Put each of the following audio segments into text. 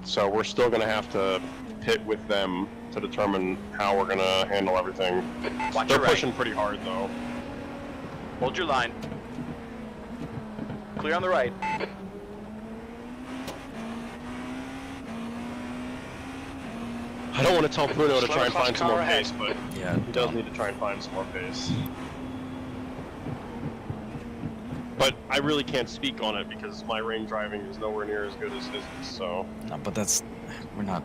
So we're still going to have to pit with them to determine how we're going to handle everything. Watch They're your right. pushing pretty hard, though. Hold your line. Clear on the right. I don't want to tell Bruno to Slow try and class find some car more ahead. pace, but Yeah, he does need to try and find some more pace. But I really can't speak on it because my range driving is nowhere near as good as his, so... No, but that's... We're not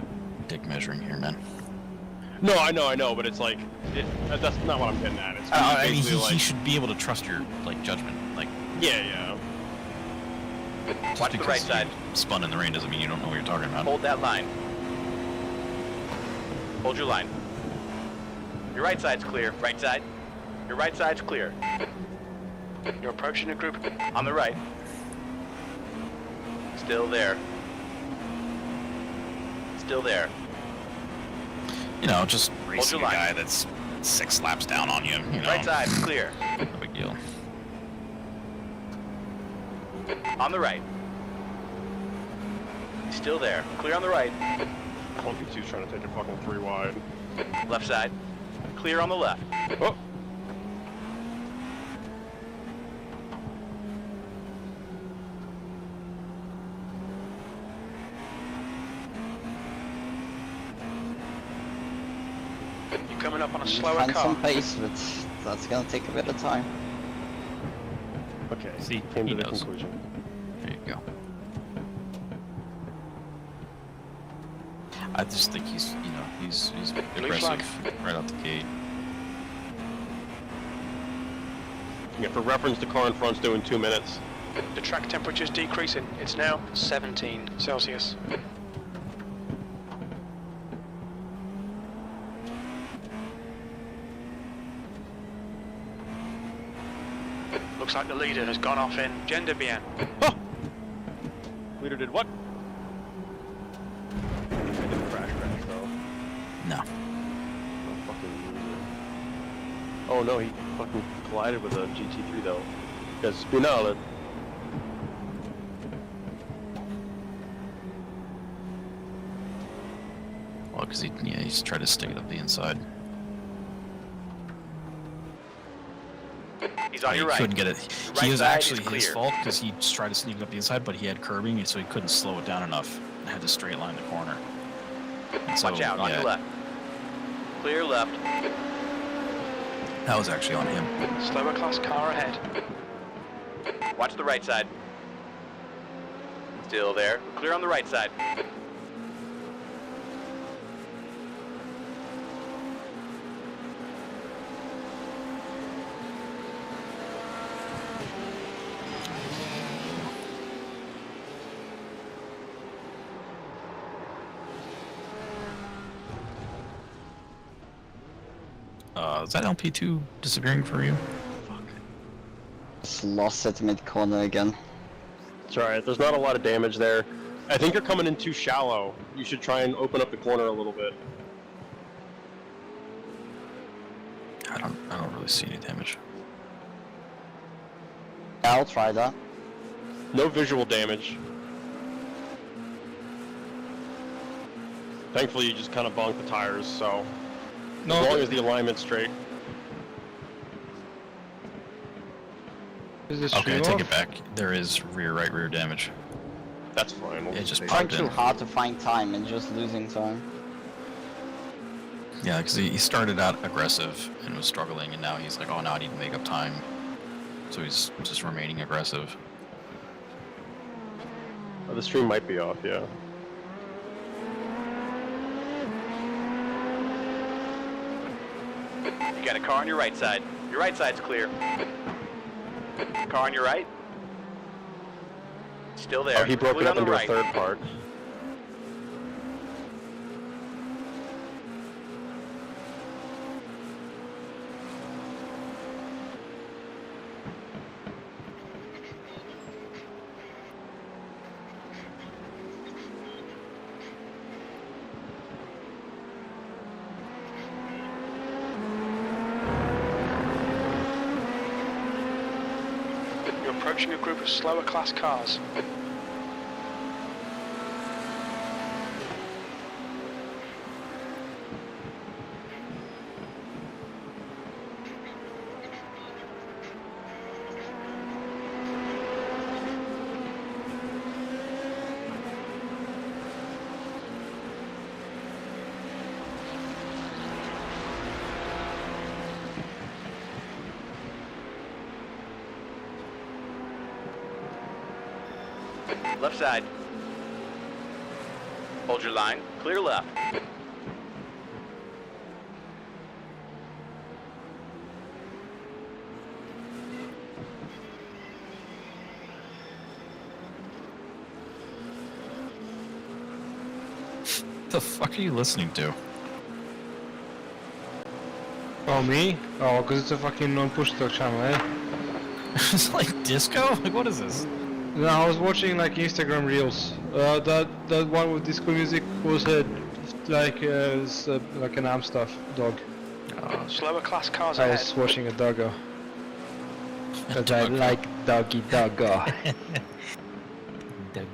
dick measuring here, man. No, I know, but it's like... that's not what I'm getting at. It's I mean, basically he should be able to trust your, like, judgment. Like, Yeah. just Watch the because right side. you spun in the rain doesn't mean you don't know what you're talking about. Hold that line. Hold your line. Your right side's clear. Right side. Your right side's clear. You're approaching a group. On the right. Still there. Still there. You know, just racing a line. guy that's 6 laps down on you, you know. Right side's clear. No big deal. On the right. Still there. Clear on the right. 1v2's trying to take a fucking 3 wide. Left side. Clear on the left. Oh! You're coming up on a slower Find car. some pace, but that's gonna take a bit of time. Okay, See, came he to the knows. conclusion. There you go. I just think he's, you know, he's aggressive right out the gate. Yeah, for reference, the car in front's doing 2 minutes. The track temperature's decreasing. It's now 17 Celsius. Looks like the leader has gone off in gender bien. Oh! Leader did what? I didn't crash though. No. Oh, fucking loser. Oh no, he fucking collided with a GT3 though. Because Spinale. Well, because he's tried to stick it up the inside. He's on He your right. couldn't get it. Right He was side actually is his clear. fault because he just tried to sneak it up the inside, but he had curbing, so he couldn't slow it down enough. And had to straight line the corner. And so, Watch out. On yeah, your left. Clear left. that was actually on him. Slower class car ahead. Watch the right side. Still there. Clear on the right side. Is that LP2 disappearing for you? Just lost it mid-corner again. It's alright, there's not a lot of damage there. I think you're coming in too shallow. You should try and open up the corner a little bit. I don't really see any damage. I'll try that. No visual damage. Thankfully you just kind of bonked the tires, so... No, as long as the alignment's straight. is this Okay, I stream take off? it back. There is right rear damage. That's fine. We'll It just take Trying popped too in. hard to find time and just losing time. Yeah, because he started out aggressive and was struggling, and now he's like, oh, now I need to make up time. So he's just remaining aggressive. The stream might be off, yeah. You got a car on your right side. Your right side's clear. Car on your right. Still there. Oh, he broke it Clear up on the into a right. third part. You're approaching a group of slower class cars. Left side. Hold your line. Clear left. The fuck are you listening to? Oh, me? Oh, because it's a fucking non-push talk channel, eh? It's like disco? Like, what is this? No, I was watching like Instagram reels. That one with disco music was like like an Amstaff dog. Slower class cars I was watching a doggo. Cause I like doggy doggo. Doggy.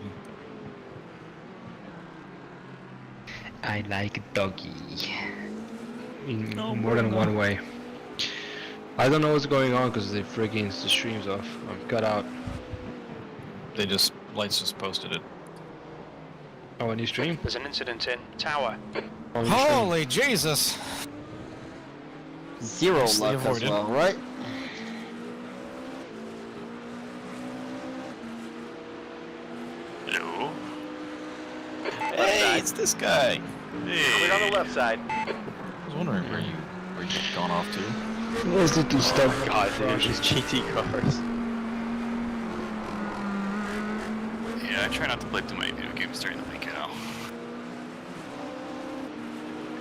I like doggy. In No, more than no. one way. I don't know what's going on because they friggin' the stream's off. I've got out. They just, Lights just posted it. Oh, a new stream? There's an incident in Tower. Oh, new stream. Holy Jesus! Zero Nicely luck as avoided. well, right? Hello? Hey, it's this guy! Clear on the left side. I was wondering where you'd gone off to. Where's the two stuff? God, dude, these GT cars. Yeah, I try not to play too many video games during the week, you know.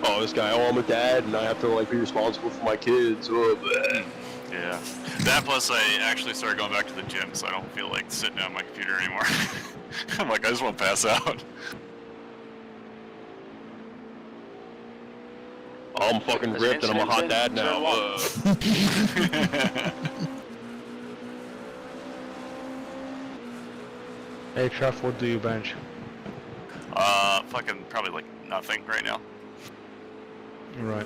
Oh, this guy, oh, I'm a dad, and I have to, like, be responsible for my kids. Oh, bleh. Yeah. That plus I actually started going back to the gym, so I don't feel like sitting on my computer anymore. I'm like, I just want to pass out. Oh, I'm fucking There's an ripped, and I'm a hot dad incident now. Hey, Trev, what do you bench? Fucking probably like nothing right now. Right.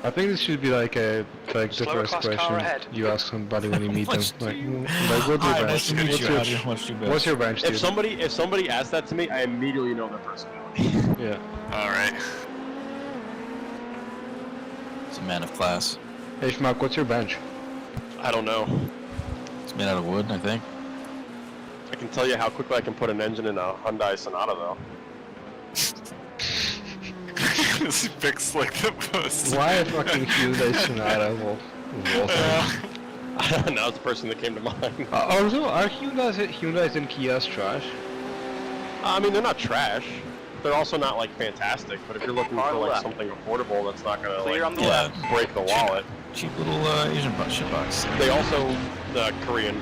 I think this should be like the Slower first class car question ahead. you ask somebody when you meet them. Much Like, too- what do you Hi, bench? nice to meet you. What's How your, much do you bet? what's your bench, dude? If somebody asks that to me, I immediately know their personality. Yeah. Alright. It's a man of class. Hey, Schmuck, what's your bench? I don't know. It's made out of wood, I think. I can tell you how quickly I can put an engine in a Hyundai Sonata, though. This picks like the most. Why a fucking Hyundai Sonata? I don't know, it's the person that came to mind. Also, are Hyundais and Kias trash? I mean, they're not trash. They're also not, like, fantastic, but if you're looking Car for, like, left. something affordable that's not gonna, Clear on like, the left. break the wallet. Cheap little Asian shitbox. They also, the Korean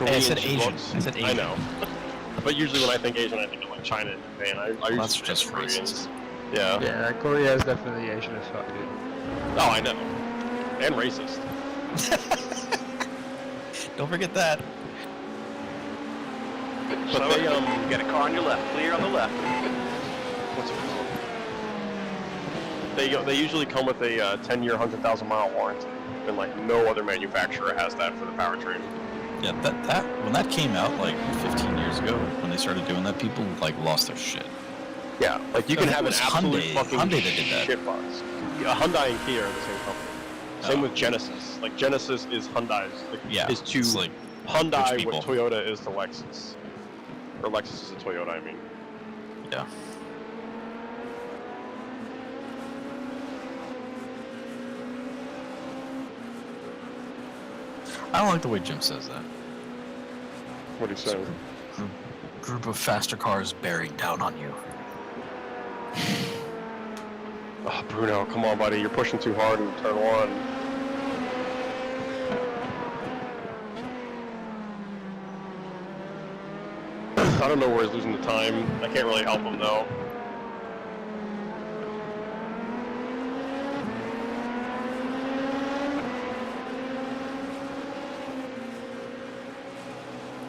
I said shit Asian. looks- I said I Asian. know. But usually when I think Asian, I think of, like, China and Japan. I usually that's think just of Koreans. racist. Yeah. Yeah, Korea is definitely Asian as fuck, dude. Oh, I know. And racist. Don't forget that. But Slower. they, Get a car on your left. Clear on the left. what's it called? They usually come with a 10-year, 100,000-mile warranty, and like no other manufacturer has that for the powertrain. Yeah, that when that came out like 15 years ago, when they started doing that, people like lost their shit. Yeah, like you I can think have it an was absolute Hyundai- fucking Hyundai that did that. shitbox. Yeah, Hyundai and Kia are the same company. Same Oh. with Genesis. Like Genesis is Hyundai's. Like, Yeah, is to it's like Hyundai rich what people. Toyota is to Lexus, or Lexus is to Toyota. I mean. yeah. I don't like the way Jim says that. What are you saying? Group of faster cars bearing down on you. Oh, Bruno, come on, buddy. You're pushing too hard in turn one. I don't know where he's losing the time. I can't really help him, though.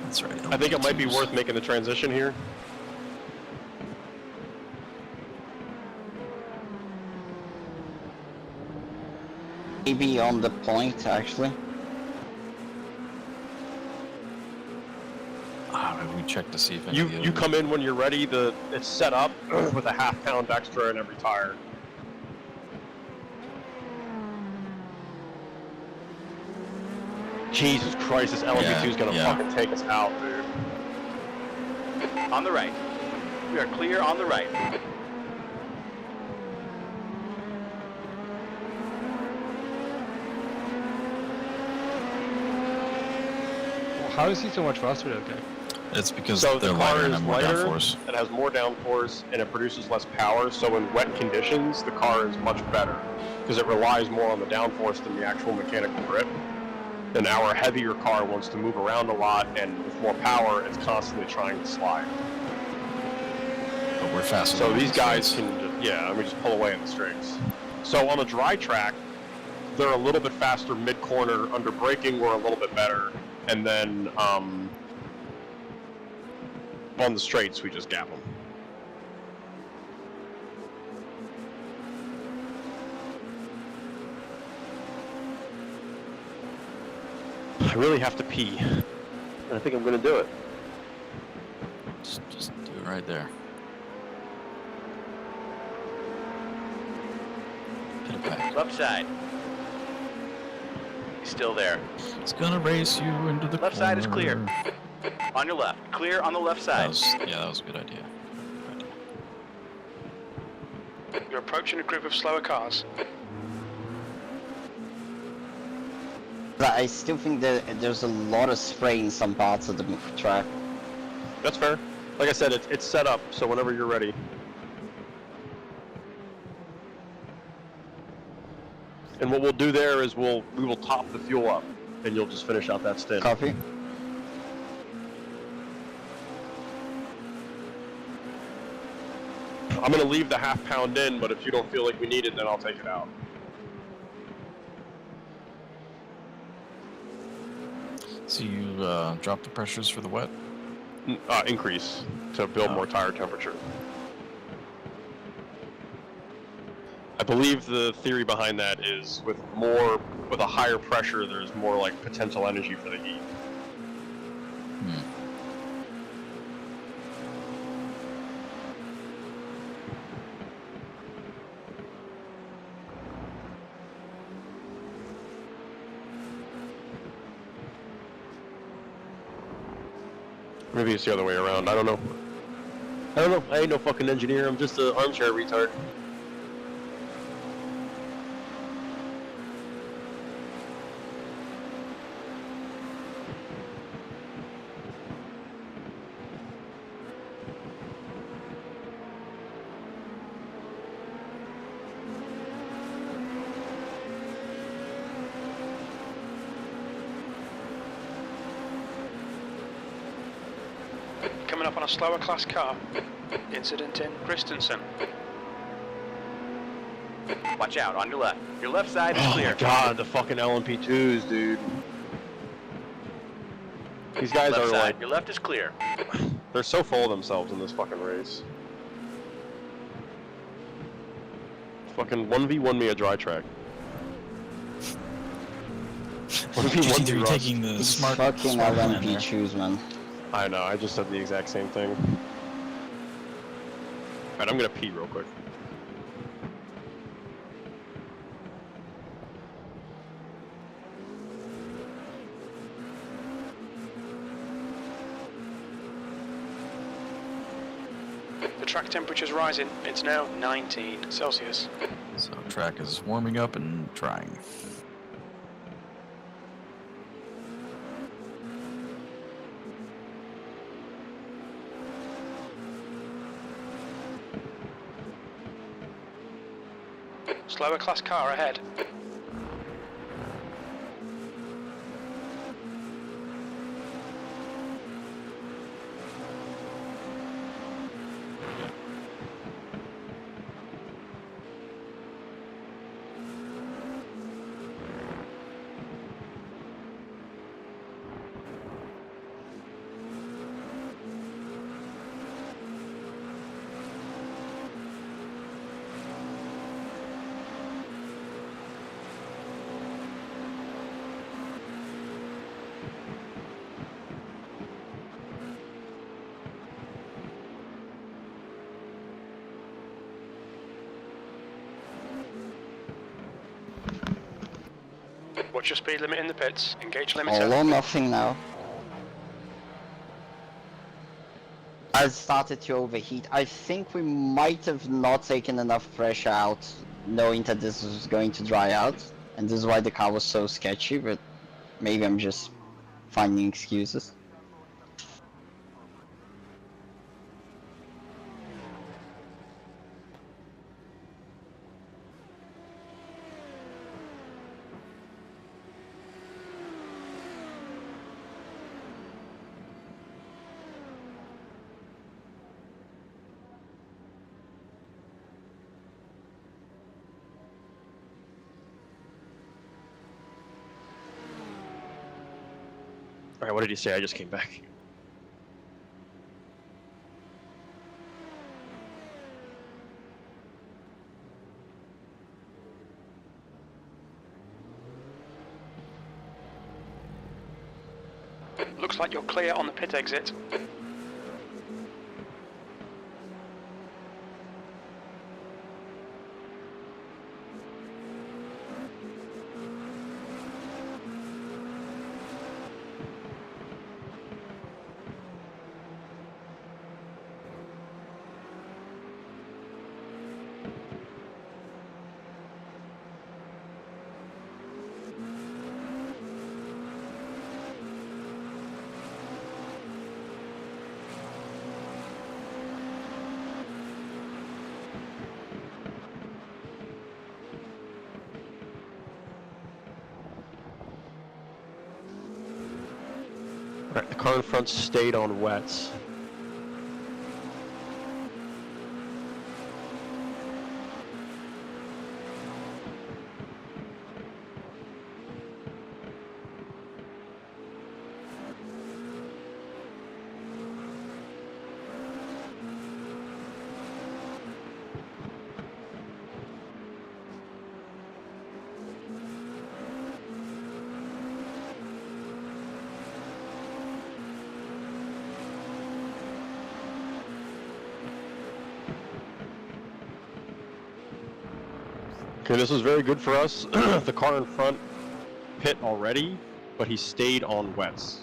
That's right. I think it might be worth making the transition here. Maybe on the point, actually. Maybe we check to see if any You of the you other- come in when you're ready. It's set up with a half-pound extra in every tire. Jesus Christ, this LMP2 is gonna fucking take us out, dude. On the right. We are clear on the right. How is he so much faster, that guy? It's because So they're the car lighter and is have more lighter, downforce. it has more downforce, and it produces less power, so in wet conditions, the car is much better, because it relies more on the downforce than the actual mechanical grip. And our heavier car wants to move around a lot, and with more power, it's constantly trying to slide. But we're faster. So than these guys straights. can, just pull away in the straights. So on a dry track, they're a little bit faster mid-corner. Under braking, we're a little bit better. And then on the straights, we just gap them. I really have to pee. And I think I'm going to do it. Just do it right there. Hit it back. Left side. He's still there. It's gonna race you into the Left side is clear. corner. On your left. Clear on the left That side. was a good idea. You're approaching a group of slower cars. But I still think that there's a lot of spray in some parts of the track. That's fair. Like I said, it's set up, so whenever you're ready. And what we'll do there is we will top the fuel up, and you'll just finish out that stint. Copy. I'm gonna leave the half pound in, but if you don't feel like we need it, then I'll take it out. So you drop the pressures for the wet? Increase to build more tire temperature. I believe the theory behind that is with a higher pressure, there's more like potential energy for the heat. Maybe it's the other way around. I don't know. I ain't no fucking engineer. I'm just an armchair retard. Coming up on a slower class car. Incident in Christensen. Watch out, on your left. Your left side is Oh clear. my god, the fucking LMP2s, dude. These guys Left are side. like, Your left is clear. they're so full of themselves in this fucking race. Fucking 1v1 me a dry track. 1v1 me You're Rust. taking the smart Fucking smart plan LMP there. choose, man. I know, I just said the exact same thing. Alright, I'm gonna pee real quick. The track temperature's rising. It's now 19 Celsius. So track is warming up and drying. Slower class car ahead. What's your speed limit in the pits? Engage limiter. All or nothing now. I started to overheat. I think we might have not taken enough pressure out, knowing that this was going to dry out, and this is why the car was so sketchy, but maybe I'm just finding excuses. Alright, what did he say? I just came back. Looks like you're clear on the pit exit. Alright, the car in front stayed on wets. Okay, this is very good for us. The car in front pit already, but he stayed on wets.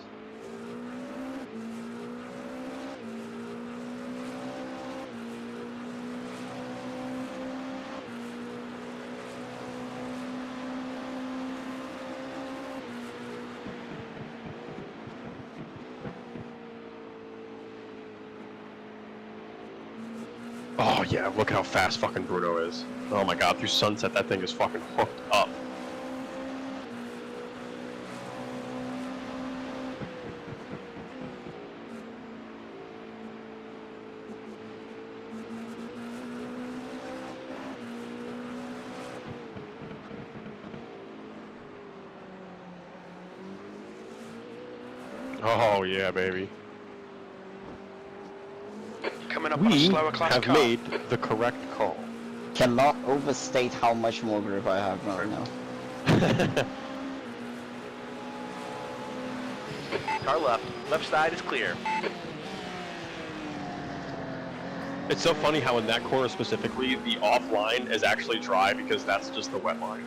Oh yeah, look how fast fucking Bruno is. Oh my god, through sunset that thing is fucking hooked up. Oh yeah, baby. Coming up on a We slower class have car. made the correct call. Cannot overstate how much more grip I have right now. Car left. Left side is clear. It's so funny how in that corner specifically, the off line is actually dry because that's just the wet line.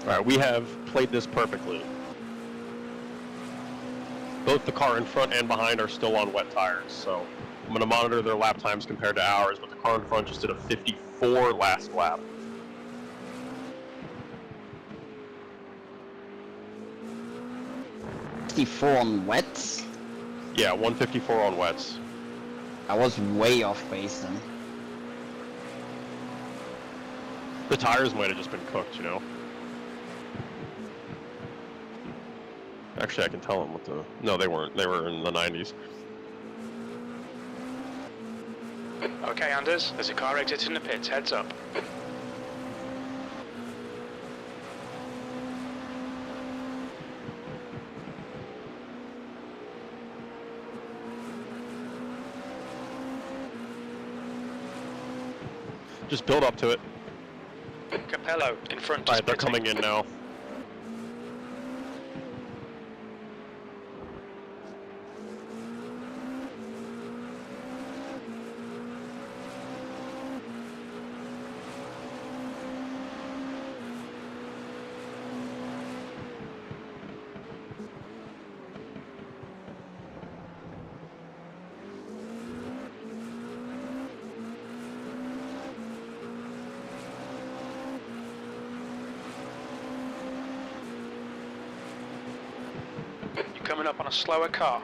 Alright, we have played this perfectly. Both the car in front and behind are still on wet tires, so I'm going to monitor their lap times compared to ours, but the car in front just did a 54 last lap. $54 on wets? Yeah, 154 on wets. I was way off base then. The tires might have just been cooked, you know? Actually, I can tell them what the... No, they weren't. They were in the 90s. Okay, Anders, there's a car exiting the pits. Heads up. Just build up to it. Capello in front. Alright, they're coming in now. You're coming up on a slower car.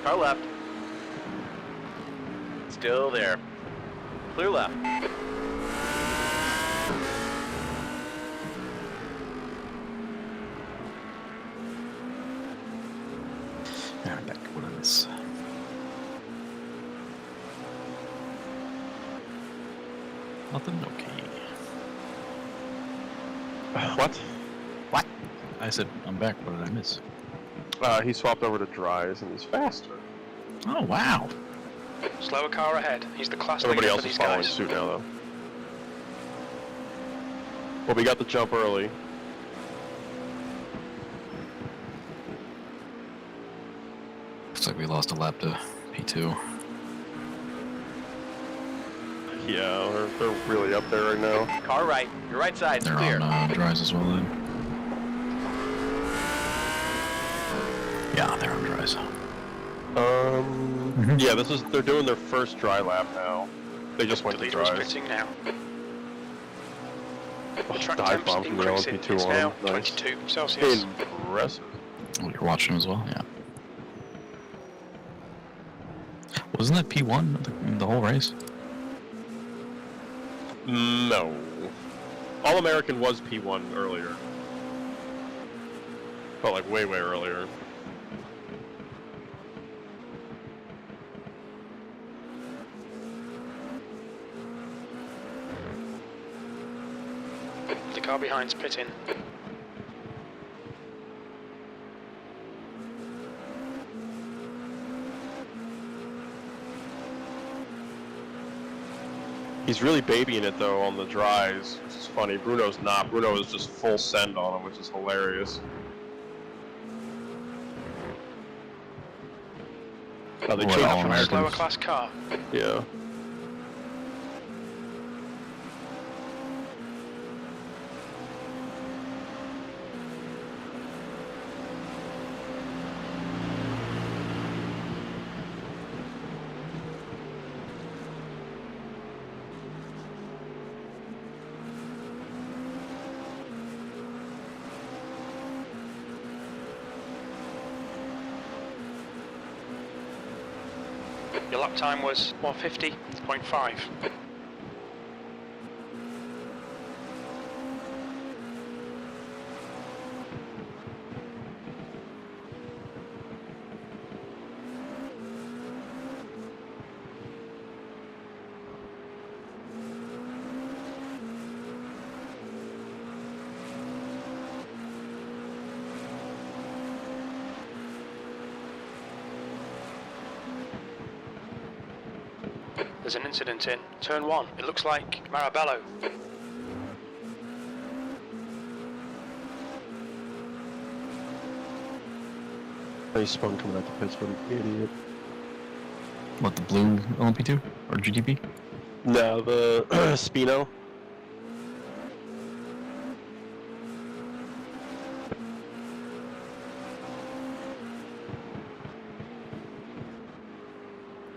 Car left. Still there. Clear left. Alright, back to what I miss. Nothing? Okay. What? What? I said, I'm back. What did I miss? He swapped over to dries and he's faster. Oh, wow. Slower car ahead. He's the class Everybody leader else for is these following guys. suit now, though. Well, we got the jump early. Looks like we lost a lap to P2. Yeah, they're really up there right now. Car right. Your right side's They're clear. on dries as well then. Yeah, they're on dries. Yeah, they're doing their first dry lap now. They just went The to leader is dries. pitting now. The track Dive bomb temps from the increasing. LMP2 It's on now him. Nice. 22 Celsius. Impressive. Oh, you're watching as well? Yeah. Wasn't that P1 the whole race? No. All-American was P1 earlier. But like way earlier. The car behind's pitting. He's really babying it though on the dries, which is funny. Bruno's not. Bruno is just full send on him, which is hilarious. Oh, they What, changed all From a Americans. slower class car. Yeah. Your lap time was 150.5. There's an incident in turn 1. It looks like Marabello. He spun coming out the pits, but an idiot. What, the blue LMP2? Or GTP? No, the Spino.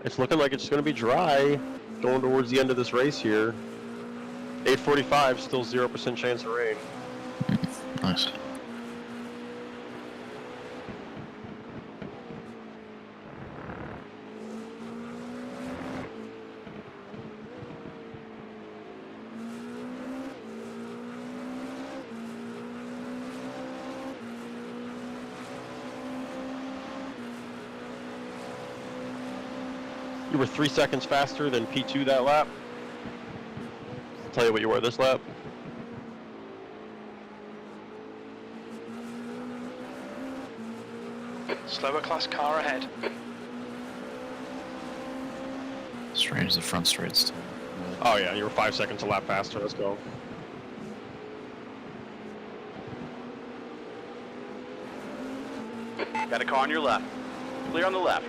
It's looking like it's going to be dry going towards the end of this race here. 8:45, still 0% chance of rain. Nice. You were 3 seconds faster than P2 that lap. I'll tell you what you were this lap. Slower class car ahead. Strange, the front straight's still. Oh yeah, you were 5 seconds a lap faster. Let's go. Got a car on your left. Clear on the left.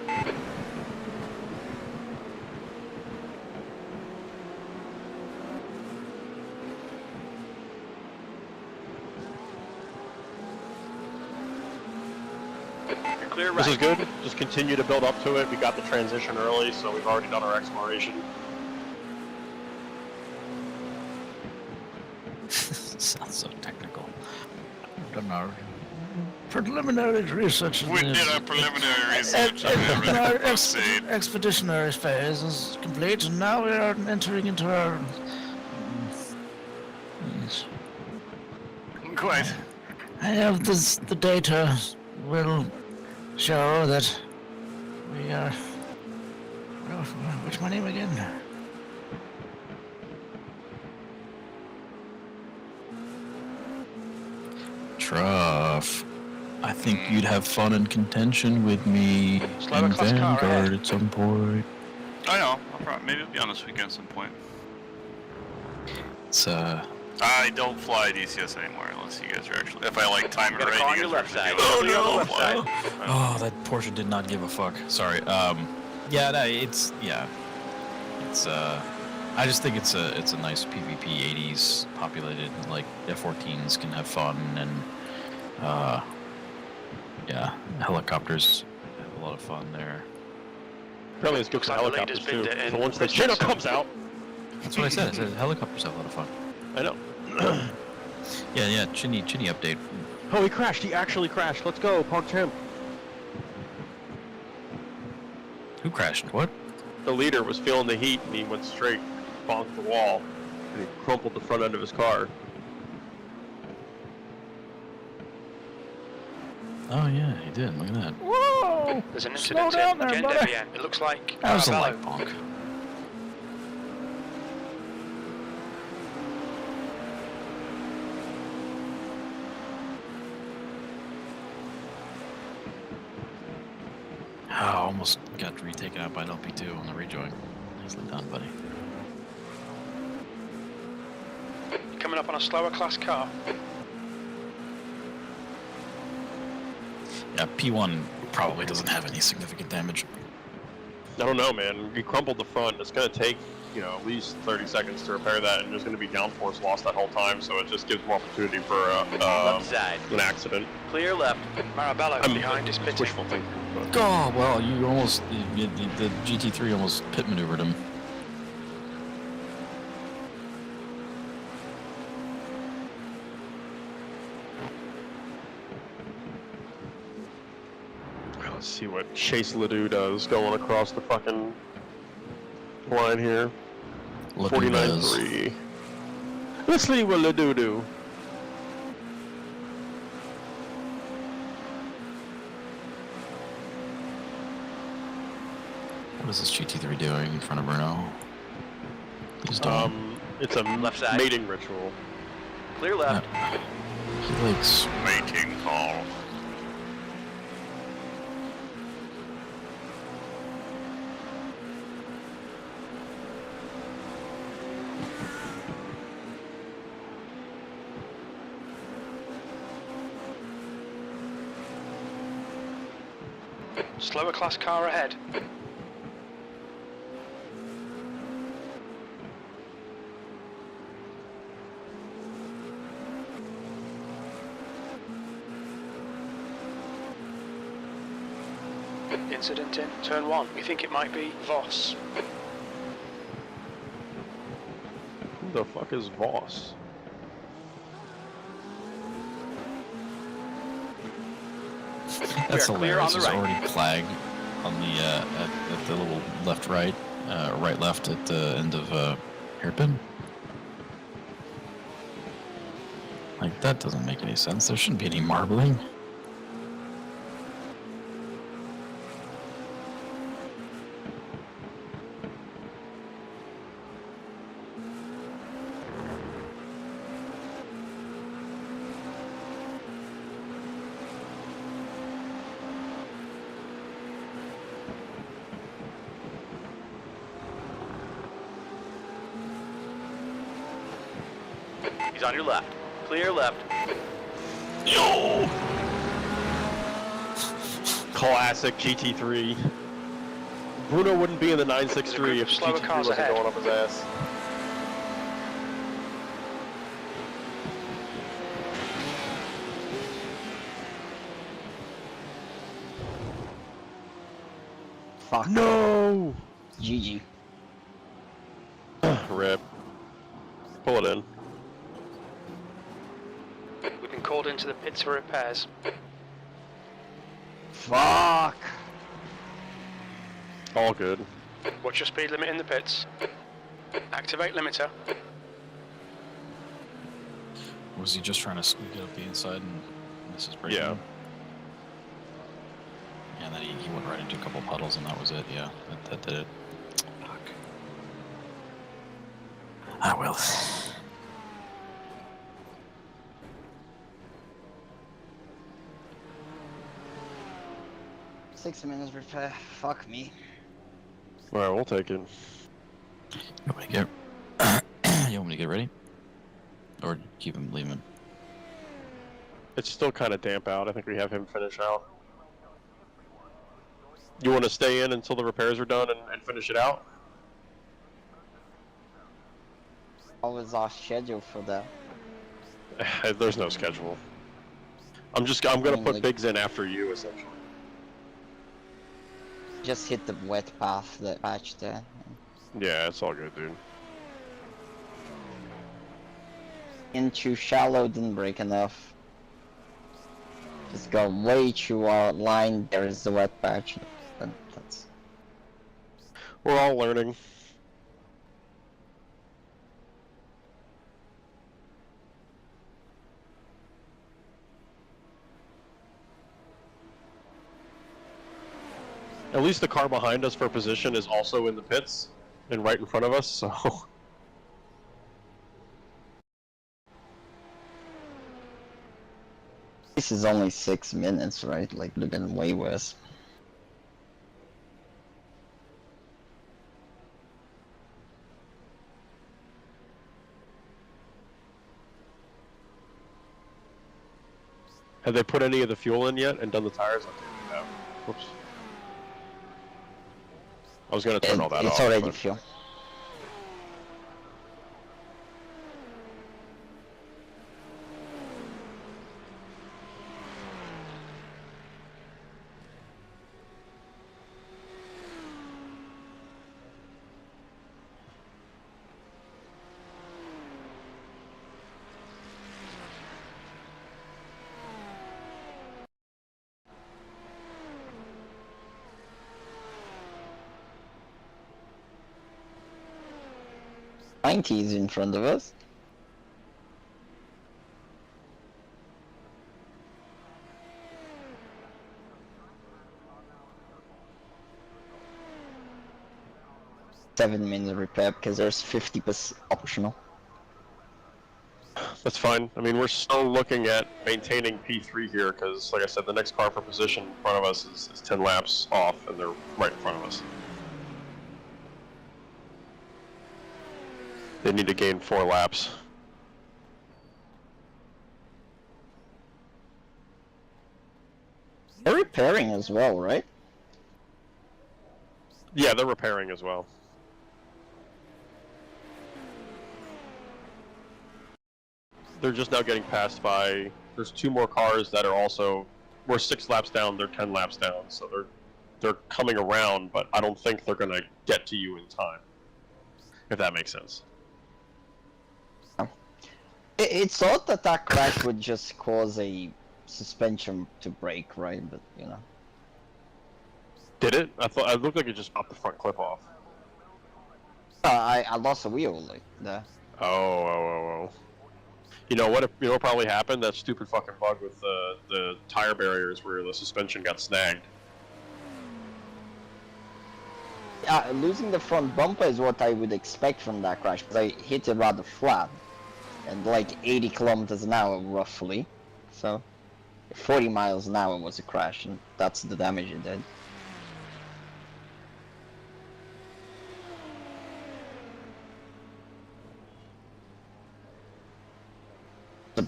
You're clear right. This is good. Just continue to build up to it. We got the transition early, so we've already done our exploration. Sounds so technical. Done our preliminary research. We did our preliminary research. Our expeditionary phase is complete, and now we are entering into our. Yes. Quite. I have this. The data will show that we are. What's my name again? Truff. I think you'd have fun in contention with me Slower in class car Vanguard ahead. at some point. I know. Maybe it'll be on this weekend at some point. It's I don't fly DCS anymore unless you guys are actually. If I like time it Got a right, car on you your guys left are side. actually Clear on the left doing side. it. oh, that Porsche did not give a fuck. Sorry. Yeah, no, it's I just think it's a nice PvP 80s populated, like F-14s can have fun, and yeah, helicopters have a lot of fun there. Apparently it's good Looks for like the helicopters leader's too. been So in once the Richardson. Chinook comes out, That's what I said. I said helicopters have a lot of fun. I know. Yeah, Chinny update. Oh, he crashed. He actually crashed. Let's go. Park him. Who crashed? What? The leader was feeling the heat and he went straight, bonked the wall, and he crumpled the front end of his car. Oh yeah, he did. Look at that. Whoa! There's an Slow incident down in there, Gen buddy. Debian. It looks like That was a Marabello. light bonk. Oh, almost got retaken out by an LP2 on the rejoin. Nicely done, buddy. Coming up on a slower class car. Yeah, P1 probably doesn't have any significant damage. I don't know, man. He crumpled the front. It's going to take, at least 30 seconds to repair that, and there's going to be downforce lost that whole time, so it just gives more opportunity for Left side. an accident. Clear left. Marabello behind is pitting. Wishful thinking. But Oh, well, you almost, the GT3 almost pit maneuvered him. let's see what Chase Ledoux does going across the fucking line here. Ledoux does. 49.3. Let's see what Ledoux do. What is this GT3 doing in front of Bruno? He's done. It's a Left side. mating ritual. Clear left. He likes. Mating call. Slower class car ahead. Incident in turn 1. We think it might be Voss. Who the fuck is Voss? That's We're clear on hilarious. the There's right. already flag on the at the little right left at the end of hairpin. Like that doesn't make any sense. There shouldn't be any marbling. on your left. Clear left. Yo! Classic GT3. Bruno wouldn't be in the 963 if Slower GT3 cars wasn't ahead. going up his ass. Fuck. No! GG. Rip. Pull it in. We've been called into the pits for repairs. Fuck. All good. Watch your speed limit in the pits. Activate limiter. Was he just trying to sneak up the inside and this is breaking? Yeah. Yeah, and then he went right into a couple puddles and that was it. Yeah, that did it. Fuck. I will. 6 minutes repair. Fuck me. Alright, we'll take it. You want me to get? You want me to get ready, or keep him leaving? It's still kind of damp out. I think we have him finish out. You want to stay in until the repairs are done and finish it out? What was our schedule for that? There's no schedule. I'm gonna put like- Biggs in after you, essentially. Just hit the wet path, that patch there. Yeah, it's all good, dude. Into shallow, didn't break enough. Just go way too out line, there is the wet patch. That's... We're all learning. At least the car behind us for position is also in the pits and right in front of us, so... This is only 6 minutes, right? Like, would have been way worse. Have they put any of the fuel in yet and done the tires? Okay, no. Whoops. I was gonna turn all that It's off. already but- fuel. '90 is in front of us. $7 repair because there's 50% optional. That's fine. I mean, we're still looking at maintaining P3 here because, like I said, the next car for position in front of us is 10 laps off, and they're right in front of us. They need to gain 4 laps. They're repairing as well, right? Yeah, they're repairing as well. They're just now getting passed by... There's 2 more cars that are also... We're 6 laps down, they're 10 laps down, so they're coming around, but I don't think they're gonna get to you in time. If that makes sense. It's thought that that crash would just cause a suspension to break, right? But, you know. Did it? I thought it looked like it just popped the front clip off. I lost a wheel, like, there. Oh. You know what probably happened? That stupid fucking bug with the tire barriers where the suspension got snagged. Losing the front bumper is what I would expect from that crash, because I hit it rather flat. And like 80 kilometers an hour, roughly. So, 40 miles an hour was a crash, and that's the damage it did.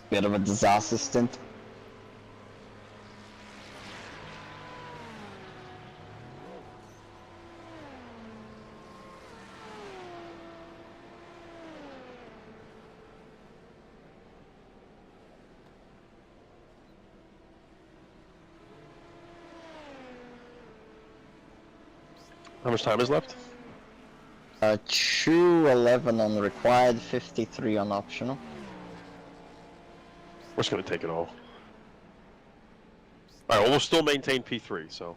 Bit of a disaster stint. How much time is left? 2:11 on required, 53 on optional. We're just gonna take it all. Alright, well, we'll still maintain P3, so.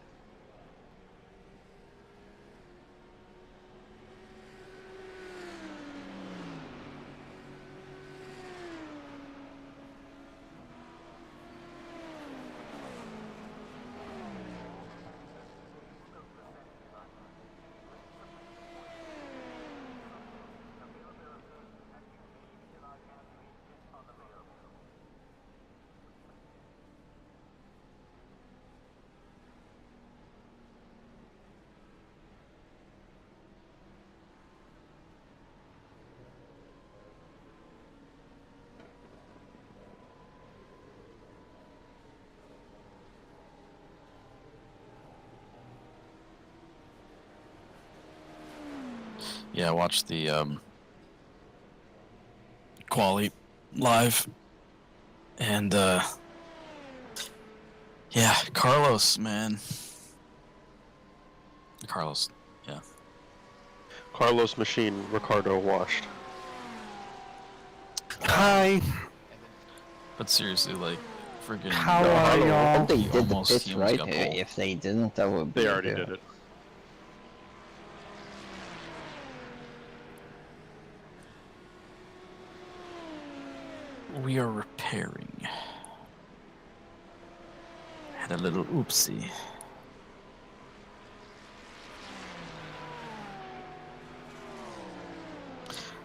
Yeah, I watched the quali live, and yeah, Carlos, man. Carlos, yeah. Carlos machine, Ricardo washed. Hi. But seriously, like, freaking. How are I y'all? hope they He did the almost pits right. got pulled. If they didn't, that would be. They already did it. We are repairing. Had a little oopsie.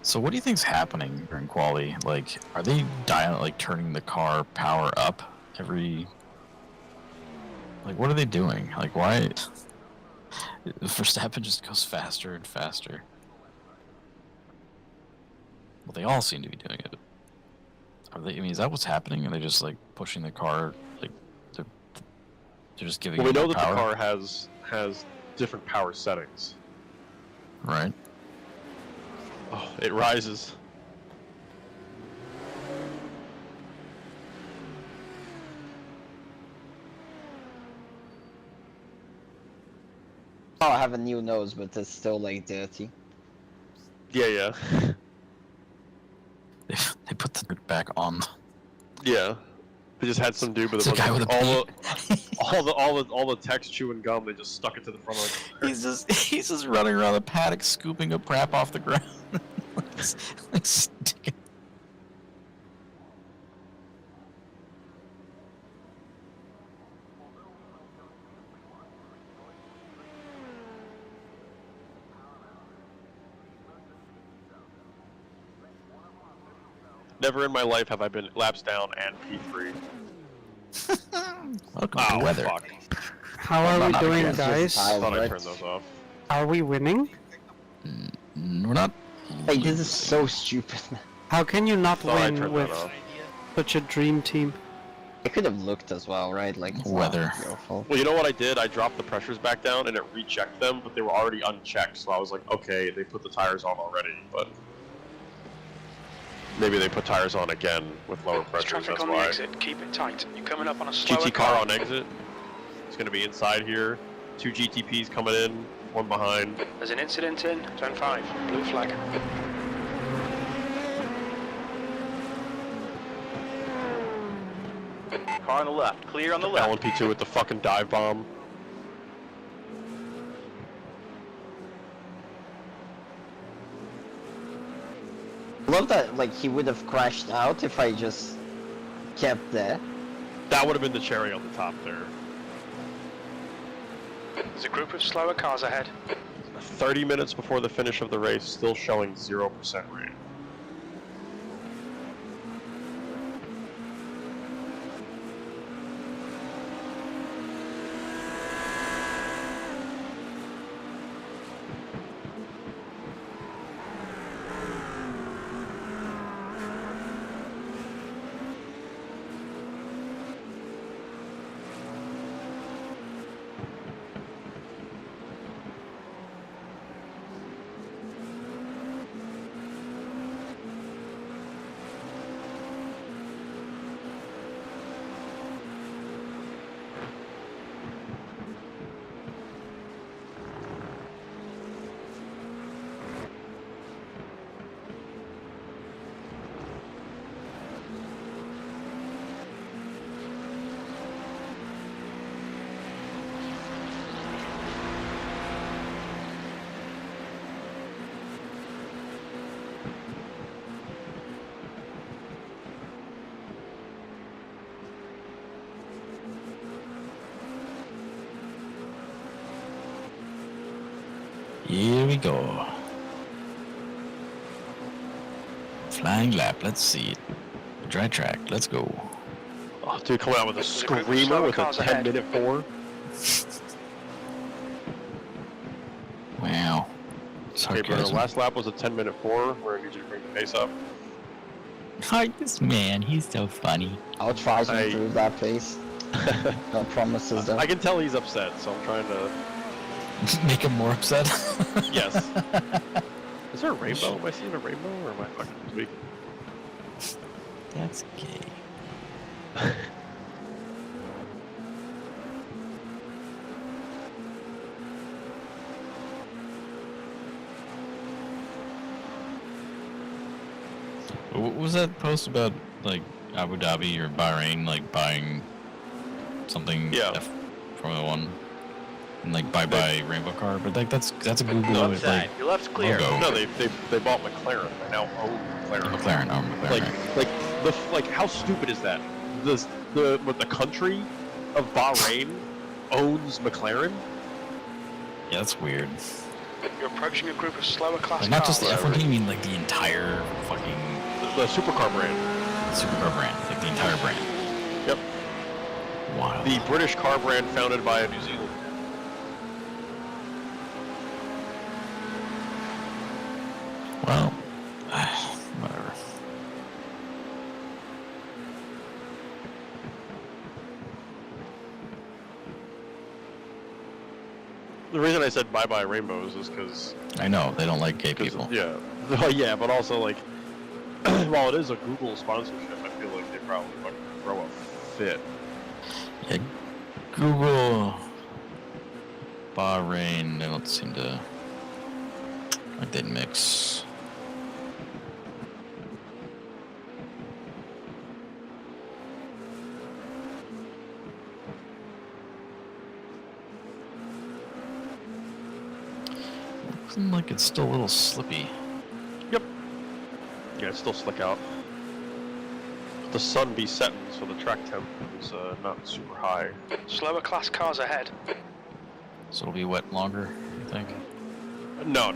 So what do you think's happening during quali? Like, are they turning the car power up every? Like, what are they doing? Like, why? Verstappen just goes faster and faster. Well, they all seem to be doing it. Are they? I mean, is that what's happening? Are they just like pushing the car? Like, they're just giving. Well, we it know more that power? the car has different power settings. Right. Oh, it rises. Oh, I have a new nose, but it's still like dirty. Yeah. They put the hood back on. Yeah. They just had some dude with It's a guy with a all the text chewing gum. They just stuck it to the front of the car. He's just running around the paddock, scooping up crap off the ground. like sticking. Never in my life have I been laps down and P3. Welcome to weather. Fuck. How are we doing, again. guys? I thought I turned those off. Are we winning? We're not. Like, this is so stupid. How can you not Thought I win turned with that off. such a dream team? I could have looked as well, right? Like, it's Weather. not your fault. Well, you know what I did? I dropped the pressures back down and it rechecked them, but they were already unchecked. So I was like, okay, they put the tires on already, but maybe they put tires on again with lower There's pressures. traffic That's on the why. exit. Keep it tight. You're coming up on a slower GT car on exit. It's going to be inside here. 2 GTPs coming in, one behind. There's an incident in. Turn 5. Blue flag. Car on the left. Clear on the left. LMP2 with the fucking dive bomb. I love that, like, he would have crashed out if I just kept there. That would have been the cherry on the top there. There's a group of slower cars ahead. 30 minutes before the finish of the race, still showing 0% rain. Here we go. Flying lap, let's see it. Dry track, let's go. Oh, dude, coming out with a screamer with a 10-minute 4. Wow. Okay, Bruno, Sarcasm. last lap was a 10-minute 4. We're gonna need you to bring the pace up. Hi, this man, he's so funny. I'll try to improve that pace. No promises though. I can tell he's upset, so I'm trying to... Make him more upset? Yes. Is there a rainbow? Am I seeing a rainbow, or am I fucking tweaking? That's gay. What was that post about, like, Abu Dhabi or Bahrain, like, buying something Formula 1? And, like, bye-bye Rainbow Car? But, like, that's a Google, Left side. like, Your left's clear. logo. No, they bought McLaren. They now own McLaren. McLaren, McLaren. Like how stupid is that? The country of Bahrain owns McLaren? Yeah, that's weird. You're approaching a group of slower class Like, not cars. just the F1 team, I mean, like, the entire fucking The supercar brand. supercar brand. Like, the entire brand. Yep. Wow. The British car brand founded by a New Zealander. Well, whatever. The reason I said bye-bye rainbows is because... I know, they don't like gay people. Yeah. Well, yeah, but also, like, while it is a Google sponsorship, I feel like they probably fucking throw a fit. Yeah, Google, Bahrain, they don't seem to, like, they'd mix. Looks like it's still a little slippy. Yep. Yeah, it's still slick out. The sun be setting, so the track temp is not super high. Slower class cars ahead. So it'll be wet longer, you think? No.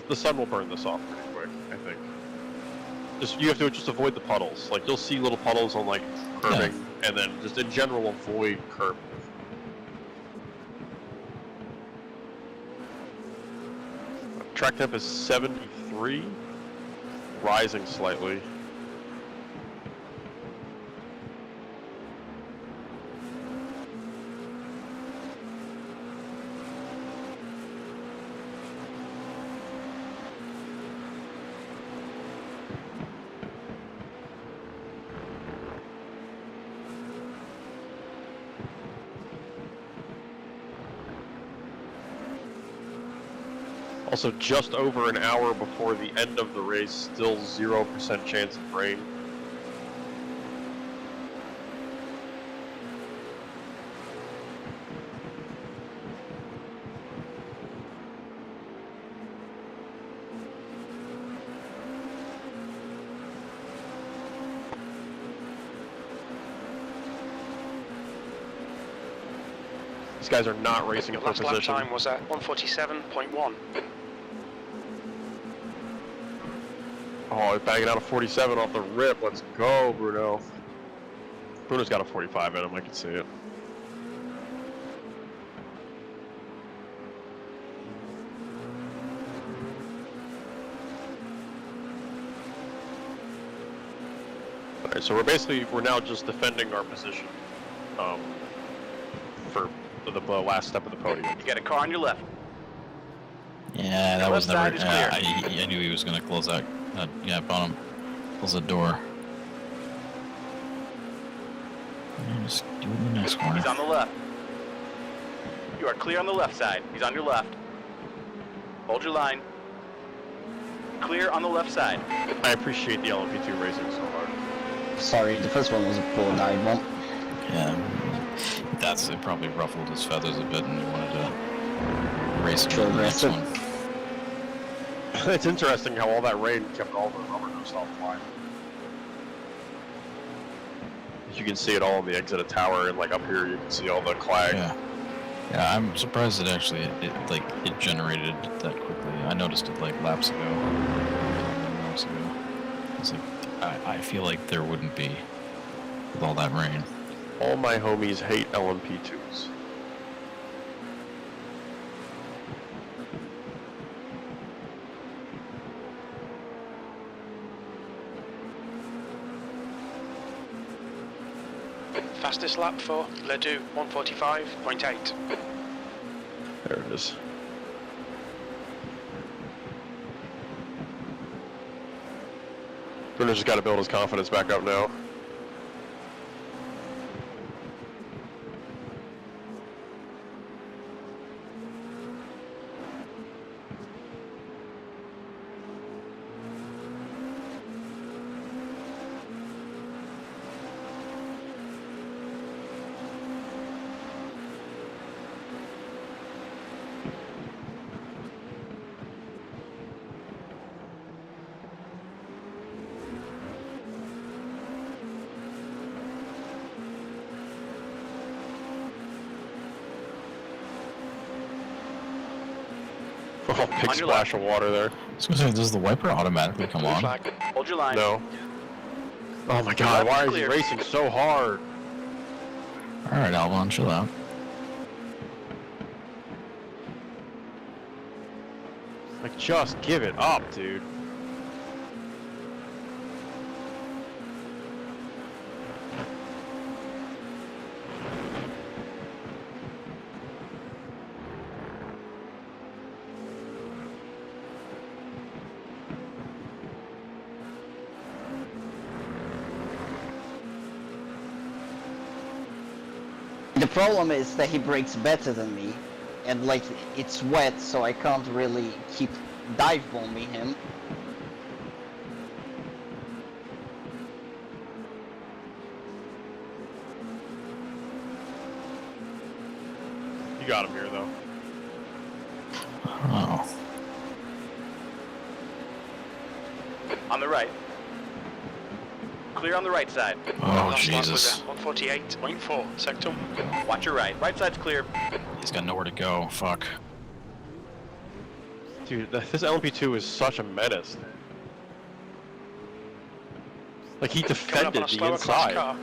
The sun will burn this off pretty quick, I think. You have to just avoid the puddles. Like, you'll see little puddles on, like, curbing, and then just in general avoid curb. Track temp is 73, rising slightly. Also, just over an hour before the end of the race, still 0% chance of rain. These guys are not racing at Last full lap position. time was at 147.1. Oh, he's banging out a 47 off the rip. Let's go, Bruno. Bruno's got a 45 in him. I can see it. All right, so we're now just defending our position for the last step of the podium. You got a car on your left. Yeah, that Your was left never. side is clear. I knew he was gonna close that gap on him. Close the door. Yeah, just do it in the next corner. He's on the left. You are clear on the left side. He's on your left. Hold your line. Clear on the left side. I appreciate the LMP2 racing so hard. Sorry, the first one was a poor dive one. Yeah, it probably ruffled his feathers a bit, and he wanted to race him in the next one. It's interesting how all that rain kept all the rubber nose off flying. You can see it all on the exit of tower, and like up here you can see all the clag. Yeah. Yeah, I'm surprised it actually it generated that quickly. I noticed it like laps ago. Laps ago. It's like I feel like there wouldn't be with all that rain. All my homies hate LMP2s. Fastest lap for Ledoux, 145.8. There it is. Bruno's just got to build his confidence back up now. Oh, big On your splash left. of water there. I was gonna say, does the wiper automatically come Blue on? flag. Hold your line. No. Oh my god, why is he Clear. racing so hard? Alright, Albon, chill out. Like, just give it up, dude. The problem is that he brakes better than me, and like it's wet, so I can't really keep dive bombing him. You got him here, though. Oh. On the right. Clear on the right side. Oh, Last lap Jesus. was 148.4 sectum. Watch your right. Right side's clear. He's got nowhere to go. Fuck. Dude, this LMP2 is such a menace. Like, he Coming up defended on a the slower class inside. car.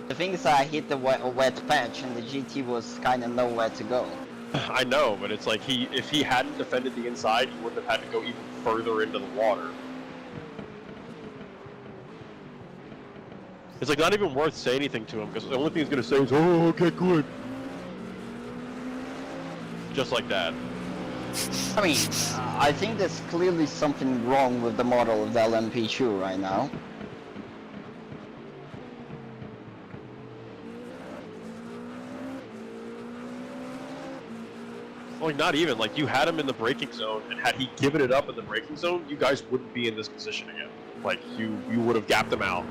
The thing is, I hit the wet patch, and the GT was kind of nowhere to go. I know, but it's like if he hadn't defended the inside, he wouldn't have had to go even further into the water. It's like not even worth saying anything to him, because the only thing he's going to say is, oh, okay, good. Just like that. I mean, I think there's clearly something wrong with the model of the LMP2 right now. Like, not even. Like, you had him in the braking zone, and had he given it up in the braking zone, you guys wouldn't be in this position again. Like, you would have gapped him out.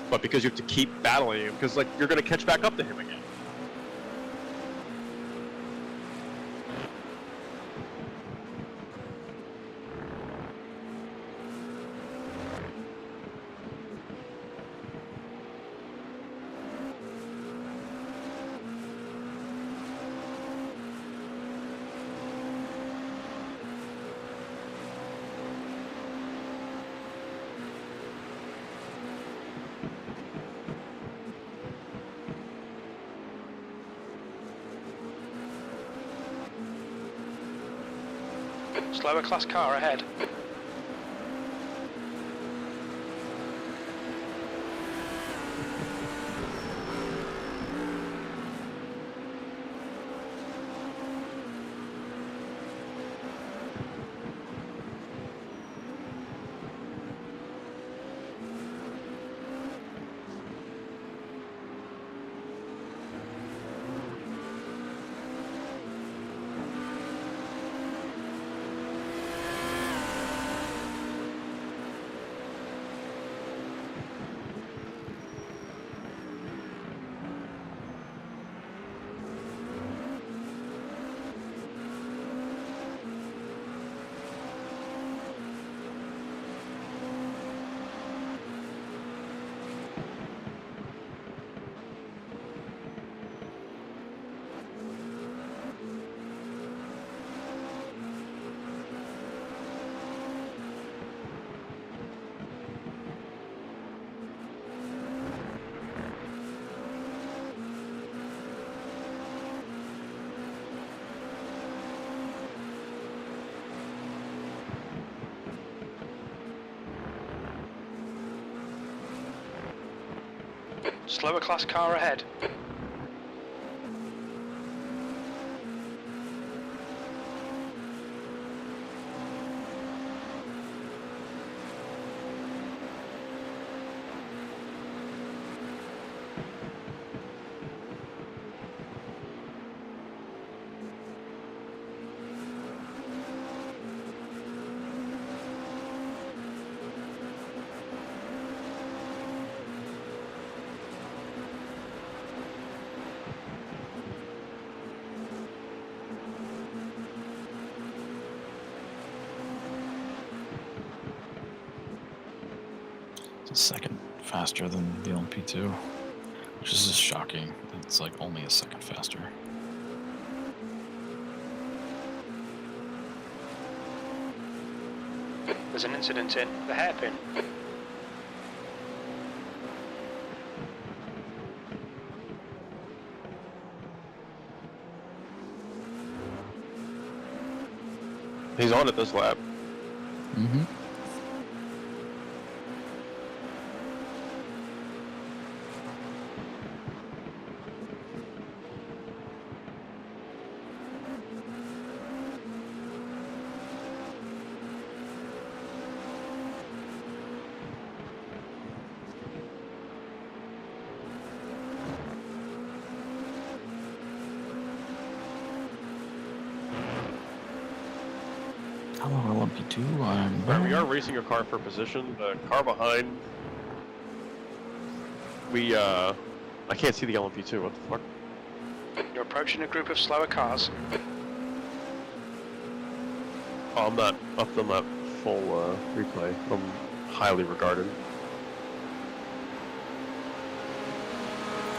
But because you have to keep battling him, because, like, you're going to catch back up to him again. Slower class car ahead. Slower class car ahead. It's a second faster than the LMP2, which is just shocking. It's like only a second faster. There's an incident in the hairpin. He's on it this lap. Mm-hmm. Hello, LMP2. Right, we are racing a car for position. The car behind, I can't see the LMP2. What the fuck? You're approaching a group of slower cars. Oh, I'm not up on that full replay. I'm highly regarded.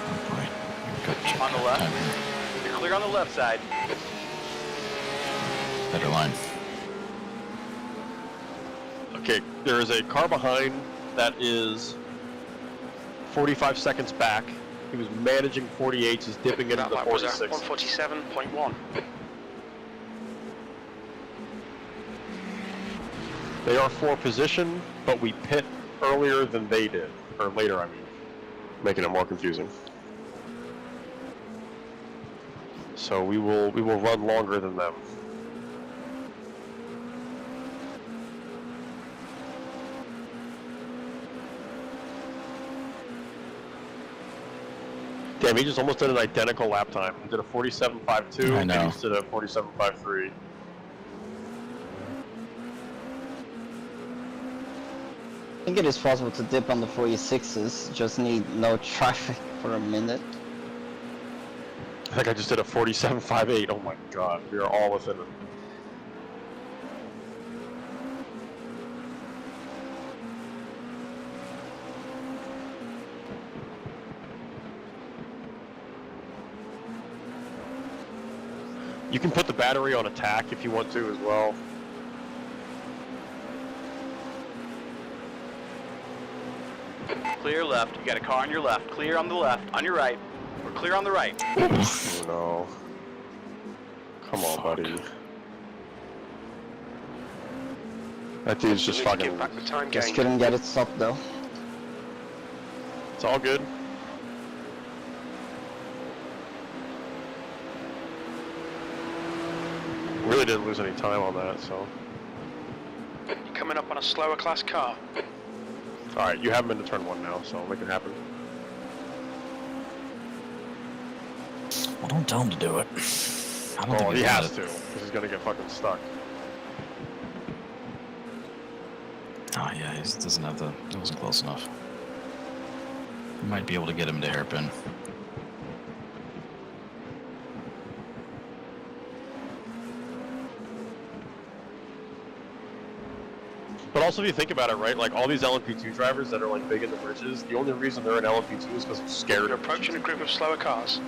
Oh boy. On the left. You're clear on the left side. Better line. Okay, there is a car behind that is 45 seconds back. He was managing 48s, he's dipping into the That was 46. 147.1. They are for position, but we pit earlier than they did. Or later, I mean. Making it more confusing. So we will run longer than them. Damn, he just almost did an identical lap time. He did a 47.52, I and know. he just did a 47.53. I think it is possible to dip on the 46s, just need no traffic for a minute. I think I just did a 47.58. Oh my god, we are all within it. You can put the battery on attack if you want to as well. Clear left. You got a car on your left. Clear on the left. On your right. We're clear on the right. Oh no. Come on, buddy. That dude's just Need to fucking... give back the time Just gain. couldn't get it stopped though. It's all good. Really didn't lose any time on that, so... You're coming up on a slower class car. Alright, you have him into turn 1 now, so make it happen. Well, don't tell him to do it. I don't Oh, think he got has it. to, because he's gonna get fucking stuck. Oh yeah, he doesn't have the. It wasn't close enough. You might be able to get him to hairpin. But also, if you think about it, right, like all these LMP2 drivers that are like big in the bridges, the only reason they're in LMP2 is because they're scared You're of approaching a group of slower cars.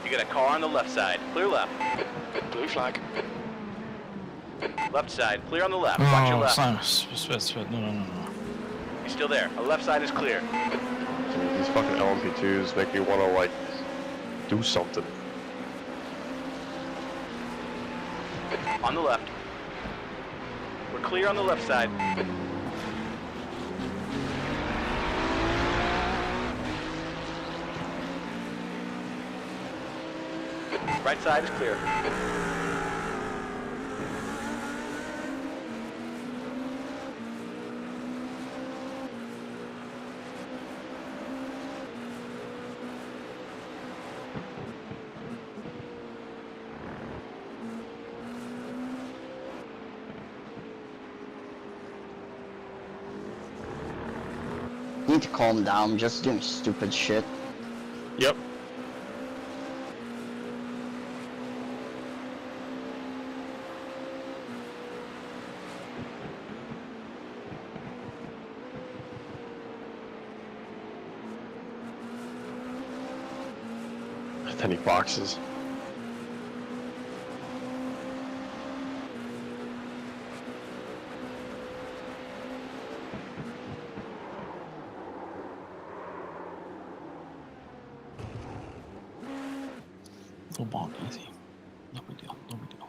You got a car on the left side. Clear left. Blue flag. Left side. Clear on the left. Watch your left. No. You're still there. The left side is clear. Dude, these fucking LMP2s make me want to like do something. On the left. We're clear on the left side. Right side is clear. Need to calm down, just doing stupid shit. Yep. Any boxes. Little bonk, easy. No big deal, no big deal.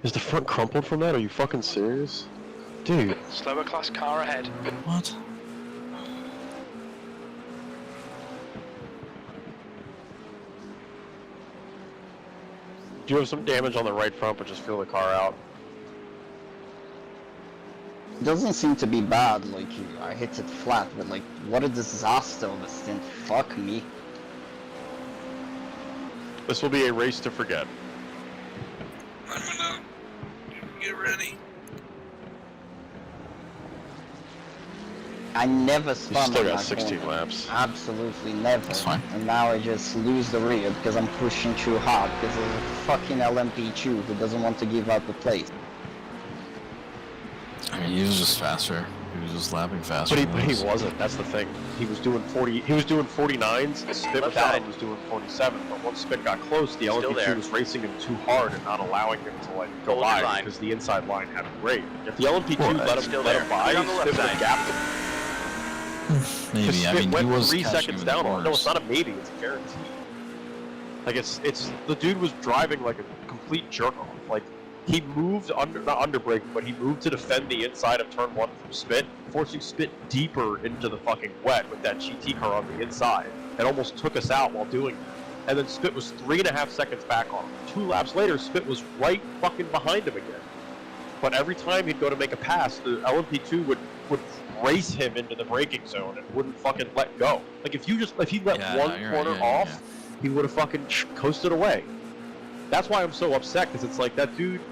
Is the front crumpled from that? Are you fucking serious? Dude. Slower class car ahead. What? You have some damage on the right front, but just feel the car out. It doesn't seem to be bad, like, I hit it flat, but like, what a disaster of a stint, fuck me. This will be a race to forget. I'm gonna get ready. I never You spun still on got that 16 corner. laps. Absolutely never. That's fine. And now I just lose the rear because I'm pushing too hard because there's a fucking LMP2 who doesn't want to give up the place. I mean, he was just faster. He was just lapping faster. But he wasn't. That's the thing. He was doing 40. He was doing 49s. Spit without him was doing 47. But once Spit got close, the LMP2 was racing him too hard and not allowing him to like go by because the inside line had him great. If the LMP2 let him by, Spit would have gapped him. Maybe. Spit I mean, went he was 3 catching seconds him in the down on. No, it's corners. not a maybe. It's a guarantee. Like it's the dude was driving like a complete jerk off. Like he moved not under braking, but he moved to defend the inside of turn 1 from Spit, forcing Spit deeper into the fucking wet with that GT car on the inside, and almost took us out while doing that. And then Spit was 3.5 seconds back on him. 2 laps later, Spit was right fucking behind him again. But every time he'd go to make a pass, the LMP2 would race him into the braking zone and wouldn't fucking let go. Like if he let one corner off, he would have fucking coasted away. That's why I'm so upset, because it's like that dude.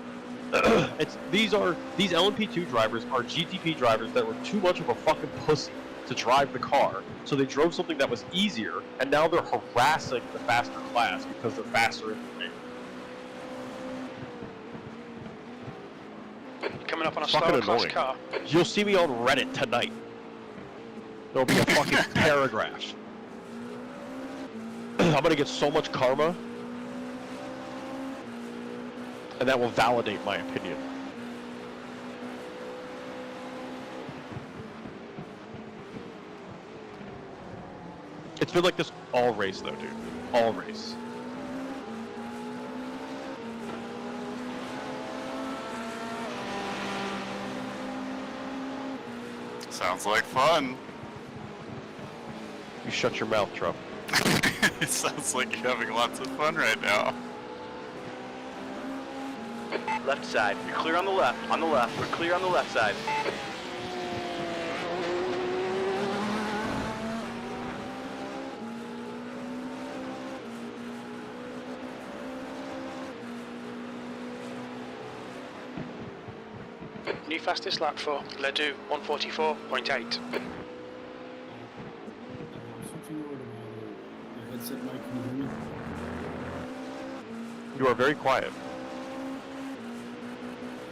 These LMP2 drivers are GTP drivers that were too much of a fucking pussy to drive the car, so they drove something that was easier, and now they're harassing the faster class because they're faster in the race. Coming up on a Fucking slower class annoying. car. You'll see me on Reddit tonight. There'll be a fucking paragraph. I'm gonna get so much karma, and that will validate my opinion. It's been like this all race though, dude. All race. Sounds like fun. You shut your mouth, Trump. It sounds like you're having lots of fun right now. Left side. You're clear on the left. On the left. We're clear on the left side. New fastest lap for Ledoux, 144.8. You are very quiet.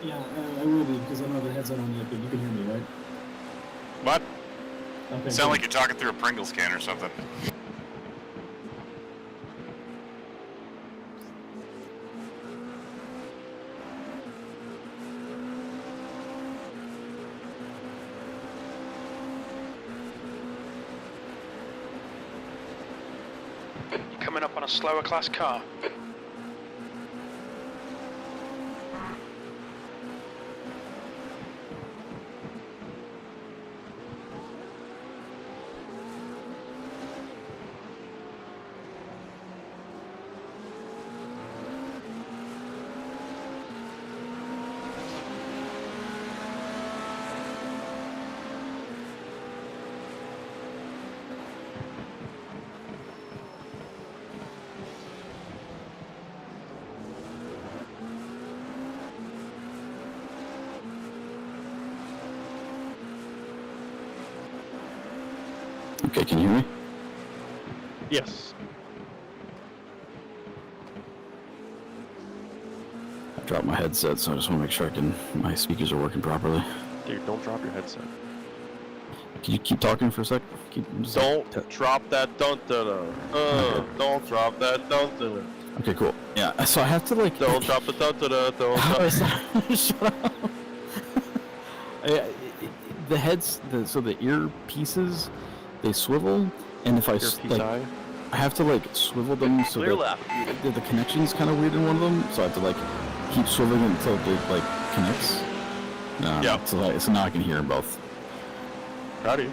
Yeah, I will be, because I don't have the headset on yet, but you can hear me, right? What? Okay, Sound like you're talking through a Pringles can or something. You're coming up on a slower class car. Okay, can you hear me? Yes. I dropped my headset, so I just want to make sure my speakers are working properly. Dude, don't drop your headset. Can you keep talking for a sec? Don't drop that dun-da-da. Okay. Don't drop that dun-da-da. Okay, cool. Yeah, so I have to like... Don't drop the dun-da-da, don't drop... Shut up. The heads, so the ear pieces, they swivel, and if I I have to like swivel them so that the connection's kind of weird in one of them, so I have to like keep swiveling until it like connects. Yeah. So now I can hear them both. Proud of you.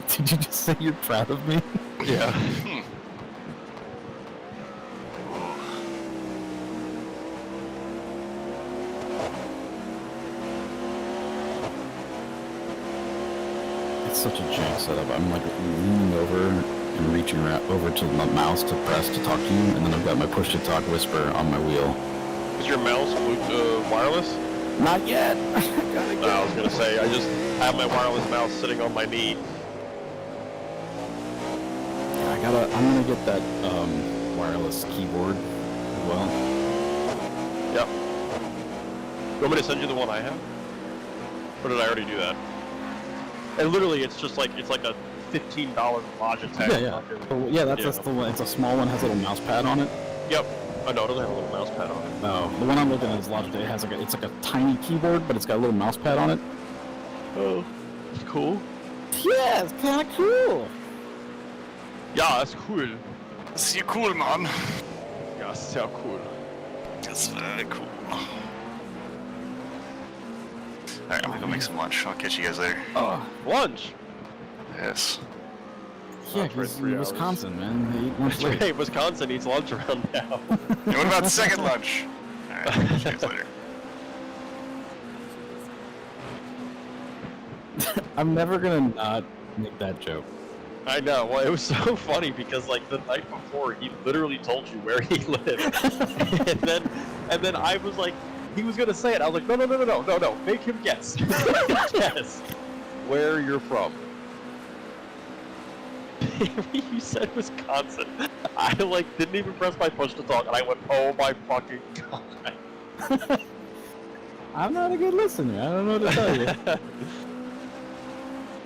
Did you just say you're proud of me? Yeah. It's such a jank setup. I'm like leaning over and reaching over to the mouse to press to talk to you, and then I've got my push to talk whisper on my wheel. Is your mouse wireless? Not yet. I was gonna say, I just have my wireless mouse sitting on my knee. Yeah, I'm gonna get that wireless keyboard as well. Yep. You want me to send you the one I have? Or did I already do that? And literally, it's just like, it's like a $15 Logitech. Yeah, that's the one. It's a small one, has a little mouse pad on it. Yep. Oh no, it doesn't have a little mouse pad on it. No, the one I'm looking at is Logitech. It has it's like a tiny keyboard, but it's got a little mouse pad on it. Oh, it's cool. Yeah, it's kind of cool. Ja, that's cool. Das ist cool, man. Ja, sehr cool. That's very cool. Alright, I'm gonna go make some lunch. I'll catch you guys later. Lunch? Yes. Yeah, he's in Wisconsin, man. They eat lunch late. Hey, Wisconsin eats lunch around now. Hey, what about second lunch? Alright, catch you guys later. I'm never gonna not make that joke. I know. Well, it was so funny because like the night before, he literally told you where he lived, and then I was like, he was gonna say it. I was like, no, make him guess. Guess where you're from. You said Wisconsin. I like didn't even press my push to talk, and I went, oh my fucking god. I'm not a good listener. I don't know what to tell you.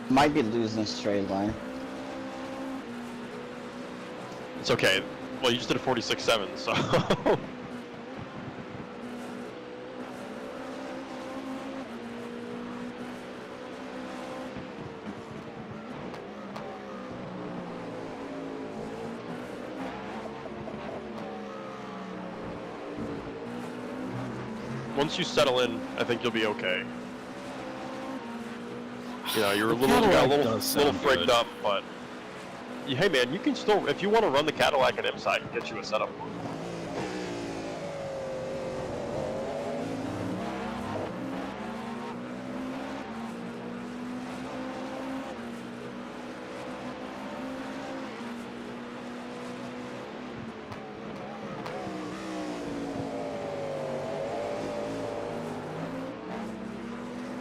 Might be losing straight line. It's okay. Well, you just did a 46.7, so. Once you settle in, I think you'll be okay. You know, you're a little frigged up, but hey man, you can still, if you want to run the Cadillac at IMSA, I can get you a setup.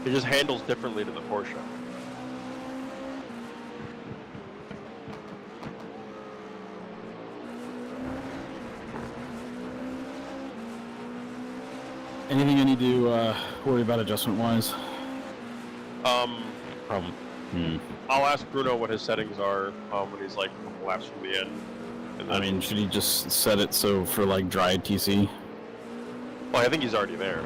It just handles differently to the Porsche. Anything I need to worry about adjustment-wise? I'll ask Bruno what his settings are when he's like a couple laps from the end. And then, I mean, should he just set it so for like dry TC? Well, I think he's already there.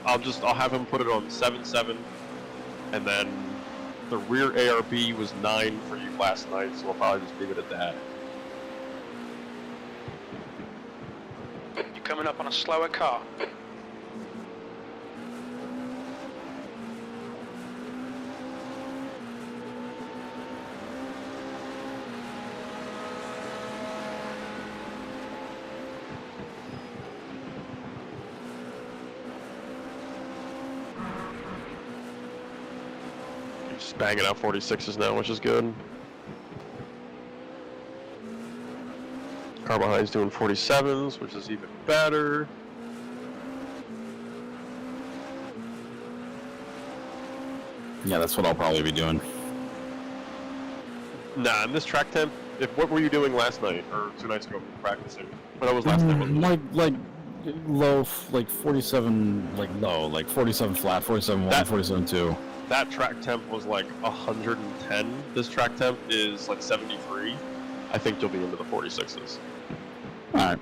I'll have him put it on 7.7, and then the rear ARB was 9 for you last night, so I'll probably just leave it at that. You're coming up on a slower car. Just banging out 46s now, which is good. Car behind's doing 47s, which is even better. Yeah, that's what I'll probably be doing. Nah, in this track temp, what were you doing last night or 2 nights ago practicing? When I was last night. Like low, like 47, like low, like 47 flat, 47.1, 47.2. That track temp was like 110. This track temp is like 73. I think you'll be into the 46s. Alright.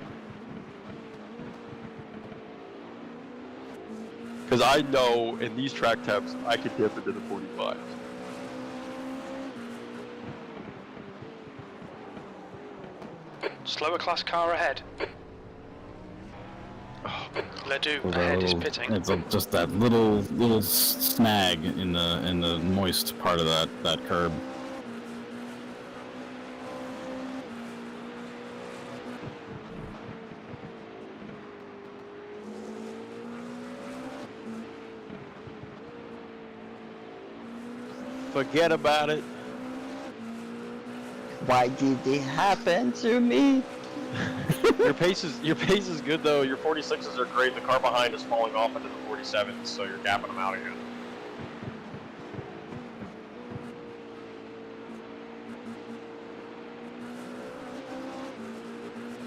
Because I know in these track temps, I could dip into the 45s. Slower class car ahead. Ledoux ahead is pitting. It's just that little snag in the moist part of that curb. Forget about it. Why did it happen to me? Your pace is good though. Your 46s are great. The car behind is falling off into the 47s, so you're gapping them out again.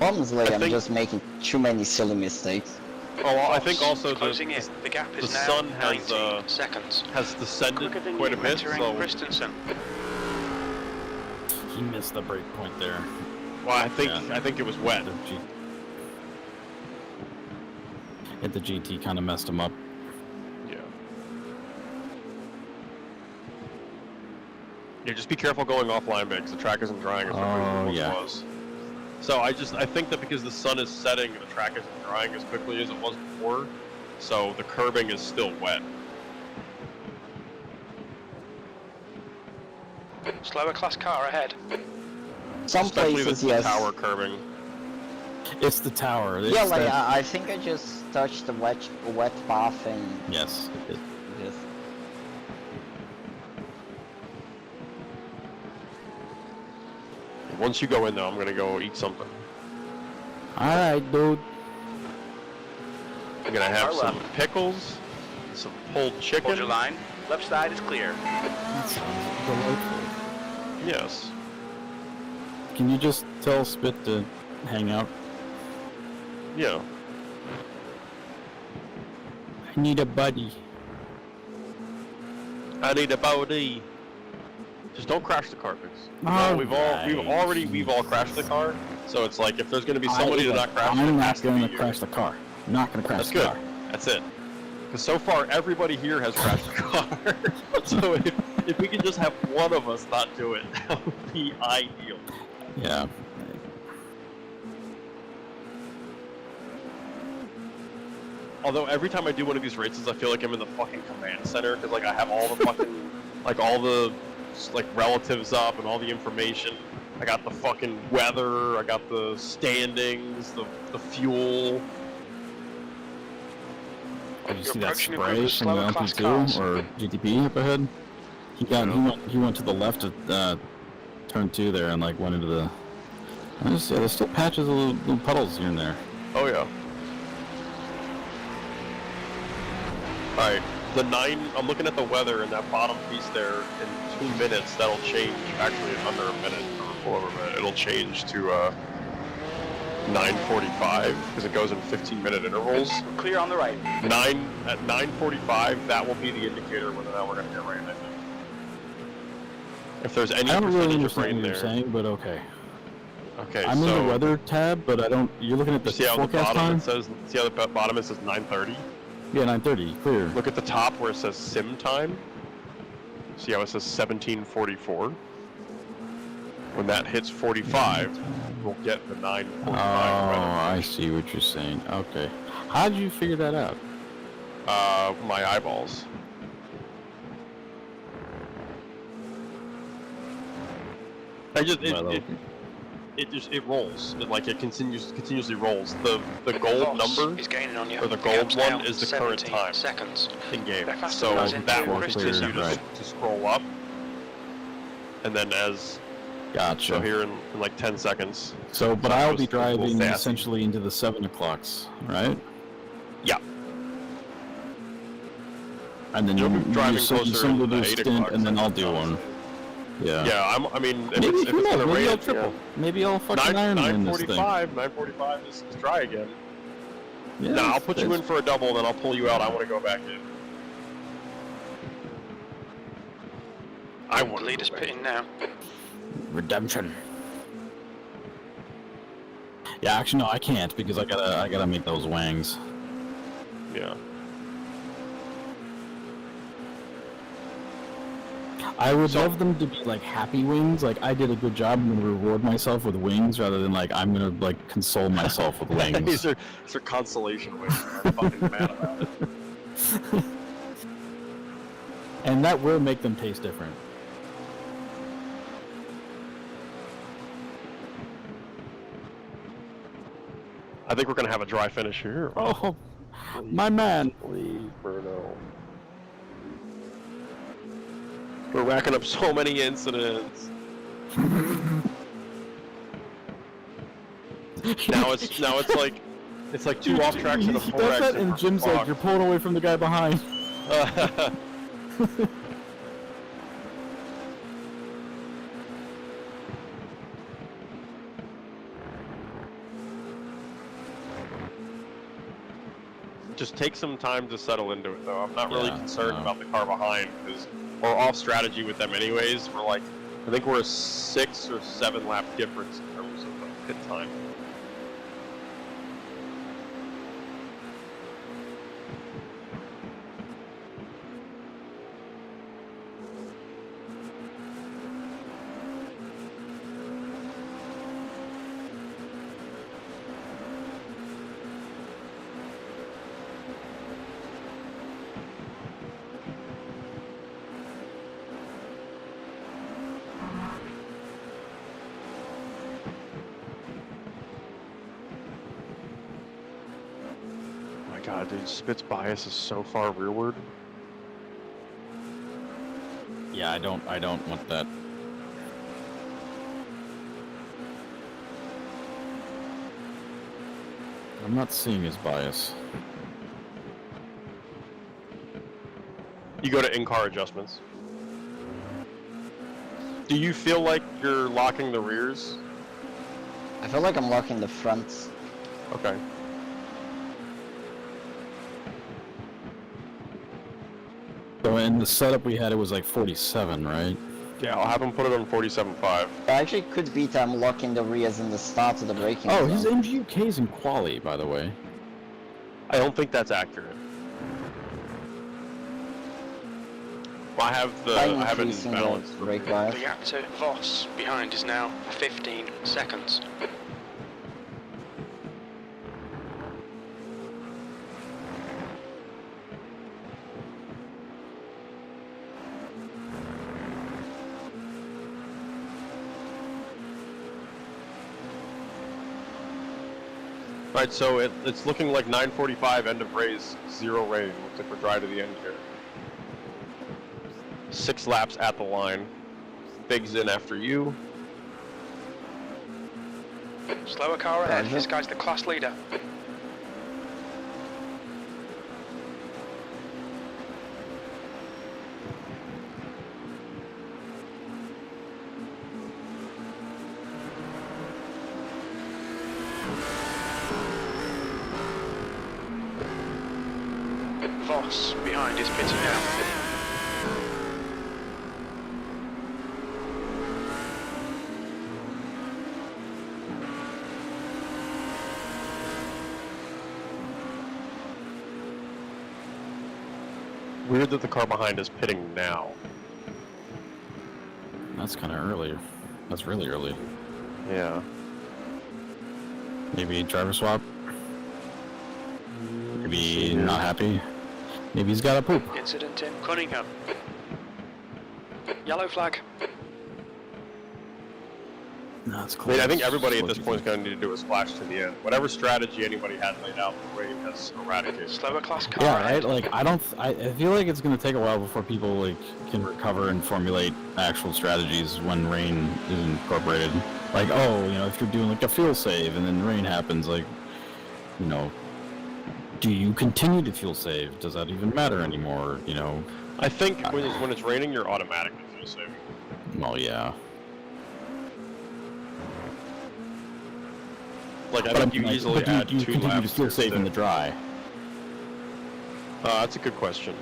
Honestly, I'm just making too many silly mistakes. Oh, well, I think also closing in. The gap is the now sun 19 seconds. has descended quite a bit. So Christensen. He missed the break point there. Well, I think it was wet. The GT kind of messed him up. Yeah. Yeah, just be careful going offline because the track isn't drying as quickly as it was. So I think that because the sun is setting, the track isn't drying as quickly as it was before. So the curbing is still wet. Slower class car ahead. Some Especially places, the yes. tower curbing. It's the tower. It's Yeah, like I think I just touched the wet path and yes. just. Once you go in though, I'm gonna go eat something. Alright, dude. I'm gonna have some pickles, some pulled chicken. Hold your line. Left side is clear. That sounds delightful. Yes. Can you just tell Spit to hang out? Yeah. I need a buddy. I need a body. Just don't crash the car, please. We've all crashed the car. So it's like if there's gonna be somebody to not crash, I'm not gonna crash the car. I'm not gonna crash the car. That's it. Because so far everybody here has crashed the car. So if we could just have one of us not do it, that would be ideal. Yeah. Although every time I do one of these races, I feel like I'm in the fucking command center because like I have all the fucking all the relatives up and all the information. I got the fucking weather. I got the standings, the fuel. Did you see that spray from the LP2 or GTP up ahead? He went to the left at turn 2 there and went into the. There's still patches of little puddles here and there. Oh yeah. Alright, the 9, I'm looking at the weather and that bottom piece there in 2 minutes, that'll change, actually in under a minute, or over a minute, it'll change to 9:45, because it goes in 15-minute intervals. Clear on the right. At 9:45, that will be the indicator whether or not we're going to get rain, I think. If there's any percentage of rain there. What you're saying, but okay. Okay, I'm in the weather tab, but I don't. You're looking at the forecast time. See how the bottom it says 9:30? Yeah, 9:30, clear. Look at the top where it says sim time. See how it says 17:44? When that hits 45, we'll get the 9:45 weather. I see what you're saying. Okay. How did you figure that out? My eyeballs. It rolls. It continuously rolls. The gold number is gaining on you. or the gold one is the current time seconds in game. Fast So as that will into continue right. to scroll up, and then as Gotcha. so here in 10 seconds. So, but I'll be goes a little driving fast. essentially into the 7 o'clocks, right? Yeah. And then you'll be driving you closer to the 8 stint, o'clock. and then I'll do one. Yeah. Yeah, I mean, if Maybe, it's gonna rain, I'll triple. Maybe I'll fucking Ironman this thing. 9:45 is dry again. Yeah, No, I'll put you in for a double, then I'll pull you out. I want to go back in. I want to lead us pitting now. Redemption. Yeah, actually, no, I can't because I gotta make those wangs. Yeah. I would love them to be like happy wings, like I did a good job, I'm gonna reward myself with wings rather than like I'm gonna like console myself with wings. these are consolation wings. I'm fucking mad about it. And that will make them taste different. I think we're gonna have a dry finish here. Oh, my man. Please, Bruno. We're racking up so many incidents. now it's like two off tracks and a full exit. That and Jim's like, you're pulling away from the guy behind. Just take some time to settle into it, though. I'm not really concerned about the car behind, because we're off strategy with them anyways. We're like, I think we're a 6 or 7 lap difference in terms of like, pit time. God, dude, Spit's bias is so far rearward. Yeah, I don't want that. I'm not seeing his bias. You go to in-car adjustments. Do you feel like you're locking the rears? I feel like I'm locking the fronts. Okay. So in the setup we had, it was like 47, right? Yeah, I'll have him put it on 47.5. I actually could be that I'm locking the rears in the start of the braking Oh, zone. his MGUK's in quali, by the way. I don't think that's accurate. Well, I have it in balance. Brake bias. The gap to Voss behind is now 15 seconds. Right, so it's looking like 9:45 end of race, 0 rain. Looks like we're dry to the end here. 6 laps at the line. Big's in after you. Slower car ahead. This guy's the class leader. Voss behind is pitting now. Weird that the car behind is pitting now. That's kind of early. That's really early. Yeah. Maybe driver swap? Maybe not happy? Maybe he's got a poop. Incident in Cunningham. Yellow flag. No, it's I close. mean, I think everybody at this point is going to need to do a splash to the end. Whatever strategy anybody had laid out, the rain has eradicated. Slower class car. Yeah, right? Like, I feel like it's going to take a while before people, like, can recover and formulate actual strategies when rain is incorporated. Like, oh, you know, if you're doing, like, a field save and then rain happens, like, you know, do you continue to fuel save? Does that even matter anymore? You know. I think when it's raining, you're automatically fuel saving. Well, yeah. Like I think you easily add 2 laps. Do you continue to fuel save in the dry? That's a good question.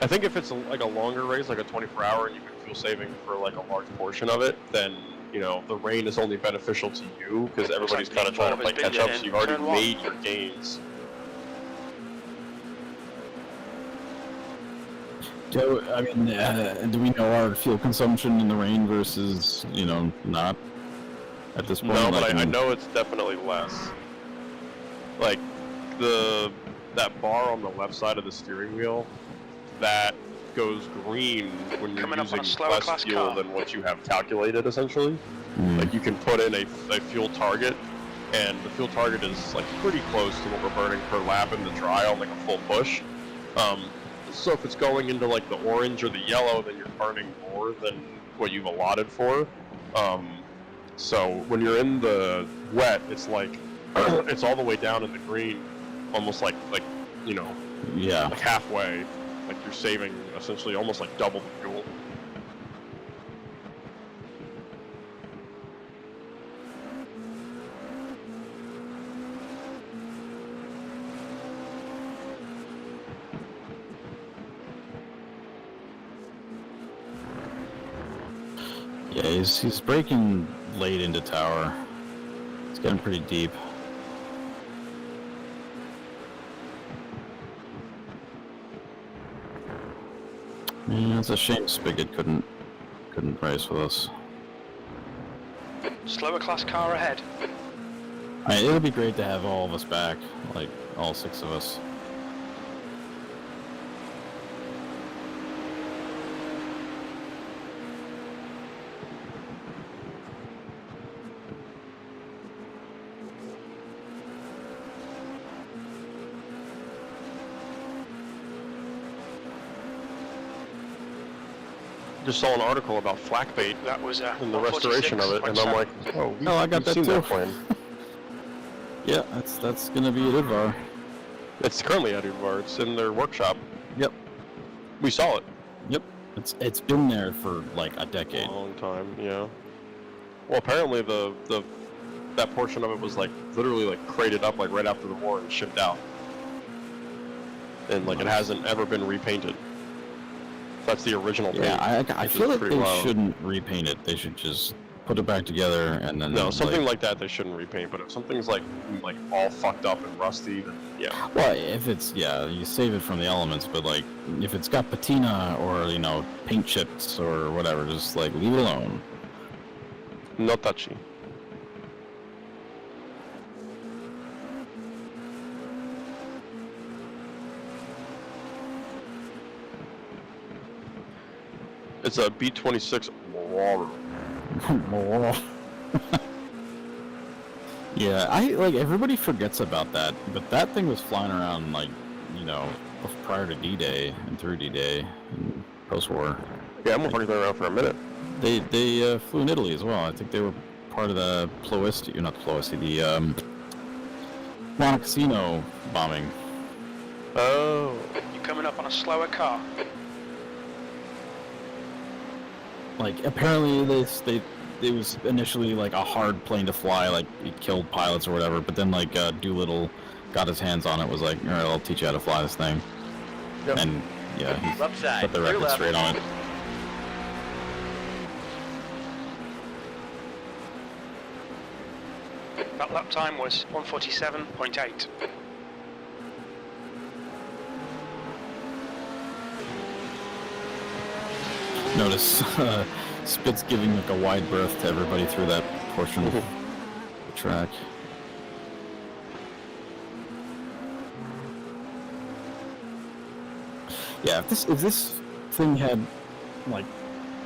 I think if it's like a longer race, like a 24-hour, and you've been fuel saving for like a large portion of it, then you know the rain is only beneficial to you because everybody's kind of trying to play catch up. So you've already made your gains. Do we know our fuel consumption in the rain versus not at this point? No, but I know it's definitely less. Like that bar on the left side of the steering wheel, that goes green when you're using less fuel than what you have calculated, essentially. Like you can put in a fuel target, and the fuel target is like pretty close to what we're burning per lap in the dry on like a full push. So if it's going into like the orange or the yellow, then you're burning more than what you've allotted for. So when you're in the wet, it's like it's all the way down in the green, almost like yeah, like halfway. Like you're saving essentially almost like double the fuel. Yeah, he's breaking late into tower. It's getting pretty deep. Yeah, it's a shame Spigot couldn't race with us. Slower class car ahead. It'll be great to have all of us back, like all 6 of us. Just saw an article about flak bait that was and the restoration of it, and I'm like, oh, I got that seen too. That plan. Yeah, that's gonna be at Idvar. It's currently at Idvar. It's in their workshop. Yep. We saw it. Yep. It's been there for like a decade. A long time, yeah. Well, apparently that portion of it was like literally like crated up like right after the war and shipped out, and like it hasn't ever been repainted. That's the original paint. Yeah, I feel like they shouldn't repaint it. They should just put it back together and then. No, something like that they shouldn't repaint. But if something's like all fucked up and rusty, then yeah. Well, if it's you save it from the elements. But like if it's got patina or paint chips or whatever, just like leave it alone. No touchy. It's a B-26 Marauder. Yeah, everybody forgets about that, but that thing was flying around prior to D-Day and through D-Day and post-war. Yeah, I'm gonna been around for a minute. They flew in Italy as well. I think they were part of the the Monte Cassino bombing. Oh. You're coming up on a slower car. Like apparently it was initially like a hard plane to fly, like it killed pilots or whatever, but then like Doolittle got his hands on it, was like, alright, I'll teach you how to fly this thing. Yep. And yeah, he put the record straight on it. That lap time was 1:47.8. Notice Spit's giving like a wide berth to everybody through that portion of the track. Yeah, if this thing had like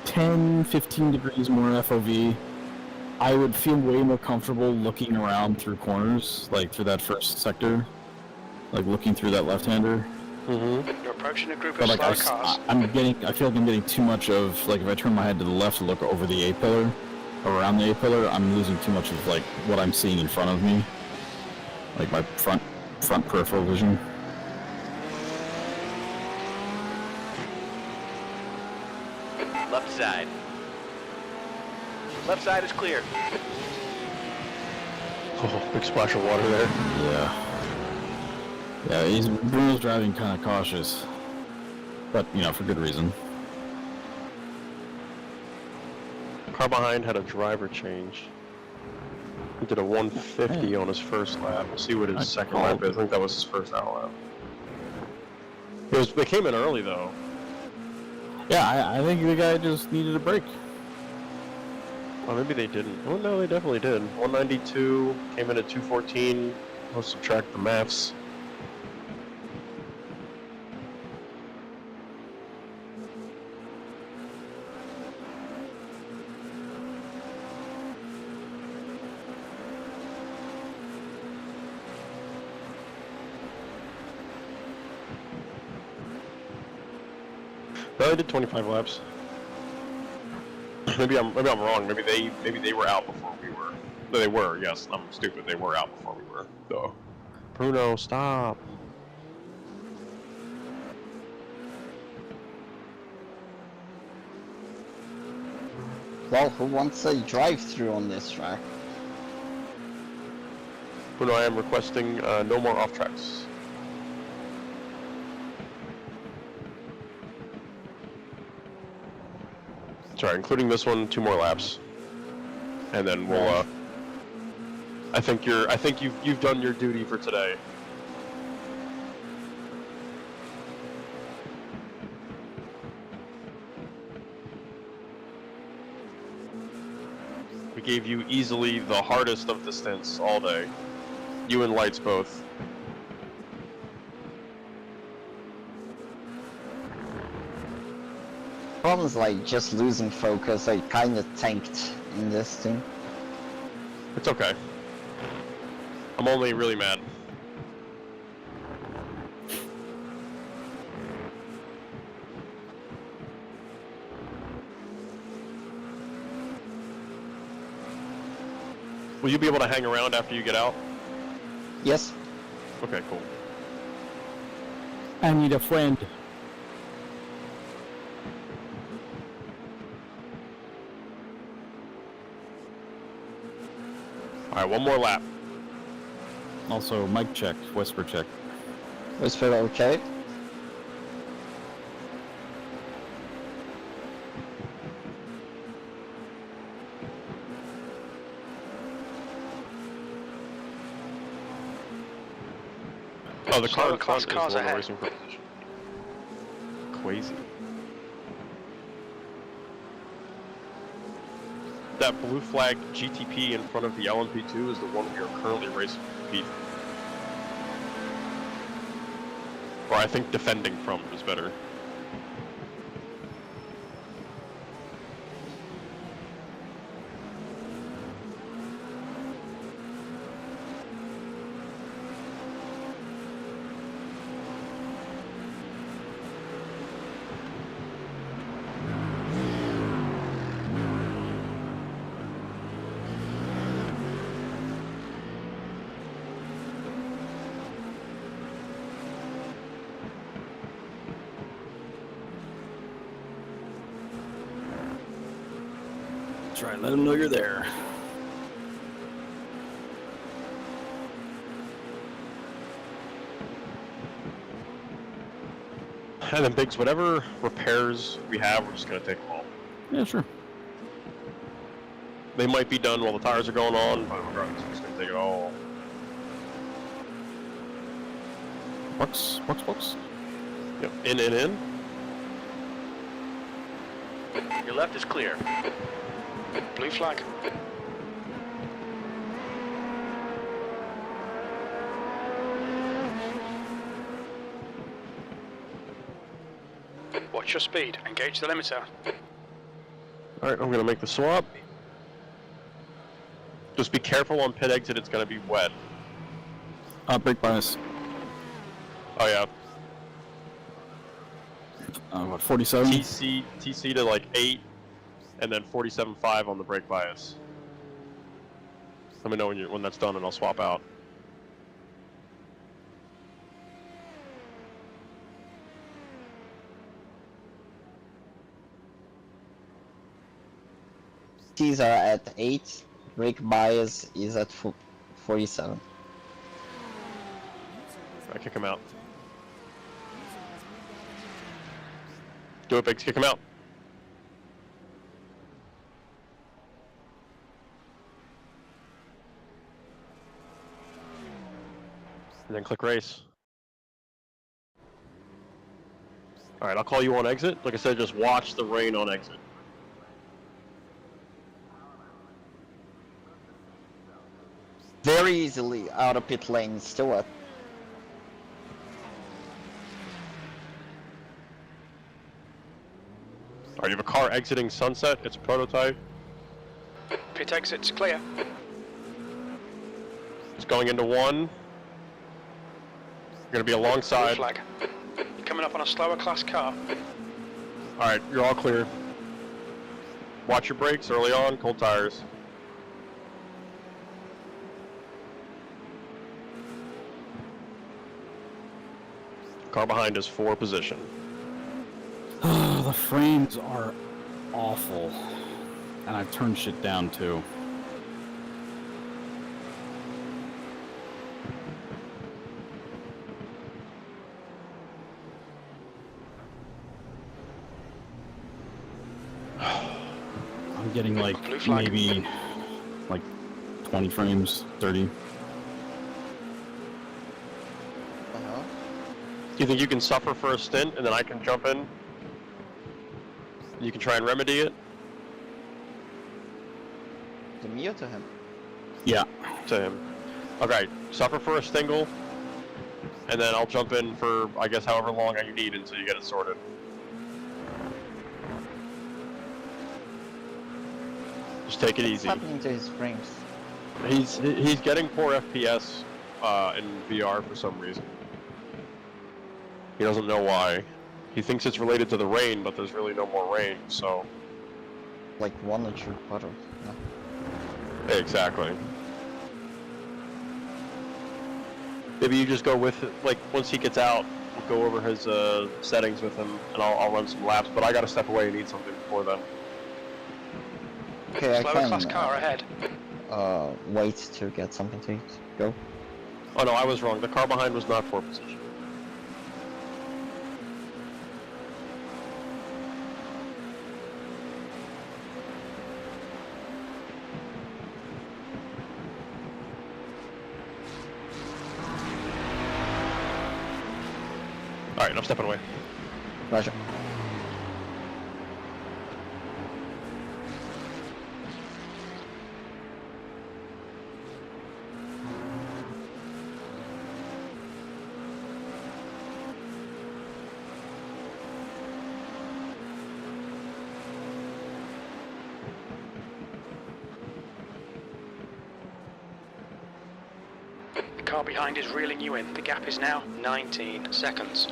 10-15 degrees more FOV, I would feel way more comfortable looking around through corners, like through that first sector, like looking through that left-hander. Mm-hmm. You're approaching a group of slow cars. I feel like I'm getting too much of, like, if I turn my head to the left to look over the A-pillar, around the A-pillar, I'm losing too much of, like, what I'm seeing in front of me. Like my front peripheral vision. Left side. Left side is clear. Oh, big splash of water there. Yeah, Bruno's driving kind of cautious. But, you know, for good reason. Car behind had a driver change. He did a 150 on his first lap. We'll see what his second lap is. I think that was his first hour lap. They came in early, though. Yeah, I think the guy just needed a break. Well, maybe they didn't. Oh, no, they definitely did. 192, came in at 214. I'll subtract the maths. No, they did 25 laps. Maybe I'm wrong. Maybe they were out before we were. No, they were. Yes, I'm stupid. They were out before we were. So, Bruno, stop. Well, who wants a drive-through on this track? Bruno, I am requesting no more off tracks. Sorry, including this one, 2 more laps, and then we'll. I think you've done your duty for today. We gave you easily the hardest of the stints all day. You and Lights both. Problems like just losing focus. I kind of tanked in this thing. It's okay. I'm only really mad. Will you be able to hang around after you get out? Yes. Okay, cool. I need a friend. Alright, one more lap. Also, mic check, whisper check. Whisper, okay. Oh, the car in class front cars is the one ahead. racing for position. Crazy. That blue flag GTP in front of the LMP2 is the one we are currently racing for Pete. Or I think defending from is better. That's right, let them know you're there. And then Biggs, whatever repairs we have, we're just going to take them all. Yeah, sure. They might be done while the tires are going on, but regardless, we're just going to take it all. Box. Yep, in. Your left is clear. Blue flag. Watch your speed. Engage the limiter. Alright, I'm going to make the swap. Just be careful on pit exit, it's going to be wet. Brake bias. Oh yeah. What, 47? TC to like 8, and then 47.5 on the brake bias. Let me know when that's done and I'll swap out. T's are at 8, brake bias is at 47. I kick him out. Do it, Biggs, kick him out. And then click race. Alright, I'll call you on exit. Like I said, just watch the rain on exit. Very easily out of pit lane, still at. Alright, you have a car exiting Sunset. It's a prototype. Pit exit's clear. It's going into 1. You're going to be alongside. Flag. You're coming up on a slower class car. Alright, you're all clear. Watch your brakes early on, cold tires. Car behind is 4 position. The frames are awful. And I've turned shit down too. I'm getting like maybe like 20 frames, 30. Do you think you can suffer for a stint and then I can jump in? You can try and remedy it? To me or to him? Yeah. To him. Okay, suffer for a stingle, and then I'll jump in for, I guess, however long you need until you get it sorted. Just take it easy. What's happening to his frames? He's getting poor FPS in VR for some reason. He doesn't know why. He thinks it's related to the rain, but there's really no more rain, so... Like 1 or 2 puddles. No. Exactly. Maybe you just go with it, like, once he gets out, we'll go over his settings with him, and I'll run some laps, but I gotta step away and eat something before then. Okay, slower I can... class car ahead. Wait to get something to eat. Go. Oh no, I was wrong. The car behind was not 4 position. Alright, I'm stepping away. Roger. The car behind is reeling you in. The gap is now 19 seconds.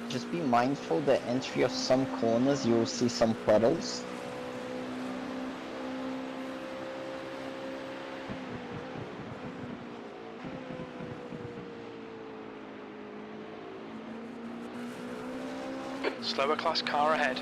Just be mindful the entry of some corners, you will see some puddles. Slower class car ahead.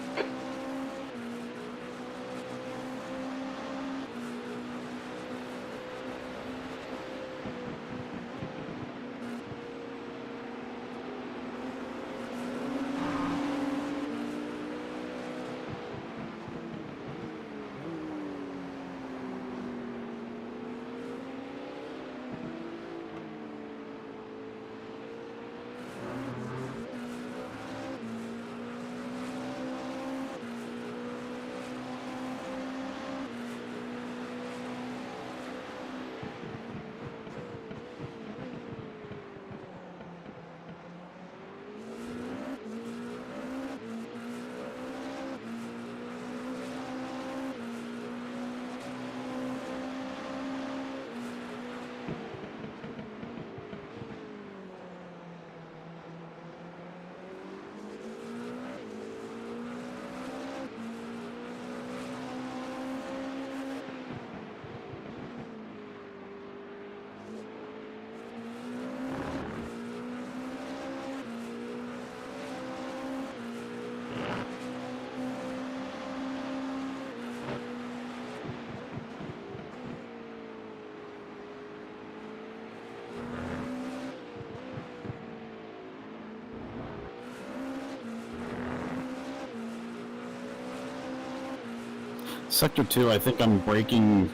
Sector 2, I think I'm braking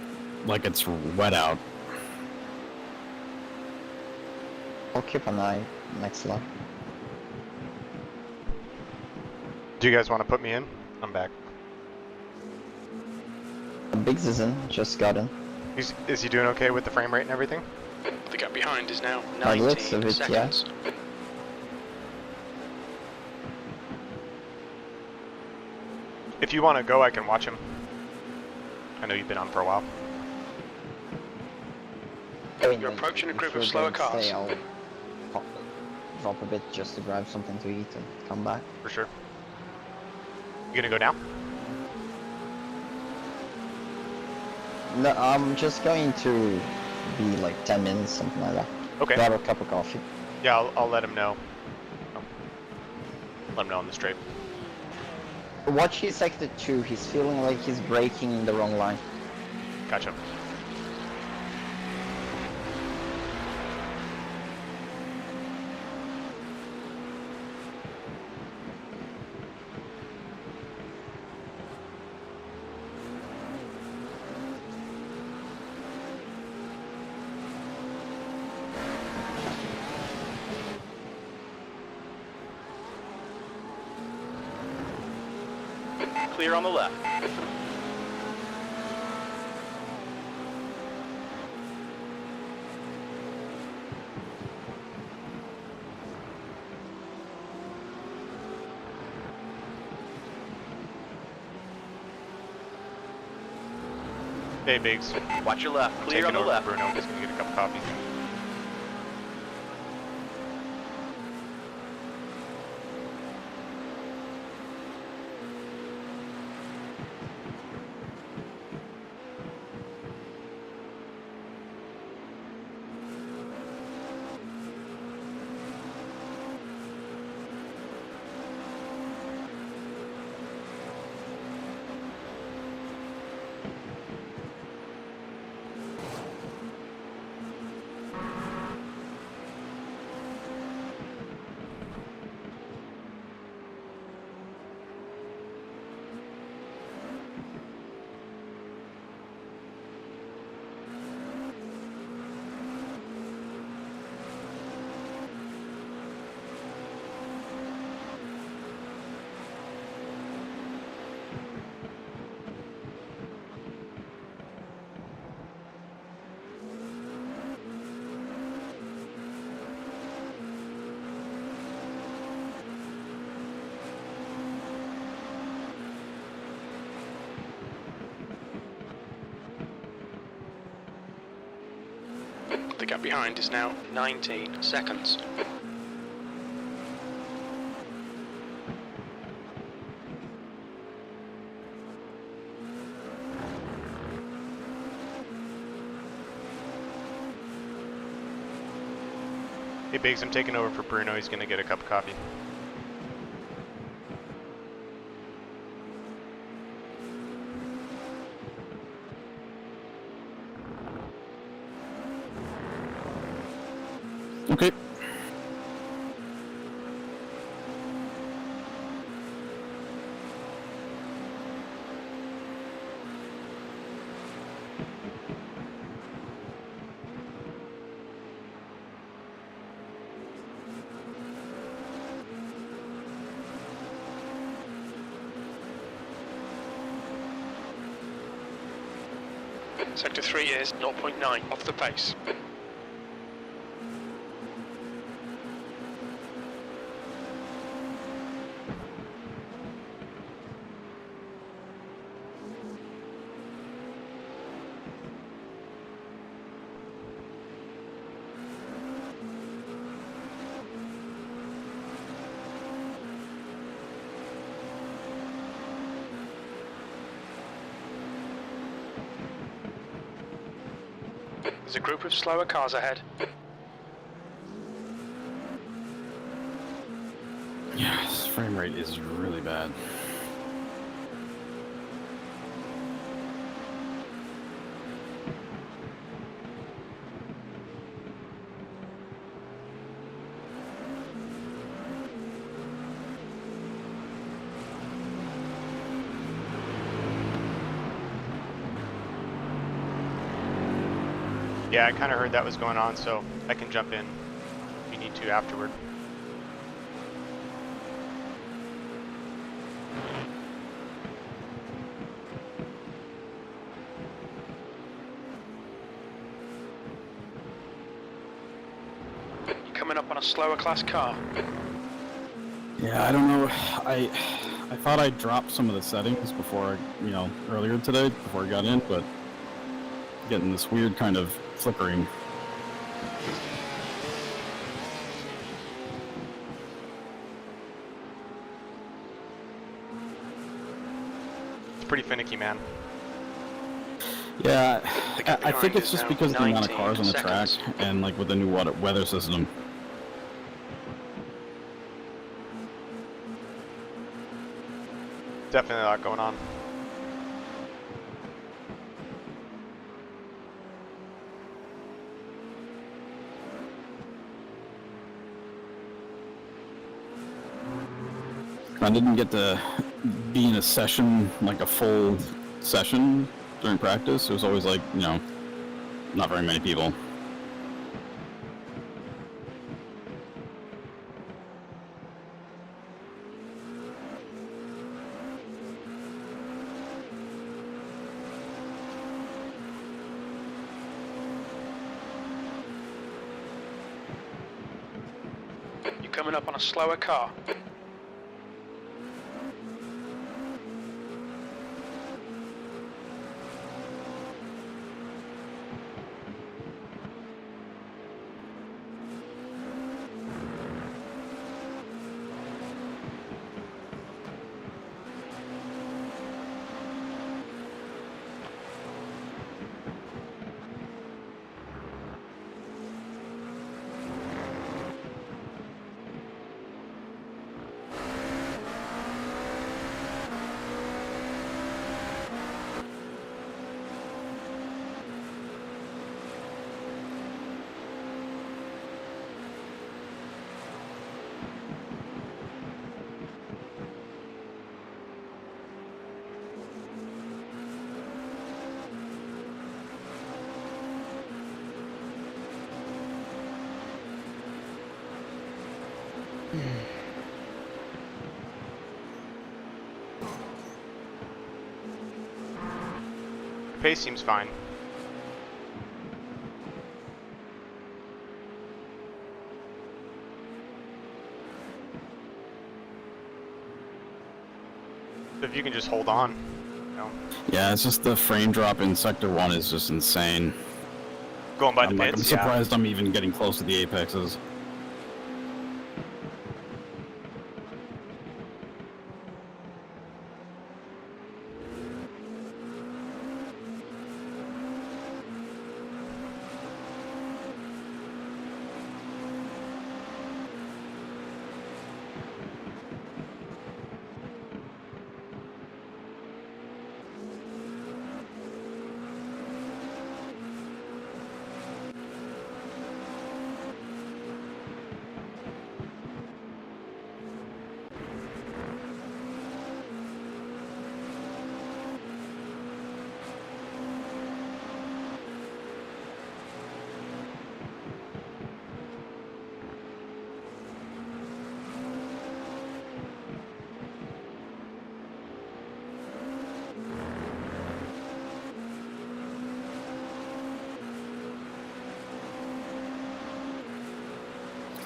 like it's wet out. I'll keep an eye next lap. Do you guys want to put me in? I'm back. Biggs is in, just got in. Is he doing okay with the frame rate and everything? The gap behind is now By the 19 looks of it, seconds. yeah. If you want to go, I can watch him. I know you've been on for a while. You're approaching a group of slower cars. I'll drop a bit just to grab something to eat and come back. For sure. You gonna go now? No, I'm just going to be like 10 minutes, something like that. Okay. Grab a cup of coffee. Yeah, I'll let him know. Oh. Let him know on the straight. Watch his sector 2, he's feeling like he's braking in the wrong line. Gotcha. Clear on the left. Hey, Biggs. Watch your left. Clear on the left. Bruno, he's gonna get a cup of coffee. The gap behind is now 19 seconds. Hey, Biggs, I'm taking over for Bruno. He's gonna get a cup of coffee. Okay. Sector 3 is 0.9 off the pace. There's a group of slower cars ahead. Yeah, this frame rate is really bad. Yeah, I kind of heard that was going on, so I can jump in if you need to afterward. You're coming up on a slower class car. Yeah, I don't know. I thought I dropped some of the settings before, earlier today, before I got in, but getting this weird kind of flickering. It's pretty finicky, man. Yeah, I think it's just because of the amount of cars on the track and like with the new weather system. Definitely a lot going on. I didn't get to be in a session, like a full session during practice. It was always like, not very many people. You're coming up on a slower car. Pace seems fine. If you can just hold on. Yeah, it's just the frame drop in Sector 1 is just insane. Going by the pits, I'm surprised I'm even getting close to the apexes.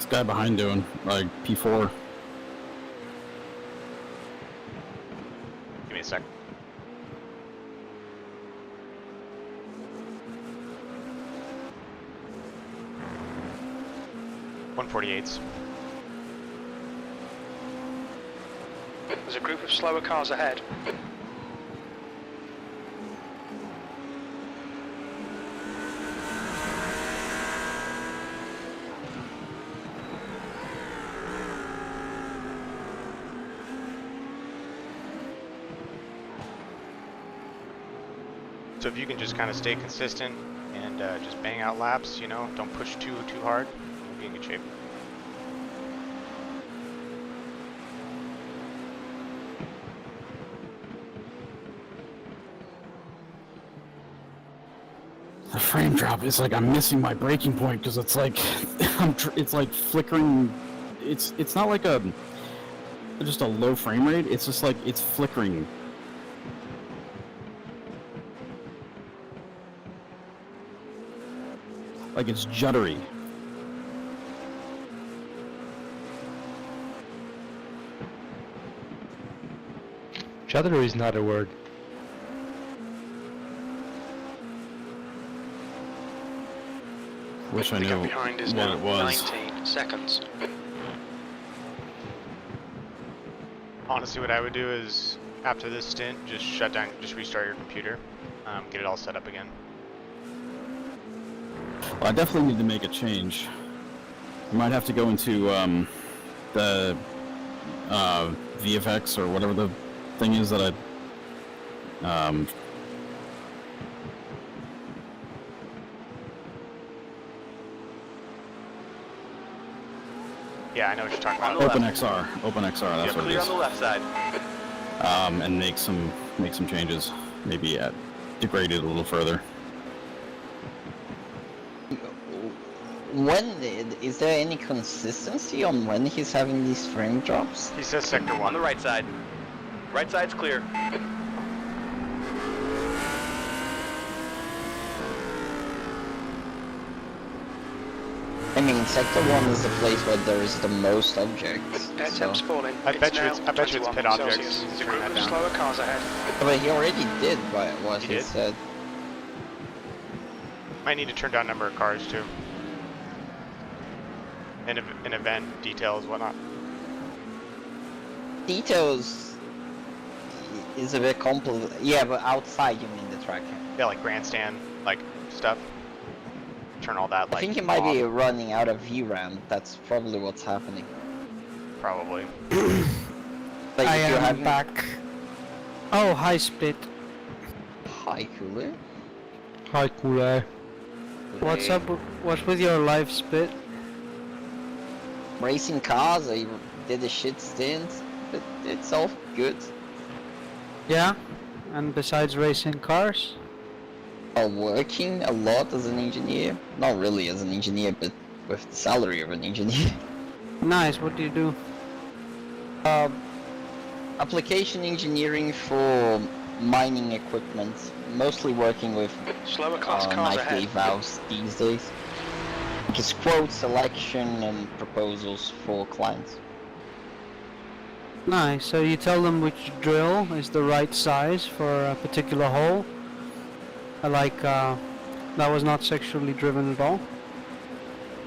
Guy behind doing like P4. Give me a sec. .148s. There's a group of slower cars ahead. So if you can just kind of stay consistent and just bang out laps, don't push too hard, we'll be in good shape. frame drop. It's like I'm missing my breaking point because it's like it's like flickering. It's not like just a low frame rate. It's just like it's flickering. Like it's juddery. Juddery is not a word. Wish I The knew gap behind is what now it was. 19 seconds. Honestly, what I would do is, after this stint, just shut down, just restart your computer, get it all set up again. Well, I definitely need to make a change. I might have to go into the VFX or whatever the thing is that I Yeah, I know what you're talking about. OpenXR, that's You're what it clear is. on the left side. And make some changes. Maybe degrade it a little further. When is there any consistency on when he's having these frame drops? He says sector 1. On the right side. Right side's clear. I mean, sector 1 is the place where there is the most objects. Air temp's falling. I bet you it's pit objects. Celsius. There's a Turn group that of down. slower cars ahead. But he already did what He he did? said. Might need to turn down number of cars too. An event, details, whatnot. Details is a bit complicated. Yeah, but outside you mean the track. Yeah, like grandstand, like stuff. Turn all that like I think he might off, be running out of VRAM. That's probably what's happening. probably. Like I if you're am having back. Oh, hi, Spit. high cooler. Hi, cooler. What's up? What's with your life, Spit? Racing cars, I did a shit stint, but it's all good. Yeah? And besides racing cars? Working a lot as an engineer. Not really as an engineer, but with the salary of an engineer. Nice, what do you do? Application engineering for mining equipment. Mostly working with Slower class cars knife ahead. gate valves these days. Just quote selection and proposals for clients. Nice, so you tell them which drill is the right size for a particular hole? That was not sexually driven at all?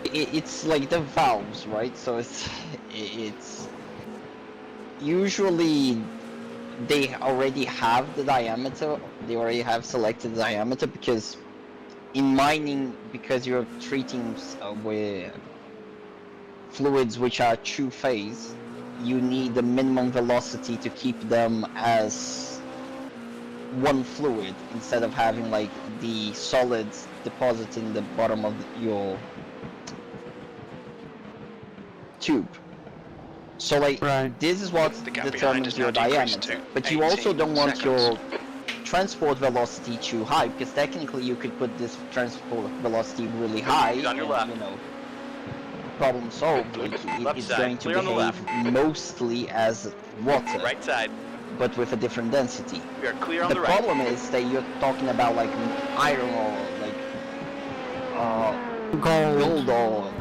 It's like the valves, right? So it's usually they already have the diameter. They already have selected the diameter because in mining, because you're treating with fluids which are two-phase, you need the minimum velocity to keep them as one fluid instead of having like the solids deposit in the bottom of your tube. So like this is what The gap behind determines is your now decreased diameter. to But you also 18 don't want seconds. your transport velocity too high, because technically you could put this transport velocity really high He's on your and, left. you know, problem solved. Like Left it's side, going to clear on the behave mostly as water, Right side. but with a different density. We are clear on The the right. problem is that you're talking about like iron ore, like gold ore,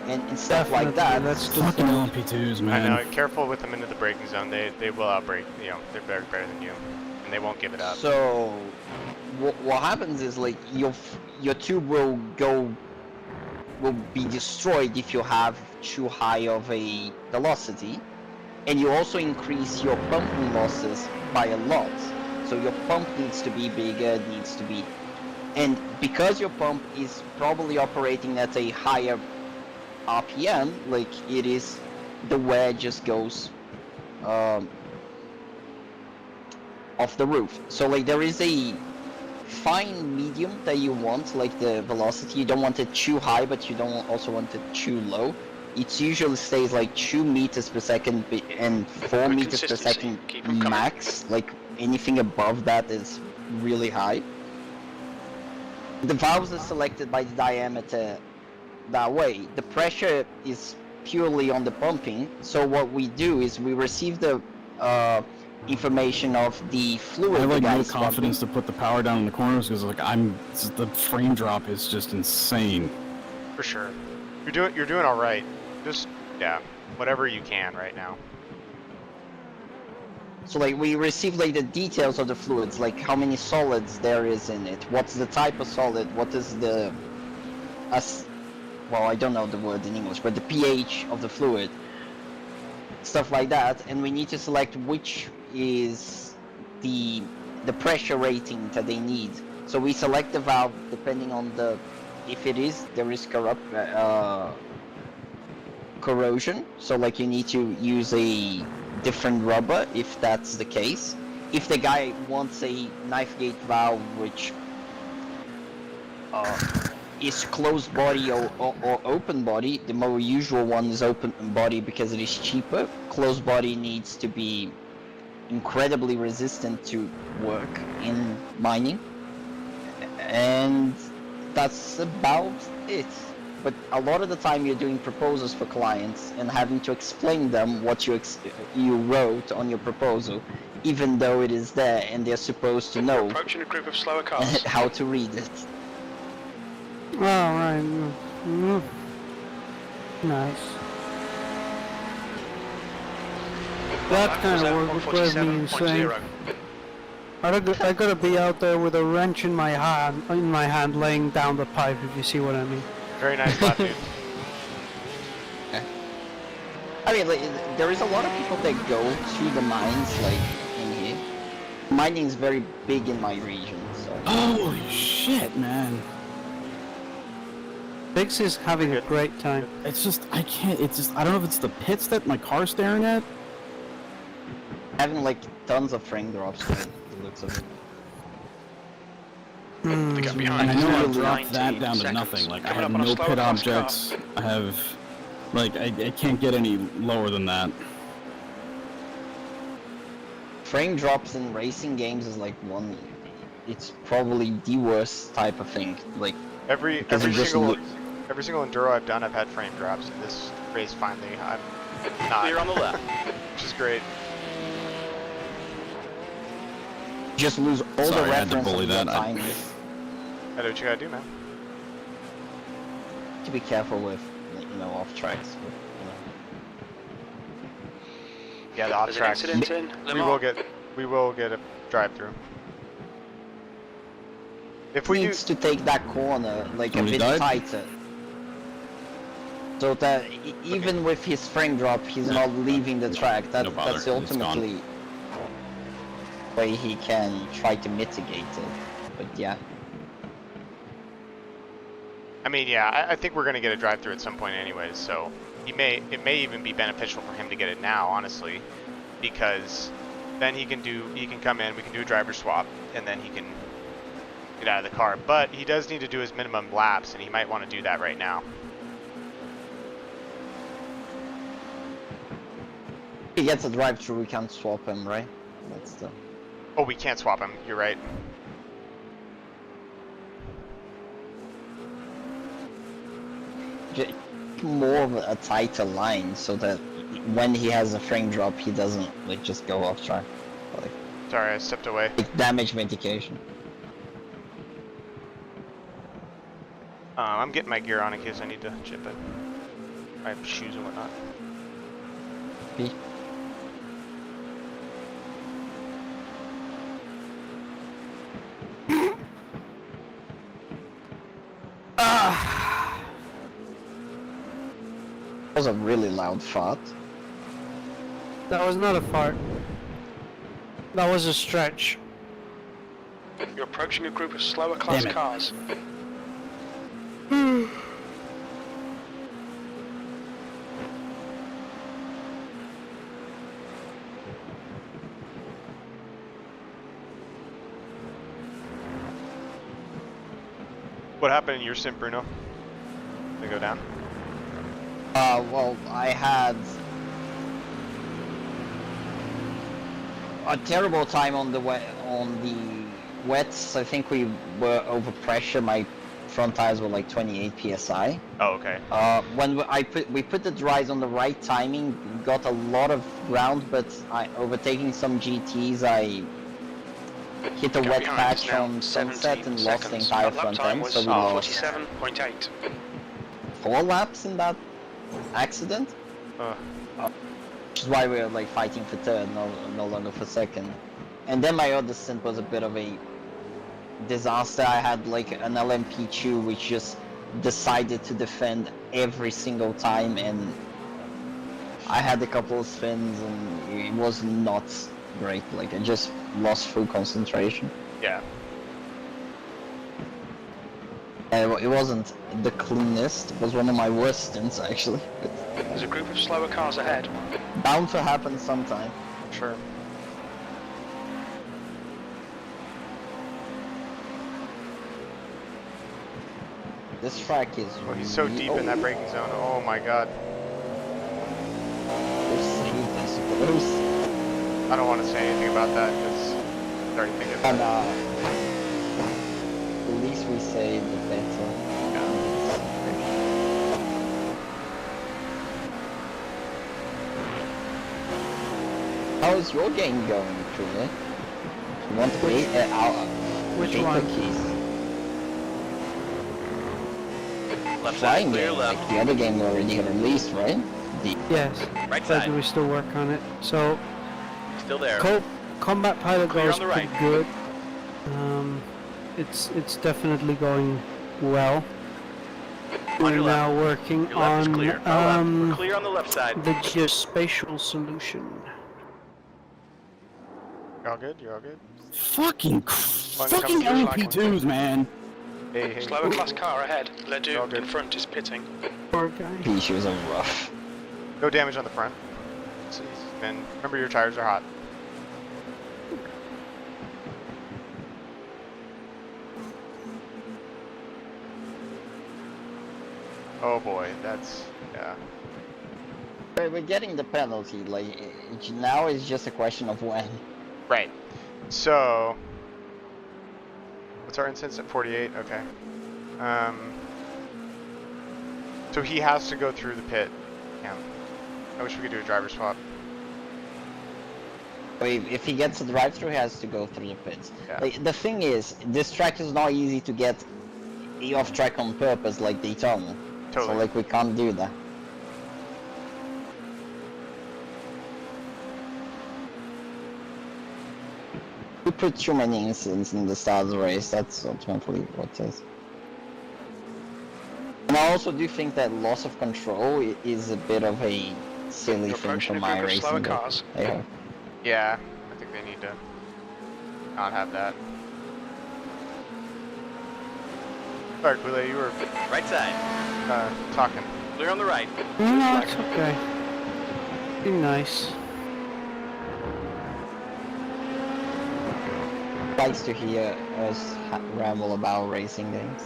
and stuff like that. That's Fucking LMP2s, I man. know. Careful with them into the braking zone. They will outbrake. You know, they're better than you, and they won't give it up. So what happens is like your tube will be destroyed if you have too high of a velocity, and you also increase your pumping losses by a lot. So your pump needs to be bigger, and because your pump is probably operating at a higher RPM, like it is, the wear just goes off the roof. So like there is a fine medium that you want, like the velocity. You don't want it too high, but you don't also want it too low. It usually stays like 2 meters per second and 4 Good meters per consistency. second Keep 'em coming. max. Like anything above that is really high. The valves are selected by the diameter that way. The pressure is purely on the pumping, so what we do is we receive the information of the fluid. I have like the no guy's confidence pumping. to put the power down in the corners because like the frame drop is just insane. For sure. You're doing all right. Just yeah, whatever you can right now. So like we receive like the details of the fluids, like how many solids there is in it, what's the type of solid, what is the well, I don't know the word in English, but the pH of the fluid, stuff like that, and we need to select which is the pressure rating that they need. So we select the valve depending on if there is corrosion, so like you need to use a different rubber if that's the case. If the guy wants a knife gate valve which is closed body or open body, the more usual one is open body because it is cheaper. Closed body needs to be incredibly resistant to work in mining, and that's about it. But a lot of the time you're doing proposals for clients and having to explain them what you wrote on your proposal, even though it is there and they're supposed to know Approaching a group of slower cars. how to read it. Oh, right. Nice. That kind of work would drive me insane. I gotta be out there with a wrench in my hand, laying down the pipe, if you see what I mean. Very nice lap, dude. I mean, like, there is a lot of people that go to the mines, like, in here. Mining is very big in my region, so... Holy shit, man. Biggs is having a great time. It's just, I don't know if it's the pits that my car's staring at. Having, like, tons of frame drops, by the looks of it. They got behind. And I know I dropped that down to nothing. Like, I have no pit objects. I have... Like, I can't get any lower than that. Frame drops in racing games is like it's probably the worst type of thing. Like, every single enduro I've done, I've had frame drops. And this race finally, I'm not. Clear on the left. Which is great. Just lose all the reference of bully your that. timings. That's what you gotta do, man. To be careful with, you know, off tracks. But, yeah, the off tracks. We will get a drive through. If we needs to take that corner like a bit tighter, so that even with his frame drop, he's not leaving the track. That's ultimately way he can try to mitigate it. But yeah. I mean, yeah, I think we're gonna get a drive through at some point, anyways. So it may even be beneficial for him to get it now, honestly, because then he can come in, we can do a driver swap, and then he can get out of the car. But he does need to do his minimum laps, and he might want to do that right now. If he gets a drive through, we can't swap him, right? That's the... Oh, we can't swap him. You're right. More of a tighter line so that when he has a frame drop, he doesn't like just go off track. Like, sorry, I stepped away. Like damage mitigation. I'm getting my gear on in case I need to chip it. I have shoes and whatnot. Okay. That was a really loud fart. That was not a fart. That was a stretch. You're approaching a group of slower class cars. What happened in your sim, Bruno? They go down? Well, I had a terrible time on the wets, I think we were over pressure. My front tires were like 28 psi. Oh, okay. When we put the dries on the right timing, got a lot of ground, but overtaking some GTs, I hit a wet patch on Sunset and lost the entire front end, so we lost 47.8. 4 laps in that accident. Which is why we were like fighting for third, no longer for second. And then my other stint was a bit of a disaster. I had like an LMP2 which just decided to defend every single time, and I had a couple of spins and it was not great. Like I just lost full concentration. Yeah. It wasn't the cleanest. It was one of my worst stints actually. There's a group of slower cars ahead. Bound to happen sometime. Sure. This track is. Oh, he's so deep in that braking zone. Oh my god. I don't want to say anything about that because I already think it's. And the least we say, the better. How's your game going, Truly? You want to play which one? Keys. Left side, clear left. Like the other game already released, right? Yes. Right but side. we still work on it. So Still there. Combat Pilot Clear goes on the right. pretty good. It's definitely going well. We're now working Your left is on clear. We're clear on the left side. the geospatial solution. You're all good? You're all good? Fucking LMP2s, man. Hey. Slower class car ahead. Ledoux in front is pitting. Poor guy. Issues are rough. No damage on the front. And remember your tires are hot. Oh boy, that's, yeah. We're getting the penalty, like, now it's just a question of when. Right. So, what's our instance at 48? Okay. So he has to go through the pit. Yeah. I wish we could do a driver swap. If he gets a drive-through, he has to go through the pits. Yeah. Like, the thing is, this track is not easy to get off track on purpose like Daytona. Totally. So like we can't do that. We put too many incidents in the start of the race, that's ultimately what it is. And I also do think that loss of control is a bit of a silly thing from iRacing. Cars. Yeah, I think they need to not have that. Sorry, Kool-Aid, you were Right side. talking. Clear on the right. No, it's okay. Be nice. Likes to hear us ramble about racing games.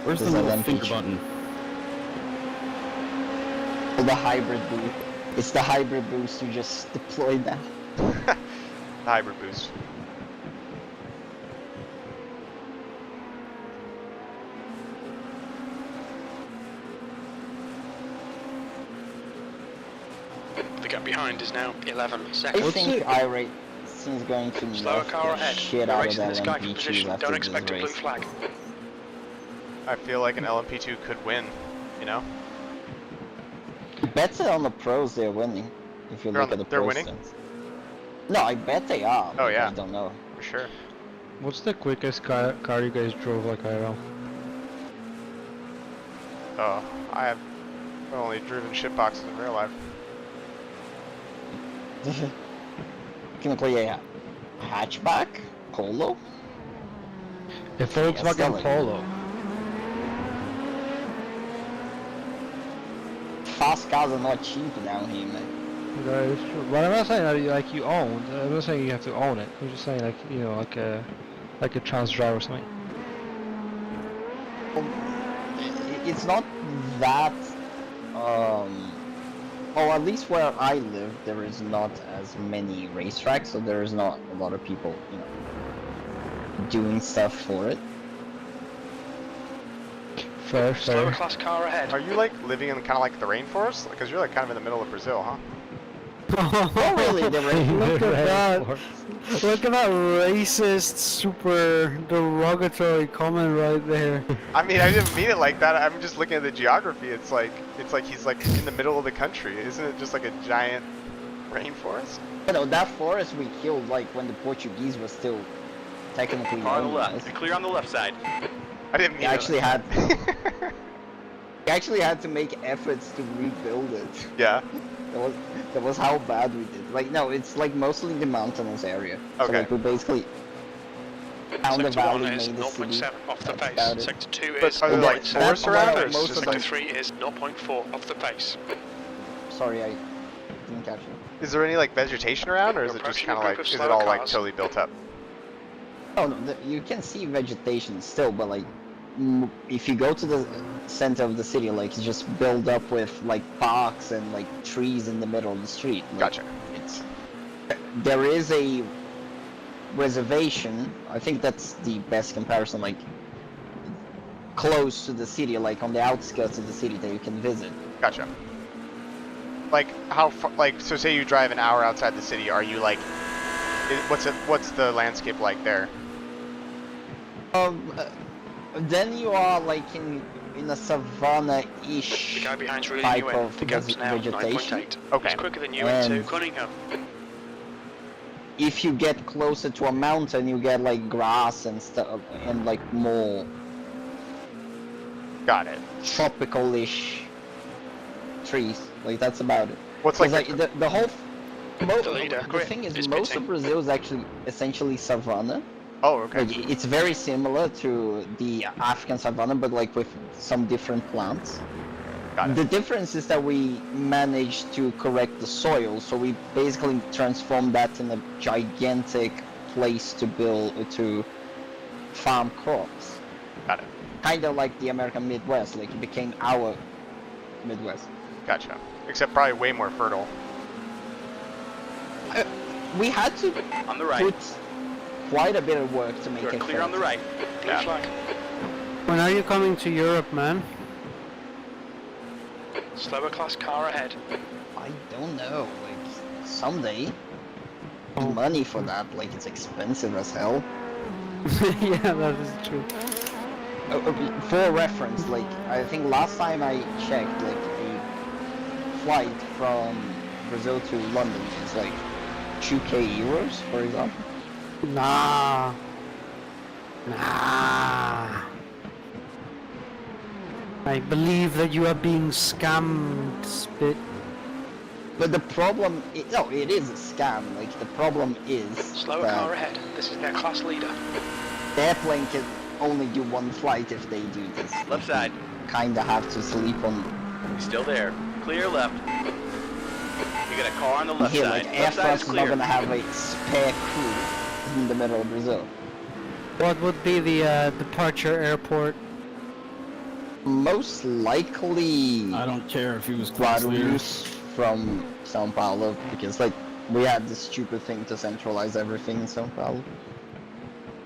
Where's the little finger button? The hybrid boost. It's the hybrid boost you just deployed now. The hybrid boost. The gap behind is now 11 seconds. I think iRacing is going to Slower nerf car the ahead. shit We're out of racing this guy for LMP2s position. after Don't this expect a blue race. flag. I feel like an LMP2 could win, you know? Better on the pros they're winning. If you look at the they're pro winning? stints. No, I bet they are. Oh, yeah. I don't know. For sure. What's the quickest car you guys drove like IRL? Oh, I've only driven shitboxes in real life. Technically a hatchback? Polo? A Volkswagen like- Polo. Fast cars are not cheap down here, man. That is true. But I'm not saying that like you own. I'm not saying you have to own it. I'm just saying like like a trans drive or something. It's not that. or at least where I live, there is not as many racetracks, so there is not a lot of people, you know, doing stuff for it. Fair. Slower class car ahead. Are you like living in kind of like the rainforest? Because you're like kind of in the middle of Brazil, huh? Oh really? Look at that! Look at that racist, super derogatory comment right there. I mean, I didn't mean it like that. I'm just looking at the geography. It's like he's like in the middle of the country. Isn't it just like a giant rainforest? You know, that forest we killed like when the Portuguese was still technically Car on the known left. as. You're clear on the left side. I didn't mean We it. actually had we actually had to make efforts to rebuild it. Yeah. That was how bad we did. Like no, it's like mostly the mountainous area. Okay. So like we basically found the Sector 1 valley, is made the city. 0.7 off the That's pace. about it. Sector 2 But is are there like 0.7 forests off the around, or pace. it's just Sector like... 3 is 0.4 off the pace. Sorry, I didn't catch it. Is there any like vegetation around, or is it just kind of like, is it all like totally built up? Oh no, you can see vegetation still, but like, if you go to the center of the city, like it's just built up with like parks and like trees in the middle of the street. Like, Gotcha. There is a reservation. I think that's the best comparison. Like close to the city, like on the outskirts of the city that you can visit. Gotcha. Like how far? Like so, say you drive an hour outside the city. Are you like, what's the landscape like there? Then you are like in a savanna-ish The guy behind's reeling type you in. of The gap's now vegetation. 9.8. Okay. It's quicker than you And- into Cunningham. If you get closer to a mountain, you get like grass and stuff, and like more Got it. tropical-ish trees. Like that's about it. What's 'Cause, like, the whole The leader, the great. thing is, He's most pitting. of Brazil is actually essentially savanna. oh, okay. Like it's very similar to the African savanna, but like with some different plants. Got it. The difference is that we managed to correct the soil, so we basically transformed that in a gigantic place to farm crops. Got it. Kind of like the American Midwest, like it became our Midwest. Gotcha. Except probably way more fertile. We had to On the right. put quite a bit of work to make You're it clear on the fertile. right. Blue flag. When are you coming to Europe, man? Slower class car ahead. I don't know, like someday. Oh. Money for that, like it's expensive as hell. Yeah, that is true. For reference, like I think last time I checked, like a flight from Brazil to London is like 2k euros, for example. Nah. I believe that you are being scammed, Spit. But the problem, no, it is a scam. Like the problem is Slower that car ahead. This is their class leader. the airplane can only do one flight if they do this. Left side. Kinda have to sleep on. He's still there. Clear left. You got a car on the left Here, side. like Air Left side France is is not clear. gonna have a spare crew in the middle of Brazil. What would be the departure airport? Most likely I don't care if he was class leader. Guarulhos from São Paulo, because like we had this stupid thing to centralize everything in São Paulo.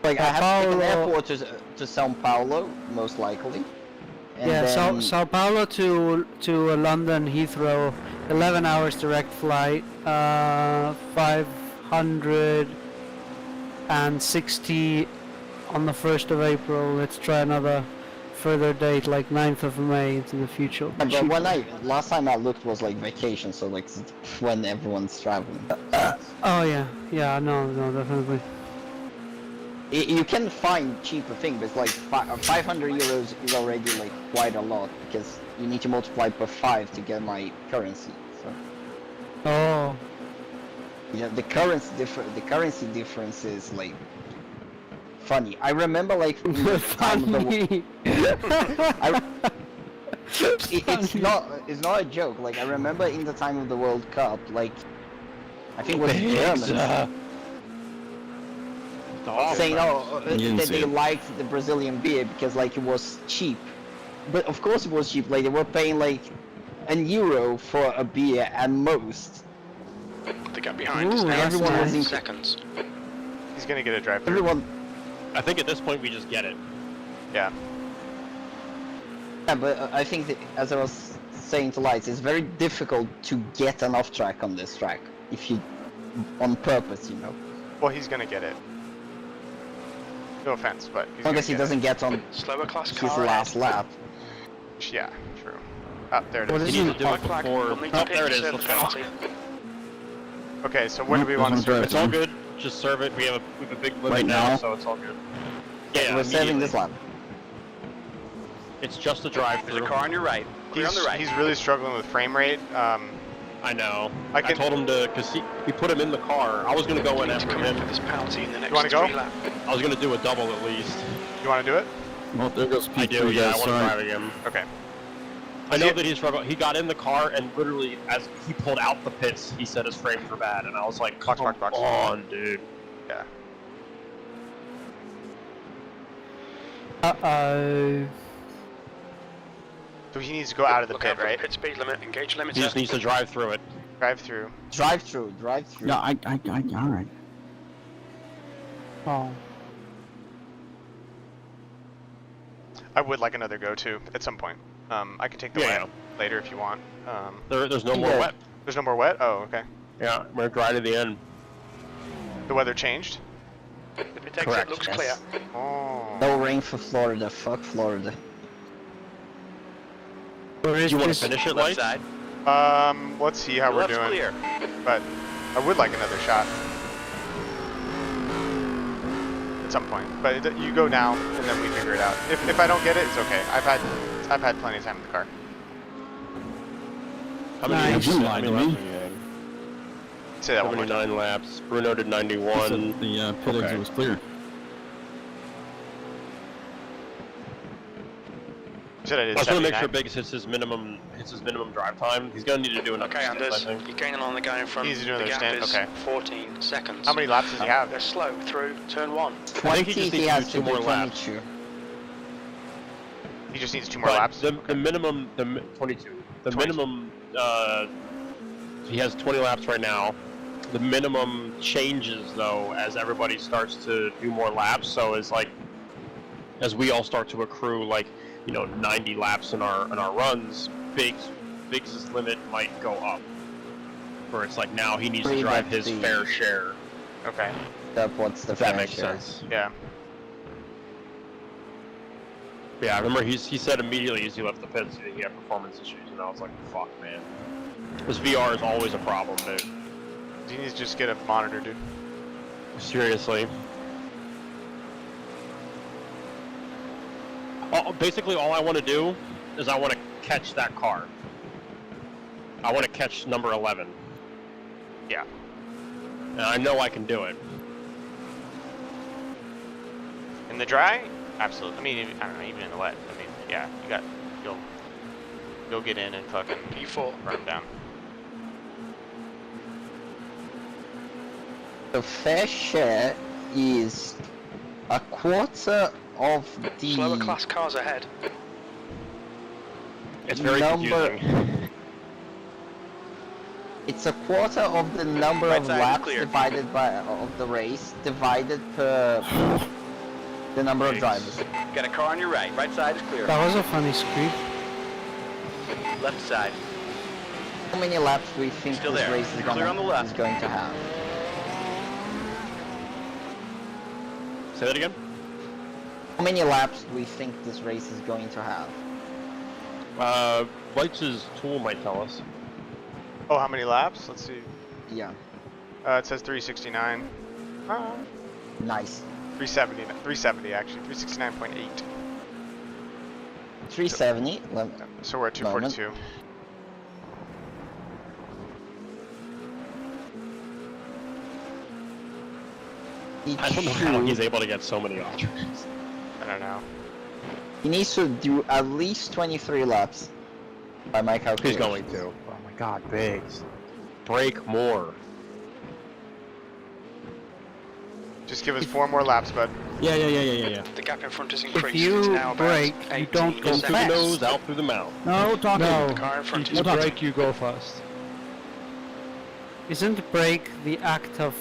Like I have to take an airport to São Paulo, most likely. And Yeah, then, Sao Paulo to London Heathrow, 11 hours direct flight, 560 on the 1st of April. Let's try another further date, like 9th of May into the future. but when last time I looked was like vacation, so like when everyone's traveling. Oh yeah, no, definitely. You can find cheaper things, but it's like 500 euros is already like quite a lot, because you need to multiply per 5 to get my currency. So Oh, yeah, the currency difference is like funny. I remember like in the time of the it's not a joke. Like I remember in the time of the World Cup, like I think it was Germans saying, that they liked the Brazilian beer because like it was cheap. But of course it was cheap. Like they were paying like an euro for a beer at most. The gap behind is now everyone 10 was in seconds. He's gonna get a drive through. Everyone. I think at this point we just get it. Yeah. Yeah, but I think that, as I was saying to Lights, it's very difficult to get an off track on this track if you, on purpose, you know. Well, he's gonna get it. No offense, but he's As long as he doesn't get on slower class his car last lap. Yeah, true. Up there it What is. is You it? need to do it before. Oh, there it is. Let's go. Okay, so when do we want to serve it? It's all good. Just serve it. We have a big limit Right now, now? so it's all good. Yeah, we're saving this lap. It's just a drive There's a through. car on your right. Clear on the right. He's really struggling with frame rate. I know. I I told him to, because we put him in the car. I was going to go in after him. For this penalty in the next wanna go? 3 laps. I was going to do a double at least. You want to do it? Well, there goes Pt3. I do, yeah. I guys, want to sorry. drive again. Okay. I know that he struggled. He got in the car and literally, as he pulled out the pits, he said his frames were bad, and I was like, "Come on, dude." Yeah. So he needs to go out of the Look pit, out for right? the pit speed limit, engage limiter. He just needs to drive through it. Drive through. Drive through. No, I, alright. Oh. I would like another go to at some point. I can take the wet later if you want. There's no more wet. There's no more wet? Oh, okay. Yeah, we're dry to the end. The weather changed? Limit exit Correct. looks Yes. clear. Oh. No rain for Florida. Fuck Florida. Where is You want this? to finish it, Left Light? side. Let's see how we're Left's doing. clear. But I would like another shot. At some point. But you go now, and then we figure it out. If I don't get it, it's okay. I've had plenty of time in the car. How many Nice. laps? You How lied many to laps me. have you had? Say that one more time. 79 laps. Bruno did He 91. said the pit exit was clear. You said I I did just want to make 79. sure Biggs hits his minimum drive time. He's gonna need to do another Okay, stint, I Anders, think. you're gaining on the guy in front. He's doing the another gap stint, is okay. 14 seconds. How many laps does he have? They're slow through turn 1. I think 20, he just he needs has to to do do 2 more laps. 22. He just needs 2 more But laps? the minimum, 22. The 20. minimum, he has 20 laps right now. The minimum changes though as everybody starts to do more laps. So it's like, as we all start to accrue like, 90 laps in our runs, Biggs' limit might go up. Where it's like now he needs to drive his fair share. Okay. What's the If that fair makes share? sense. Yeah. Yeah, I remember he said immediately as he left the pits he had performance issues, and I was like, fuck, man. This VR is always a problem, dude. He needs to just get a monitor, dude. Seriously. Basically, all I want to do is I want to catch that car. I want to catch number 11. Yeah. And I know I can do it. In the dry? Absolutely. I mean, I don't know, even in the wet. I mean, yeah, you'll get in and fucking P4. run down. The fair share is a quarter of the Slower class cars ahead. It's very confusing. It's a quarter of the number Right of side is laps clear. divided by of the race divided per the number of drivers. Got a car on your right. Right side is clear. That was a funny squeak. Left side. How many laps do we think Still this there. race is, You're clear on the left. going to have? Say that again? How many laps do we think this race is going to have? Lights' tool might tell us. Oh, how many laps? Let's see. Yeah. It says 369. Nice. 370 actually. 369.8. 370. So we're at 242. I don't know how he's able to get so many off. I don't know. He needs to do at least 23 laps by my calculation. He's going to. Oh my god, Biggs. Break more. Just give us 4 more laps, bud. Yeah. The gap in front is If increased. you it's now brake, about you don't go In through the fast. nose, out through the mouth. No talking. No, The car in front if is you brake, you go fast. Isn't brake the act of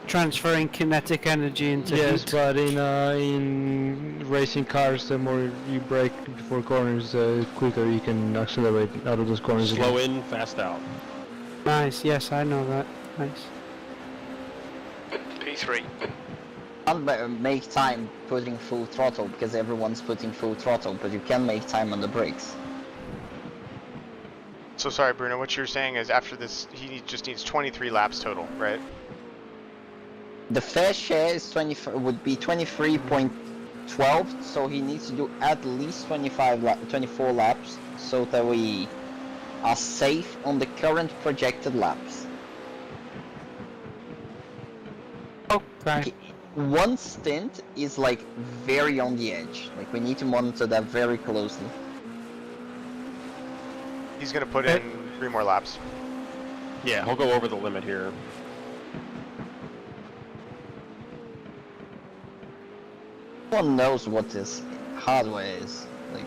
transferring kinetic energy into Yes, heat? but in racing cars, the more you brake before corners, the quicker you can accelerate out of those corners. Slow again. in, fast out. Nice, yes, I know that. Nice. P3. Can't make time putting full throttle because everyone's putting full throttle, but you can make time on the brakes. So sorry, Bruno, what you're saying is after this, he just needs 23 laps total, right? The fair share is would be 23.12, so he needs to do at least 24 laps so that we are safe on the current projected laps. Okay. One stint is like very on the edge. Like we need to monitor that very closely. He's gonna put in 3 more laps. Yeah, he'll go over the limit here. No one knows what this hardware is. Like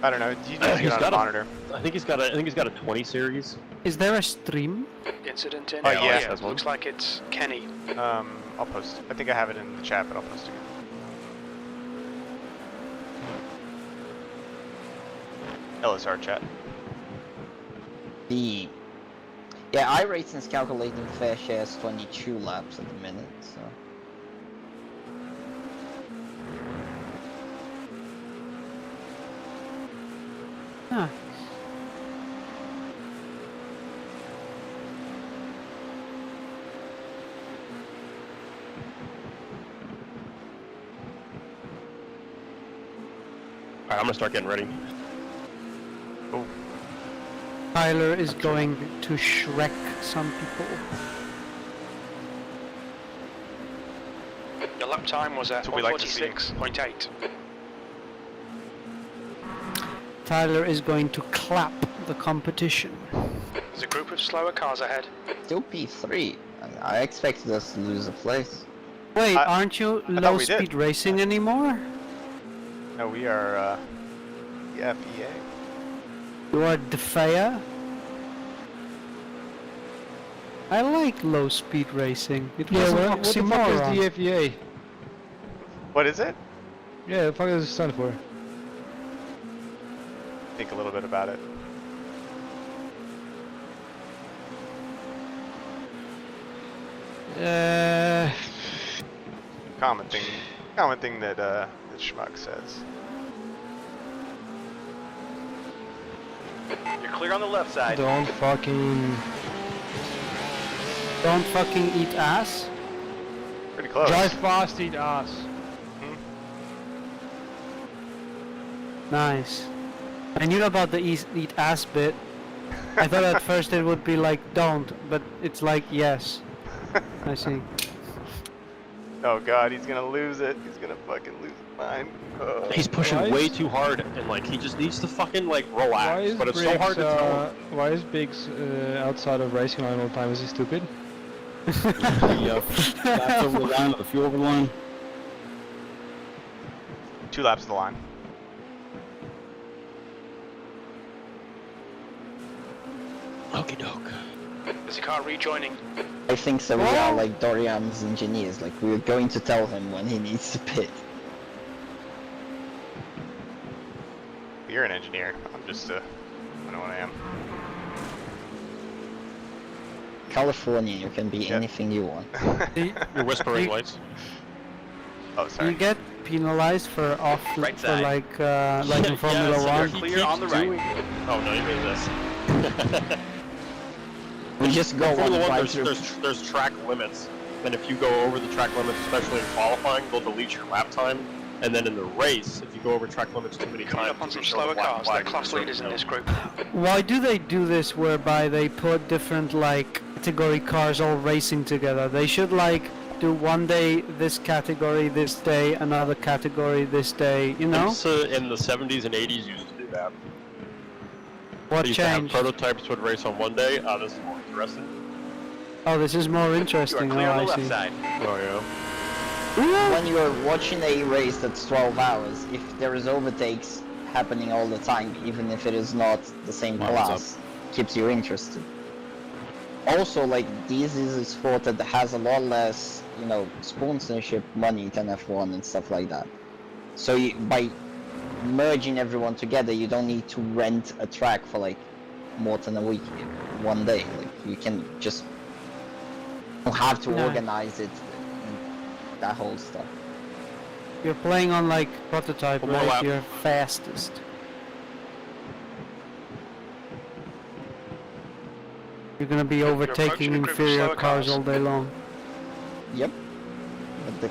I don't know. You need to get on the monitor. I think he's got a 20 series. Is there a stream? Incident in. Oh, yeah. Looks like it's Kenny. I'll post. I think I have it in the chat, but I'll post it again. LSR chat. the iRacing is calculating fair share as 22 laps at the minute, so. Huh. Alright, I'm gonna start getting ready. Oh. Tyler is going to Shrek some people. Your lap time was at So we like to see. 146.8. Tyler is going to clap the competition. There's a group of slower cars ahead. Still P3. I expected us to lose a place. Wait, aren't you low speed racing anymore? No, we are the FEA. You are Defea? I like low speed racing. It was an what the fuck oxymoron. is the FEA? What is it? Yeah, the fuck does it stand for? Think a little bit about it. Common thing that Schmuck says. You're clear on the left side. Don't fucking eat ass? Pretty close. drive fast, eat ass. Nice. I knew about the eat ass bit. I thought at first it would be like don't, but it's like yes. I see. Oh god, he's gonna lose it. He's gonna fucking lose his mind. Oh. He's pushing way too hard, and like he just needs to fucking like relax. But it's so hard to tell. Why is Biggs outside of racing line all the time? Is he stupid? Laps over the line, the fuel over the line. 2 laps of the line. Okie doke. There's a car rejoining. I think so. We are like Dorian's engineers. Like we're going to tell him when he needs to pit. You're an engineer. I'm just I know what I am. California, you can be anything you want. You're whispering lights. Oh, sorry. You get penalized for off Right for side. like in Formula You're 1. clear on the right. Oh no, you mean this. We just go on Formula One, right through. there's track limits, and if you go over the track limits, especially in qualifying, they'll delete your lap time. And then in the race, if you go over track limits too many Coming times, up on some it'll show the slower black cars. They're flag class as a leaders in this group. Why do they do this whereby they put different like category cars all racing together? They should like do one day this category this day, another category this day, you know? In the 70s and 80s used to do that. What They used to have changed? prototypes would race on one day. This is more interesting. Oh, this is more interesting. You are clear on the I left see. side. Oh yeah. When you're watching a race that's 12 hours, if there is overtakes happening all the time, even if it is not the same class, keeps you interested. Also, like, this is a sport that has a lot less, you know, sponsorship money than F1 and stuff like that. So by merging everyone together, you don't need to rent a track for like more than a week, one day. Like, you can just have to organize it, and that whole stuff. You're playing on like prototype, right? You're fastest. You're gonna be overtaking inferior cars all day long. Yep. But the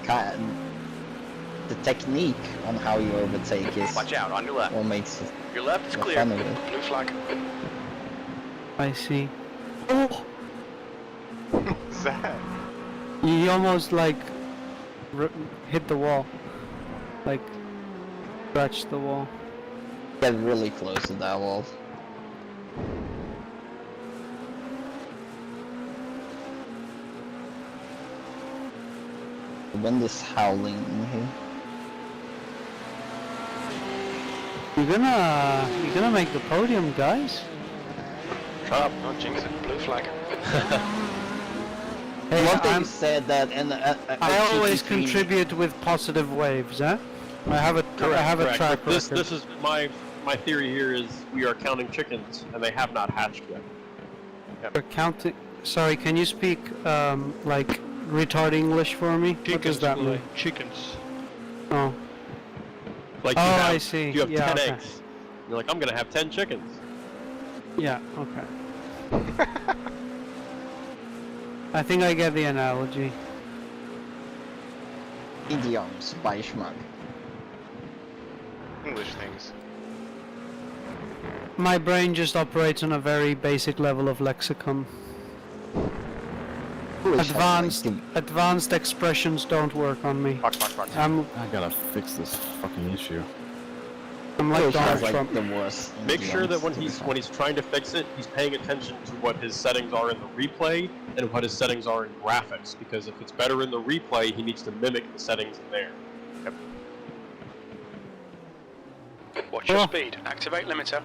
technique on how you overtake is Watch out, on your left. what makes it Your left is the clear. fun of it. Blue flag. I see. What's that? You almost like hit the wall. Like scratched the wall. Get really close to that wall. The wind is howling in here. You're gonna make the podium, guys. Shut up, don't jinx it. Blue flag. Hey, Love that you said that, and I always contribute with positive waves, huh? I have a track record. This is my theory here is we are counting chickens and they have not hatched yet. We're counting. Sorry, can you speak like retard English for me? What does that mean? Chickens. Oh. Like I see. You have Yeah, 10 okay. eggs. You're like, I'm gonna have 10 chickens. Yeah. Okay. I think I get the analogy. Idioms by Schmuck. English things. My brain just operates on a very basic level of lexicon. Advanced expressions don't work on me. Box. I gotta fix this fucking issue. I'm like Donald Trump. The worst. Make sure that when he's trying to fix it, he's paying attention to what his settings are in the replay and what his settings are in graphics. Because if it's better in the replay, he needs to mimic the settings in there. Yep. Watch your speed. Activate limiter.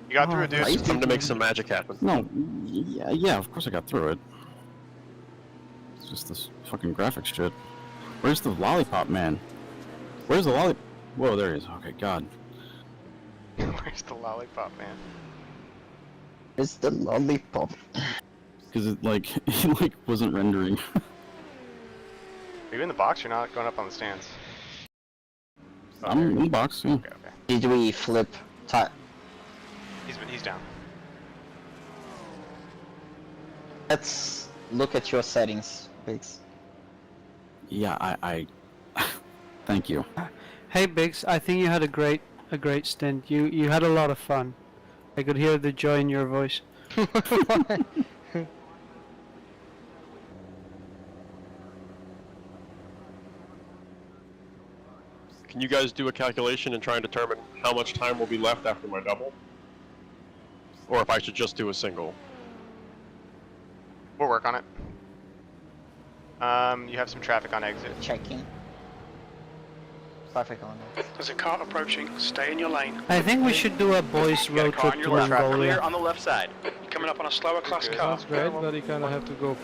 You got through it, dude. It's time to make some magic happen. No, yeah, of course I got through it. It's just this fucking graphics shit. Where's the lollipop man? Where's the lollipop? Whoa, there he is. Okay, God. Where's the lollipop man? It's the lollipop. Because it it wasn't rendering. Are you in the box? You're not going up on the stands. I'm in the box. Yeah. Okay. Did we flip? He's down. Let's look at your settings, please. Yeah, I thank you. Hey Biggs, I think you had a great stint. You had a lot of fun. I could hear the joy in your voice. Can you guys do a calculation and try and determine how much time will be left after my double? Or if I should just do a single? We'll work on it. You have some traffic on exit. Checking. Traffic on it. There's a car approaching. Stay in your lane. I think we should do a boys road car on trip your to left. Clear Mongolia. on the left side. You're coming up on a slower class car. Sounds great, but you kind of have to go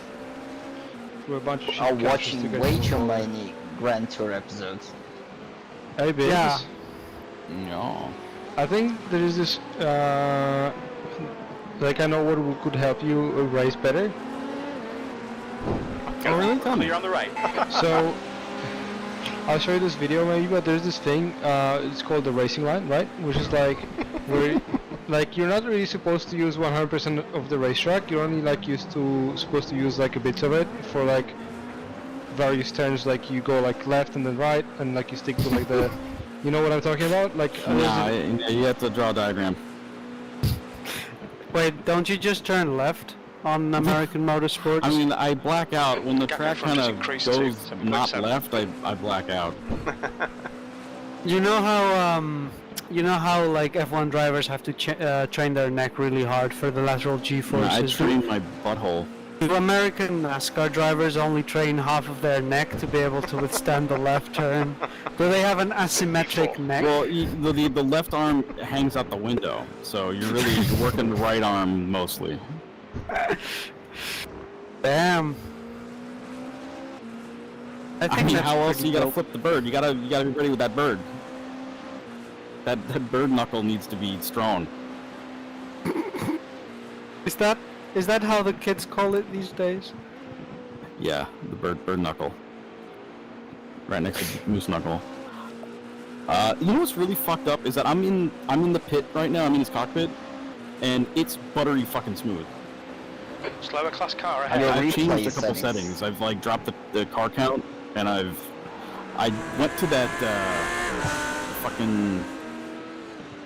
through a bunch of shit I'm countries to watching get way to too Mongolia. many Grand Tour episodes. Hey, Biggs. Yeah. No. I think there is this, like I know what could help you race better. Oh, really? Tell me. Clear on the right. So, I'll show you this video maybe, but there's this thing, it's called the racing line, right? Which is like, where, like, you're not really supposed to use 100% of the racetrack, you're only like supposed to use like a bit of it for like various turns, like you go like left and then right, and like you stick to like the, you know what I'm talking about? Like, Nah, you have to draw a diagram. Wait, don't you just turn left on American Motorsports? I mean, I black out when the Gap track in front kind is of increased goes to not 7.7. left. I black out. You know how like F1 drivers have to train their neck really hard for the lateral G-forces? I trained my butthole. Do American NASCAR drivers only train half of their neck to be able to withstand the left turn? Do they have an asymmetric neck? Well, the left arm hangs out the window, so you're working the right arm mostly. Damn. I mean, how else you gotta flip the bird? You gotta be ready with that bird. That bird knuckle needs to be strong. Is that how the kids call it these days? Yeah, the bird knuckle. Right next to moose knuckle. You know what's really fucked up is that I'm in the pit right now. I'm in his cockpit, and it's buttery fucking smooth. Slower class car ahead. I've changed a couple settings. I've like dropped the car count, and I went to that fucking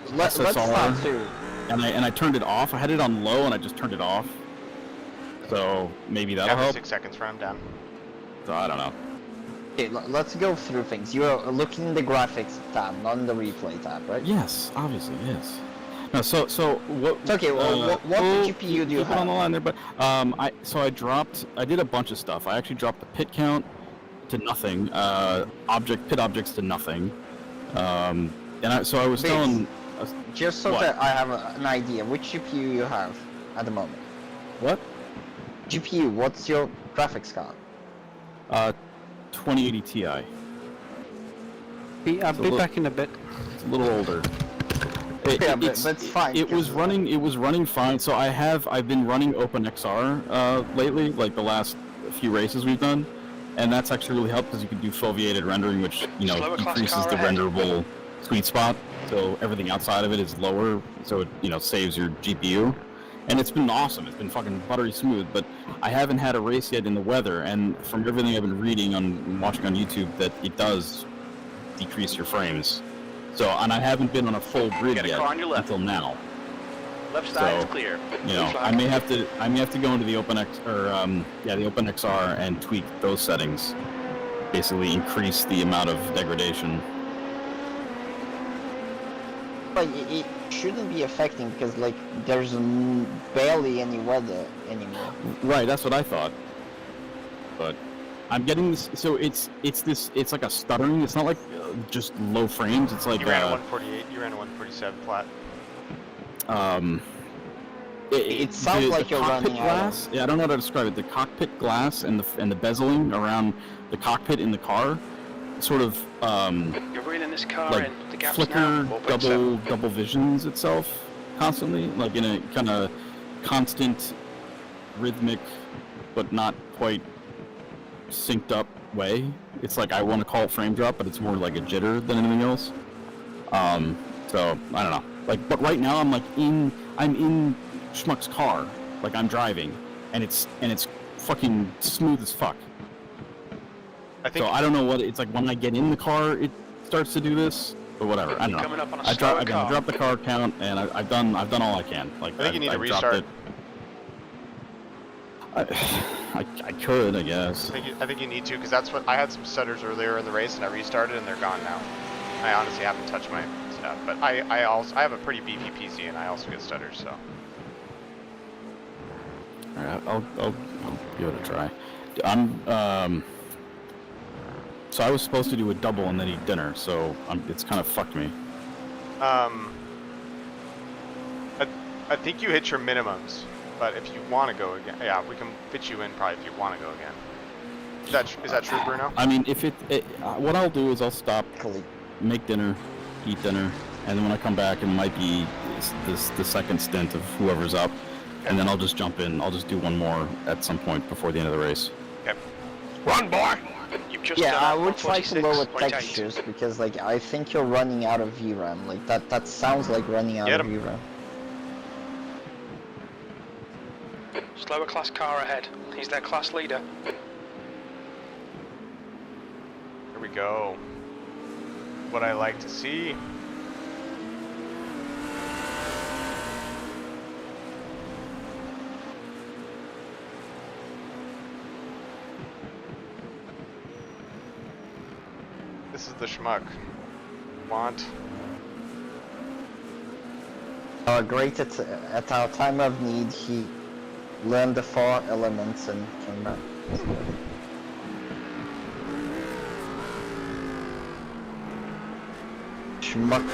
SSR, and I turned it off. I had it on low, and I just turned it off. So maybe that'll help. 6 seconds for him down. So I don't know. Okay, let's go through things. You're looking in the graphics tab, not in the replay tab, right? Yes, obviously, yes. No, so what? It's okay. What GPU do you have? On the line there, but I did a bunch of stuff. I actually dropped the pit count to nothing. Pit objects to nothing. So I was telling. Just so that I have an idea, which GPU you have at the moment? What? GPU. What's your graphics card? 2080 Ti. I'll be back in a bit. It's a little older. But it's fine. It was running fine. So I've been running OpenXR lately, like the last few races we've done, and that's actually really helped because you can do foveated rendering, which decreases the renderable sweet spot. So everything outside of it is lower, so it saves your GPU. And it's been awesome. It's been fucking buttery smooth, but I haven't had a race yet in the weather, and from everything I've been reading and watching on YouTube, that it does decrease your frames. So, and I haven't been on a full grid yet until now. Left side is clear. I may have to go into the the OpenXR and tweak those settings. Basically increase the amount of degradation. But it shouldn't be affecting because like there's barely any weather anymore. Right, that's what I thought. But I'm getting this. So it's like a stuttering. It's not like just low frames. It's like you ran a 148. You ran a 147 flat. It sounds like you're running glass. Yeah, I don't know how to describe it. The cockpit glass and the bezeling around the cockpit in the car, sort of You're reeling this car like in. The gap's flicker, now 4.7. double visions itself constantly, like in a kind of constant, rhythmic, but not quite synced up way. It's like I want to call it frame drop, but it's more like a jitter than anything else. So I don't know. Like, but right now I'm in Schmuck's car, like I'm driving, and it's fucking smooth as fuck. So I don't know what it's like when I get in the car. It starts to do this, but whatever. I don't know. Coming up on a I slower car. dropped the car count, and I've done all I can. Like I think you need to restart. I could, I guess. I think you need to, because that's what I had some stutters earlier in the race, and I restarted, and they're gone now. I honestly haven't touched my stuff, but I have a pretty beefy PC, and I also get stutters, so. All right, I'll give it a try. So I was supposed to do a double and then eat dinner, so it's kind of fucked me. I think you hit your minimums, but if you want to go again, yeah, we can fit you in probably if you want to go again. Is that true, Bruno? I mean, if what I'll do is I'll stop, make dinner, eat dinner, and then when I come back, it might be the second stint of whoever's up, and then I'll just jump in. I'll just do one more at some point before the end of the race. Okay. Run, boy! Yeah, I would try to lower textures because, like, I think you're running out of VRAM. Like that sounds like running out of VRAM. Slower class car ahead. He's their class leader. Here we go. What I like to see. This is the schmuck. want. Great at our time of need, he learned the 4 elements and came back. Schmuck.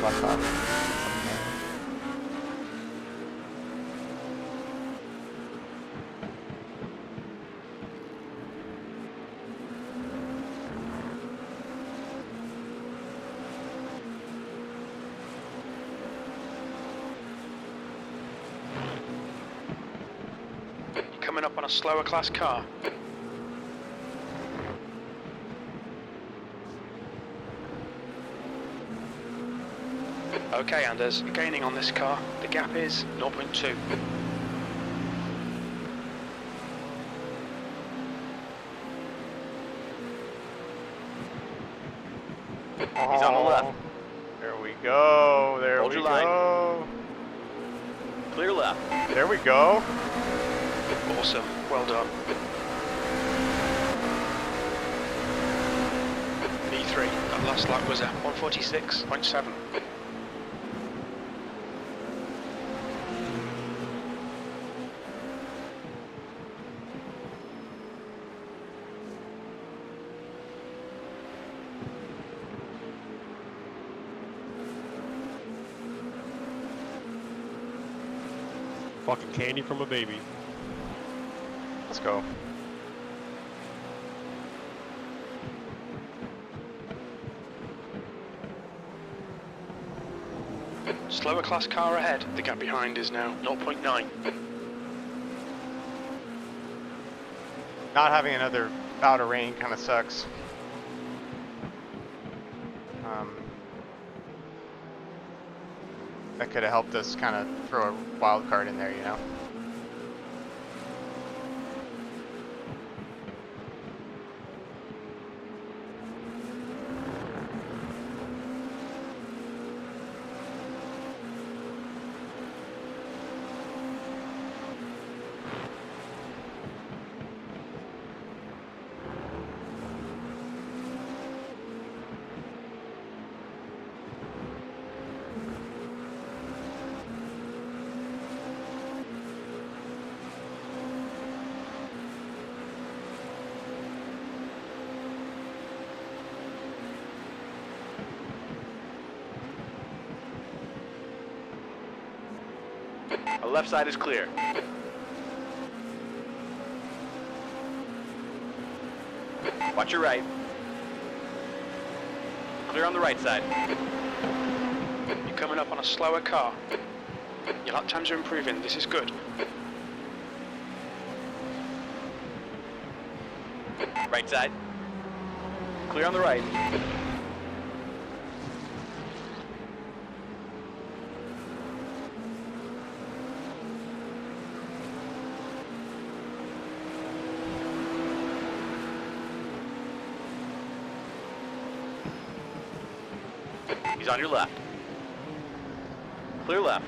Coming up on a slower class car. Okay, Anders, you're gaining on this car. The gap is 0.2. He's on the left. There we go. There Hold we your go. line. Clear left. There we go. Awesome. Well done. P3, that last lap was at 146.7. Fucking candy from a baby. Let's go. Slower class car ahead. The gap behind is now 0.9. Not having another bout of rain kind of sucks. That could have helped us kind of throw a wild card in there, you know? The left side is clear. Watch your right. Clear on the right side. You're coming up on a slower car. Your lap times are improving. This is good. Right side. Clear on the right. He's on your left. Clear left.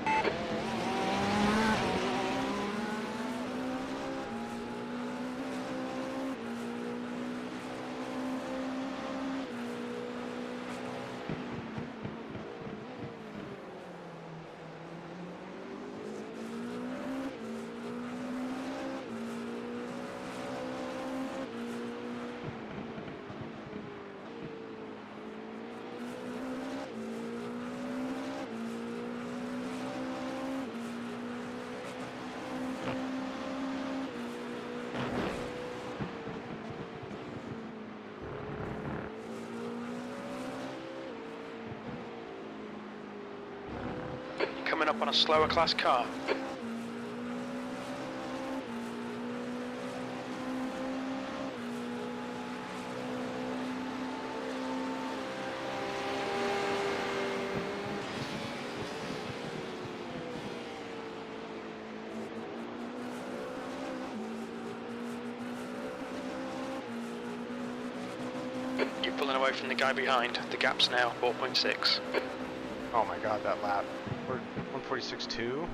Coming up on a slower class car. You're pulling away from the guy behind. The gap's now 4.6. Oh my god, that lap. We're 146.2.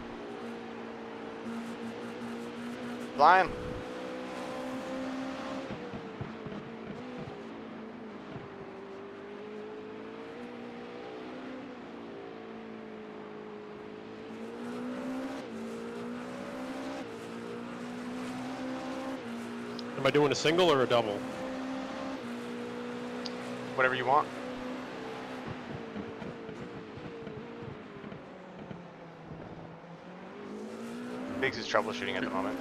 Flying. Am I doing a single or a double? Whatever you want. Biggs is troubleshooting at the moment.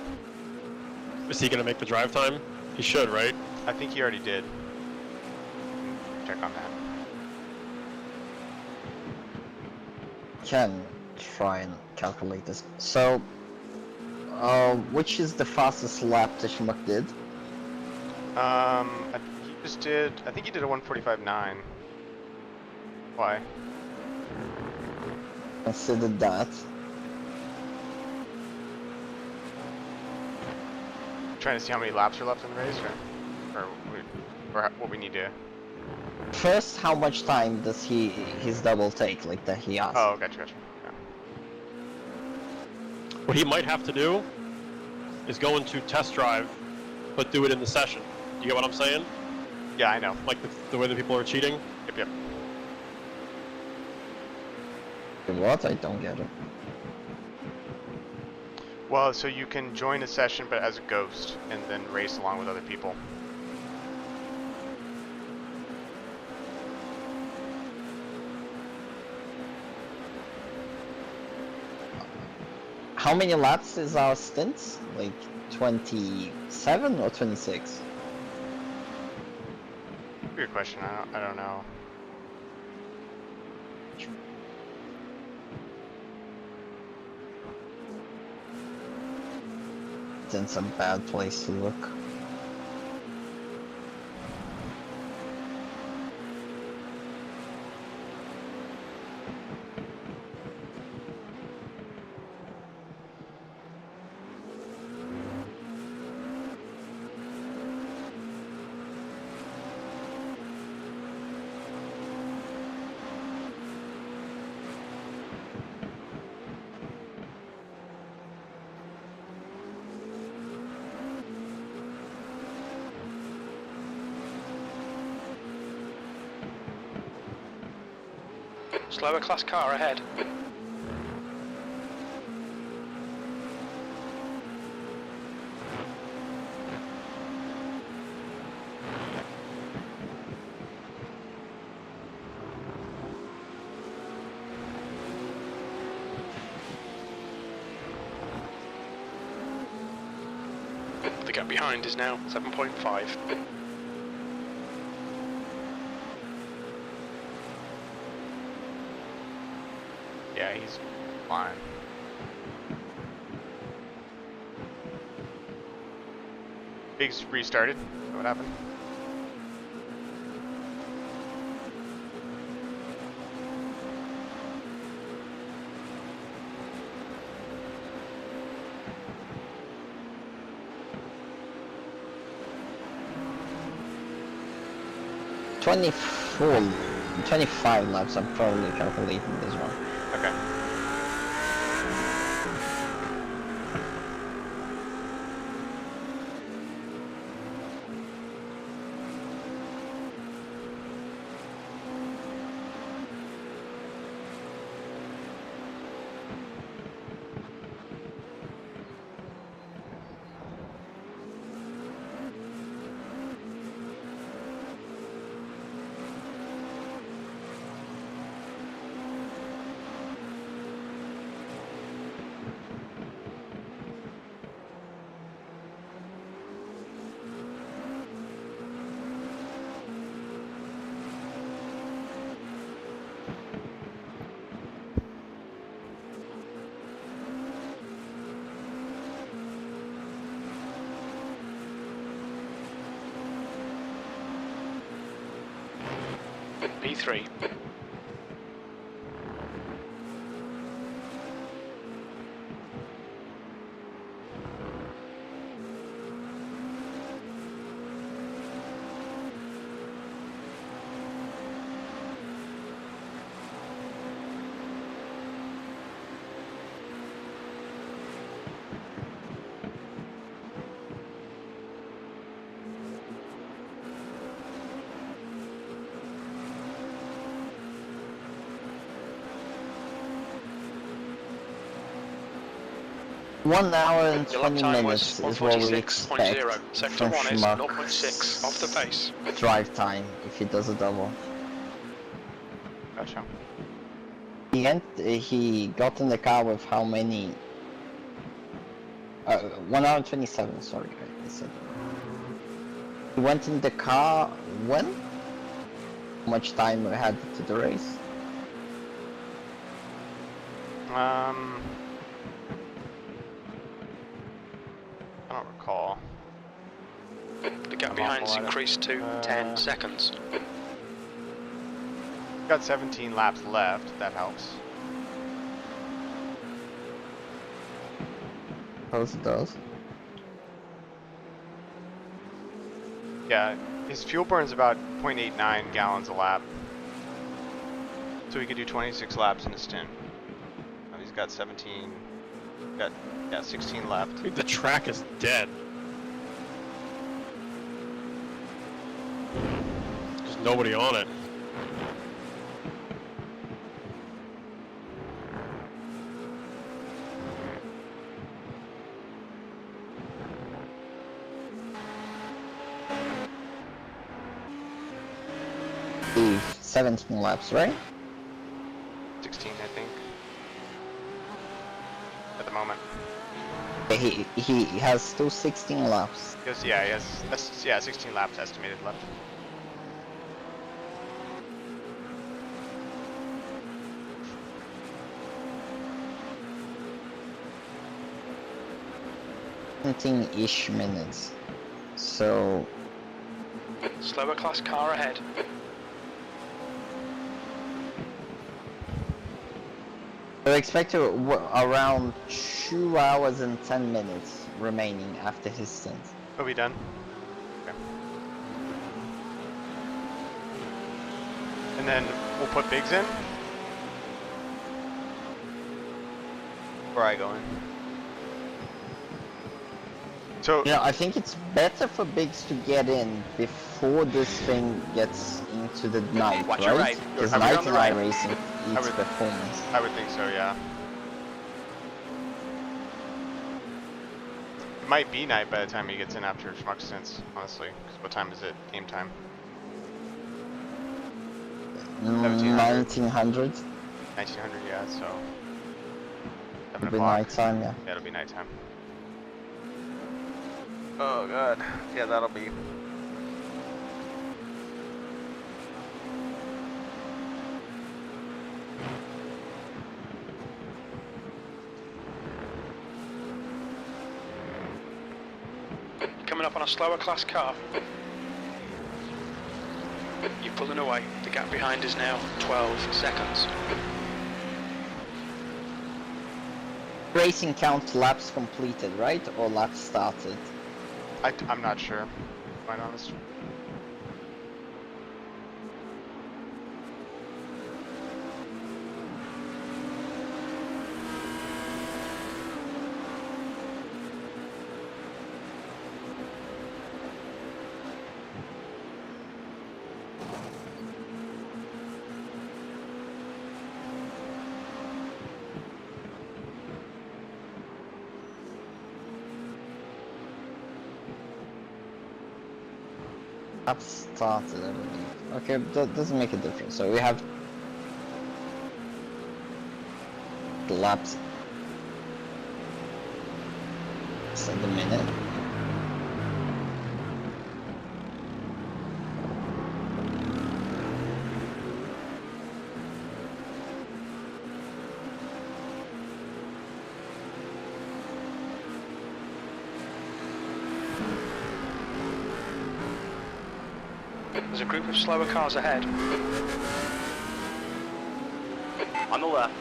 Is he gonna make the drive time? He should, right? I think he already did. Check on that. Can try and calculate this. So, which is the fastest lap that Schmuck did? He just did. I think he did a 1:45.9. Why? Considered that. Trying to see how many laps are left in the race, or what we need to. First, how much time does his double take, like that he asked? Oh, gotcha. Yeah. What he might have to do is go into test drive, but do it in the session. You get what I'm saying? Yeah, I know. Like the way that people are cheating? Yep. What? I don't get it. Well, so you can join a session, but as a ghost, and then race along with other people. How many laps is our stints? Like 27 or 26? Good question. I don't know. It's in some bad place to look. Slower class car ahead. The gap behind is now 7.5. Yeah, he's fine. Biggs restarted. What happened? "24, 25 laps. I'm probably calculating this one. Okay. P3. 1 hour and Your lap 20 time minutes was is what we 146.0. expect Sector from 1 is Schmuck 0.6 off the pace. drive time if he does a double. Gotcha. He got in the car with how many? 1 hour and 27, sorry, I said. He went in the car when? How much time we had to the race? I don't recall. The gap behind's increased to 10 seconds. Got 17 laps left, that helps. It does. Yeah, his fuel burn's about 0.89 gallons a lap. So he could do 26 laps in a stint. Now he's got 17, yeah, 16 left. Dude, the track is dead. There's nobody on it. Steve, 17 laps, right? 16, I think. At the moment. He has still 16 laps. Yeah, he has, yeah, 16 laps estimated left. Ish minutes. So Slower class car ahead. I expect around 2 hours and 10 minutes remaining after his stint. Are we done? Okay. And then we'll put Biggs in? Where I go in? So yeah, I think it's better for Biggs to get in before this thing gets into the night, Watch right? your right. Because You're night on the and right. iRacing eats performance. I would think so, yeah. It might be night by the time he gets in after Schmuck stints, honestly. Because what time is it? Game time? 1900. 1900, yeah, so... 7 It'll be o'clock. nighttime, yeah. Yeah, it'll be nighttime. Oh god, yeah, that'll be... Coming up on a slower class car. You're pulling away. The gap behind is now 12 seconds. Racing count laps completed, right? Or laps started? I'm not sure, quite honest. Laps started, I believe. Okay, that doesn't make a difference. So we have the laps at the minute. There's a group of slower cars ahead. On the left.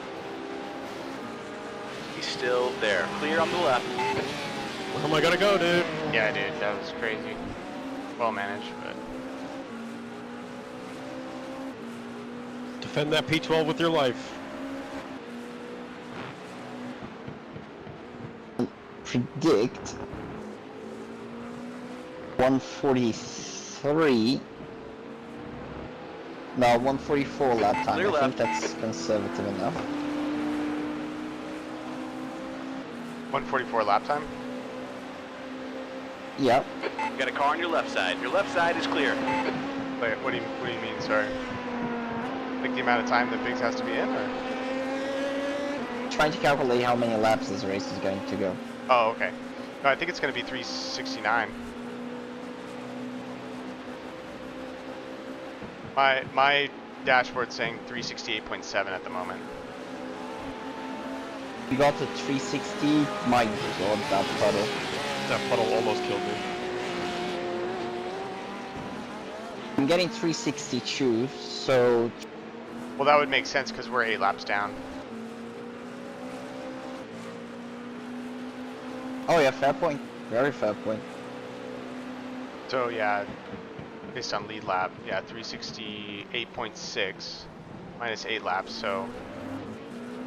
He's still there. Clear on the left. Where am I gonna go, dude? Yeah, dude, that was crazy. Well managed, but... Defend that P12 with your life. Predict 143. No, 144 lap time. Clear I left. think that's conservative enough. 144 lap time? Yep. You got a car on your left side. Your left side is clear. Wait, what do you mean, sorry? Like the amount of time that Biggs has to be in, or? Trying to calculate how many laps this race is going to go. Oh, okay. No, I think it's going to be 369. My dashboard's saying 368.7 at the moment. You got to 360. My god, that puddle. That puddle almost killed me. I'm getting 362, so... Well, that would make sense because we're 8 laps down. Oh yeah, fair point. Very fair point. So yeah, based on lead lap, yeah, 368.6 minus 8 laps, so...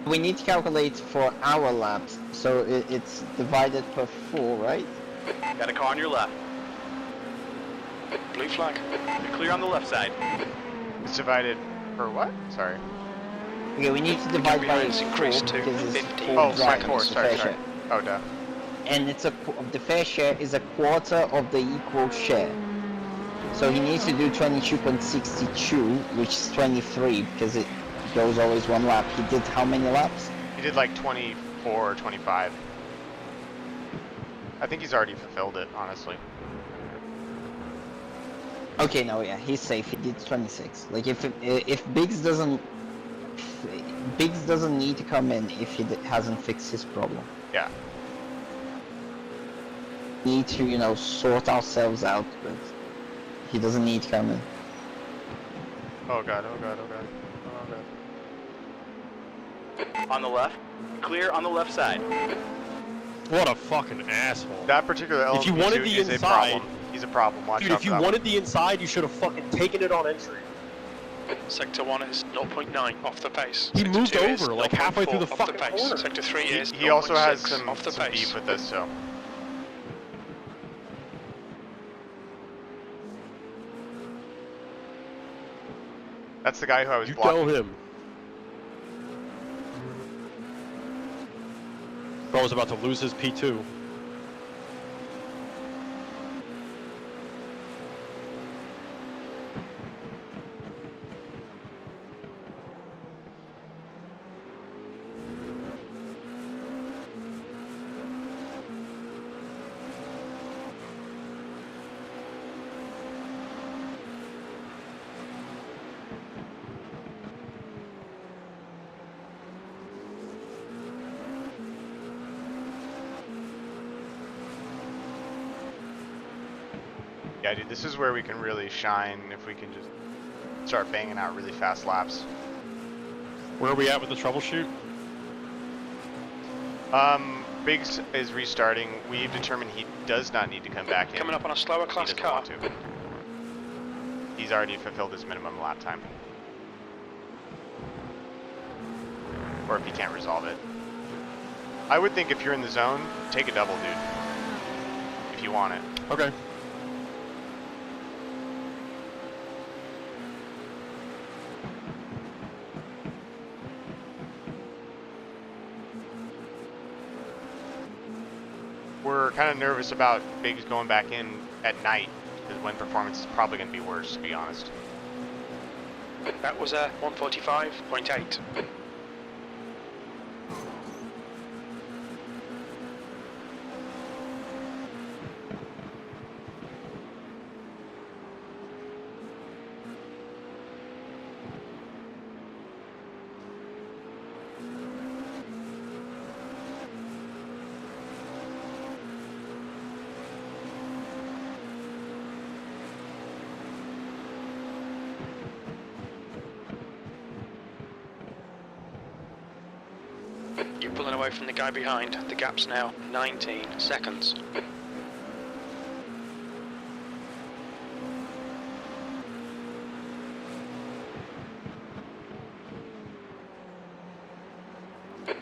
We need to calculate for our laps, so it's divided per 4, right? Got a car on your left. Blue flag. You're clear on the left side. It's divided per what? Sorry. Okay, we need to divide by it's increased to 50. Oh, by 4, sorry. Oh, duh. And it's the fair share is a quarter of the equal share. So he needs to do 22.62, which is 23, because it goes always one lap. He did how many laps? He did like 24 or 25. I think he's already fulfilled it, honestly. Okay, no, yeah, he's safe. He did 26. Like if Biggs doesn't need to come in if he hasn't fixed his problem. Yeah. We need to, you know, sort ourselves out, but he doesn't need to come in. Oh god, oh god, oh god. Oh god. On the left. Clear on the left side. What a fucking asshole. That particular element if you wanted the is inside, a problem. He's a problem. Watch dude, out if you for that wanted one. the inside, you should have fucking taken it on entry. Sector 1 is 0.9 off the pace. He Sector moved 2 is over like halfway through the 0.4 off fucking pace. corner. Sector 3 is He also has 0.6 some pace. beef with this, so. That's the guy who I was blocking. You tell him. Bro was about to lose his P2. Yeah, dude, this is where we can really shine if we can just start banging out really fast laps. Where are we at with the troubleshoot? Biggs is restarting. We've determined he does not need to come back in. Coming up on a slower class car. He doesn't want to. He's already fulfilled his minimum lap time. Or if he can't resolve it. I would think if you're in the zone, take a double, dude. If you want it. Okay. We're kind of nervous about Biggs going back in at night, because when performance is probably going to be worse, to be honest. That was a 145.8. You're pulling away from the guy behind. The gap's now 19 seconds.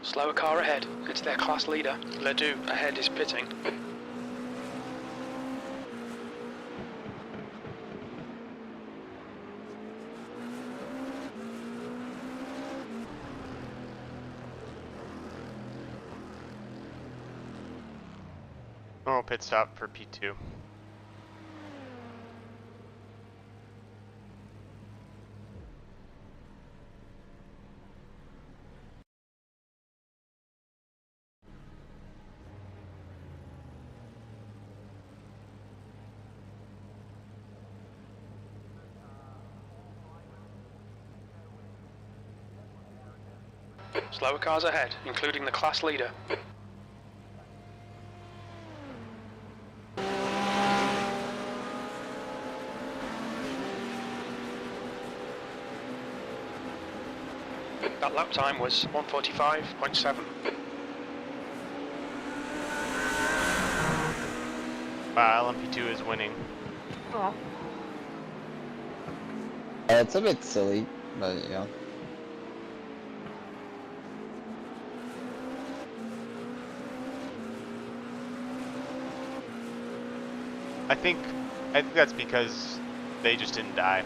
Slower car ahead. It's their class leader. Ledoux ahead is pitting. Normal pit stop for P2. Slower cars ahead, including the class leader. That lap time was 1:45.7. Wow, LMP2 is winning. It's a bit silly, but yeah. I think that's because they just didn't die.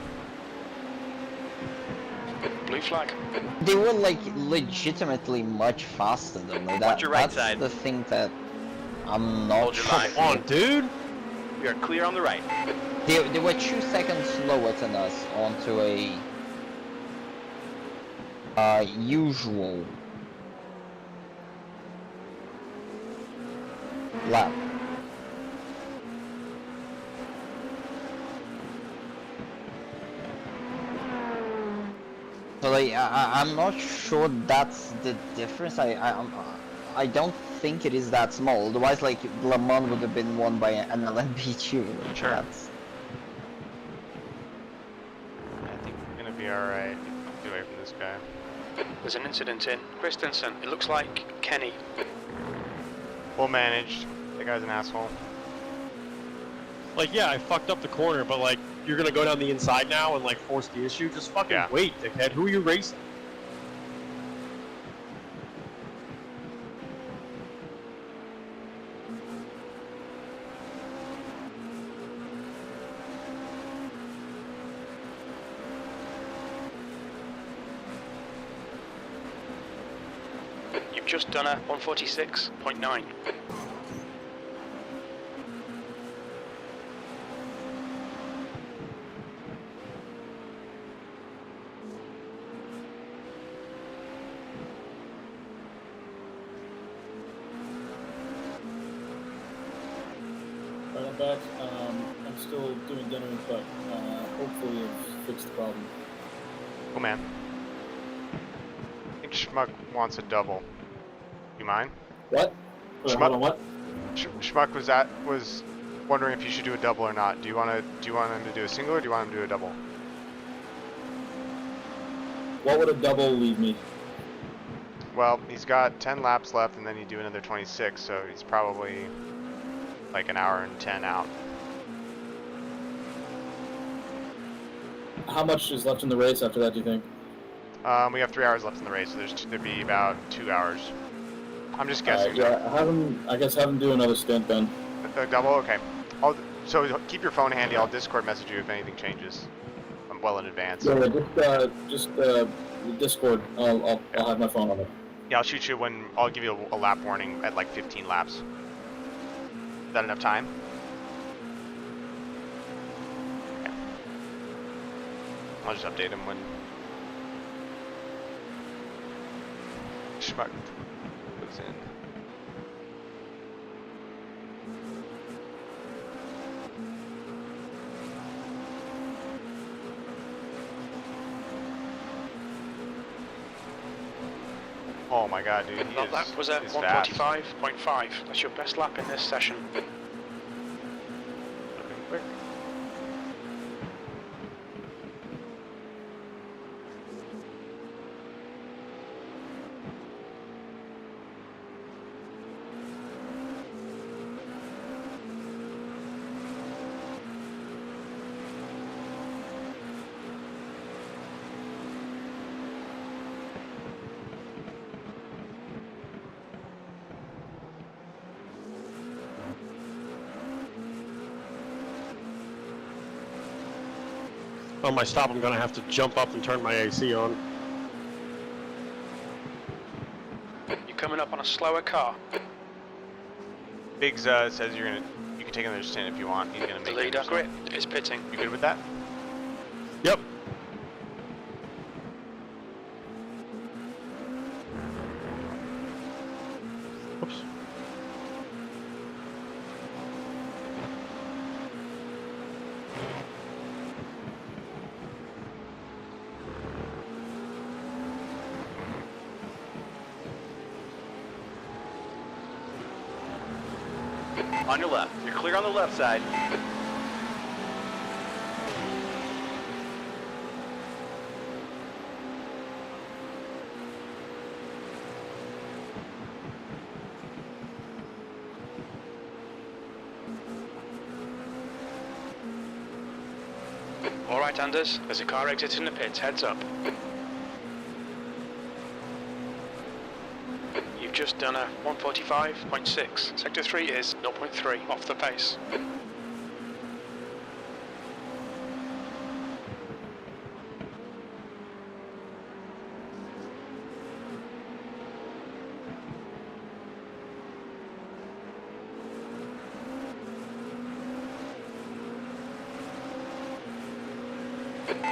Blue flag. They were like legitimately much faster than me. Watch your right that's side. the thing that I'm not Hold your line. Come on, dude! We are clear on the right. They were 2 seconds slower than us onto a usual lap. So like, I'm not sure that's the difference. I don't think it is that small. Otherwise, like, Le Mans would have been won by an LMP2. Like, Sure. That's... I think we're gonna be alright. Get away from this guy. There's an incident in Christensen. It looks like Kenny. Well managed. That guy's an asshole. Like, yeah, I fucked up the corner, but like, you're gonna go down the inside now and like force the issue? Just fucking wait, dickhead. Who are you racing? You've just done a 1:46.9. Right, I'm back. I'm still doing dinner, but hopefully I've fixed the problem. Oh man. I think Schmuck wants a double. You mind? What? Hold on, what? Schmuck was wondering if you should do a double or not. Do you want him to do a single or do you want him to do a double? What would a double leave me? Well, he's got 10 laps left and then you do another 26, so he's probably like an hour and 10 out. How much is left in the race after that, do you think? We have 3 hours left in the race, so there'd be about 2 hours. I'm just guessing. Yeah, I guess have him do another stint then. A double? Okay. So keep your phone handy. I'll Discord message you if anything changes. I'm well in advance. Yeah, just Discord. I'll have my phone on it. Yeah, I'll shoot you when I'll give you a lap warning at like 15 laps. Is that enough time? Okay. I'll just update him when Schmuck goes in. Oh my god, dude. That lap was at 1:45.5. That's your best lap in this session. Looking quick. On my stop, I'm gonna have to jump up and turn my AC on. You're coming up on a slower car. Biggs says you can take another stint if you want. He's gonna make The leader it. grid is pitting. You good with that? Yep. Oops. On your left. You're clear on the left side. All right, Anders. There's a car exiting the pits. Heads up. You've just done a 145.6. Sector 3 is 0.3 off the pace.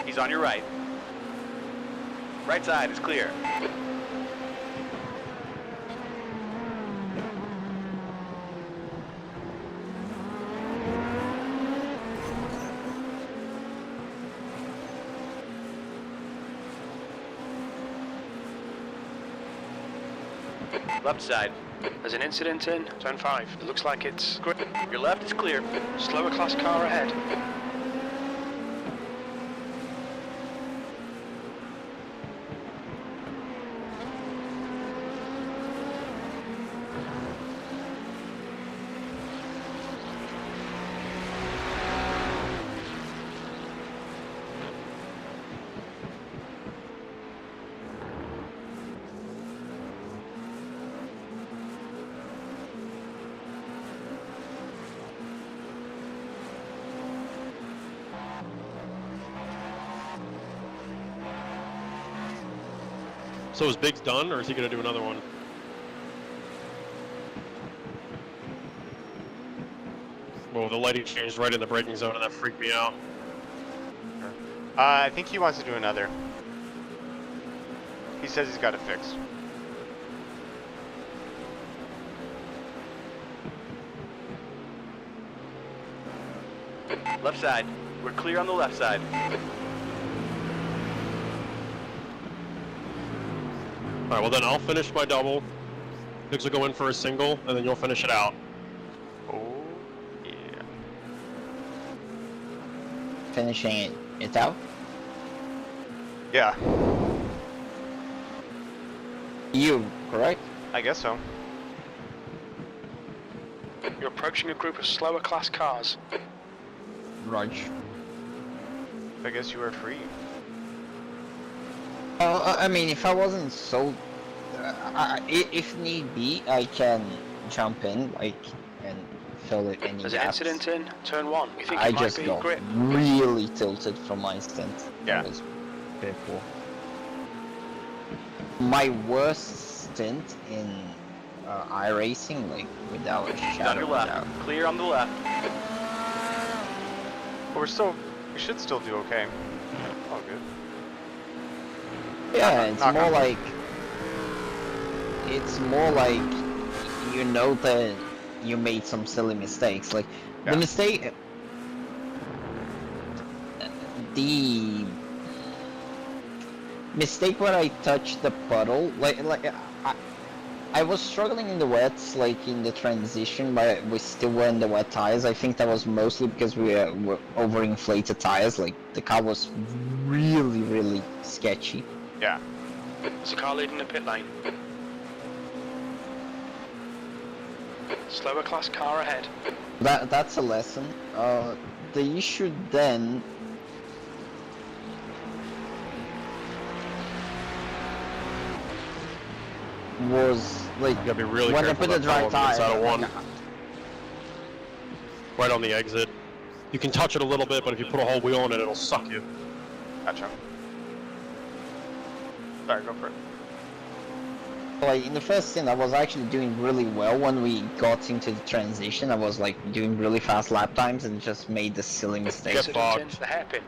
He's on your right. Right side is clear. Left side. There's an incident in turn 5. It looks like it's grid. Your left is clear. Slower class car ahead. So is Biggs done, or is he going to do another one? Well, the lighting changed right in the braking zone, and that freaked me out. I think he wants to do another. He says he's got it fixed. Left side. We're clear on the left side. Alright, well then I'll finish my double. Biggs will go in for a single, and then you'll finish it out. Oh, yeah. Finishing it out? Yeah. You, correct? I guess so. You're approaching a group of slower class cars. Raj. I guess you are free. I mean, if I wasn't so... if need be, I can jump in, like, and fill it any There's an gaps. incident in turn 1. We think I it might just be got grip. really tilted from my stint. Yeah. It was very poor. My worst stint in iRacing, like, without a On shadow your of a left. doubt. Clear on the left. But we should still do okay. Oh, good. Yeah, it's Knock more on. like... It's more like, you know that you made some silly mistakes. Like, Yeah. the mistake... The... mistake where I touched the puddle, I was struggling in the wets, like in the transition, but we still were in the wet tires. I think that was mostly because we were overinflated tires, like the car was really, really sketchy. Yeah. There's a car leading the pit lane. Slower class car ahead. That's a lesson. The issue then was like You gotta be really when I careful put the that dry ball on the inside tire. of one. Right on the exit. You can touch it a little bit, but if you put a whole wheel on it, it'll suck you. Gotcha. Sorry, go for it. Like in the first stint, I was actually doing really well when we got into the transition. I was like doing really fast lap times and just made the silly mistake. The hairpin.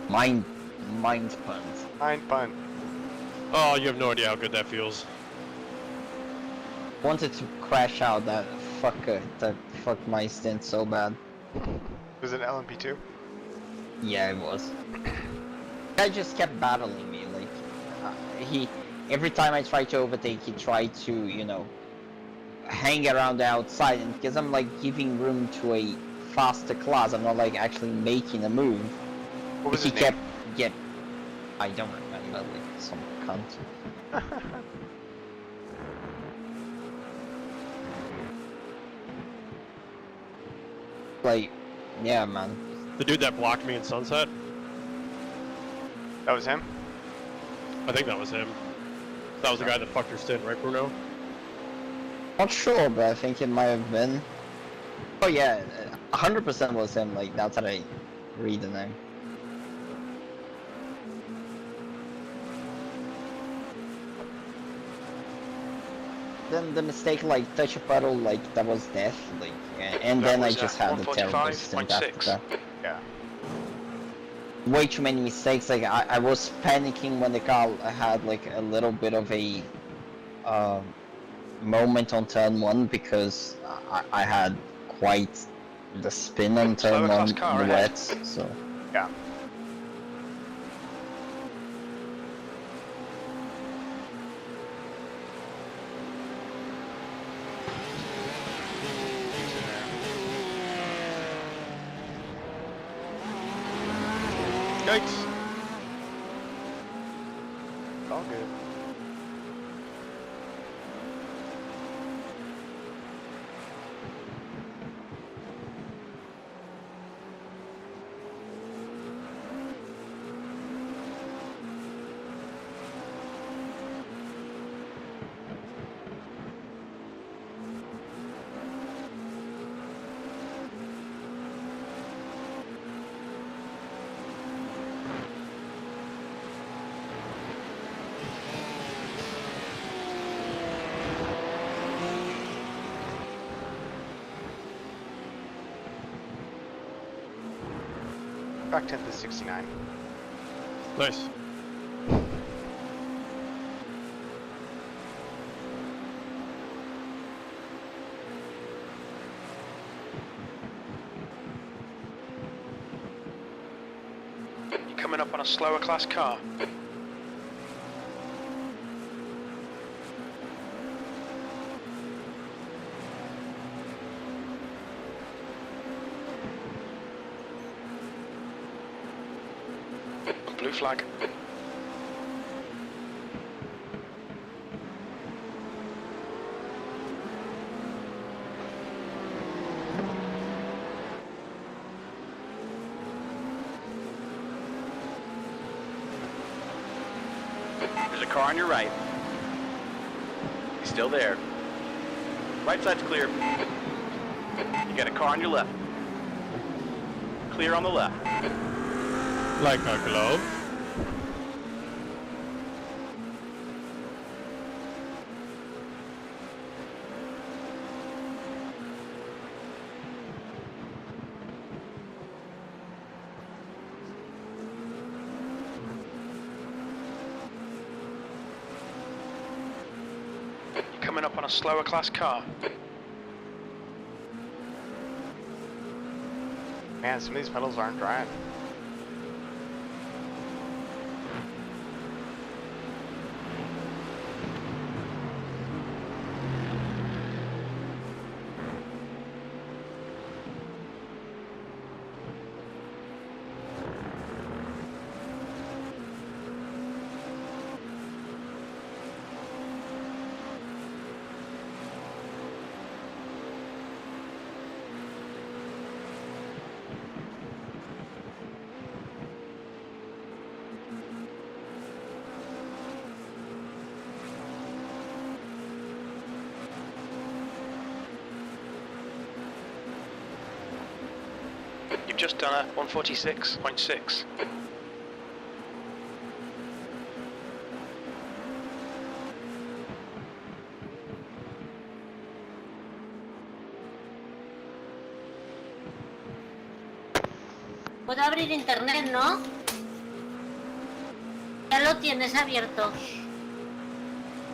Mind punt. Mind punt. Oh, you have no idea how good that feels. Wanted to crash out that fucker. That fucked my stint so bad. Was it LMP2? Yeah, it was. Guy just kept battling me. Like every time I tried to overtake, he tried to, you know, hang around the outside, and because I'm like giving room to a faster class, I'm not like actually making a move. What was he his name? kept I don't remember, like some cunt. Like, yeah, man. The dude that blocked me in Sunset? That was him? I think that was him. That was the guy that fucked your stint, right, Bruno? Not sure, but I think it might have been. Oh yeah, 100% was him. Like that's how I read the name. Then the mistake, like touch a puddle, like that was death. Like, and That then I was, just had the terrible stint after 145.6. that. Yeah. Way too many mistakes. Like I was panicking when the car had like a little bit of a moment on turn 1 because I had quite the spin on turn 1 in the wets. So yeah. Yikes. All good. Back 10th is 69. Nice. You're coming up on a slower class car. Blue flag. There's a car on your right. He's still there. Right side's clear. You got a car on your left. Clear on the left. Like a glove. You're coming up on a slower class car. Man, some of these pedals aren't drying. You've just done a 146.6. Puedo abrir internet, ¿no? Ya lo tienes abierto.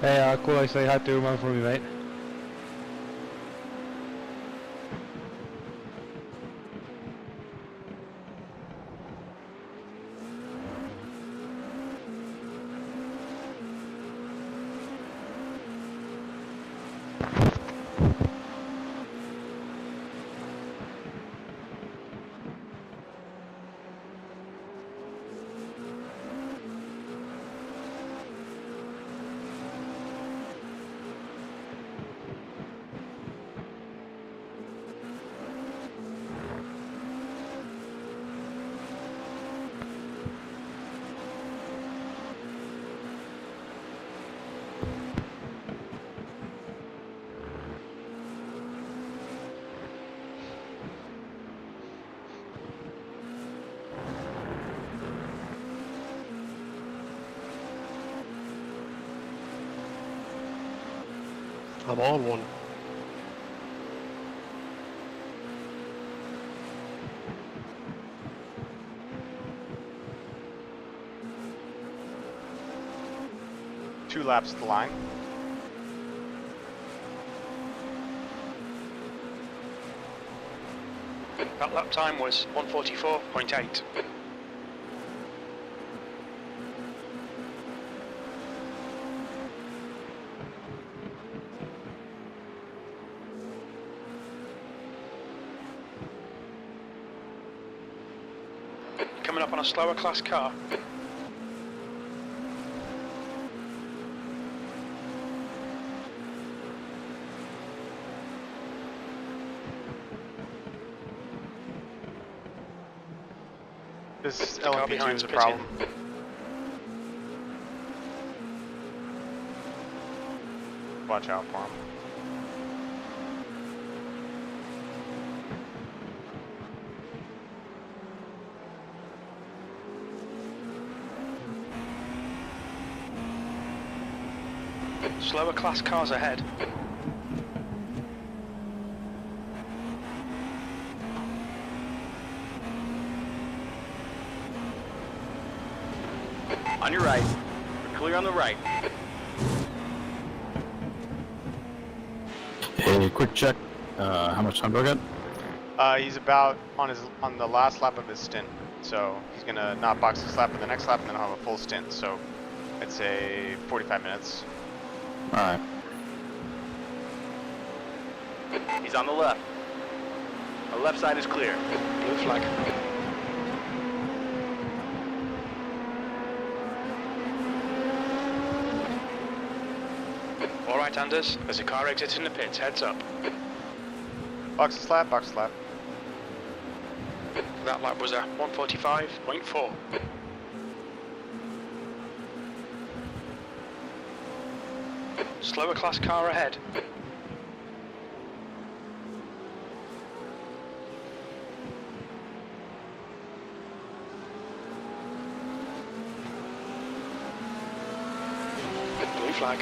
Hey, cool, I say hi to your man for me, mate. I'm on one. Two laps at the line. That lap time was 1:44.8. Coming up on a slower class car. This LMP2 is a problem. Watch out for him. Slower class cars ahead. On your right. We're clear on the right. Hey, quick check. How much time do I get? He's about on the last lap of his stint. So he's gonna not box this lap, but the next lap, and then I'll have a full stint. So I'd say 45 minutes. Alright. He's on the left. The left side is clear. Blue flag. Alright, Anders. There's a car exiting the pits. Heads up. Box this lap, box this lap. That lap was a 1:45.4. Slower class car ahead. Blue flag.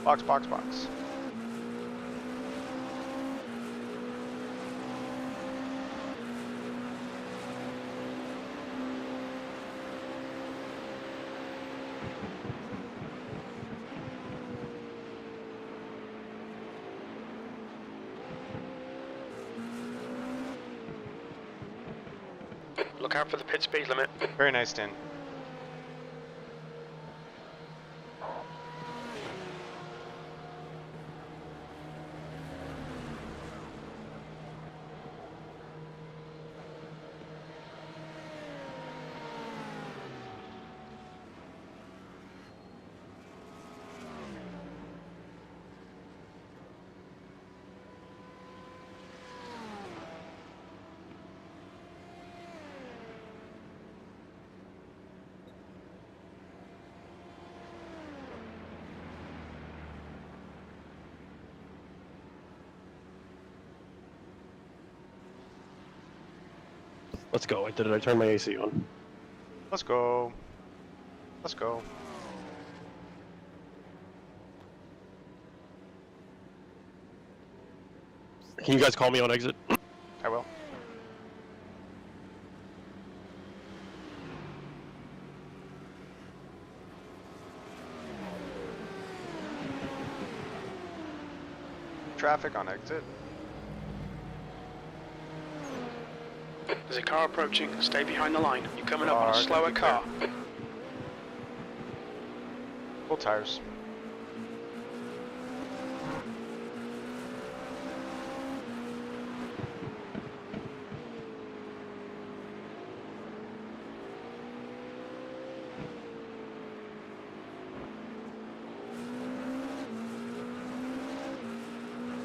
Box, box, box. Look out for the pit speed limit. Very nice stint. Let's go. Did I turn my AC on? Let's go. Let's go. Can you guys call me on exit? I will. Traffic on exit. There's a car approaching. Stay behind the line. You're coming up on a slower car. Full tires.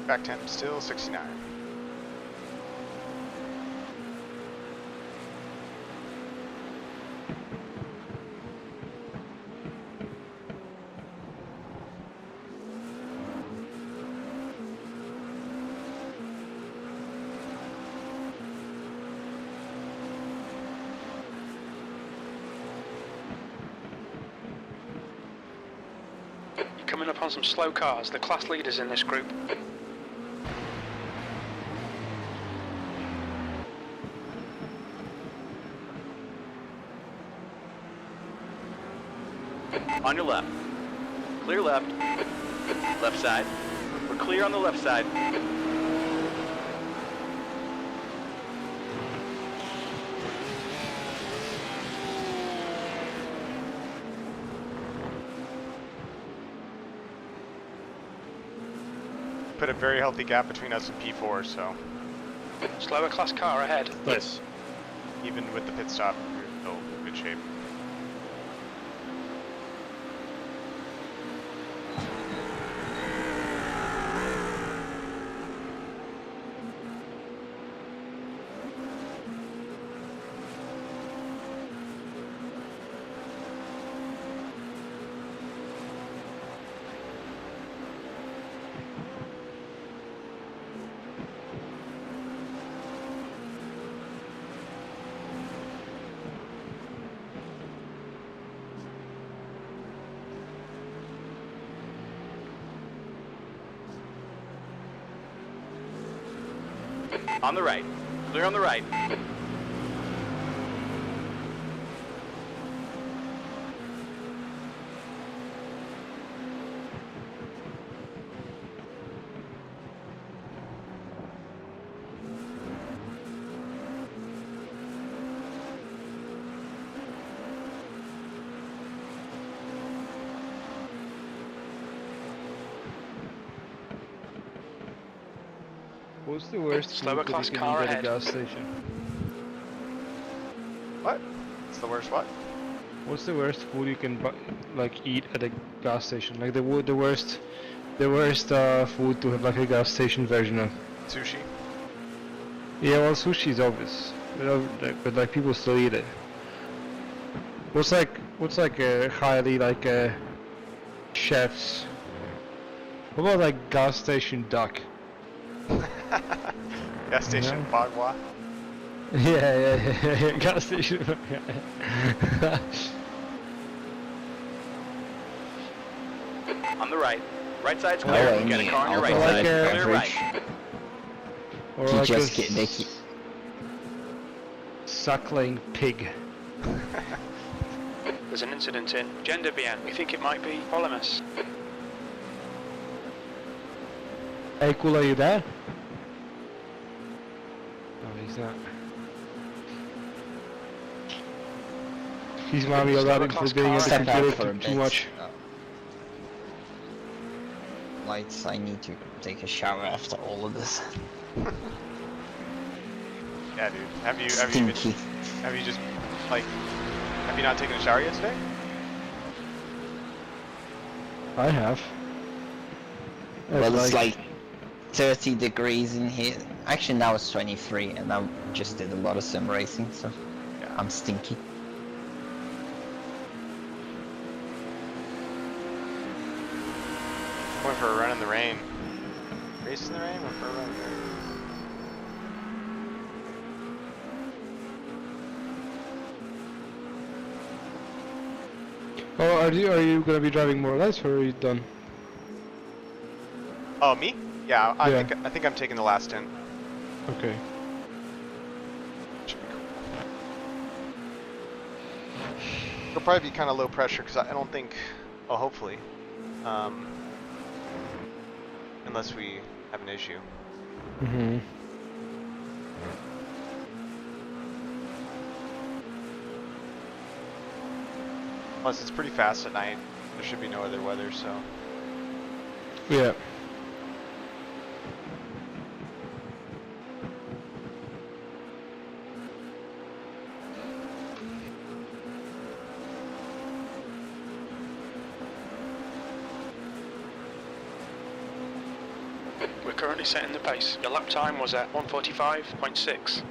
Back temp still 69. You're coming up on some slow cars. The class leaders in this group. On your left. Clear left. Left side. We're clear on the left side. Put a very healthy gap between us and P4, so Slower class car ahead. Nice. even with the pit stop, we're still in good shape. On the right. Clear on the right. What's the worst Slower food that class you can car eat at a ahead. gas station? What? It's the worst what? What's the worst food you can like eat at a gas station? Like the worst food to have like a gas station version of. Sushi. Yeah, well, sushi is obvious, but like people still eat it. What's like a highly like chefs? What about like gas station duck? Gas station bagua. Yeah, gas station. On the right. Right side's clear. You got a car on your right side. Clear right. Or like a suckling pig. There's an incident in Gender Bien. We think it might be Polymus. Hey, cool, are you there? No, he's not. He's mommy allowed him for being at the computer too much. Lights, I need to take a shower after all of this. Yeah, dude. Have you just like have you not taken a shower yet today? I have. Well, it's like 30 degrees in here. Actually, now it's 23, and I just did a lot of sim racing, so yeah. I'm stinky. Went for a run in the rain. Race in the rain? Went for a run in the rain. Oh, are you gonna be driving more laps, or are you done? Oh, me? Yeah, I think I'm taking the last 10. Okay. Should be cool. It'll probably be kind of low pressure because I don't think. Oh, hopefully. Unless we have an issue. Mm-hmm. Plus, it's pretty fast at night. There should be no other weather, so. Yeah. We're currently setting the pace. Your lap time was at 1:45.6.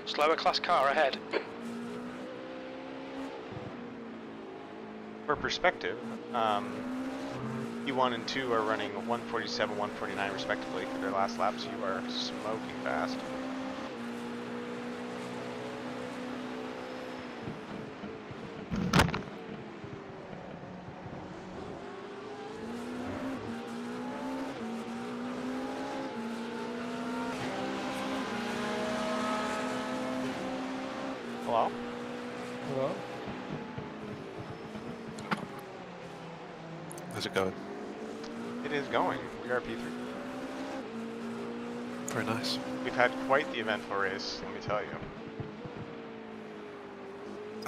Slower class car ahead. For perspective, P1 and 2 are running 147, 149 respectively for their last laps. You are smoking fast. Hello? Hello? How's it going? It is going. We are P3. Very nice. We've had quite the eventful race, let me tell you.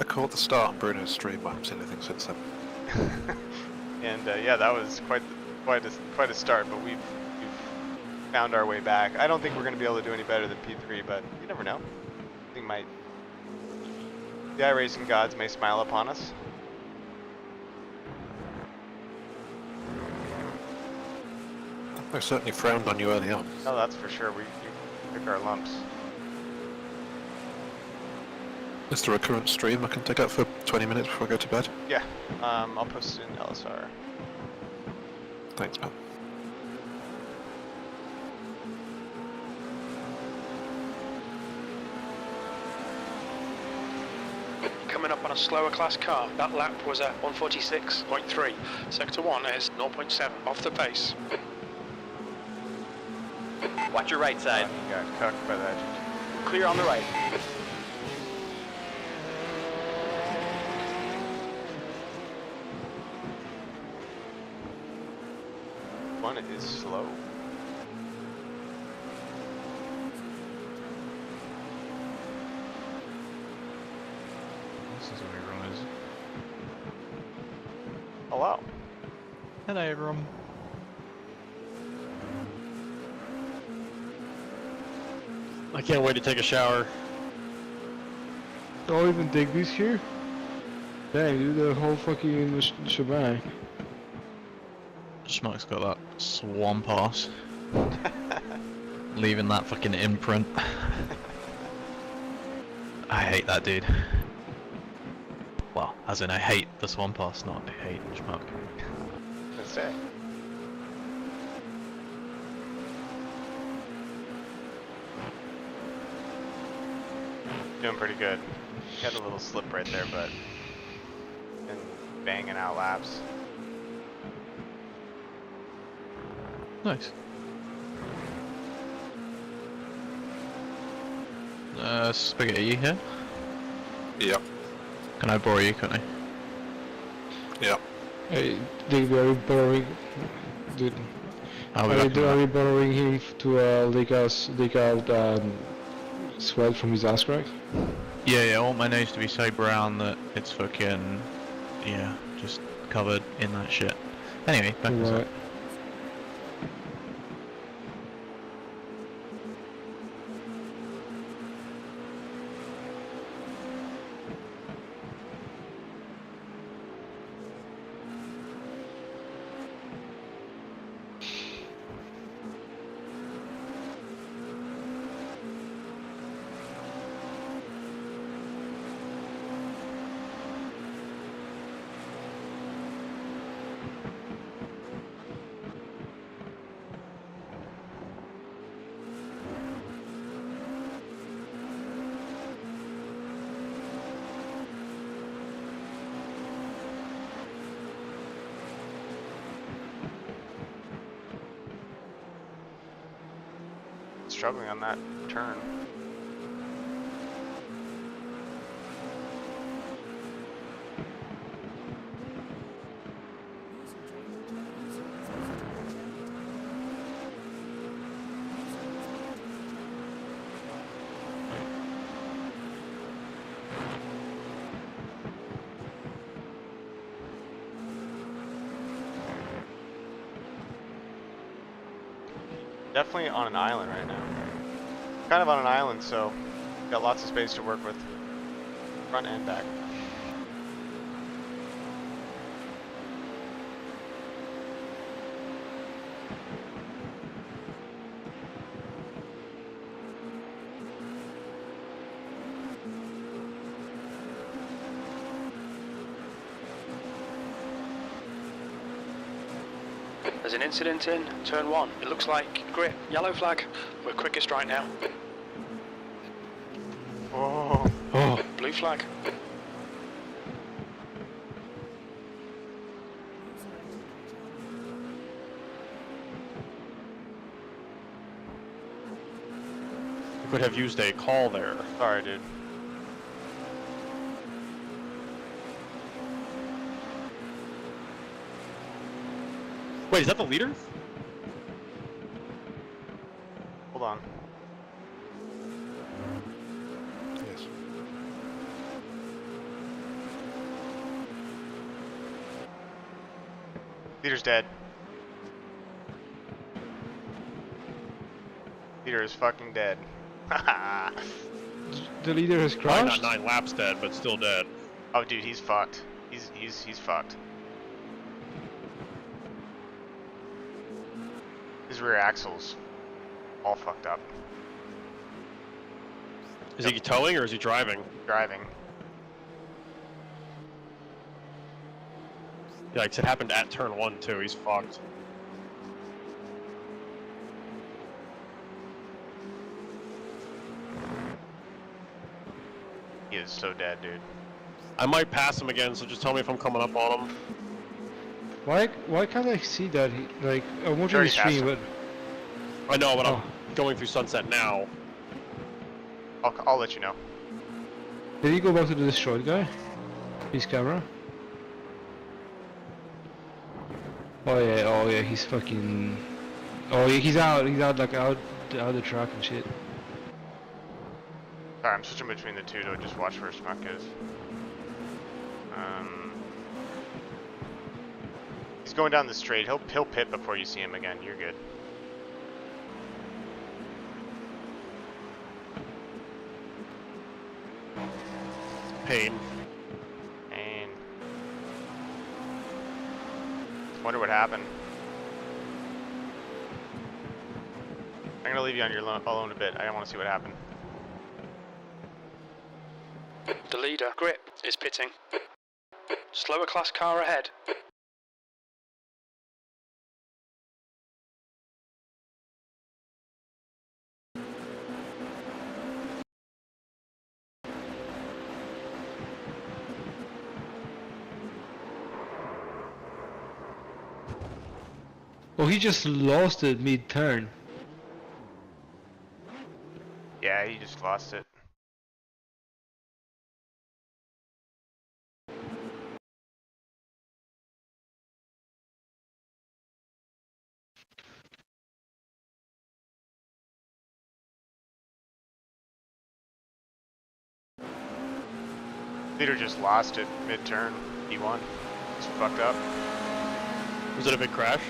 I caught the start on Bruno's stream, but I haven't seen anything since then. And yeah, that was quite a start, but we've found our way back. I don't think we're going to be able to do any better than P3, but you never know. I think the iRacing gods may smile upon us. I certainly frowned on you early on. Oh, that's for sure. We pick our lumps. Is there a current stream I can take out for 20 minutes before I go to bed? Yeah, I'll post it in LSR. Thanks, man. Coming up on a slower class car. That lap was at 1:46.3. Sector 1 is 0.7 off the pace. Watch your right side. You got cucked by that. Clear on the right. One is slow. This is where everyone is. Hello. Hello, everyone. I can't wait to take a shower. Oh, even Digby's here? Dang, dude, the whole fucking shebang. Schmuck's got that swamp ass. Leaving that fucking imprint. I hate that dude. Well, as in I hate the swamp ass, not I hate Schmuck. That's it. Doing pretty good. Got a little slip right there, but been banging out laps. Nice. Spaghetti, you here? Yep. Can I borrow you, can I? Yep. Hey, Digby, are you borrowing... Dude, are you borrowing him to leak out sweat from his ass crack? Yeah, I want my nose to be so brown that it's fucking... yeah, just covered in that shit. Anyway, back to Right. struggling on that turn. Definitely on an island right now. Kind of on an island, so got lots of space to work with, front and back. There's an incident in turn 1. It looks like grip, yellow flag. We're quickest right now. Oh. Oh. Blue flag. You could have used a call there. Sorry, dude. Wait, is that the leader? Hold on. Yes. Leader's dead. Leader is fucking dead. The leader has Probably crashed? not 9 laps dead, but still dead. Oh, dude, he's fucked. He's fucked. His rear axles all fucked up. Is he towing or is he driving? Driving. Yikes, it happened at turn 1 too, he's fucked. He is so dead, dude. I might pass him again, so just tell me if I'm coming up on him. Why can't I see that? Like, I'm watching the stream, but... I know, but I'm going through sunset now. I'll let you know. Did he go back to the destroyed guy? His camera? Oh yeah, he's fucking... Oh yeah, he's out like out the track and shit. Sorry, I'm switching between the two to just watch where Smuck is. He's going down the straight. He'll pit before you see him again. You're good. Pain. Pain. Wonder what happened. I'm gonna leave you on your alone a bit. I want to see what happened. The leader, grip, is pitting. Slower class car ahead. Oh, he just lost it mid-turn. Yeah, he just lost it. Leader just lost it mid-turn. He won. He's fucked up. Was it a big crash?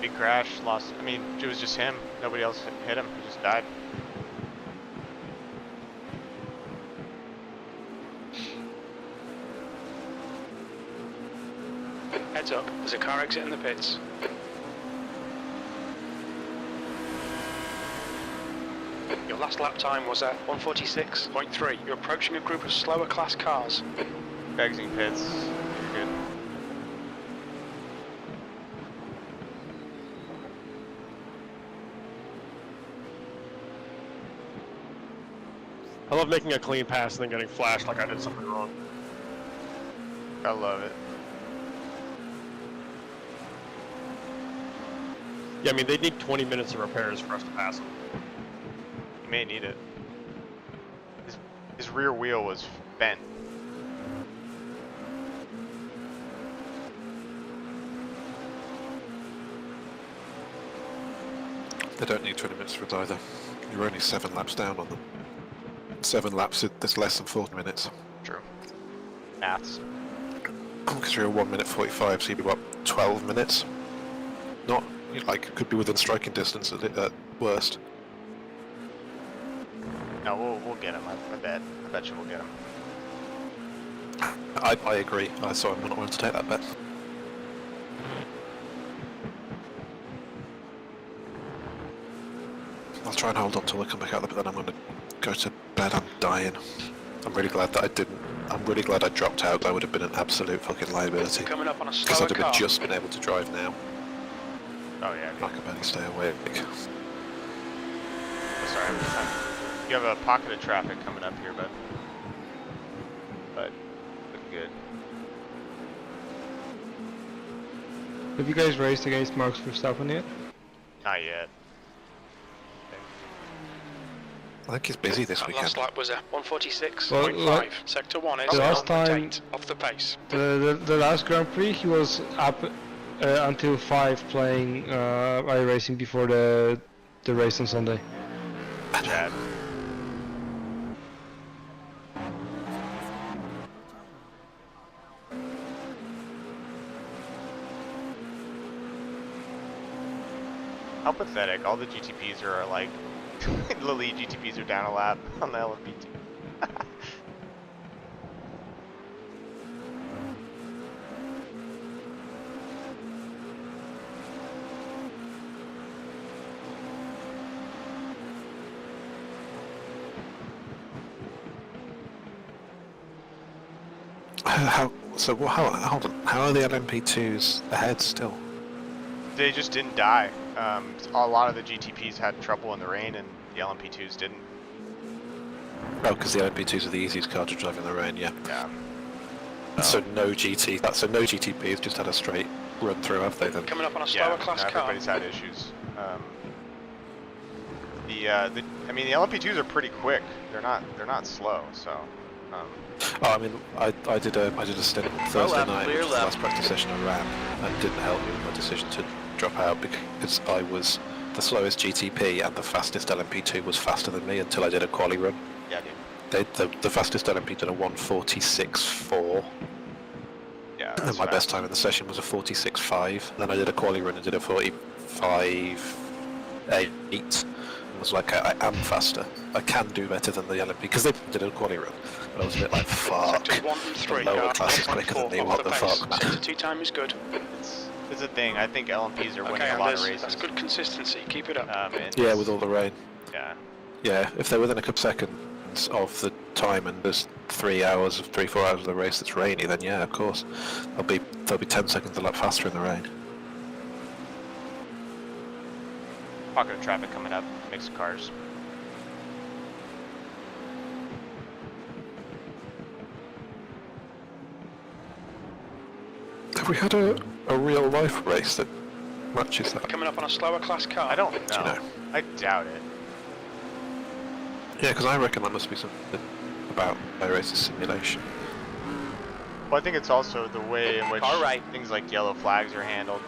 Big crash. Lost. I mean, it was just him. Nobody else hit him. He just died. Heads up, there's a car exiting the pits. Your last lap time was at 146.3. You're approaching a group of slower class cars. Exiting pits. You're good. I love making a clean pass and then getting flashed like I did something wrong. I love it. Yeah, I mean, they'd need 20 minutes of repairs for us to pass them. may need it. His rear wheel was bent. They don't need 20 minutes for it either. You're only 7 laps down on them. 7 laps, that's less than 40 minutes. True. Maths. Because you're 1 minute 45, so you'd be, what, 12 minutes? Not, like, it could be within striking distance at worst. No, we'll get him, I bet. I bet you we'll get him. I agree, so I'm not willing to take that bet. I'll try and hold on till I come back out, but then I'm going to go to bed. I'm dying. I'm really glad that I didn't. I'm really glad I dropped out. That would have been an absolute fucking liability. Coming up on a Because slower I'd have car. just been able to drive now. Oh yeah. I can barely stay awake. Oh, sorry, you have a pocket of traffic coming up here, but looking good. Have you guys raced against Max Verstappen yet? Not yet. I think he's busy this weekend. Last lap was a 146.5. Well, Sector 1 is the last time 0.8 off the pace. The last Grand Prix he was up until 5 playing iRacing before the race on Sunday. Chad. How pathetic. All the GTPs are like, the lead GTPs are down a lap on the LMP2. Hold on. How are the LMP2s ahead still? They just didn't die. A lot of the GTPs had trouble in the rain, and the LMP2s didn't. Oh, because the LMP2s are the easiest car to drive in the rain, yeah. Yeah. So no GTPs just had a straight run through, have they then? Coming up on a slower class car. Everybody's had issues. I mean, the LMP2s are pretty quick. They're not slow, so. I mean, I did a stint Thursday night, which was the last practice session I ran, and didn't help me with my decision to drop out because I was the slowest GTP and the fastest LMP2 was faster than me until I did a quali run. Yeah, dude. The fastest LMP did a 1:46.4. Yeah, and my best time in the session was a 46.5. Then I did a quali run and did a 45.8. And was like, I am faster. I can do better than the LMP because they did a quali run. But I was a bit like, fuck. Sectors 1 and 3 the lower class is quicker than me. What the fuck, man? Sector 2 time is good. It's a thing. I think LMPs are winning Okay, a lot of Anders, races. that's good consistency. Keep it up. Yeah, with all the rain. Yeah. Yeah, if they're within a couple seconds of the time and there's 3 hours, 3-4 hours of the race that's rainy, then yeah, of course, they'll be 10 seconds a lap faster in the rain. Pocket of traffic coming up. Mix of cars. Have we had a real life race that matches that? Coming up on a slower class car. I don't know. Do you know? I doubt it. Yeah, because I reckon that must be something about iRacing simulation. Well, I think it's also the way in which things like yellow flags are handled.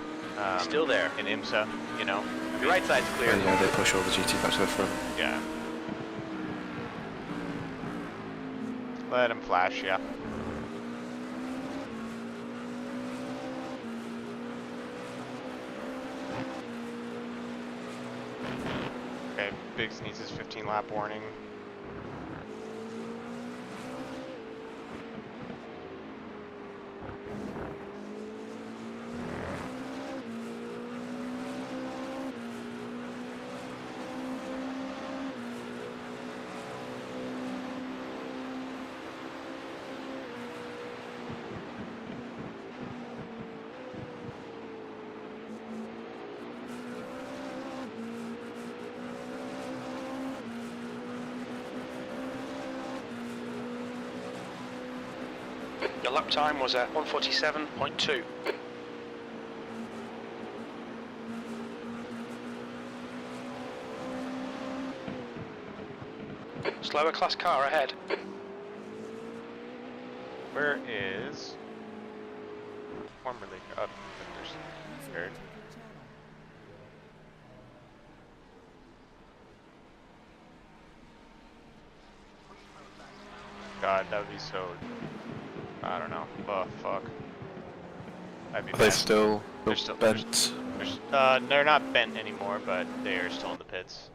Still there. In IMSA, you know. Your right side's clear. Oh, yeah, they push all the GT back to the front. Yeah. Let him flash, yeah. Okay, Biggs needs his 15 lap warning. Your lap time was at 147.2. Slower class car ahead. Where is formerly up? There's third. God, that would be so. I don't know. Oh fuck. That'd be Are bad. they still They're still bent? they're not bent anymore, but they are still in the pits.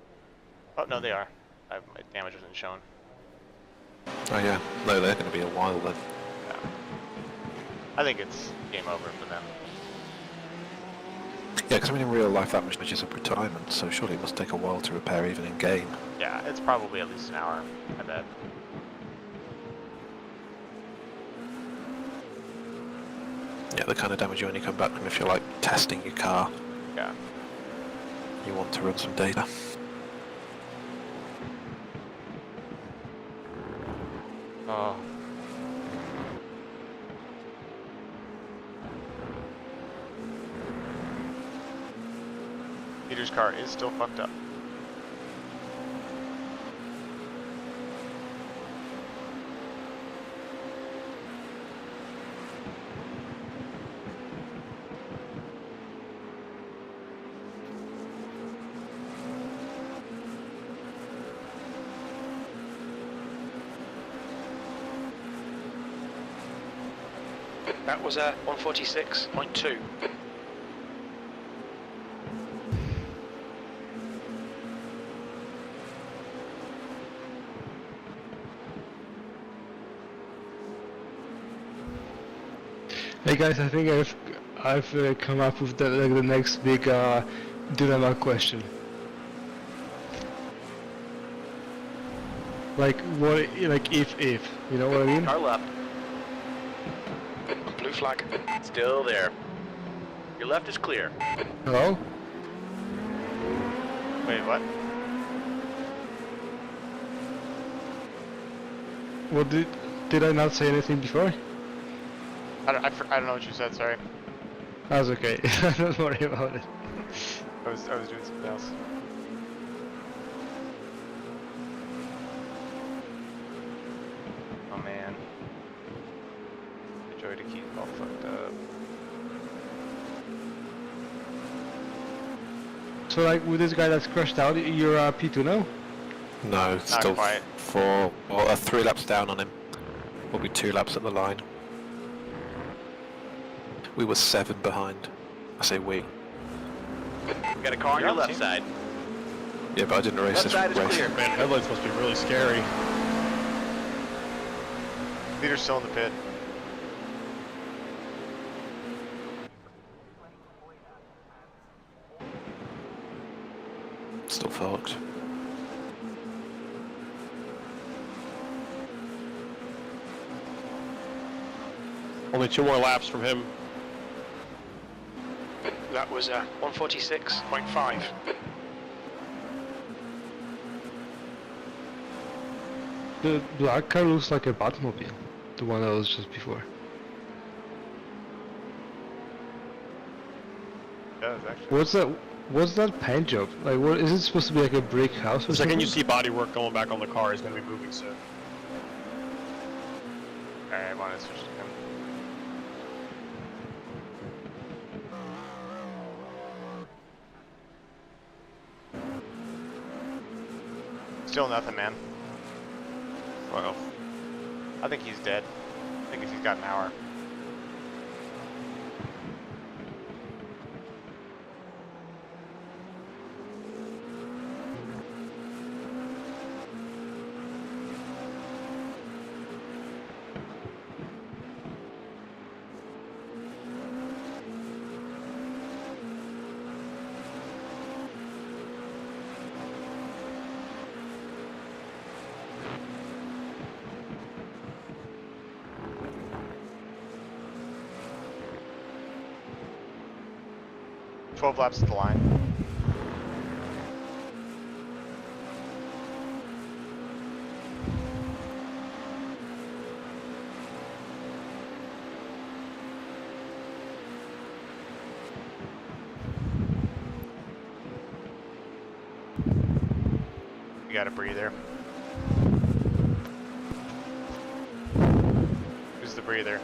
Oh no, they are. My damage wasn't shown. Oh yeah. No, they're going to be a while then. Yeah. I think it's game over for them. Yeah, because I mean in real life that much is a retirement, so surely it must take a while to repair even in game. Yeah, it's probably at least an hour, I bet. Yeah, the kind of damage you only come back from if you're like testing your car. Yeah. You want to run some data. Oh. Peter's car is still fucked up. That was a 146.2. Hey guys, I think I've come up with the next big dilemma question. Like what? Like if you know what I mean? Car left. Blue flag. Still there. Your left is clear. Hello? Wait, what? What did I not say anything before? I don't know what you said, sorry. That's okay. Don't worry about it. I was doing something else. Oh man. The joy to keep all fucked up. So like with this guy that's crashed out, you're P2 now? No, Not still quite. 3 laps down on him. We'll be 2 laps at the line. We were 7 behind. I say we. Got a car on your left side. Yeah, but I didn't race Left this side is race. clear. Man, headlights must be really scary. Peter's still in the pit. Still fucked. Only 2 more laps from him. That was a 146.5. The black car looks like a Batmobile. The one that was just before. It does, actually. What's that paint job? Like, what is it supposed to be, like a brick house or The something? second you see body work going back on the car, he's going to be moving soon. Alright, I want to switch to him. Still nothing, man. Wow. I think he's dead. I think he's got an hour. $12 laps at the line. You got a breather. the breather.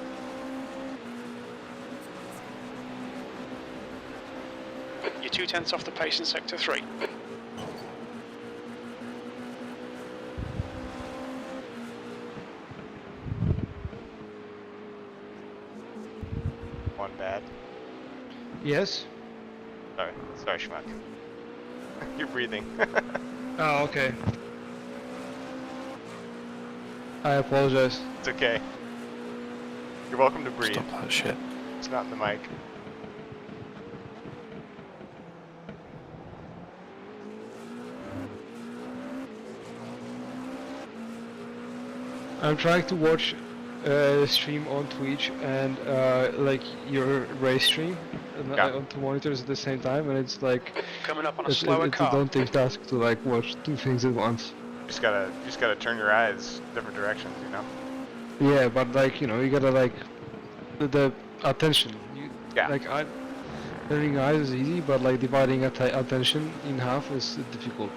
You're 2/10 off the pace in sector 3. One bad. Yes? Sorry, Schmuck. You're breathing. Oh, okay. I apologize. It's okay. You're welcome to breathe. Stop that shit. It's not in the mic. I'm trying to watch stream on Twitch and like your race stream on two monitors at the same time, and it's like coming up on a slower car. It's a daunting task to like watch two things at once. You just gotta turn your eyes different directions, you know. Yeah, but like you gotta like the attention. Yeah. Like turning eyes is easy, but like dividing attention in half is difficult.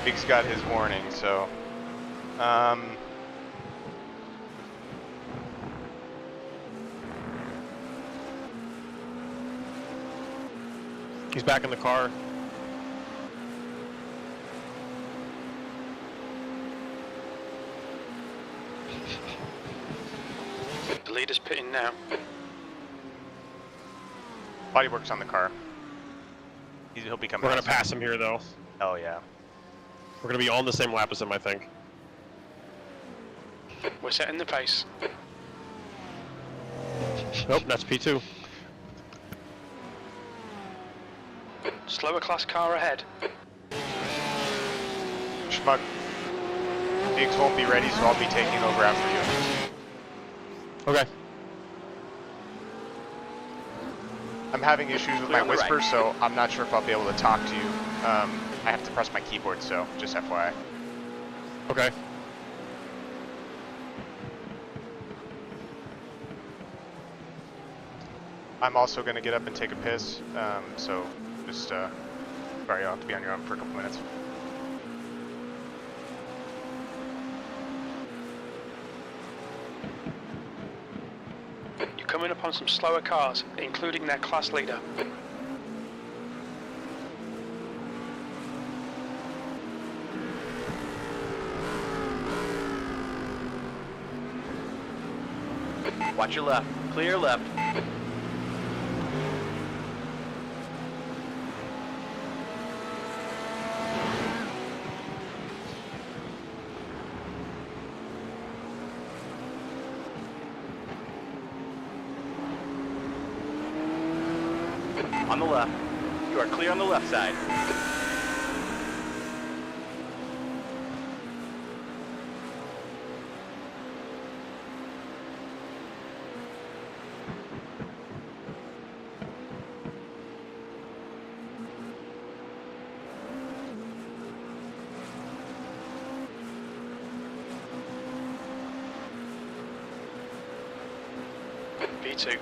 Big's got his warning, so He's back in the car. The leader's pitting now. Bodywork's on the car. He'll be coming. We're gonna pass him here, though. Oh yeah. We're gonna be on the same lap as him, I think. We're setting the pace. Nope, that's P2. Slower class car ahead. Schmuck. Biggs won't be ready, so I'll be taking over after you. Okay. I'm having issues with my whisper, so I'm not sure if I'll be able to talk to you. I have to press my keyboard, so just FYI. Okay. I'm also going to get up and take a piss, so just, sorry, you'll have to be on your own for a couple minutes. You're coming up on some slower cars, including their class leader. Watch your left. Clear left. On the left. You are clear on the left side. P2.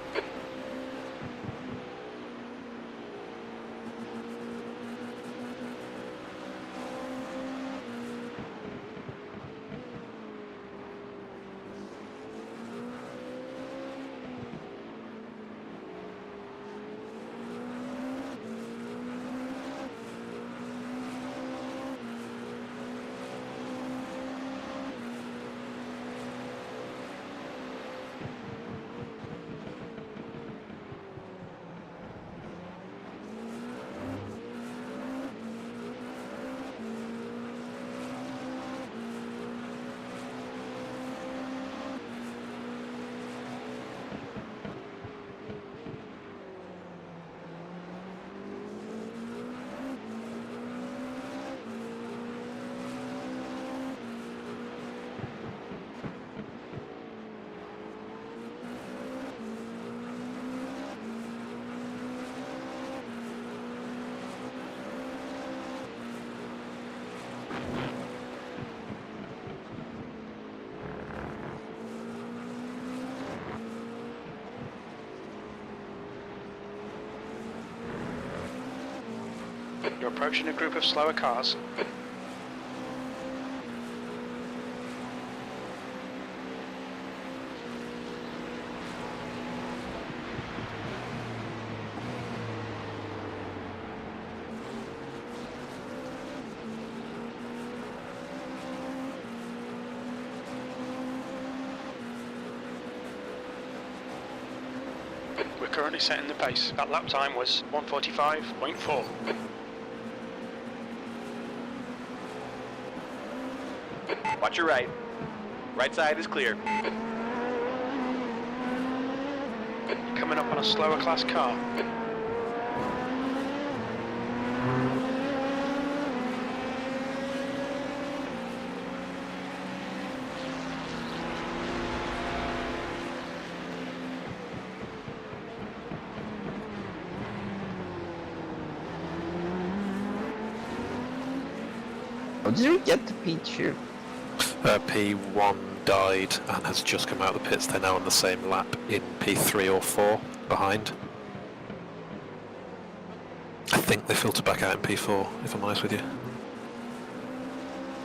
You're approaching a group of slower cars. We're currently setting the pace. That lap time was 1:45.4. Watch your right. Right side is clear. Coming up on a slower class car. How did we get to P2? P1 died and has just come out of the pits. They're now on the same lap in P3 or 4 behind. I think they filtered back out in P4, if I'm honest with you.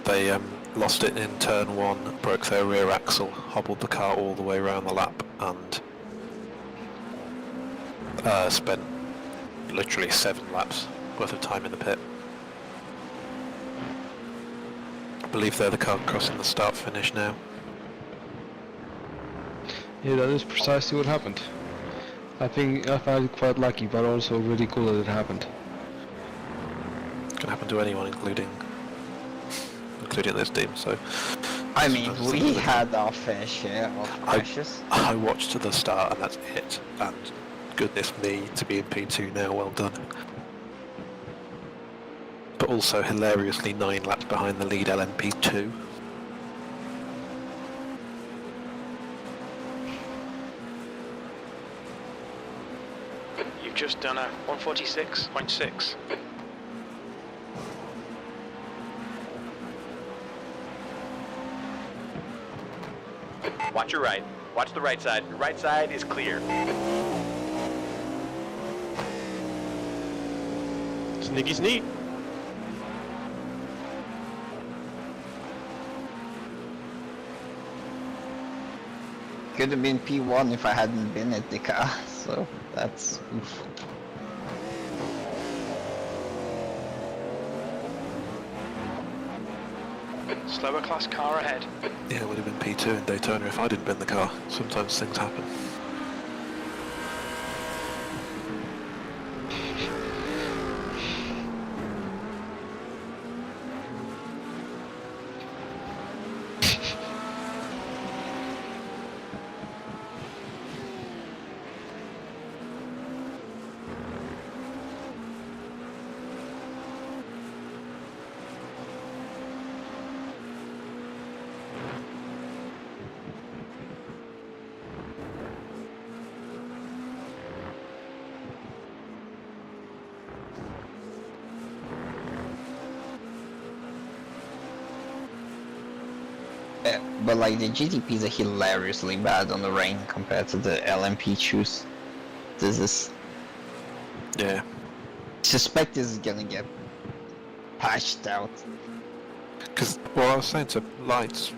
They lost it in turn 1, broke their rear axle, hobbled the car all the way around the lap, and spent literally 7 laps worth of time in the pit. I believe they're the car crossing the start finish now. Yeah, that is precisely what happened. I think I found it quite lucky, but also really cool that it happened. It can happen to anyone, including this team. So, I mean, we had our fair share of crashes. I watched to the start, and that's it. And goodness me, to be in P2 now, well done. But also hilariously 9 laps behind the lead LMP2. You've just done a 1:46.6. Watch your right. Watch the right side. Your right side is clear. Sneaky sneak. Could have been P1 if I hadn't been at the car, so that's oof. Slower class car ahead. Yeah, it would have been P2 in Daytona if I didn't been in the car. Sometimes things happen. But like the GTPs are hilariously bad on the rain compared to the LMP2s. This is... Yeah. Suspect this is gonna get patched out. Because, well, I was saying to Lights,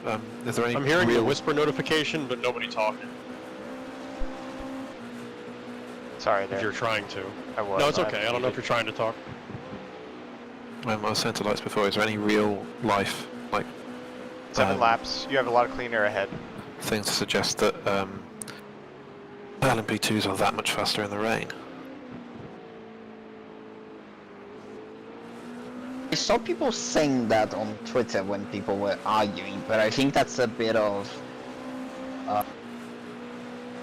is there any I'm hearing real... a whisper notification, but nobody talking. Sorry, if you're trying to. I was. No, it's okay. I don't know if you're trying to talk. I was saying to Lights before, is there any real life, like... 7 laps. You have a lot of clean air ahead. Things to suggest that LMP2s are that much faster in the rain. I saw people saying that on Twitter when people were arguing, but I think that's a bit of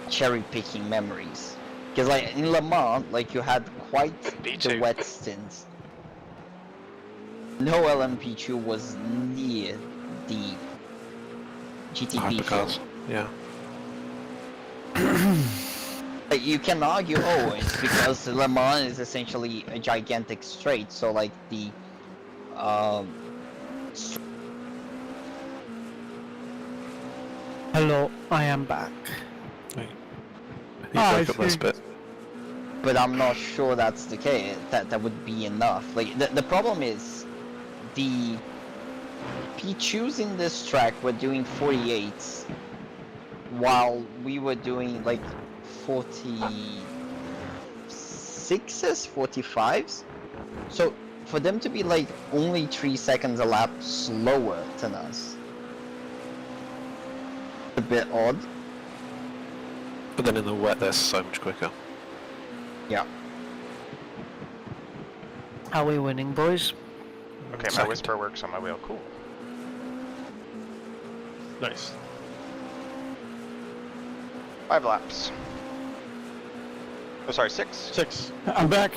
cherry-picking memories. Because like in Le Mans, like you had quite the wet stints. No LMP2 was near the GTP Hypercars, yeah. But you can argue, oh, it's because Le Mans is essentially a gigantic straight, so like the Hello, I am back. You broke up last bit. but I'm not sure that's the case. That would be enough. Like the problem is, the P2s in this track were doing 48s, while we were doing like 46s, 45s. So for them to be like only 3 seconds a lap slower than us, a bit odd. But then in the wet, they're so much quicker. Yeah. Are we winning, boys? Okay, my whisper works on my wheel. Cool. Nice. 5 laps. Oh, sorry, 6. 6. I'm back.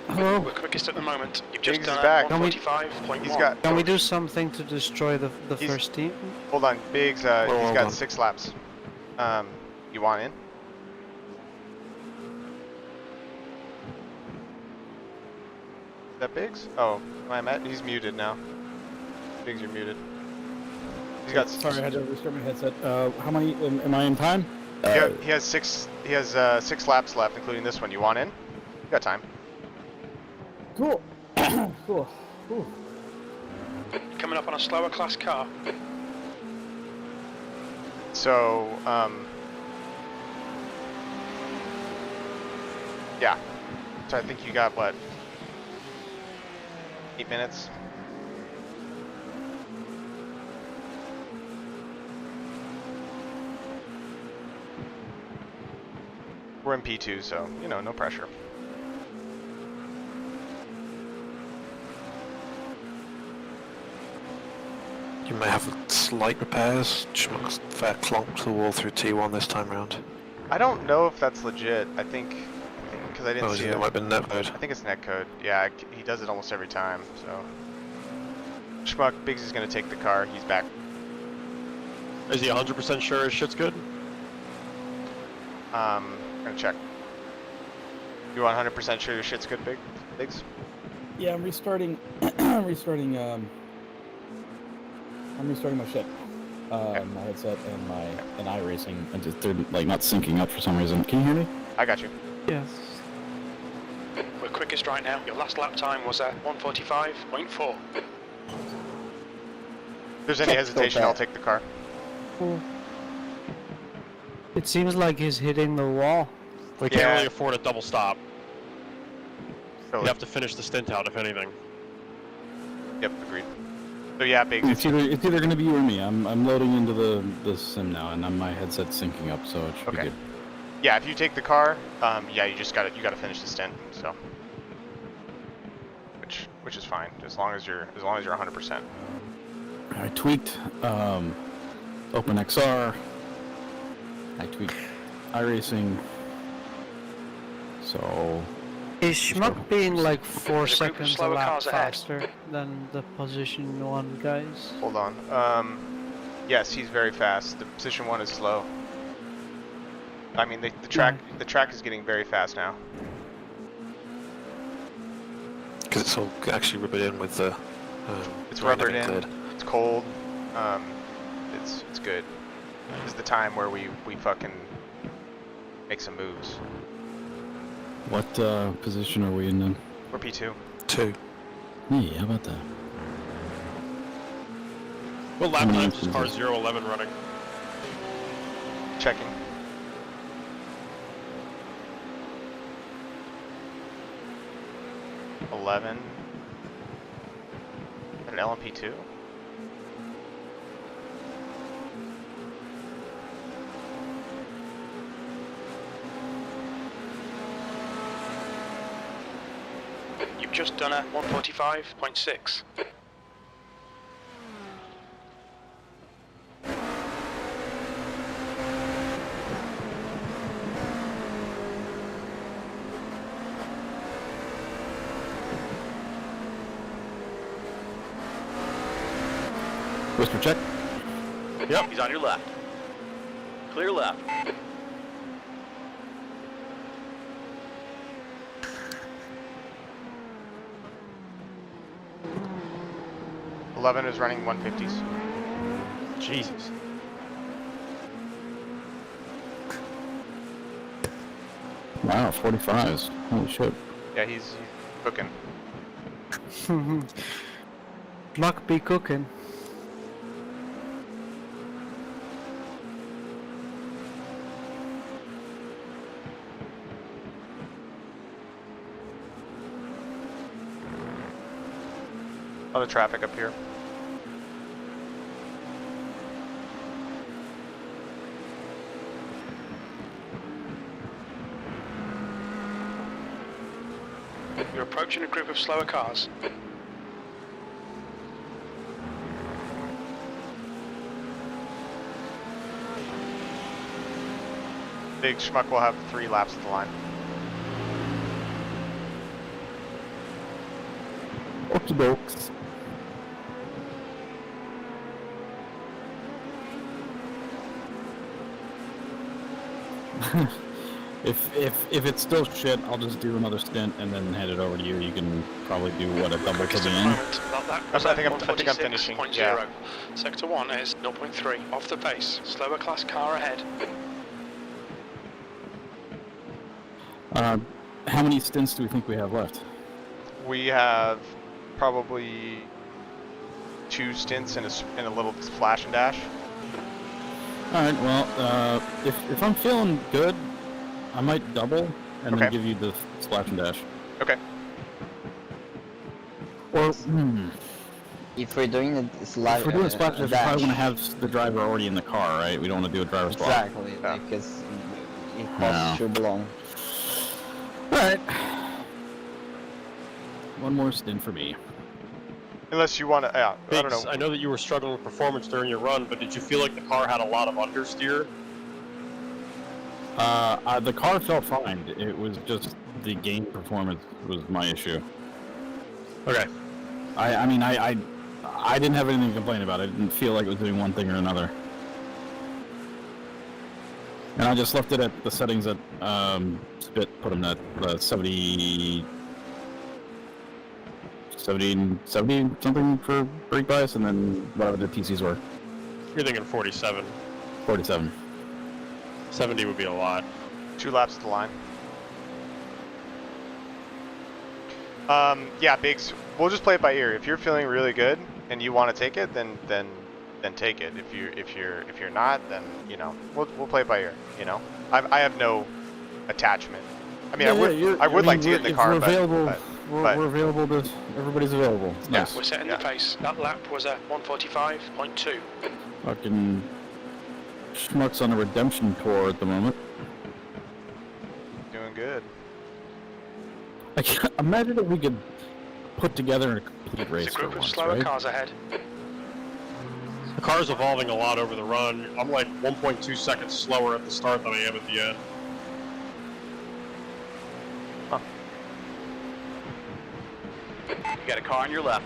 Hello. We're quickest at the moment. You've just Biggs done is back. 145.1. He's got. Can we do something to destroy the first team? Hold on, Biggs. He's got 6 laps. You want in? Is that Biggs? Oh, am I he's muted now. Biggs, you're muted. He's got. Sorry, I had to restart my headset. How many? Am I in time? He has 6. He has 6 laps left, including this one. You want in? You got time. Cool. Cool. Ooh. Coming up on a slower class car. So, yeah. So I think you got what? 8 minutes. We're in P2, so, you know, no pressure. You may have slight repairs. Schmuck's fair clonk to the wall through T1 this time round. I don't know if that's legit. I think because I didn't see it. It might have been netcode. I think it's netcode. Yeah, he does it almost every time, so. Schmuck, Biggs is going to take the car. He's back. Is he 100% sure his shit's good? I'm going to check. You 100% sure your shit's good, Biggs? Yeah, I'm restarting. I'm restarting my shit. My headset and iRacing, and they're like not syncing up for some reason. Can you hear me? I got you. Yes. We're quickest right now. Your last lap time was at 145.4. If there's any hesitation, I'll take the car. Cool. It seems like he's hitting the wall. We can't really afford a double stop. Totally. You have to finish the stint out, if anything. Yep, agreed. So yeah, Biggs. It's either gonna be you or me. I'm loading into the sim now, and my headset's syncing up, so it should be good. Yeah, if you take the car, yeah, you gotta finish the stint. So, which is fine, as long as you're 100%. I tweaked OpenXR. I tweaked iRacing. So. Is Schmuck being like 4 seconds a lap faster than the position 1 guys? Hold on. Yes, he's very fast. The position 1 is slow. I mean, the track is getting very fast now. Because it's all actually rubbered in with the. It's rubbered in. It's cold. It's good. This is the time where we fucking make some moves. What position are we in then? We're P2. 2. Hey, how about that? What lap times is car 011 running? Checking. An LMP2? You've just done a 145.6. Whisper check. Yep. He's on your left. Clear left. '11 is running 150s. Jesus. Wow, 45s. Holy shit. Yeah, he's cooking. Luck be cooking. A lot of traffic up here. You're approaching a group of slower cars. Big Schmuck will have 3 laps at the line. Okie dokes. If it's still shit, I'll just do another stint and then head it over to you. You can probably do what, a double to the end. I think I'm finishing. Yeah. Sector 1 is 0.3 off the base. Slower class car ahead. How many stints do we think we have left? We have probably 2 stints and a little flash and dash. Alright, well, if I'm feeling good, I might double and then give you the splash and dash. Okay. Or, If we're doing a splash if we're doing splash and dash, we probably want to have the driver already in the car, right? We don't want to do a driver swap. Exactly, because it costs too long. Alright. One more stint for me. Unless you want to, I don't know. I know that you were struggling with performance during your run, but did you feel like the car had a lot of understeer? The car felt fine. It was just the game performance was my issue. Okay. I mean, I didn't have anything to complain about. I didn't feel like it was doing one thing or another. And I just left it at the settings that Spit put them at 70 something for brake bias, and then whatever the TCs were. You're thinking 47. 47. 70 would be a lot. 2 laps at the line. Yeah, Biggs. We'll just play it by ear. If you're feeling really good and you want to take it, then take it. If you're not, then we'll play it by ear. I have no attachment. I mean, I would like to get in the car, but we're available to everybody's available. It's nice. We're setting the pace. That lap was at 1:45.2. Fucking Schmuck's on a redemption tour at the moment. Doing good. I can't imagine if we could put together a complete race. There's a group for of once, slower right? cars ahead. The car's evolving a lot over the run. I'm like 1.2 seconds slower at the start than I am at the end. Huh. You got a car on your left.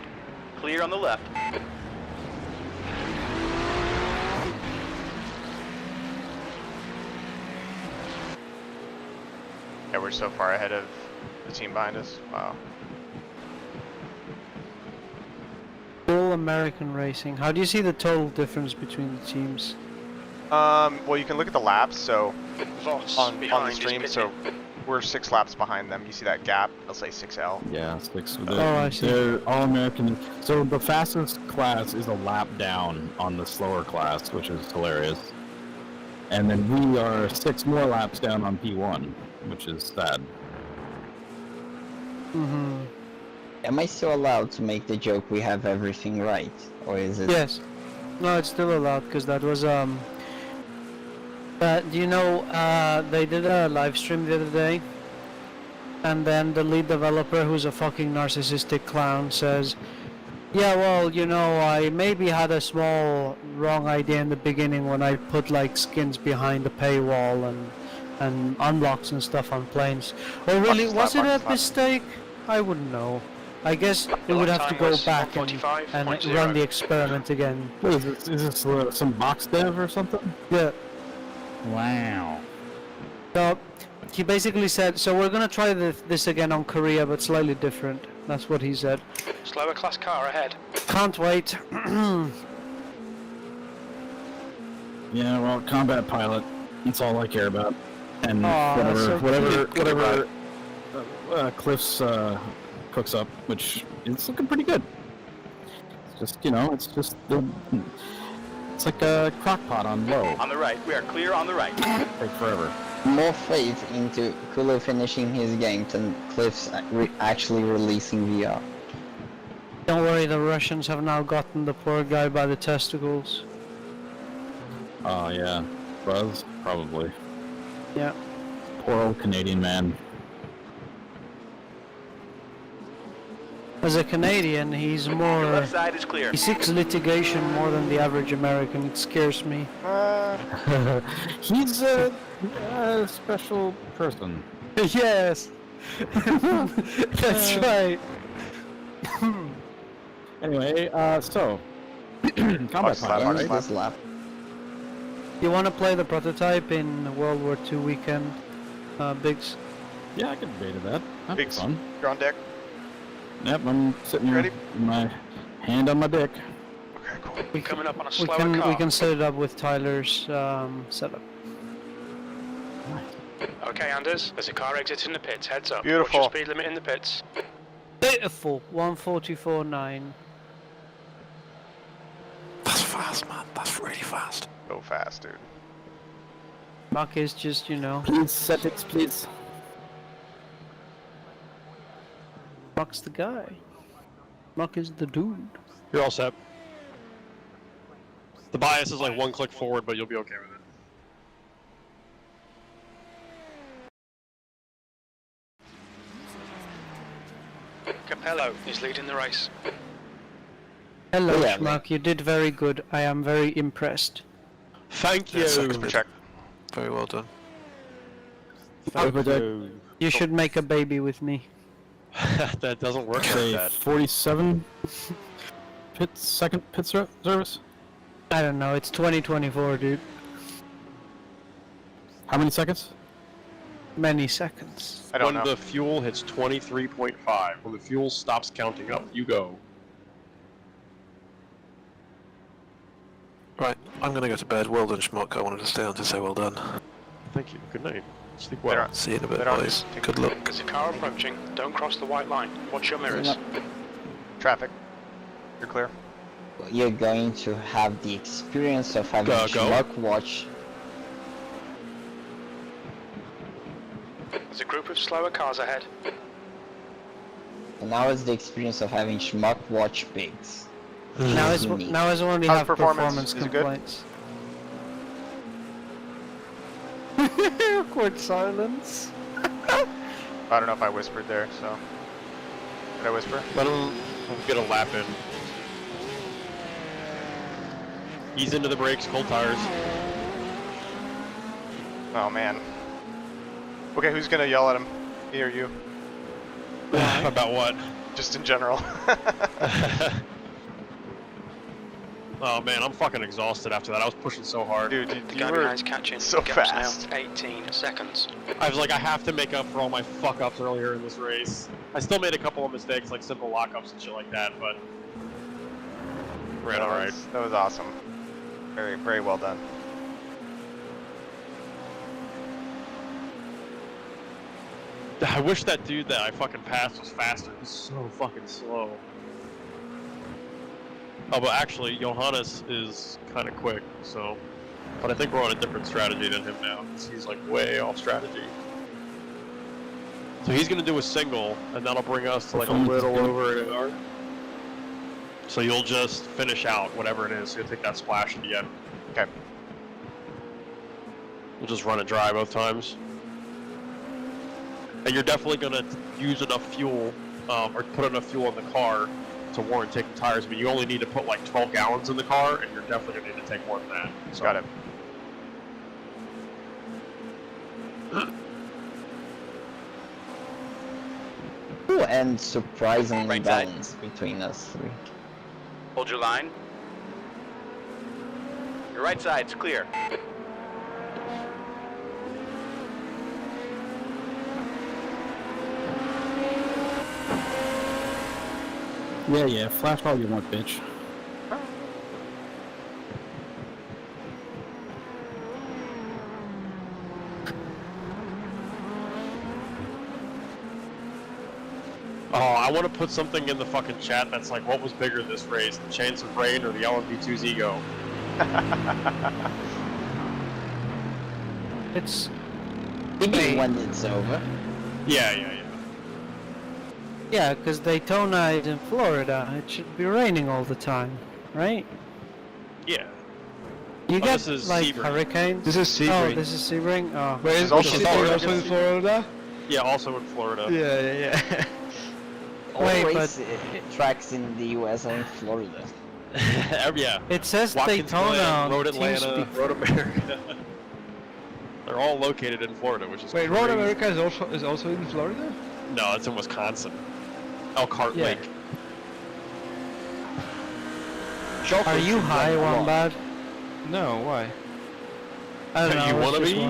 Clear on the left. Yeah, we're so far ahead of the team behind us. Wow. All American Racing. How do you see the total difference between the teams? Well, you can look at the laps. So on the behind stream, is so we're 6 laps behind them. You see that gap? I'll say 6L. Yeah, 6. I see. They're all American. So the fastest class is a lap down on the slower class, which is hilarious. And then we are 6 more laps down on P1, which is sad. Mm-hmm. Am I still allowed to make the joke we have everything right? Or is it... Yes. No, it's still allowed, because that was, do you know, they did a live stream the other day, and then the lead developer, who's a fucking narcissistic clown, says, yeah, well, you know, I maybe had a small wrong idea in the beginning when I put, like, skins behind the paywall and unlocks and stuff on planes. Oh, really? Was it a mistake? I wouldn't know. I guess we would have to go back and run the experiment again. What is this? Is this some box dev or something? Yeah. Wow. So he basically said, so we're gonna try this again on Korea, but slightly different. That's what he said. Slower class car ahead. Can't wait. Yeah, well, combat pilot. That's all I care about. And whatever Cliff's cooks up, which is looking pretty good. It's just, it's like a crock pot on low. On the right, we are clear on the right. Take forever. More faith into Kulu finishing his game than Cliff's actually releasing VR. Don't worry, the Russians have now gotten the poor guy by the testicles. Oh, yeah. Buzz? Probably. Yeah. Poor old Canadian man. As a Canadian, he's more... Your left side is clear. He seeks litigation more than the average American. It scares me. He's a special person. Yes! That's right. Anyway, so... combat pilot, this lap. You want to play the prototype in World War II weekend, Biggs? Yeah, I could beta that. That'd be Biggs, fun. you're on deck. Yep, I'm sitting here. Ready? My hand on my dick. Okay, cool. We're coming up on a slower car. We can set it up with Tyler's setup. Okay, Anders, there's a car exiting the pits. Heads up. Beautiful. What's your speed limit in the pits? Beautiful. 144.9. That's fast, man. That's really fast. Go fast, dude. Mark is just, Please, settings, please. Mark's the guy. Mark is the dude. You're all set. The bias is like one click forward, but you'll be okay with it. Capello is leading the race. Hello, Yeah, Schmuck. You did very good. I am very impressed. Thank you. Check. Very well done. Thank you. You should make a baby with me. That doesn't work like Say that. 47 second pit service? I don't know. It's 2024, dude. How many seconds? Many seconds. I don't When know. the fuel hits 23.5, when the fuel stops counting up, you go. Right, I'm gonna go to bed. Well done, Schmuck. I wanted to stay on to say well done. Thank you. Good night. Sleep They're well. on- See you in a bit, they're on- boys. Good luck. There's a car approaching. Don't cross the white line. Watch your mirrors. Traffic. You're clear. You're going to have the experience of having Go. Schmuck watch. There's a group of slower cars ahead. And now it's the experience of having Schmuck watch Biggs. Now is when we How's have performance? performance Is it good? complaints. Awkward silence. I don't know if I whispered there, so. Did I whisper? Let him get a lap in. Ease into the brakes, cold tires. Oh man. Okay, who's gonna yell at him? Me or you? About what? Just in general. Oh man, I'm fucking exhausted after that. I was pushing so hard. Dude, The you guy were behind's catching. so Gap's fast. now 18 seconds. I was like, I have to make up for all my fuck ups earlier in this race. I still made a couple of mistakes, like simple lockups and shit like that, but ran alright. That was awesome. Very, very well done. I wish that dude that I fucking passed was faster. He's so fucking slow. Oh, but actually, Johannes is kind of quick, so... But I think we're on a different strategy than him now, because he's like way off strategy. So he's gonna do a single, and that'll bring us to like a little over an hour. So you'll just finish out whatever it is. So you'll take that splash at the end. Okay. We'll just run it dry both times. And you're definitely gonna use enough fuel, or put enough fuel in the car to warrant taking tires, but you only need to put like 12 gallons in the car, and you're definitely gonna need to take more than that. So. Got it. Ooh, and surprisingly Right side. balanced between us three. Hold your line. Your right side's clear. Yeah, flash all you want, bitch. Oh, I want to put something in the fucking chat that's like, what was bigger this race, the chance of rain or the LMP2's ego? It's... Maybe when it's over. Yeah. Yeah, because Daytona is in Florida. It should be raining all the time, right? Yeah. You get, this is like, Sebring. hurricanes? This is Sebring. Oh, this is Sebring? Oh. Wait, is also also in Florida? Yeah, also in Florida. Yeah. All Wait, race tracks in the US are in Florida. Yeah. It says Watkins Daytona Glen, on Road Atlanta, TeamSpeak. Road America. They're all located in Florida, which is Wait, crazy. Road America is also in Florida? No, it's in Wisconsin. Elkhart Yeah. Lake. Are you high, Wombat? No, why? I don't know. You I was wanna just be?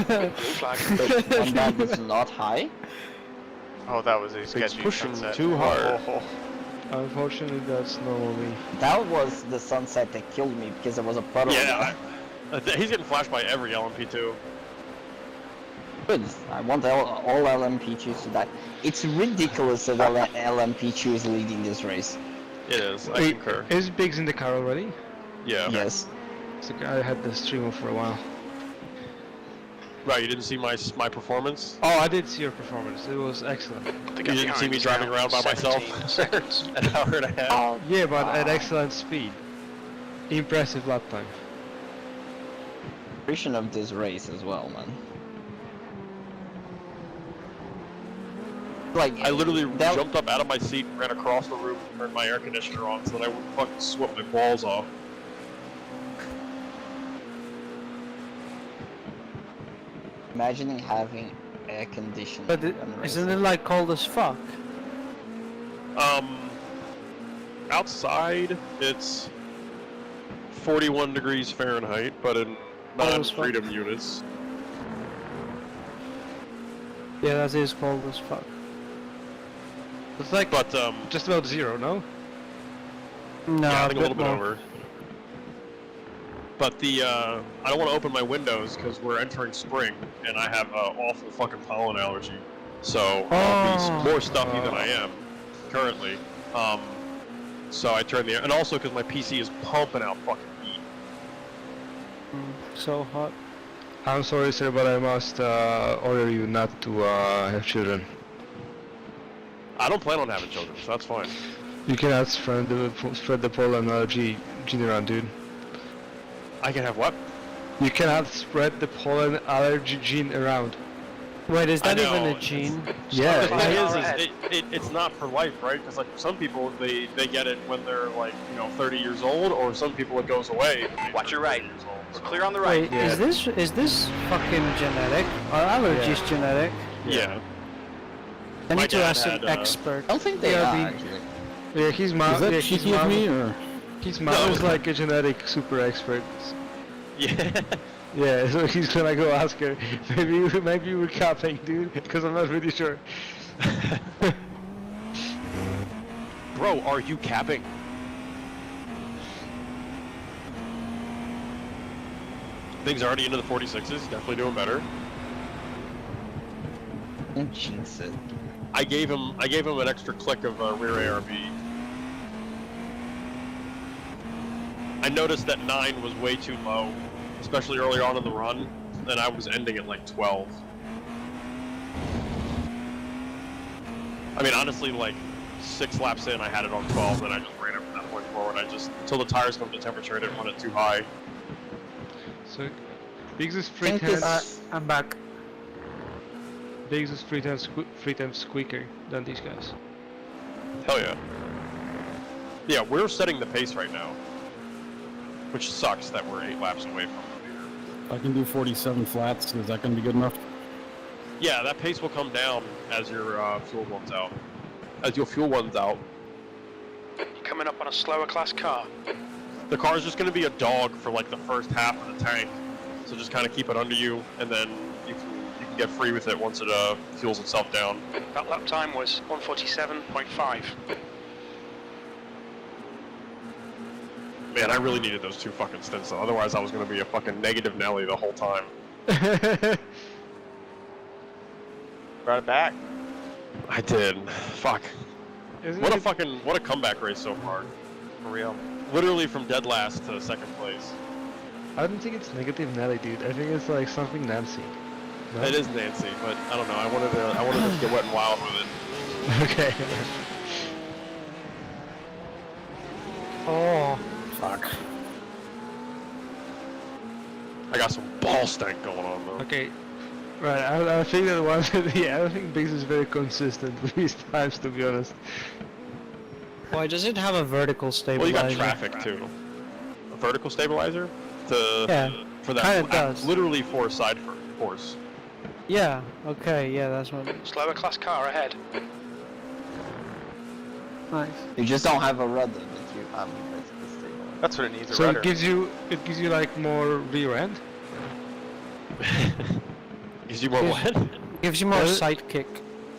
wondering. Wombat is not high. Oh, that was a sketchy pushing sunset. too hard. Oh. Unfortunately, that's normal me. That was the sunset that killed me because there was a puddle. Yeah, he's getting flashed by every LMP2. Good. I want all LMP2s to die. It's ridiculous that LMP2 is leading this race. It is, I concur. Is Biggs in the car already? Yeah. Yes. So I had the stream on for a while. Right, you didn't see my performance? Oh, I did see your performance. It was excellent. You didn't see me driving around by myself an hour and a half? Yeah, but at excellent speed. Impressive lap time. Vision of this race as well, man. Like I literally jumped up out of my seat and ran across the room and turned my air conditioner on so that I wouldn't fucking sweat my balls off. Imagining having air conditioning. But isn't it like cold as fuck? Outside it's 41 degrees Fahrenheit, but in non-freedom units. Yeah, that is cold as fuck. It's like but just about zero, no? No, yeah, I think a little bit more. over. But the I don't want to open my windows because we're entering spring and I have an awful fucking pollen allergy. So I'll be more stuffy than I am currently. So I turn the air, and also because my PC is pumping out fucking heat. So hot. I'm sorry, sir, but I must order you not to have children. I don't plan on having children, so that's fine. You cannot spread the pollen allergy gene around, dude. I can have what? You cannot spread the pollen allergy gene around. Wait, is that even a gene? Yeah. The thing is it's not for life, right? Because like some people they get it when they're like 30 years old, or some people it goes away. Watch your right. We're clear on the right. Wait, is this fucking genetic? Are allergies genetic? Yeah. I My need to dad ask had, an expert. I don't think they are actually. Yeah, his mom. Is that cheeky of me, or? His mom is like a genetic super expert. Yeah. Yeah, so he's gonna go ask her. Maybe you were capping, dude, because I'm not really sure. Bro, are you capping? Things already into the 46s. Definitely doing better. Don't jinx it. I gave him an extra click of rear ARB. I noticed that 9 was way too low, especially early on in the run, and I was ending at like 12. I mean, honestly, like 6 laps in, I had it on 12, and I just ran it from that point forward. Until the tires come to temperature, I didn't run it too high. So, Biggs is 3 times. I'm back. Biggs is 3 times quicker than these guys. Hell yeah. Yeah, we're setting the pace right now, which sucks that we're 8 laps away from the leader. If I can do 47 flats, is that going to be good enough? Yeah, that pace will come down as your fuel runs out. As your fuel runs out. You're coming up on a slower class car. The car is just going to be a dog for like the first half of the tank, so just kind of keep it under you, and then you can get free with it once it fuels itself down. That lap time was 147.5. Man, I really needed those 2 fucking stints though, otherwise I was going to be a fucking negative Nelly the whole time. Brought it back. I did. Fuck. What a comeback race so far. For real. Literally from dead last to second place. I don't think it's negative Nelly, dude. I think it's like something Nancy. No? It is Nancy, but I don't know. I wanted to get wet and wild with it. Okay. Oh. Fuck. I got some ball stank going on though. Okay. Right, I think that one, yeah, I don't think Biggs is very consistent with his times, to be honest. Why does it have a vertical stabilizer? Well, you got traffic too. A vertical stabilizer? For that. Kinda does. Literally for side force. Yeah, okay, yeah, that's what... Slower class car ahead. Nice. You just don't have a rudder, but you have a vertical stabilizer. That's what it needs, a So rudder. it gives you like more rear end? Gives you more what? Gives you more side kick.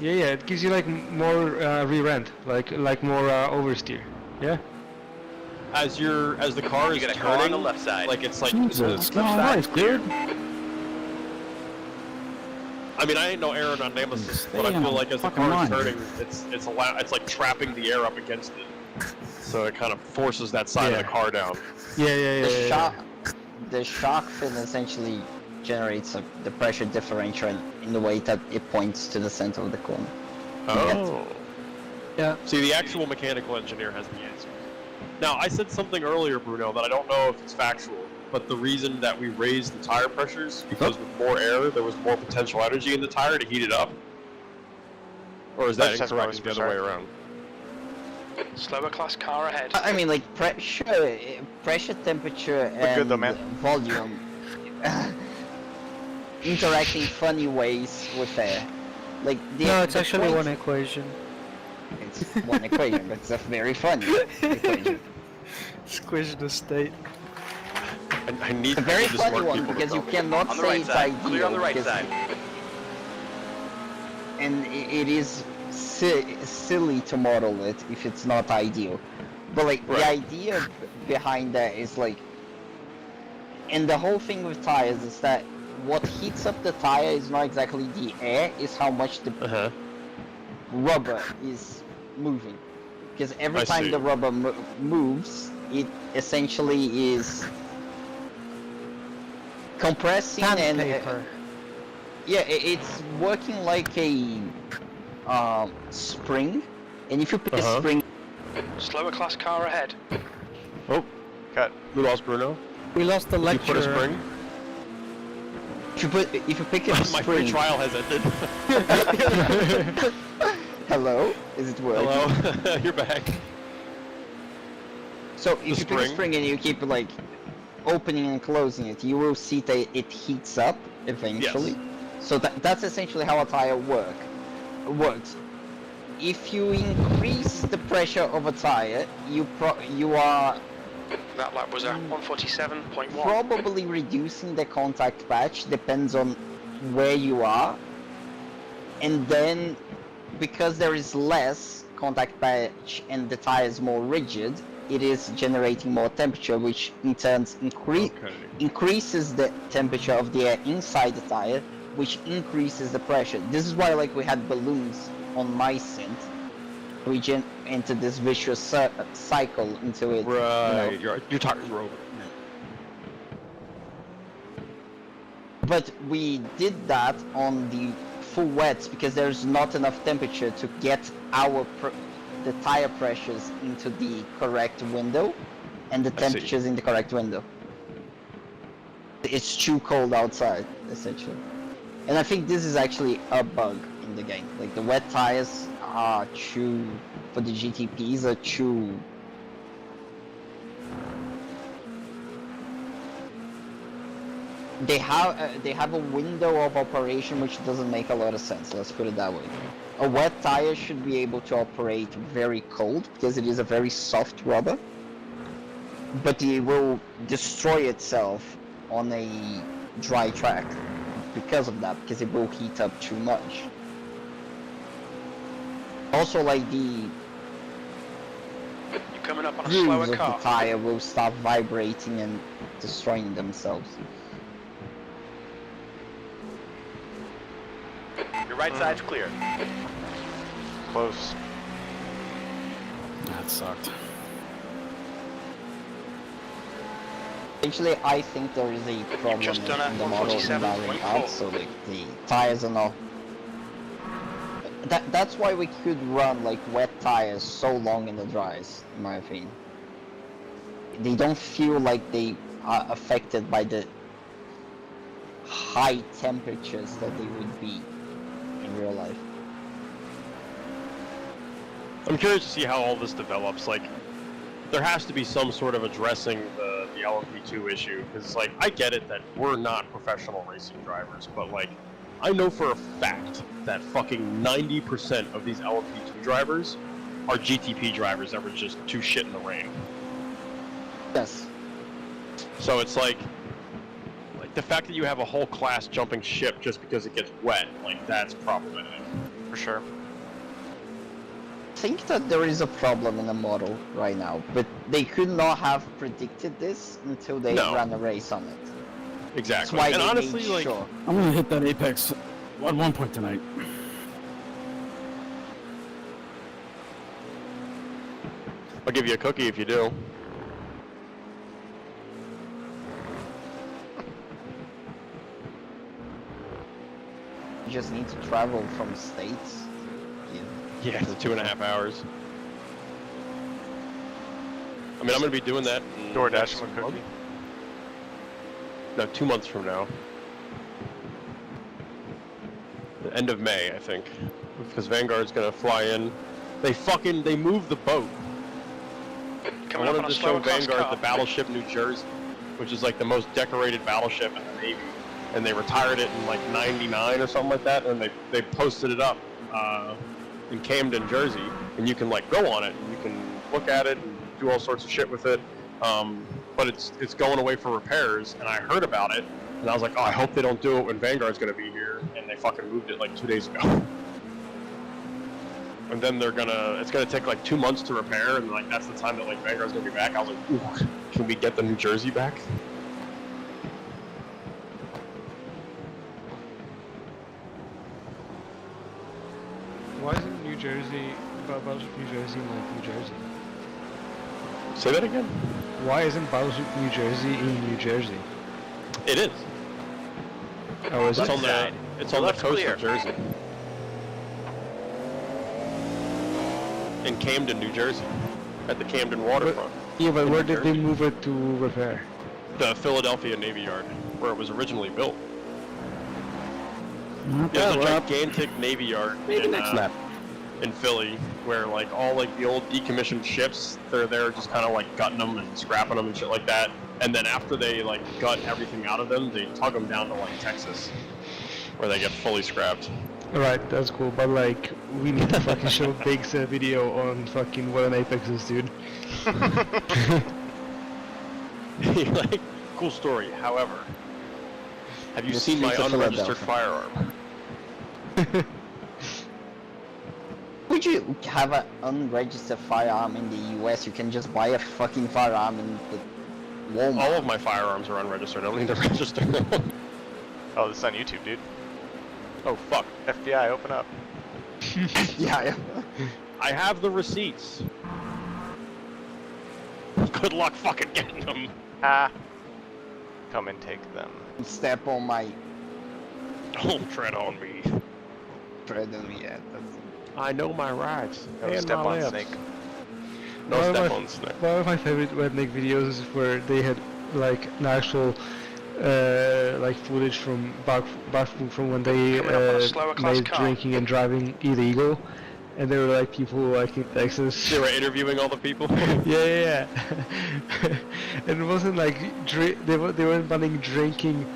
Yeah, it gives you like more rear end, like more oversteer. Yeah. As the car is You got a turning, car on the left side. like it's like Jesus, left nice, side clear. dude. I mean, I ain't no aerodynamicist, but I Stay feel on like as the fucking car is line. turning, it's like trapping the air up against it, so it kind of forces that side of the car down. Yeah. The shark fin essentially generates the pressure differential in the way that it points to the center of the cone. Oh. Yeah. See, the actual mechanical engineer has the answer. Now, I said something earlier, Bruno, that I don't know if it's factual, but the reason that we raised the tire pressures because with more air, there was more potential energy in the tire to heat it up? Or is that incorrect the other way around? Slower class car ahead. I mean, like pressure, temperature, and good though, man. volume interacting funny ways with air. Like No, it's actually one equation. It's one equation, but it's a very funny equation. Squish the state. I need It's a very the funny smart one people to because tell you me. cannot On the say right it's side. ideal. Clear on the right because- side. And it is silly to model it if it's not ideal. But like the idea behind that is like, and the whole thing with tires is that what heats up the tire is not exactly the air, is how much the rubber is moving. Because every time the rubber moves, it essentially is compressing Sandpaper. yeah, it's working like a spring, and if you pick a spring, Slower class car ahead. Oh, cut. We lost Bruno. We lost the You lecture. put a spring. if you pick a My spring. free trial has ended. Hello, is it working? Hello, you're back. So if you pick a spring and you keep like opening and closing it, you will see that it heats up eventually. Yes. So that's essentially how a tire works. If you increase the pressure of a tire, you are That lap was at 147.1. probably reducing the contact patch, depends on where you are. And then because there is less contact patch and the tire is more rigid, it is generating more temperature, which in turn increases the temperature of the air inside the tire, which increases the pressure. This is why like we had balloons on my synth. We entered this vicious cycle into it. Right, your tire's over. But we did that on the full wets because there's not enough temperature to get the tire pressures into the correct window and the temperatures in the correct window. It's too cold outside, essentially. And I think this is actually a bug in the game. Like the wet tires are too, for the GTPs are too. They have a window of operation which doesn't make a lot of sense. Let's put it that way. A wet tire should be able to operate very cold because it is a very soft rubber, but it will destroy itself on a dry track because of that, because it will heat up too much. Also, like the You're coming up on a grooves slower of the car. tire will start vibrating and destroying themselves. Your right side's clear. close. That sucked. Actually, I think there is a problem just done a in the model involving out, so like the tires are not. That's why we could run like wet tires so long in the dries, in my opinion. They don't feel like they are affected by the high temperatures that they would be in real life. I'm curious to see how all this develops. Like, there has to be some sort of addressing the LMP2 issue, because like I get it that we're not professional racing drivers, but like I know for a fact that fucking 90% of these LMP2 drivers are GTP drivers that were just too shit in the rain. Yes. So it's like the fact that you have a whole class jumping ship just because it gets wet, like that's problematic. For sure. I think that there is a problem in the model right now, but they could not have predicted this until they ran a race on it. Exactly. That's why and they honestly, made like, sure. I'm gonna hit that apex at one point tonight. I'll give you a cookie if you do. You just need to travel from states. Yeah, it's 2.5 hours. I mean, I'm gonna be doing that. DoorDash with cookie. No, 2 months from now. The end of May, I think, because Vanguard's gonna fly in. They moved the boat. I wanted to show Vanguard the battleship New Jersey, which is like the most decorated battleship in the Navy, and they retired it in like '99 or something like that, and they posted it up in Camden, Jersey, and you can like go on it, and you can look at it and do all sorts of shit with it. But it's going away for repairs, and I heard about it, and I was like, oh, I hope they don't do it when Vanguard's gonna be here, and they fucking moved it like 2 days ago. And then it's gonna take like 2 months to repair, and like that's the time that like Vanguard's gonna be back. I was like, ooh, can we get the New Jersey back? Why isn't New Jersey, Battleship New Jersey like New Jersey? Say that again? Why isn't Battleship New Jersey in New Jersey? It is. Oh, is it? It's on the coast of Jersey. In Camden, New Jersey. At the Camden waterfront. Yeah, but where did they move it to repair? The Philadelphia Navy Yard, where it was originally built. Yeah, There's a gigantic Navy Yard in Philly, where like all like the old decommissioned ships, they're there just kind of like gutting them and scrapping them and shit like that. And then after they like gut everything out of them, they tug them down to like Texas, where they get fully scrapped. Alright, that's cool, but like, we need to fucking show Big's video on fucking what an Apex is, dude. Like, cool story. However, have you seen my unregistered firearm? Would you have an unregistered firearm in the US? You can just buy a fucking firearm in the Walmart. All of my firearms are unregistered. I don't need to register them. Oh, this is on YouTube, dude. Oh, fuck. FBI, open up. Yeah. I have the receipts. Good luck fucking getting them. Ah. Come and take them. Step on my... Don't tread on me. Tread on me, yeah. I know my rights. No step on Snake. No step on Snake. One of my favorite redneck videos is where they had like an actual like footage from back from when they made drinking and driving illegal, and there were like people like in Texas. They were interviewing all the people. yeah. And it wasn't like they weren't banning drinking,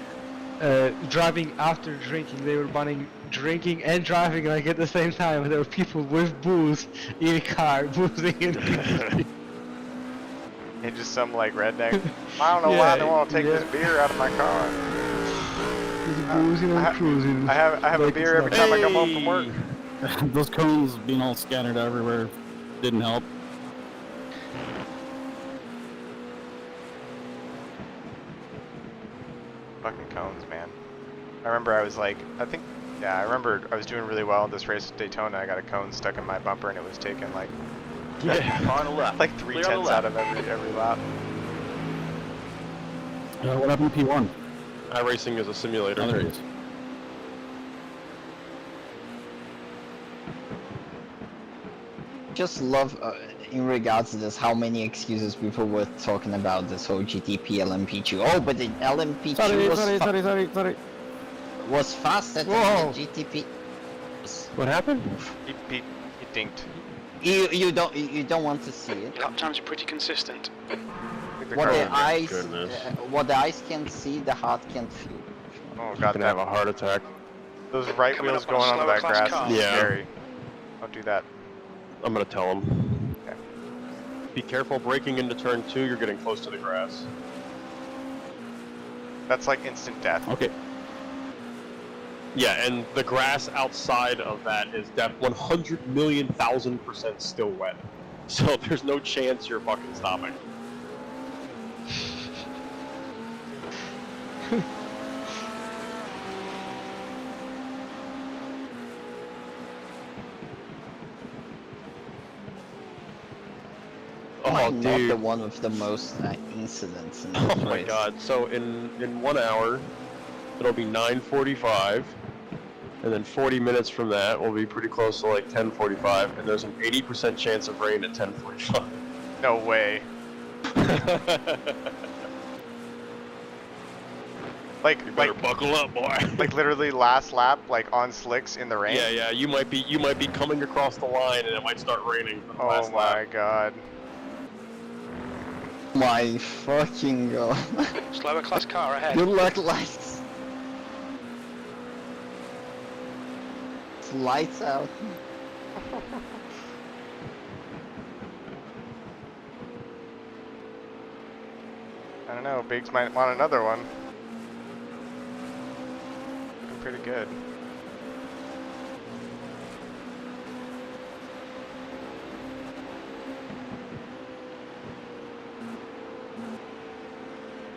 driving after drinking. They were banning drinking and driving like at the same time. And there were people with booze in a car, boozing and. And just some like redneck. I don't know why they want to take this beer out of my car. Boozing and cruising. I have a beer every time I come home from work. Those cones being all scattered everywhere didn't help. Fucking cones, man. I remember I was like, I think Yeah, I remember I was doing really well in this race at Daytona. I got a cone stuck in my bumper and it was taking like Car on the left. like 3/10 out of every lap. What happened to P1? iRacing is a simulator. Oh, there it is. Just love, in regards to this, how many excuses people were talking about this whole GTP LMP2. Oh, but the LMP2 was faster than the GTP. What happened? He dinked. You don't want to see it. Lap times are pretty consistent. What the eyes can't see, the heart can't feel. Oh You god, can have a heart attack. those right Coming wheels up on a going onto slower that class grass car. is Yeah. scary. Don't do that. I'm gonna tell him. Okay. Be careful braking into turn 2, you're getting close to the grass. That's like instant death. Okay. Yeah, and the grass outside of that is 100,000,000% still wet. So there's no chance you're fucking stopping. Oh, dude. not the one with the most incidents in this Oh my race. god, so in 1 hour, it'll be 9:45, and then 40 minutes from that will be pretty close to like 10:45, and there's an 80% chance of rain at 10:45. No way. Like, You better buckle up, boy. like literally last lap, like on slicks in the rain. Yeah, you might be coming across the line, and it might start raining for the last Oh my lap. god. My fucking god. Slower class car ahead. Good luck, lights. It's lights out. I don't know, Biggs might want another one. Looking pretty good.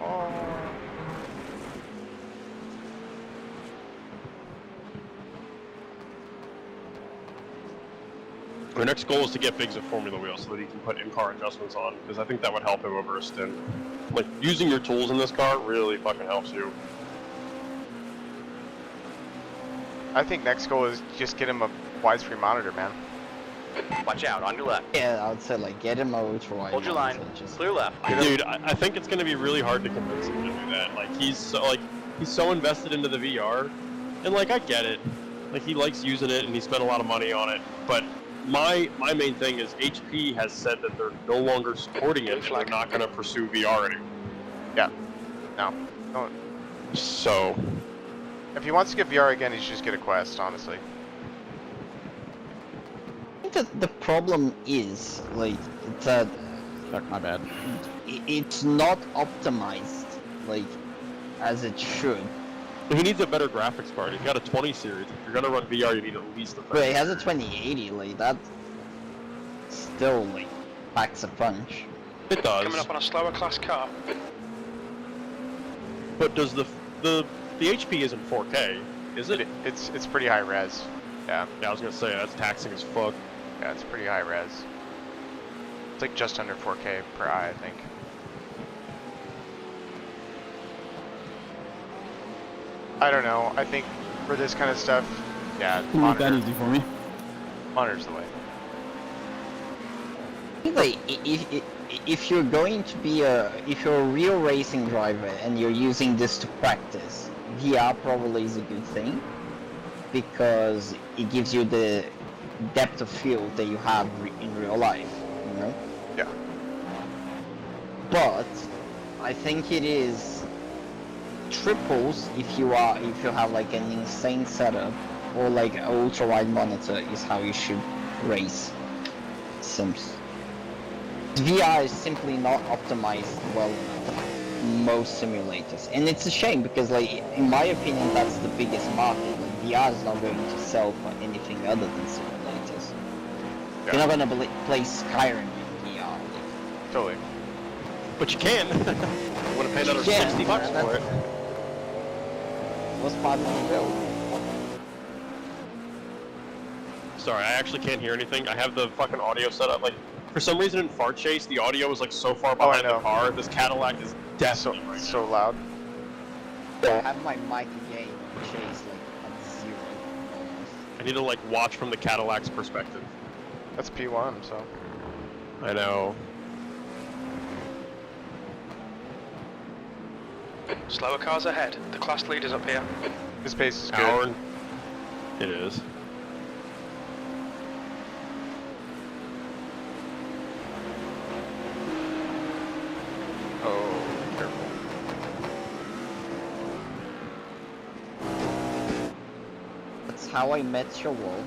Oh. Our next goal is to get Biggs a Formula wheel so that he can put in-car adjustments on, because I think that would help him over a stint. Like, using your tools in this car really fucking helps you. I think next goal is just get him a widescreen monitor, man. Watch out, on your left. Yeah, I would say like get him a ultra wide. Hold your line. Clear left. Dude, I think it's going to be really hard to convince him to do that. Like, he's so invested into the VR, and like, I get it. Like, he likes using it, and he spent a lot of money on it, but my main thing is HP has said that they're no longer supporting it, and they're not going to pursue VR anymore. Yeah. No. So, if he wants to get VR again, he should just get a Quest, honestly. I think that the problem is like that. My bad. It's not optimized like as it should. he needs a better graphics card. He's got a 20 series. If you're going to run VR, you need at least a 30. But he has a 2080, like that still like packs a punch. It does. Coming up on a slower class car. But does the HP isn't 4K, is it? It's pretty high res. Yeah. Yeah, I was gonna say that's taxing as fuck. Yeah, it's pretty high res. It's like just under 4K per eye, I think. I don't know. I think for this kind of stuff, yeah, Can you make that easy for me? Monitor's the way. Like if you're going to be if you're a real racing driver and you're using this to practice, VR probably is a good thing because it gives you the depth of field that you have in real life, you know? Yeah. But I think it is triples if you have like an insane setup or like an ultra wide monitor is how you should race sims. VR is simply not optimized well enough in most simulators, and it's a shame because like in my opinion that's the biggest market. Like, VR is not going to sell for anything other than simulators. Yeah. You're not gonna play Skyrim in VR. Like. Totally. But you can. You want to pay another $60 for it. What's part of the build? sorry, I actually can't hear anything. I have the fucking audio set up. Like, for some reason in Fart Chase, the audio is like so far behind the car. This Cadillac is definitely right so loud. I have my mic gain Chase like at 0 almost. I need to like watch from the Cadillac's perspective. That's P1, so. I know. Slower cars ahead. The class leader's up here. His pace is good. It is. Oh, careful. That's how I met your wall.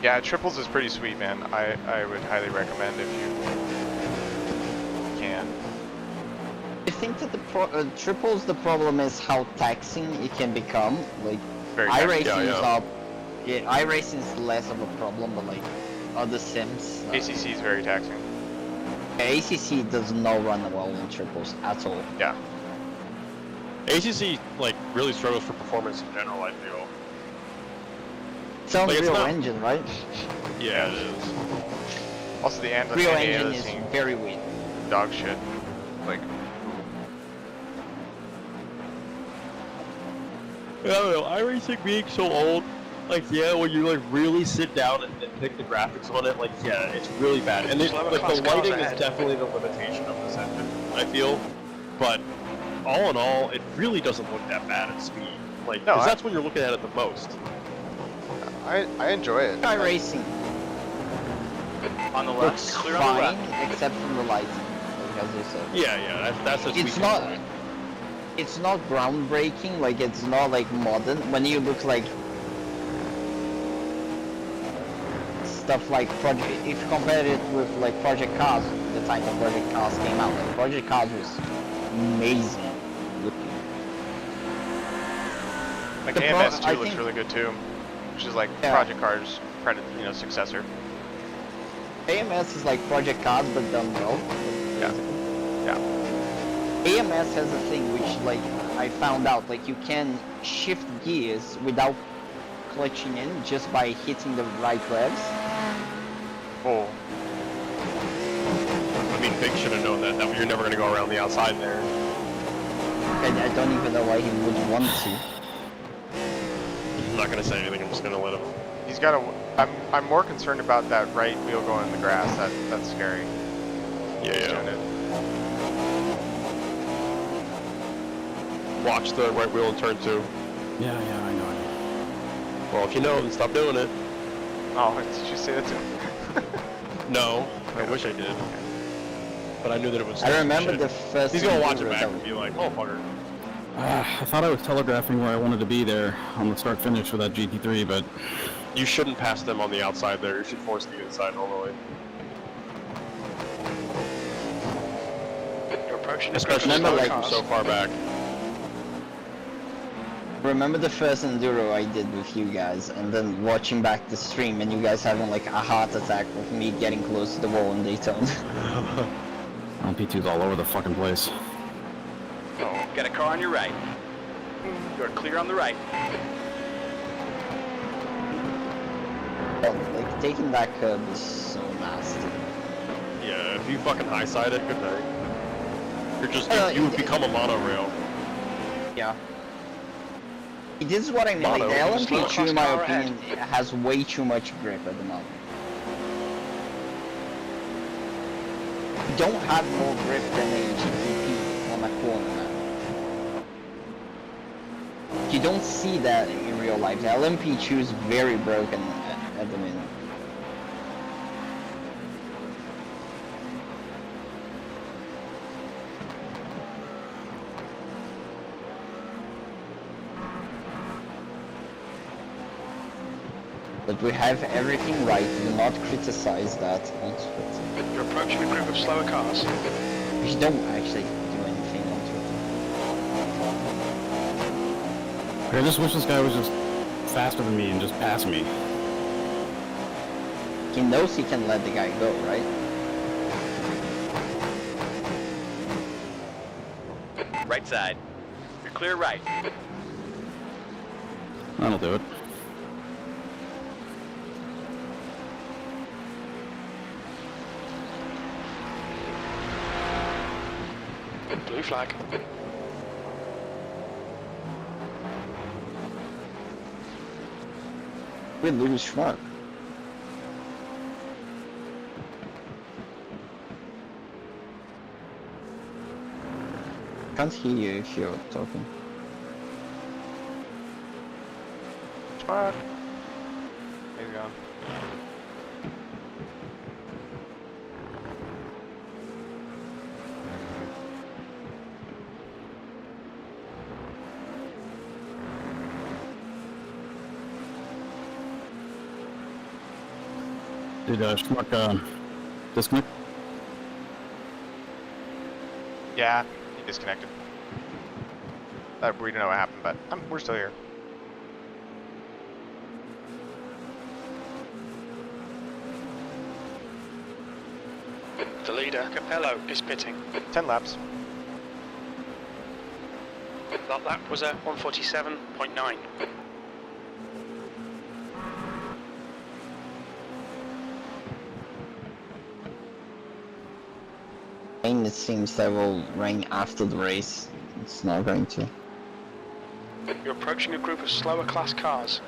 Yeah, triples is pretty sweet, man. I would highly recommend if you can. I think that the triples, the problem is how taxing it can become. Like, iRacing is not. Yeah, iRacing is less of a problem, but like other sims. ACC is very taxing. ACC does not run well in triples at all. Yeah. ACC like really struggles for performance in general, I feel. It's on Real Engine, right? Yeah, it is. Also, the Real Engine is very weak. Dog shit. Like. I don't know, iRacing being so old, like, yeah, when you like really sit down and pick the graphics on it, like, yeah, it's really bad. And like the lighting is definitely the limitation of this engine, I feel. But all in all, it really doesn't look that bad at speed. Like, because that's when you're looking at it the most. I enjoy it. iRacing on the left, looks clear fine, on the left. except from the lighting, like as you said. Yeah, that's a It's not. It's not groundbreaking. Like it's not like modern. When you look like stuff like Project, if you compare it with like Project Cars, the time that Project Cars came out, like Project Cars was amazing looking. Like AMS2 looks really good too, which is like Project Cars' successor. AMS is like Project Cars but done well. Yeah. AMS has a thing which like I found out, like you can shift gears without clutching in just by hitting the right revs. Oh. I mean, Big should have known that you're never going to go around the outside there. And I don't even know why he would want to. I'm not going to say anything, I'm just going to let him. He's got a... I'm more concerned about that right wheel going in the grass. That's scary. Yeah. Watch the right wheel in turn 2. Yeah, I know. Well, if you know, then stop doing it. Oh, did you say that to him? No, I wish I did. But I knew that it was. I remember the first. He's gonna watch it back and be like, "Oh, fucker." I thought I was telegraphing where I wanted to be there on the start-finish for that GT3, but you shouldn't pass them on the outside there. You should force the inside normally. You're approaching, especially from so far back. Remember the first enduro I did with you guys, and then watching back the stream, and you guys having like a heart attack with me getting close to the wall in Daytona. P2's all over the fucking place. Oh, got a car on your right. You're clear on the right. Like taking that curb is so nasty. Yeah, if you fucking high side it, good night. You're just you would become a monorail. Yeah. This is what I mean, like the LMP2 in my opinion has way too much grip at the moment. You don't have more grip than a GTP on a corner now. You don't see that in real life. The LMP2 is very broken at the minute. But we have everything right, do not criticize that on Twitter. You're approaching a group of slower cars. We don't actually do anything on Twitter. I just wish this guy was just faster than me and just pass me. He knows he can let the guy go, right? Right side. You're clear right. That'll do it. Blue flag. We lose Schmuck. Can't hear you if you're talking. Smart. He's gone. Did Schmuck disconnect? Yeah, he disconnected. We don't know what happened, but we're still here. The leader, Capello, is pitting. 10 laps. That lap was at 147.9. It seems that will rain after the race. It's not going to. You're approaching a group of slower class cars.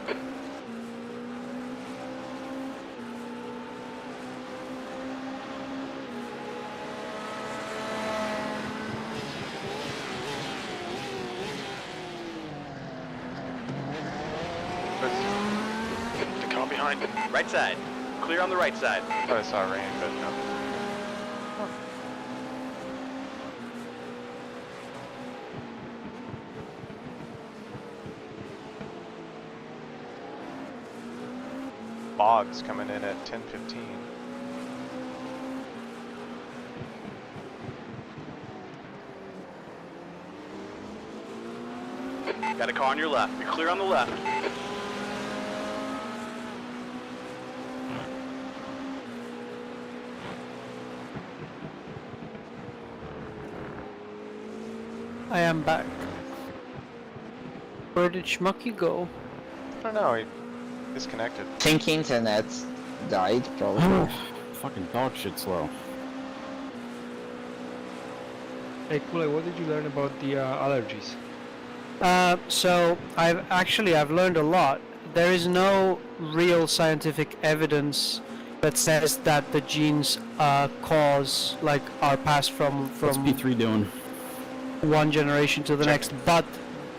The car behind. Right side. Clear on the right side. I thought I saw rain, but no. Boggs coming in at 10:15. Got a car on your left. You're clear on the left. I am back. Where did Schmucky go? I don't know, he disconnected. I think internet died, probably. Fucking dog shit slow. Hey, Kule, what did you learn about the allergies? So I've learned a lot. There is no real scientific evidence that says that the genes are passed from What's P3 doing? one generation to the next, but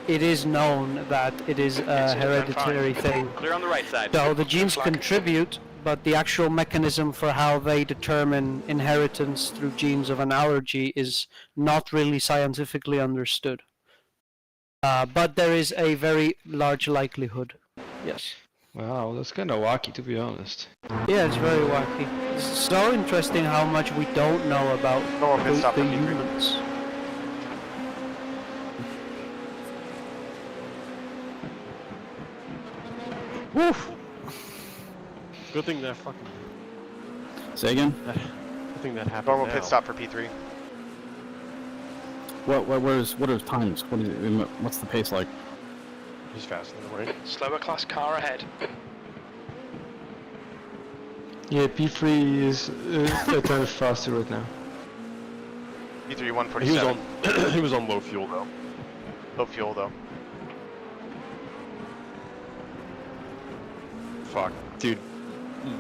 it is known that it is a hereditary thing. Clear on the right side. So the genes contribute, but the actual mechanism for how they determine inheritance through genes of an allergy is not really scientifically understood. But there is a very large likelihood. Yes. Wow, that's kind of wacky, to be honest. Yeah, it's very wacky. It's so interesting how much we don't know about the humans. Woof! Good thing that fucking... Say again? Good thing that happened Normal now. pit stop for P3. What are times? What's the pace like? He's faster than the rain. Slower class car ahead. Yeah, P3 is a ton faster right now. P3 147. He was on low fuel though. Low fuel though. Fuck. Dude,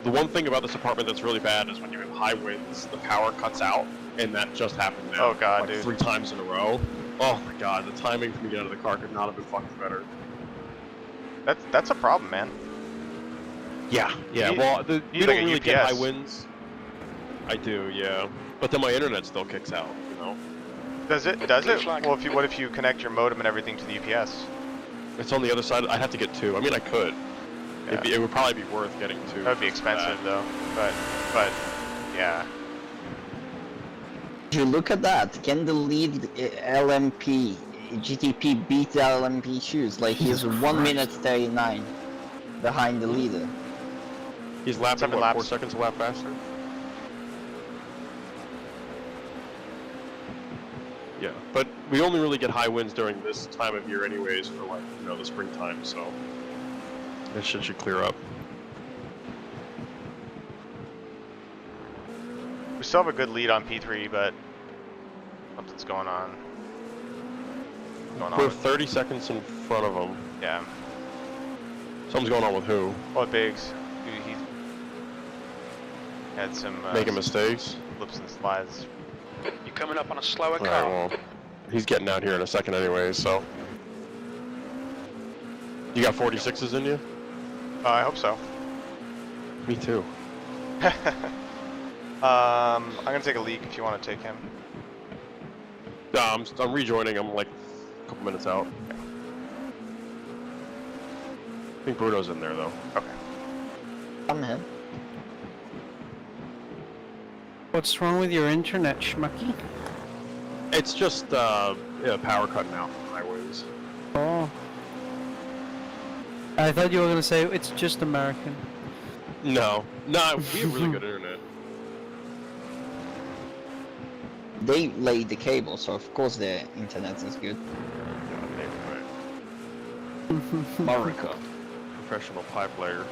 the one thing about this apartment that's really bad is when you have high winds, the power cuts out, and that just happened now. Oh god, like dude. 3 times in a row. Oh my god, the timing for me to get out of the car could not have been fucking better. That's a problem, man. Yeah, yeah. You Well, need we like don't a really get UPS. high winds. I do, yeah. But then my internet still kicks out, you know? Does it? Well, what if you connect your modem and everything to the UPS? It's on the other side. I'd have to get 2. I mean, I could. Yeah. It would probably be worth getting 2. That would be expensive though. But yeah. If you look at that, can the lead LMP, GTP beat the LMP shoes? Like he's 1 minute 39 behind the leader. He's lapping, 7 what, laps. 4 seconds a lap faster? Yeah, but we only really get high winds during this time of year anyways for like, you know, the springtime, so that shit should clear up. We still have a good lead on P3, but something's going on. We're 30 seconds in front of them. Yeah. Something's going on with who? What Biggs? He had some making mistakes. Flips and slides. You're coming up on a slower car. Right, well, he's getting out here in a second anyway, so. You got 46s in you? I hope so. Me too. I'm gonna take a leak if you want to take him. No, I'm rejoining. I'm like a couple minutes out. I think Bruno's in there though. Okay. I'm in. What's wrong with your internet, Schmucky? It's just yeah, power cutting out from highways. Oh. I thought you were gonna say it's just American. No, we have really good internet. They laid the cable, so of course the internet is good. America. Professional pipe layer.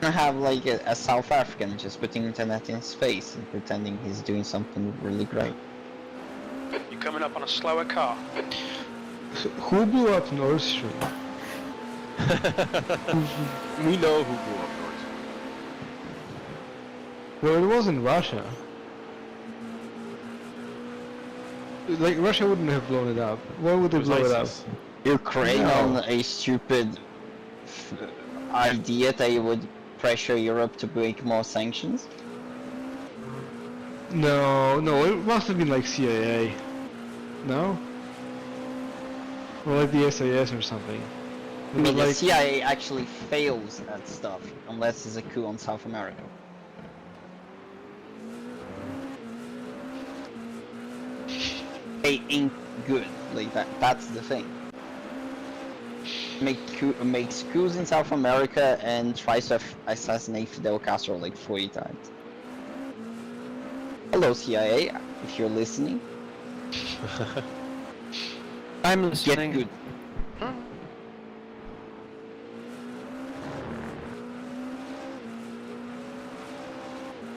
I have like a South African just putting internet in his face and pretending he's doing something really great. You're coming up on a slower car. So, who blew up Nord Stream? We know who blew up Nord Stream. Well, it wasn't Russia. Like, Russia wouldn't have blown it up. Why would they blow it up? Ukraine on a stupid idea that you would pressure Europe to break more sanctions? No, it must have been like CIA. No? Or like the SAS or something. I mean, the CIA actually fails at stuff, unless it's a coup on South America. They ain't good, like that's the thing. Makes coups in South America and tries to assassinate Fidel Castro like 40 times. Hello CIA, if you're listening. I'm listening. Get good.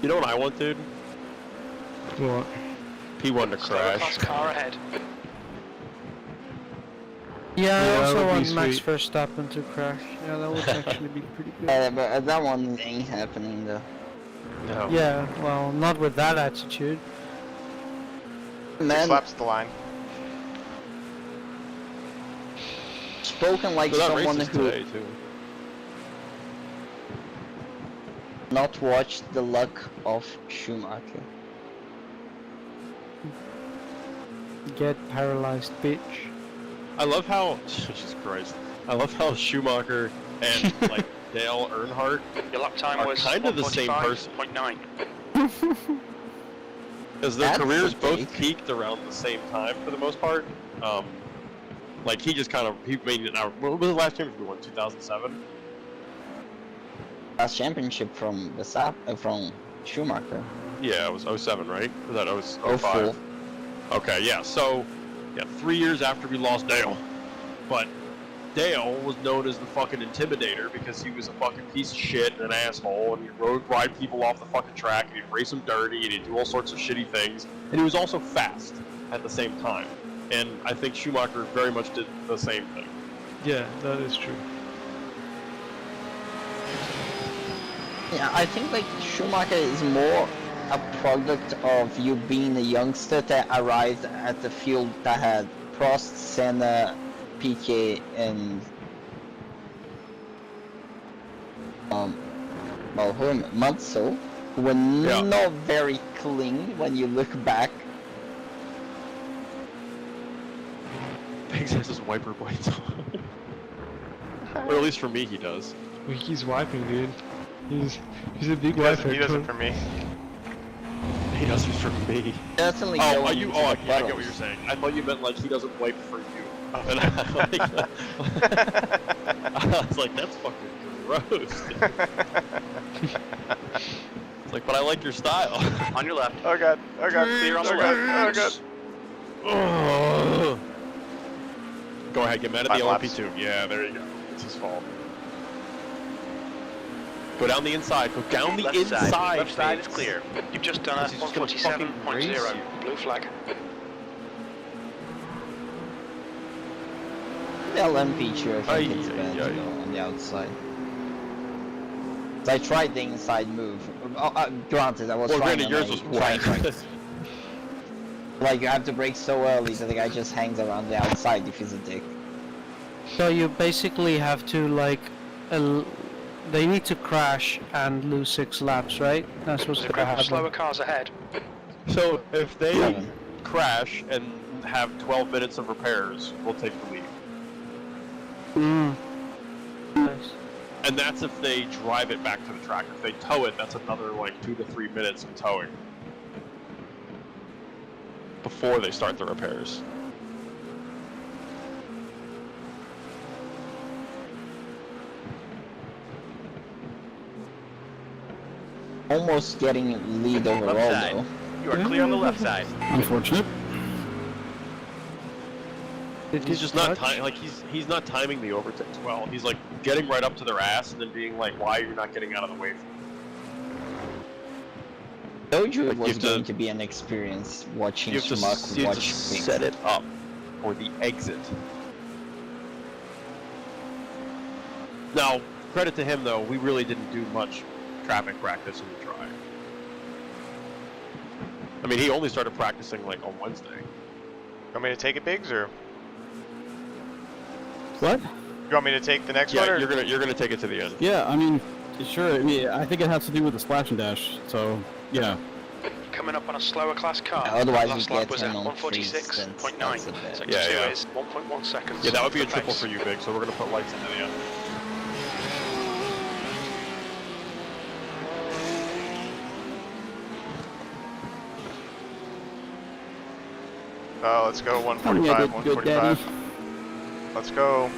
You know what I want, dude? What? P1 to crash. Class car ahead. Yeah, I also that would want be Max sweet. Verstappen to crash. Yeah, that would actually be pretty good. But that one ain't happening though. No. Yeah, well, not with that attitude. Man, Slaps the line. spoken like So that someone race is who today, too. not watched the luck of Schumacher. Get paralyzed, bitch. I love how, Jesus Christ, I love how Schumacher and like Dale Earnhardt Your lap time are was kind of the same person. 1:45.9. Because their That's careers a both take. peaked around the same time for the most part. Like he just kind of, he made it out. What was the last championship we won? 2007? Last championship from from Schumacher. Yeah, it was 07, right? Was that 05? 04. Okay, yeah, so, yeah, 3 years after we lost Dale. But Dale was known as the fucking intimidator because he was a fucking piece of shit and an asshole, and he'd ride people off the fucking track, and he'd race them dirty, and he'd do all sorts of shitty things. And he was also fast at the same time. And I think Schumacher very much did the same thing. Yeah, that is true. Yeah, I think like Schumacher is more a product of you being a youngster that arrived at the field that had Prost, Senna, Piquet, and well, Mansell, who were not very clean when you look back. Biggs has his wiper blades on. Or at least for me, he does. Well, he's wiping, dude. He's a big wiper. He does it for me. He does it for me. Certainly Oh, going are you? into Oh, the I get what puddles. you're saying. I thought you meant like he doesn't wipe for you. And I was like, that's fucking gross. It's like, but I like your style. On your left. Oh god. Oh god. Clear on the left. Oh god. Go ahead, get mad at the LMP2. Yeah, there you go. It's his fault. Go down the inside. Go down the inside. Left side is clear. You've just done a 147.0. Blue flag. The LMP2, I think it's better to go on the outside. So I tried the inside move. Granted, I was trying to yours was whack. Like, you have to brake so early that the guy just hangs around the outside if he's a dick. So you basically have to, like, they need to crash and lose 6 laps, right? That's what's going to happen. Slower cars ahead. So if they crash and have 12 minutes of repairs, we'll take the lead. Nice. And that's if they drive it back to the track. If they tow it, that's another like 2 to 3 minutes of towing before they start the repairs. Almost getting lead overall though. You are clear on the left side. Unfortunate. He's just not he's not timing the overtakes well. He's like getting right up to their ass and then being like, "Why are you not getting out of the way?" Told you it was going to be an experience watching Schmuck watch set it up for the exit. Now, credit to him though, we really didn't do much traffic practice in the try. I mean, he only started practicing like on Wednesday. Want me to take it, Biggs, or? What? You want me to take the next one? Or? you're gonna take it to the end. Yeah, I mean, sure. I mean, I think it has to do with the splash and dash. So yeah. Coming up on a slower class car. Otherwise, last you lap get was at him on 146.9. Sector 2 is 1.1 seconds. Yeah, that would be a triple for you, Big. So we're gonna put lights into the end. Oh, let's go 145, 145. Let's go.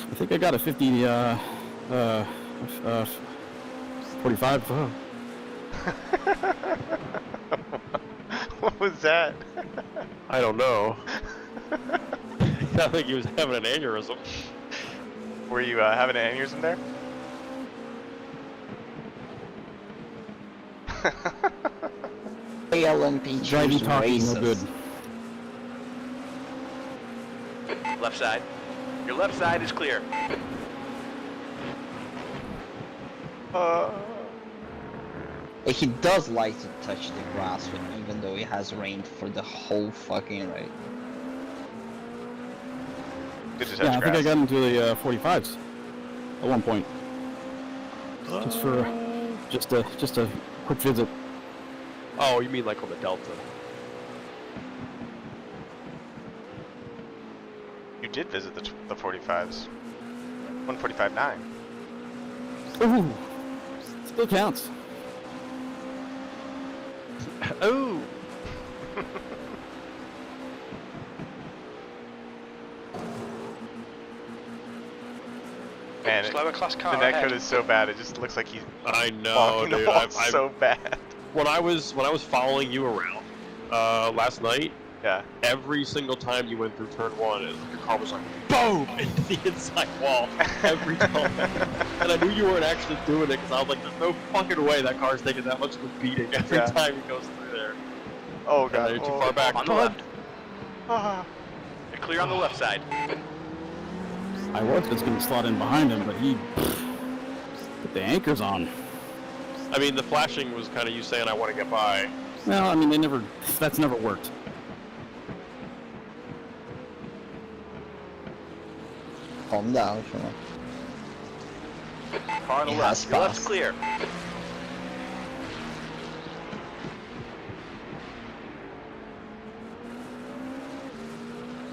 I think I got a 50, 45. What was that? I don't know. I think he was having an aneurysm. Were you having an aneurysm there? LMP driving talking no good. Left side. Your left side is clear. He does like to touch the grass, even though he has rained for the whole fucking ride. Good to touch Yeah, I grass. think I got into the 45s at one point. Just for just a quick visit. Oh, you mean like on the Delta? You did visit the 45s. 145.9. Ooh, still counts. Oh. Man, slower class car the netcode ahead. is so bad. It just looks like he's I know, walking the dude. ball so bad. When I was following you around last night, yeah, every single time you went through turn 1, your car was like boom into the inside wall every time. And I knew you weren't actually doing it because I was like, "There's no fucking way that car's taking that much of a beating every time he goes through there." Oh god, you're too far back. On the left. You're clear on the left side. I was just going to slot in behind him, but he put the anchors on. I mean, the flashing was kind of you saying, "I want to get by." Well, I mean, that's never worked. Calm down, Sean. Car on the left. Your left's clear.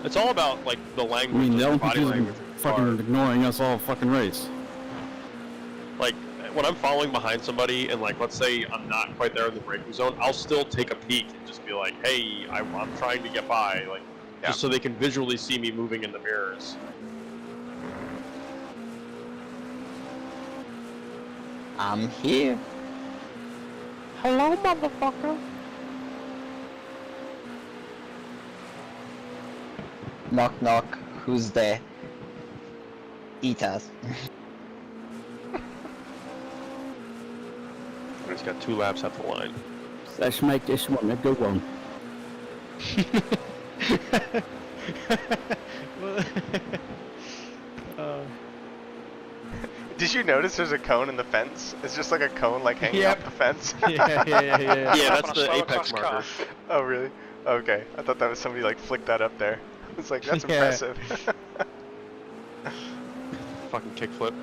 It's all about like the I language. mean, the of body LMP2's been language. fucking ignoring us all fucking race. Like when I'm following behind somebody and like let's say I'm not quite there in the braking zone, I'll still take a peek and just be like, hey, I'm trying to get by, like just so they can visually see me moving in the mirrors. I'm here. Hello, motherfucker. Knock knock. Who's there? Eat us. He's got 2 laps at the line. Let's make this one a good one. Did you notice there's a cone in the fence? It's just like a cone like hanging off the fence. Yeah, that's the apex marker. Oh really? Okay. I thought that was somebody like flicked that up there. It's like that's impressive. Fucking kickflip.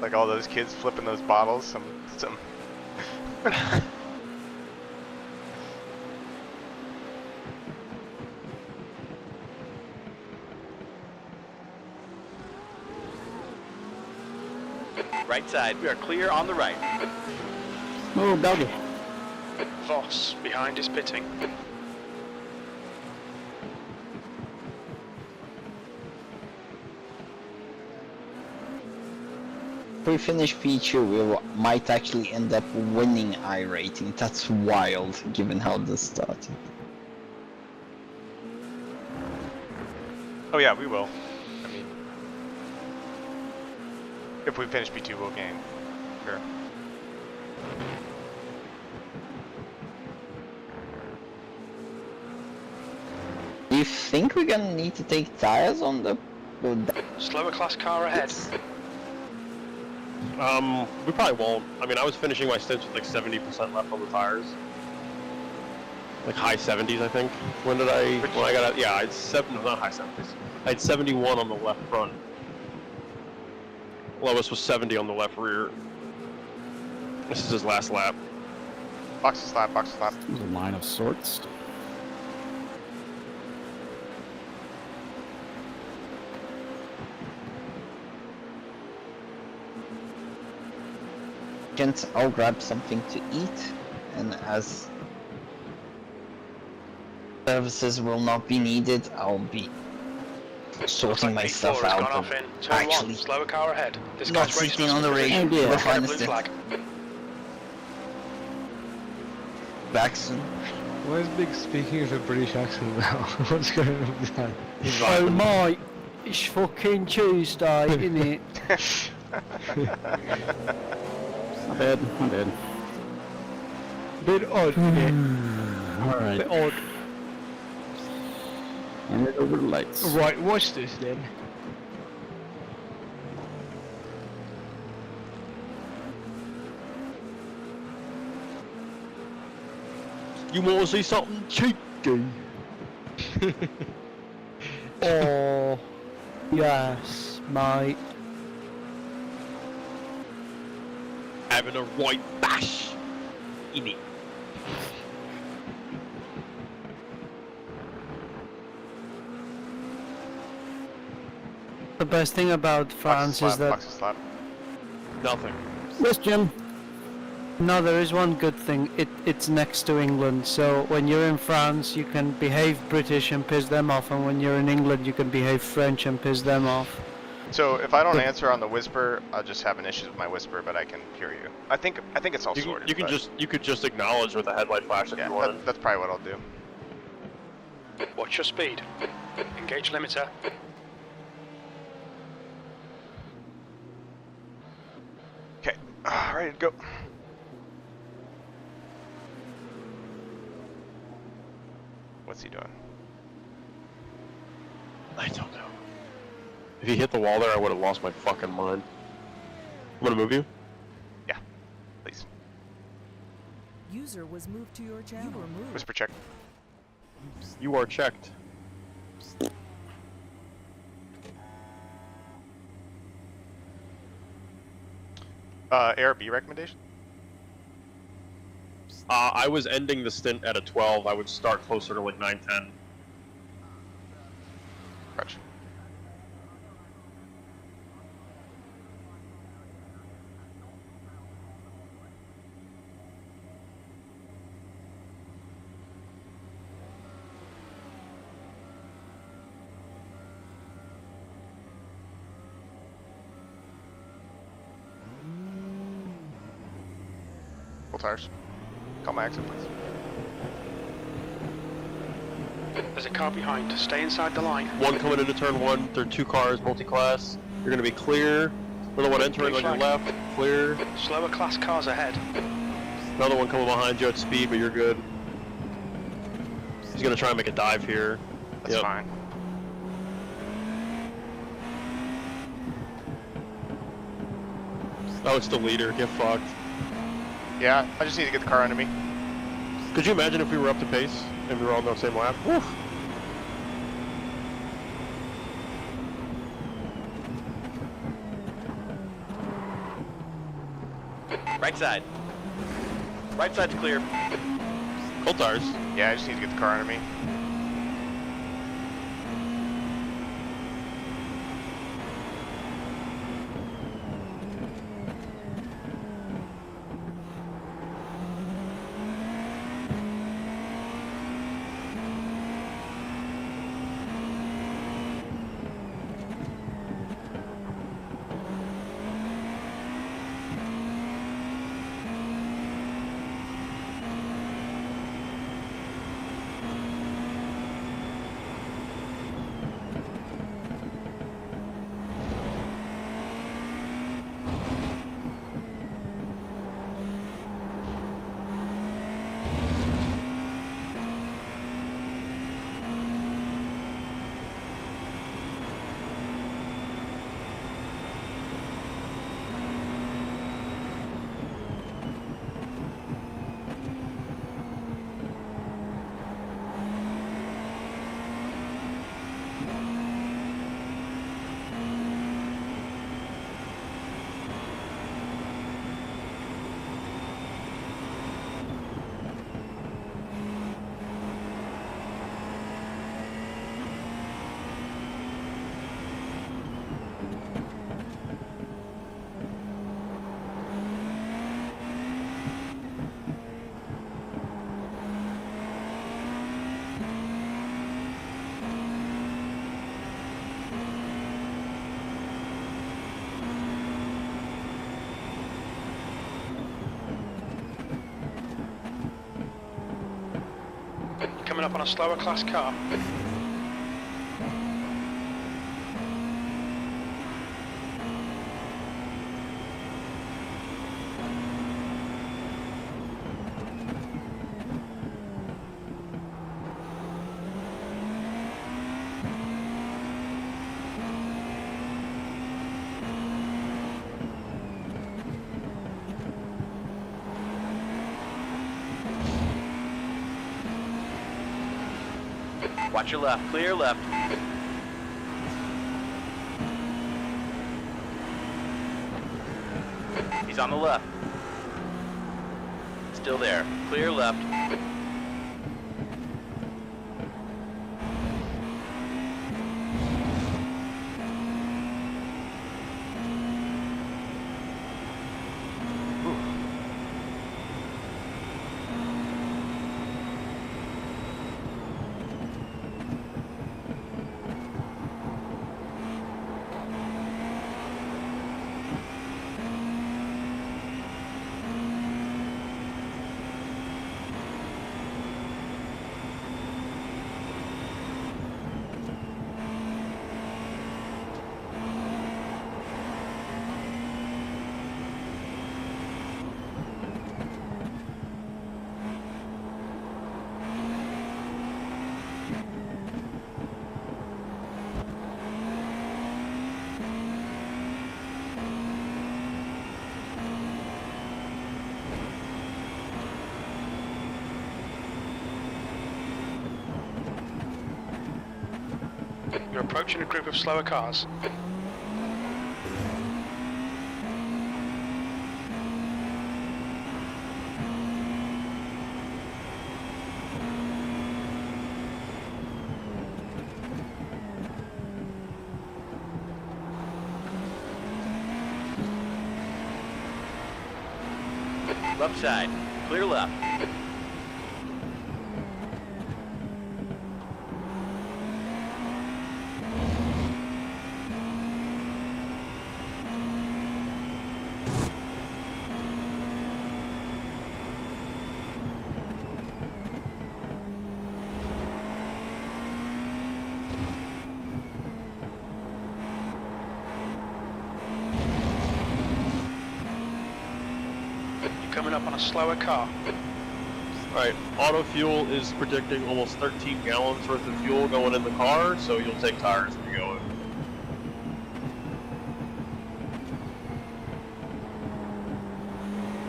Like all those kids flipping those bottles. Some. Right side, we are clear on the right. Oh, doggy. Voss, behind is pitting. If we finish P2, we might actually end up winning iRacing. That's wild, given how this started. Oh yeah, we will. I mean, if we finish P2, we'll game. Sure. Do you think we're gonna need to take tires on the... Slower class car ahead. We probably won't. I mean, I was finishing my stints with like 70% left on the tires. Like high 70s, I think. When I got out, yeah, not high 70s. I had 71 on the left front. Lowest was 70 on the left rear. This is his last lap. Box to slap, box to slap. There's a line of sorts. Gents, I'll grab something to eat, and as services will not be needed, I'll be sorting my stuff out. Actually, slower car ahead. This not guy's sitting on the rig. We'll find a stick. Back soon. Why is Big speaking with a British accent now? What's going on with that? Oh mate, it's fucking Tuesday, isn't it? Not bad, not bad. Bit odd, Alright. Bit odd. Hand it over the lights. Right, watch this then. You want to see something cheeky? Oh, yes, mate. Having a right bash in it. The best thing about France is that... Nothing. Yes, Jim. No, there is one good thing. It's next to England, so when you're in France, you can behave British and piss them off, and when you're in England, you can behave French and piss them off. So if I don't answer on the whisper, I'll just have an issue with my whisper, but I can hear you. I think it's all sorted. You could just acknowledge with a headlight flash if you want. That's probably what I'll do. Watch your speed. Engage limiter. Okay, ready to go. What's he doing? I don't know. If he hit the wall there, I would have lost my fucking mind. I'm gonna move you? Yeah, please. User was moved to your channel. You were moved. Whisper check. You are checked. ARB recommendation? I was ending the stint at a 12. I would start closer to like 9-10. Roger. Full tires. Call my exit, please. There's a car behind. Stay inside the line. One coming into turn one. There are 2 cars, multi-class. You're going to be clear. Another one entering on your left. Clear. Slower class cars ahead. Another one coming behind you at speed, but you're good. He's going to try and make a dive here. That's fine. Oh, it's the leader. Get fucked. Yeah, I just need to get the car under me. Could you imagine if we were up to pace and we were all on the same lap? Woof. Right side. Right side's clear. Cold tires. Yeah, I just need to get the car under me. Coming up on a slower class car. Watch your left. Clear left. He's on the left. Still there. Clear left. You're approaching a group of slower cars. Left side. Clear left. Coming up on a slower car. Alright, auto fuel is predicting almost 13 gallons worth of fuel going in the car, so you'll take tires when you go in.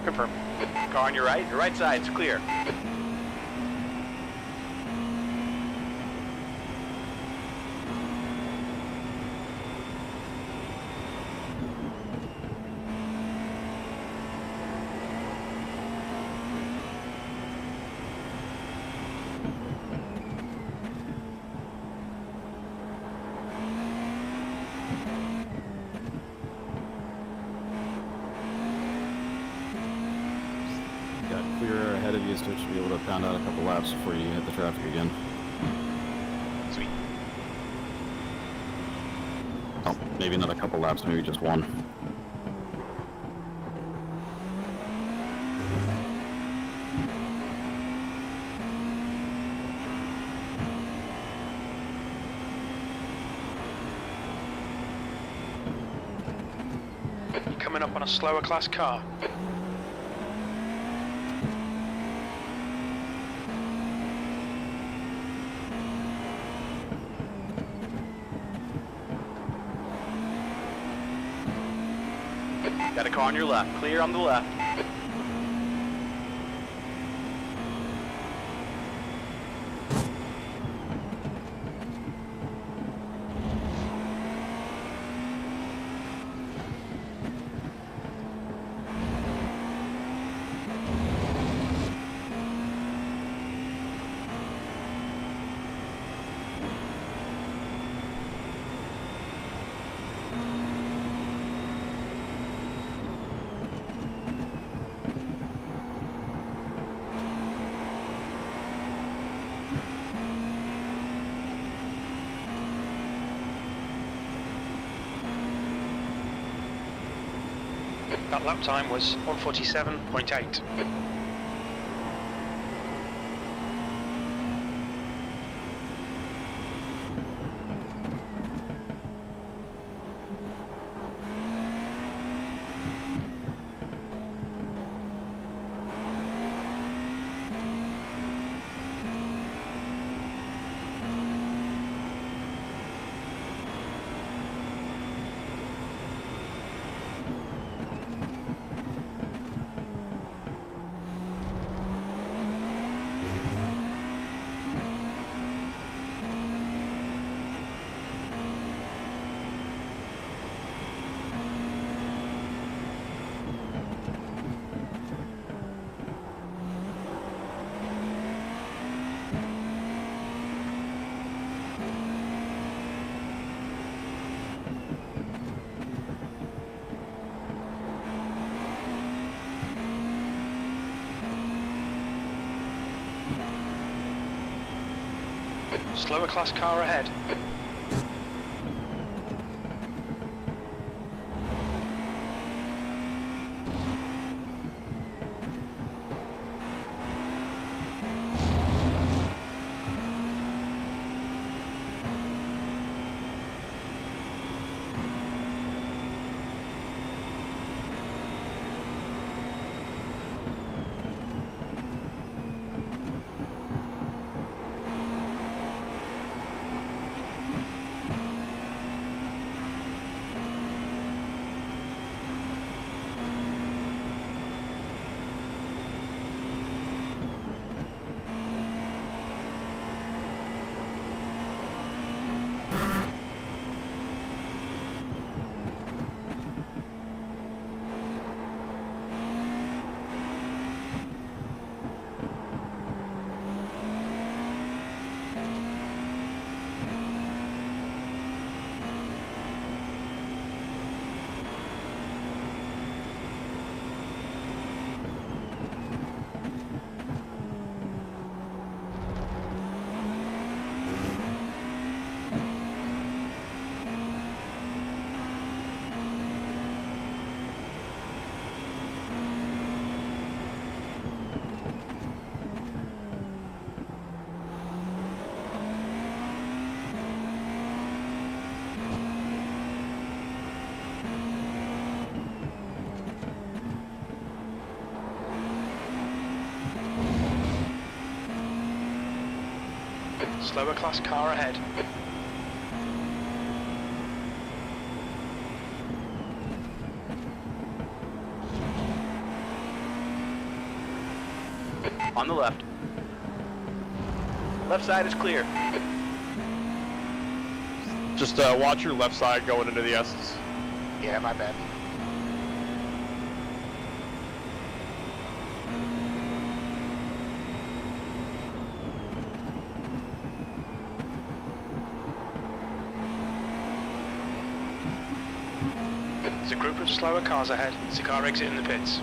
Confirm. Car on your right side's clear. Clear ahead of you, so you should be able to pound out a couple laps before you hit the traffic again. Sweet. Oh, maybe not a couple laps, maybe just one. You're coming up on a slower class car. Got a car on your left. Clear on the left. That lap time was 1:47.8. Slower class car ahead. Slower class car ahead. On the left. Left side is clear. Just watch your left side going into the S's. Yeah, my bad. There's a group of slower cars ahead. It's a car exiting the pits.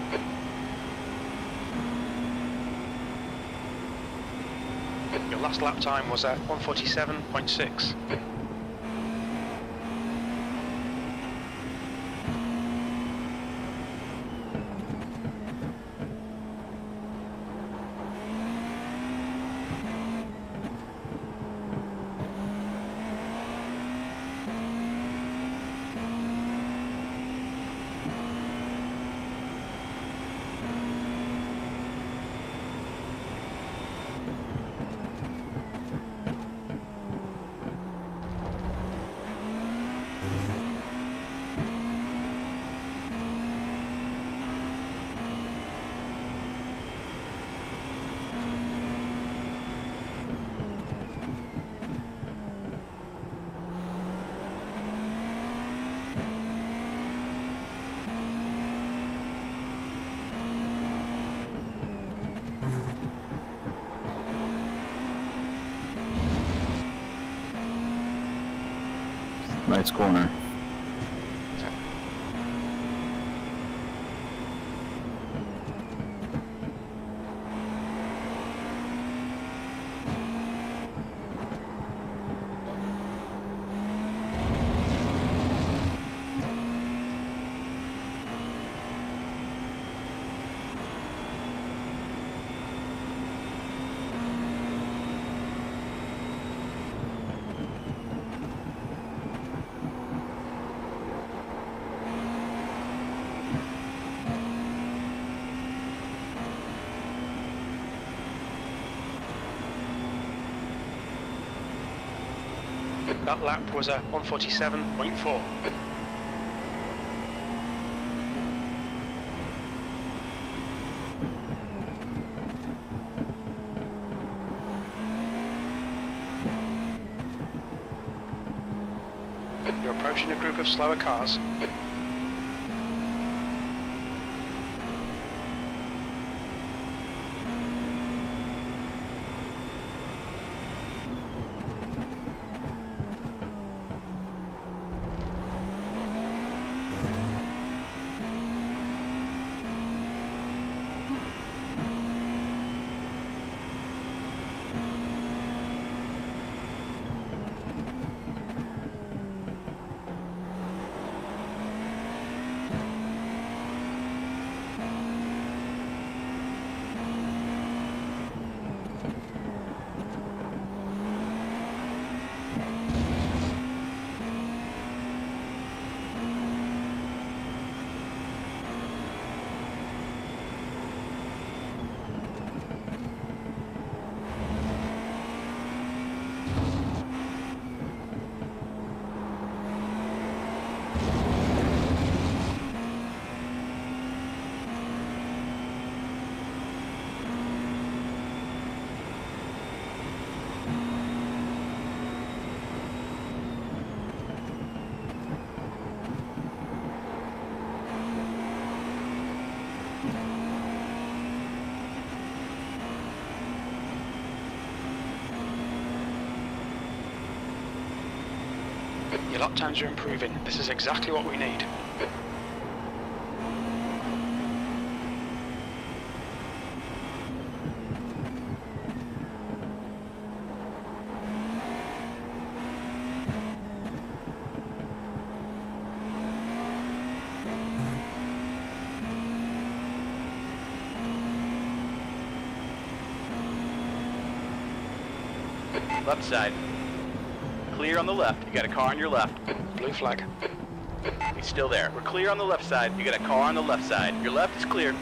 Your last lap time was at 1:47.6. Nice corner. That lap was at 1:47.4. You're approaching a group of slower cars. Your lap times are improving. This is exactly what we need. Left side. Clear on the left. You got a car on your left. Blue flag. He's still there. We're clear on the left side. You got a car on the left side. Your left is clear.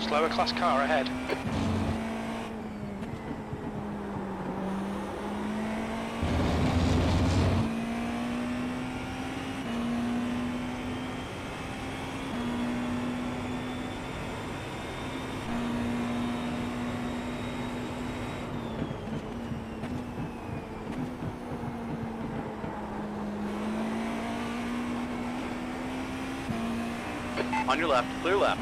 Slower class car ahead. On your left, clear left.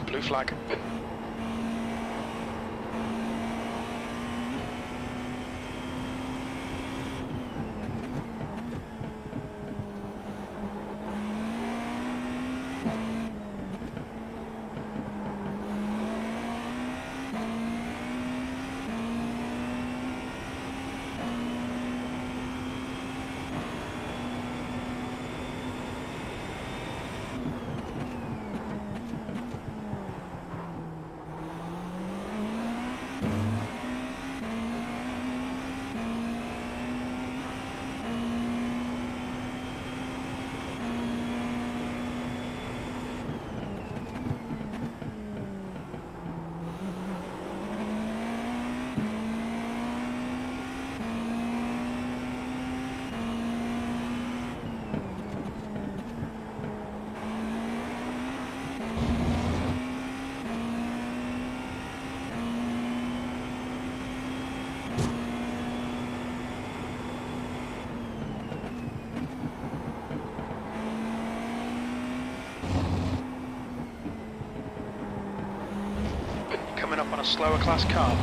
Blue flag. Coming up on a slower class car.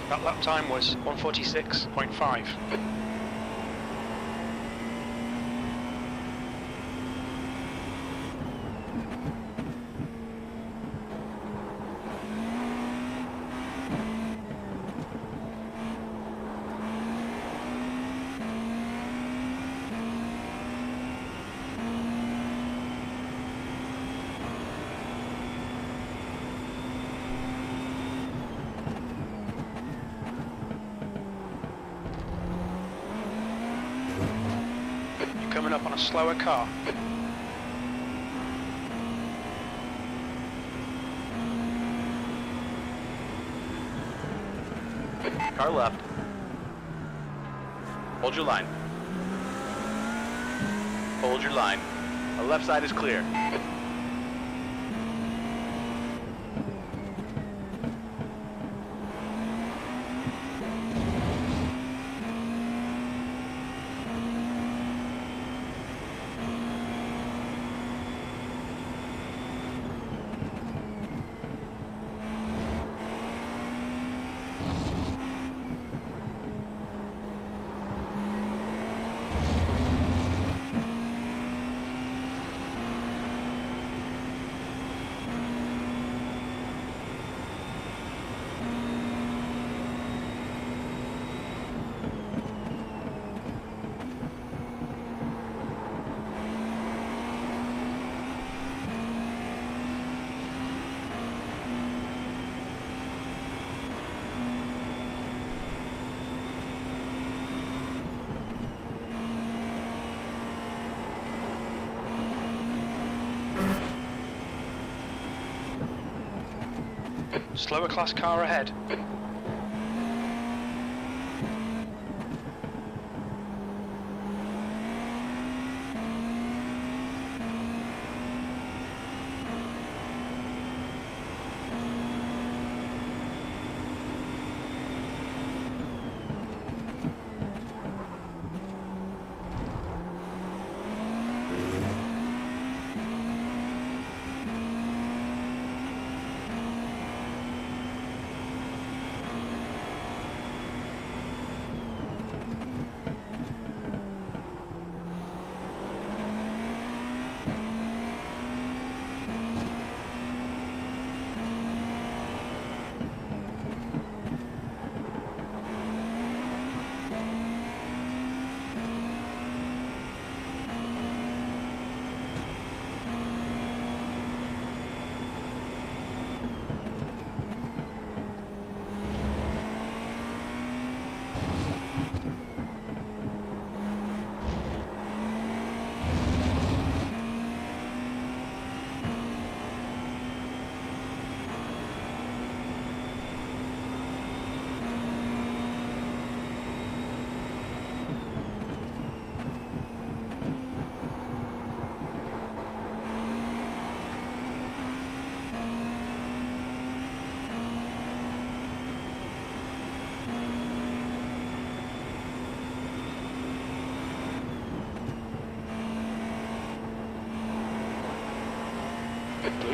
That lap time was 1:46.5. Coming up on a slower car. Car left. Hold your line. Hold your line. The left side is clear. Slower class car ahead.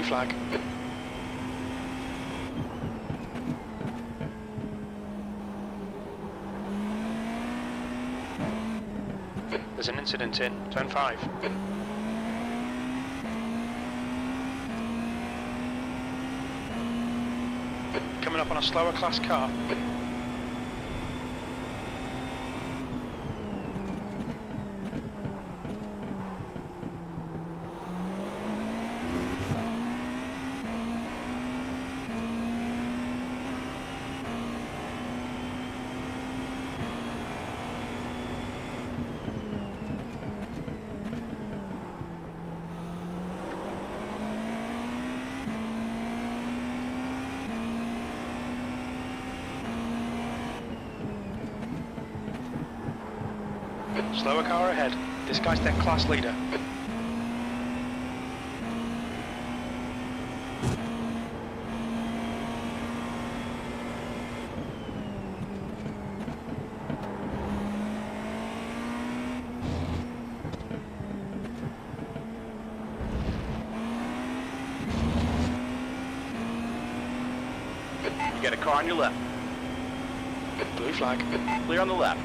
flag. There's an incident in turn 5. Coming up on a slower class car. Slower car ahead. This guy's their class leader. You got a car on your left. Blue flag. Clear on the left.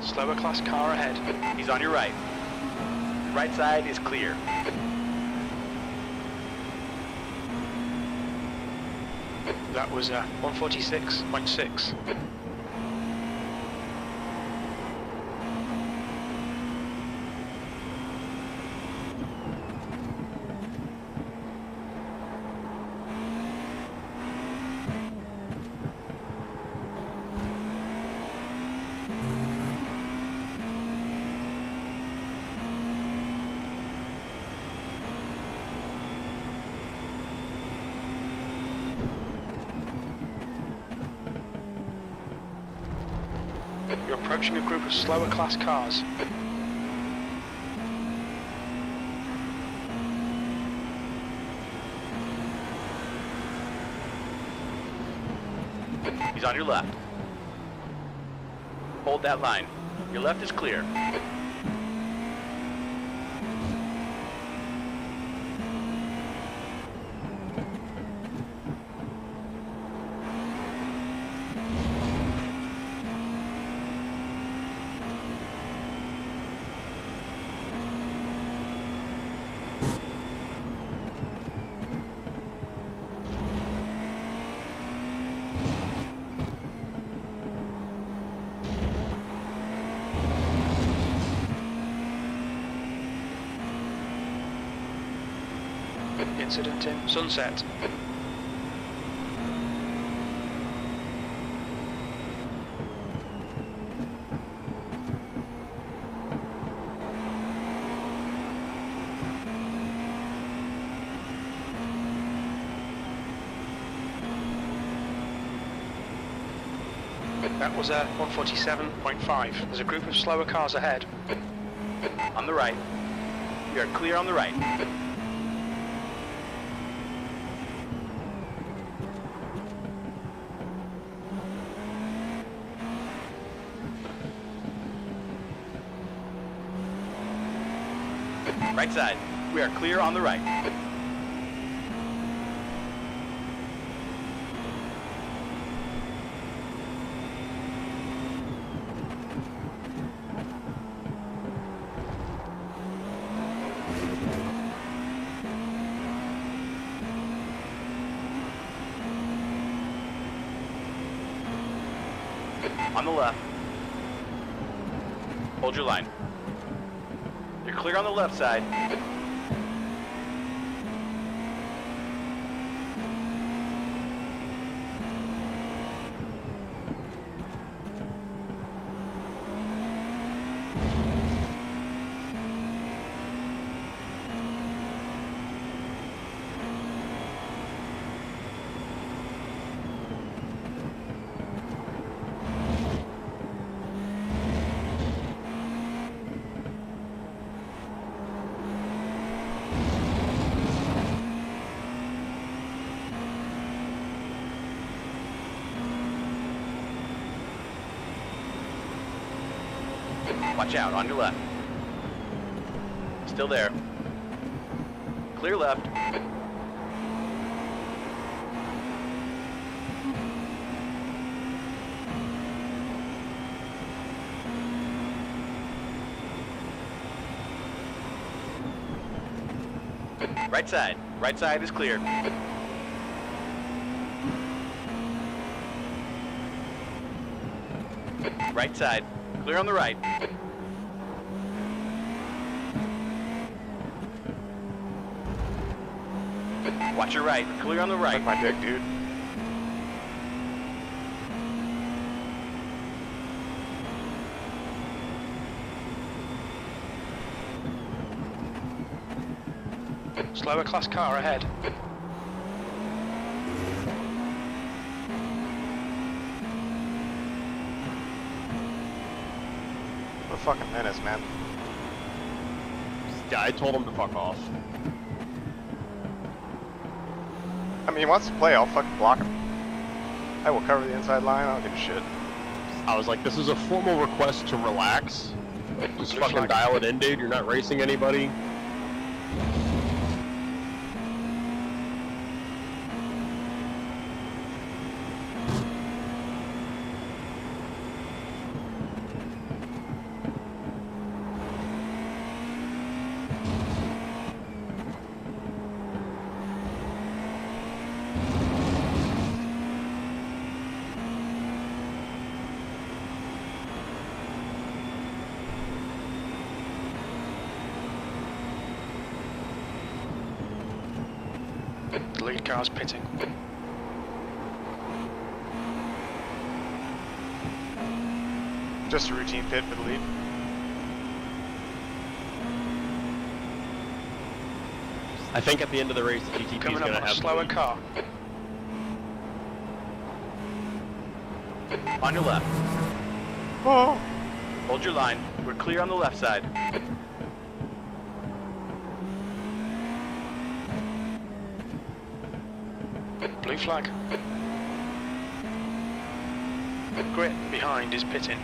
Slower class car ahead. He's on your right. Right side is clear. That was 146.6. You're approaching a group of slower class cars. He's on your left. Hold that line. Your left is clear. Incident in Sunset. That was a 147.5. There's a group of slower cars ahead. On the right. We are clear on the right. Right side. We are clear on the right. On the left. Hold your line. You're clear on the left side. Watch out, on your left. Still there. Clear left. Right side. Right side is clear. Right side. Clear on the right. Watch your right. Clear on the right. Suck my dick, dude. Slower class car ahead. What a fucking menace, man. Yeah, I told him to fuck off. I mean, he wants to play, I'll fucking block him. I will cover the inside line, I don't give a shit. I was like, this is a formal request to relax. Just fucking dial it in, dude. You're not racing anybody. The lead car's pitting. Just a routine pit for the lead. I think at the end of the race, the GTP Coming is up going to on a have slower car. On your left. Oh. Hold your line. We're clear on the left side. Blue flag. Grit behind is pitting.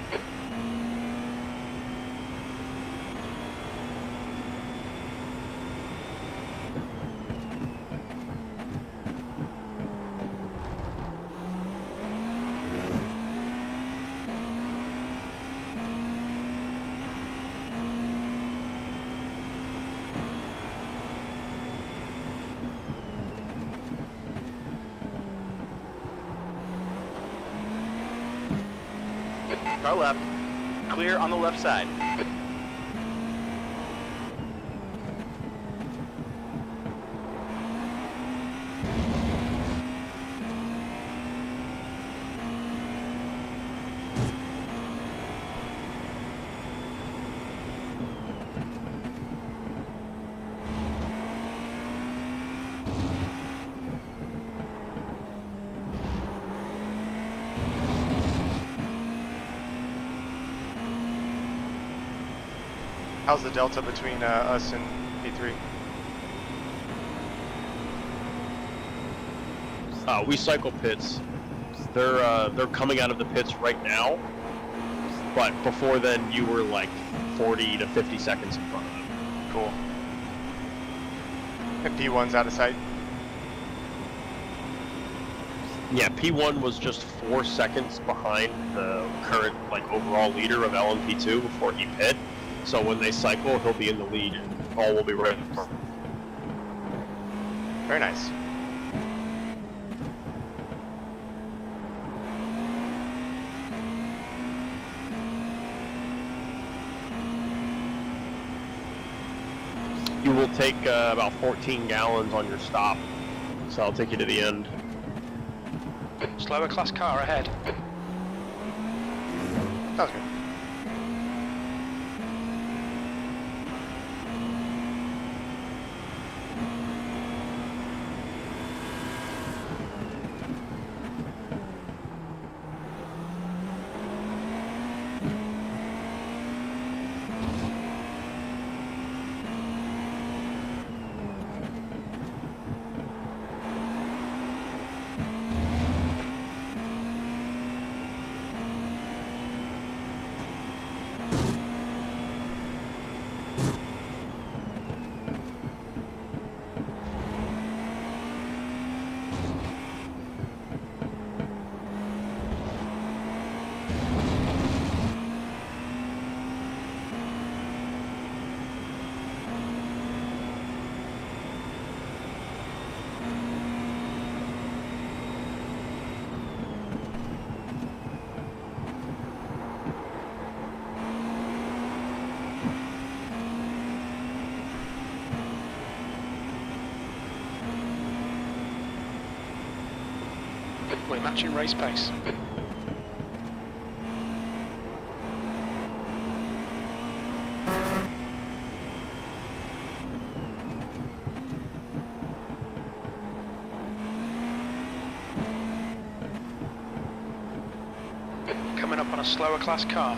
Car left. Clear on the left side. How's the delta between us and P3? We cycle pits. They're coming out of the pits right now, but before then you were like 40 to 50 seconds in front of them. Cool. And P1's out of sight? Yeah, P1 was just 4 seconds behind the current like overall leader of LMP2 before he pit. So when they cycle, he'll be in the lead and all will be ready. Very nice. You will take about 14 gallons on your stop, so I'll take you to the end. Slower class car ahead. Sounds good. We're matching race pace. Coming up on a slower class car.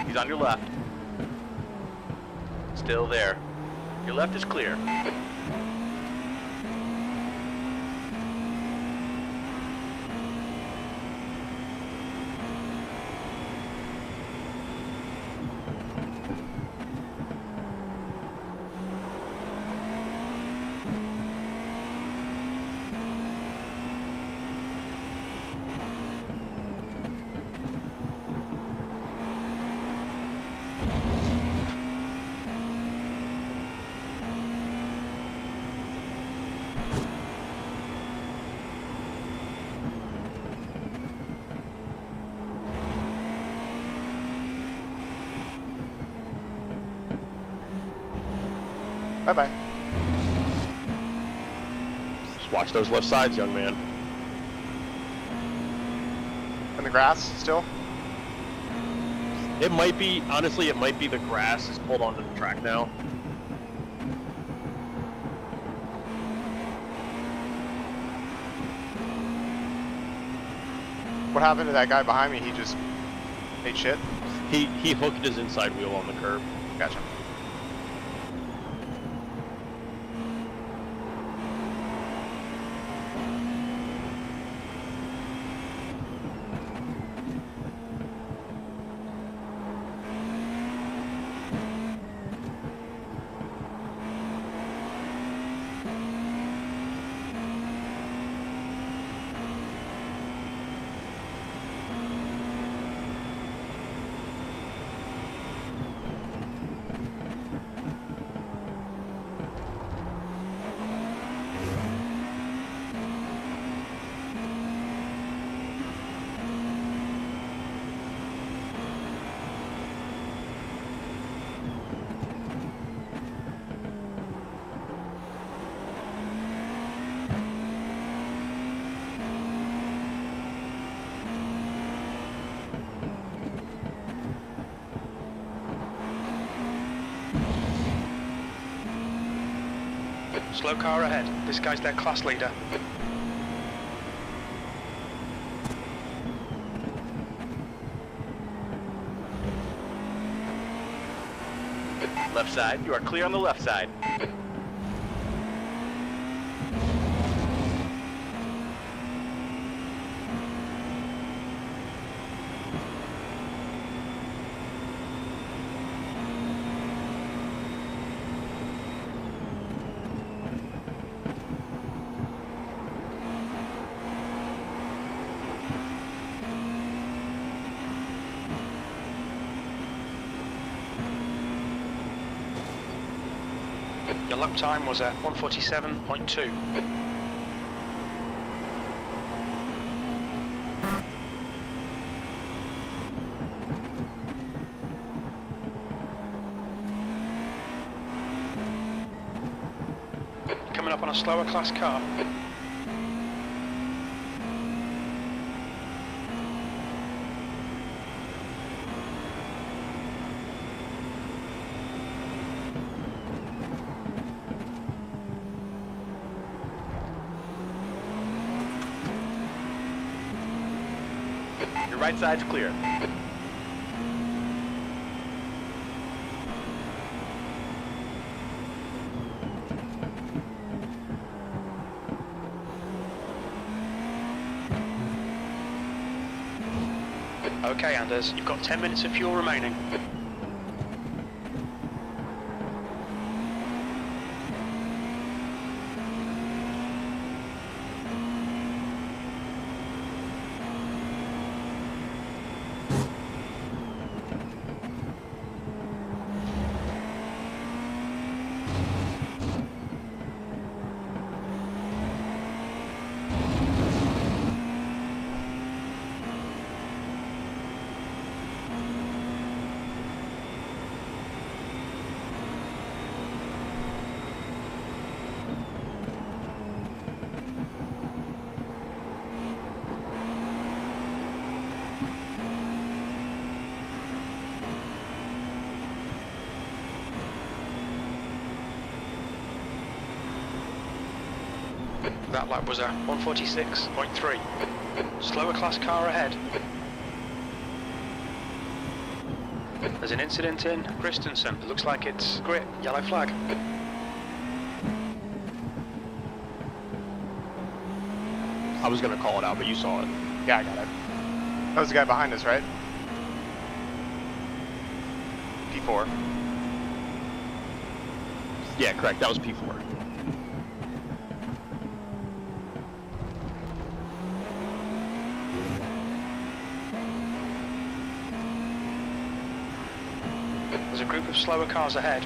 He's on your left. Still there. Your left is clear. Bye-bye. Just watch those left sides, young man. In the grass still? It might be, honestly, it might be the grass is pulled onto the track now. What happened to that guy behind me? He just ate shit? He hooked his inside wheel on the curb. Gotcha. Slow car ahead. This guy's their class leader. Left side, you are clear on the left side. Your lap time was at 1:47.2. Coming up on a slower class car. Your right side's clear. Okay, Anders, you've got 10 minutes of fuel remaining. That lap was a 1:46.3. Slower class car ahead. There's an incident in Christensen. It looks like it's grit, yellow flag. I was gonna call it out, but you saw it. Yeah, I got it. That was the guy behind us, right? P4. Yeah, correct. That was P4. There's a group of slower cars ahead.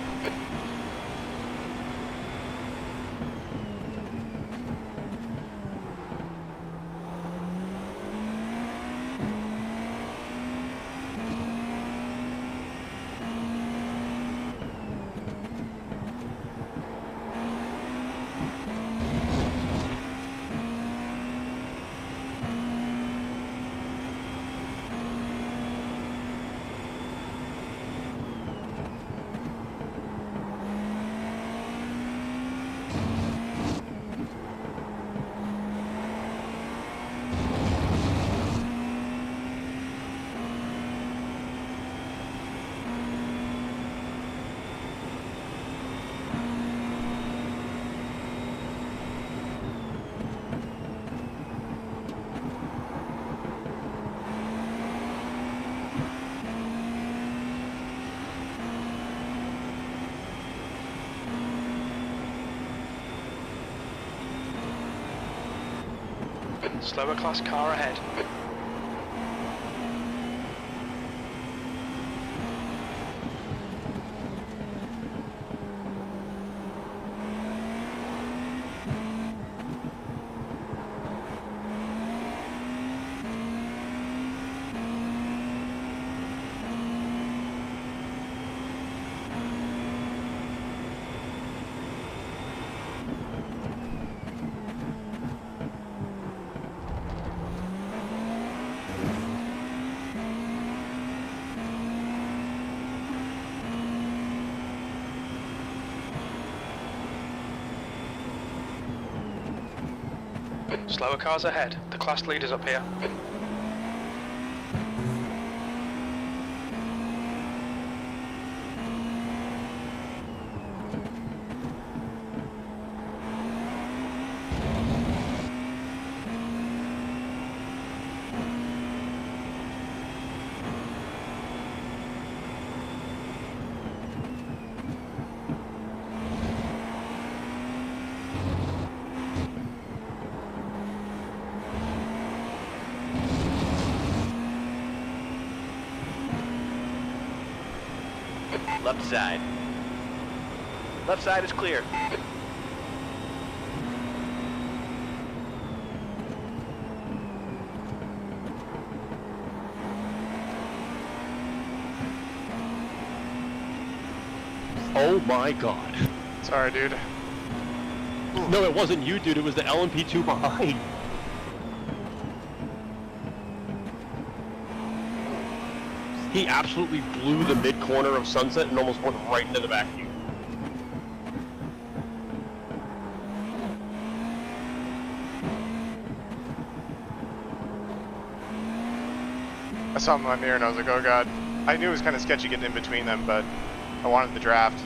Slower class car ahead. Slower cars ahead. The class leader's up here. Left side. Left side is clear. Oh my god. Sorry, dude. No, it wasn't you, dude. It was the LMP2 behind. He absolutely blew the mid-corner of Sunset and almost went right into the back of you. I saw him in my mirror and I was like, oh god. I knew it was kind of sketchy getting in between them, but I wanted the draft.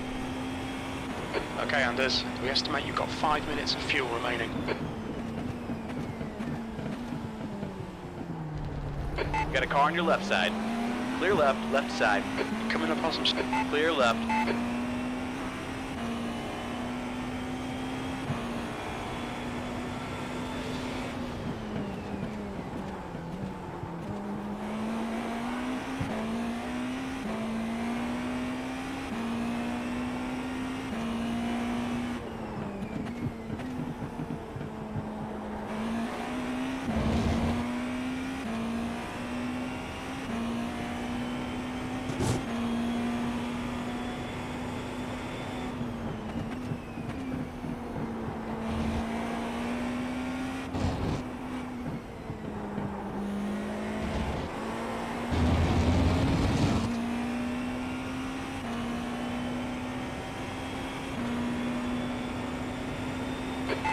Okay, Anders, we estimate you've got 5 minutes of fuel remaining. Got a car on your left side. Clear left, left side. Coming up on some... Clear left.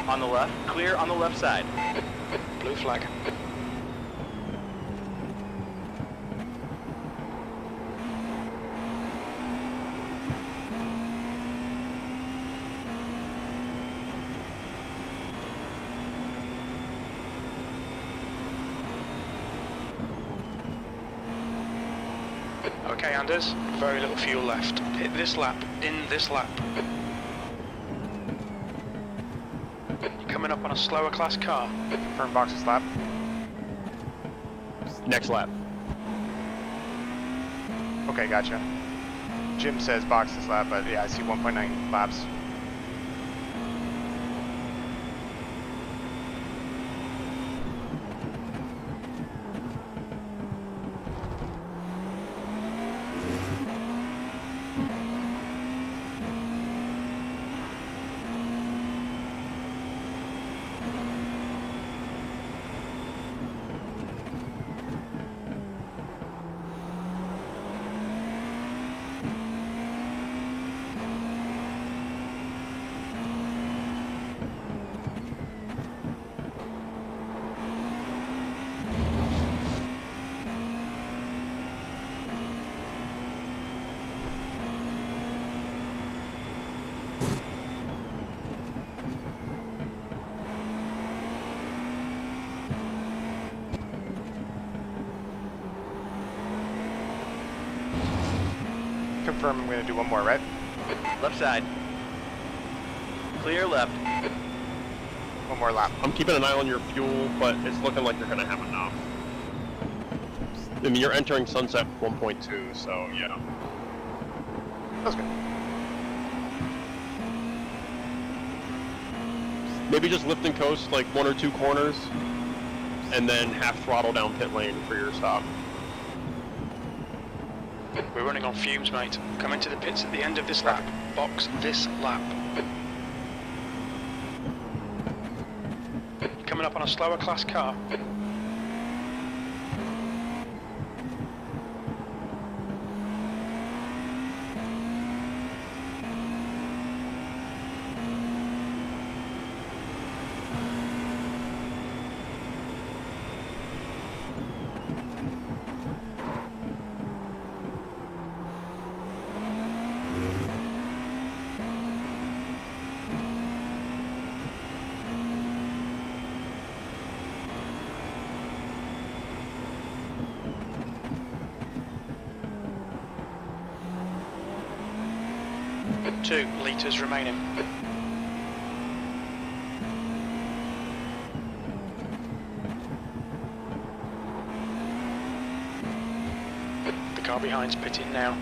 On the left, clear on the left side. Blue flag. Okay, Anders, very little fuel left. Hit this lap, in this lap. Coming up on a slower class car. Firm boxes lap. Next lap. Okay, gotcha. Jim says boxes lap, but yeah, I see 1.9 laps. Confirm I'm going to do one more, right? Left side. Clear left. One more lap. I'm keeping an eye on your fuel, but it's looking like you're going to have enough. I mean, you're entering Sunset 1.2, so yeah. That's good. Maybe just lift and coast like 1 or 2 corners, and then half throttle down pit lane for your stop. We're running on fumes, mate. Come into the pits at the end of this lap. Box this lap. Coming up on a slower class car. 2 litres remaining. The car behind's pitting now.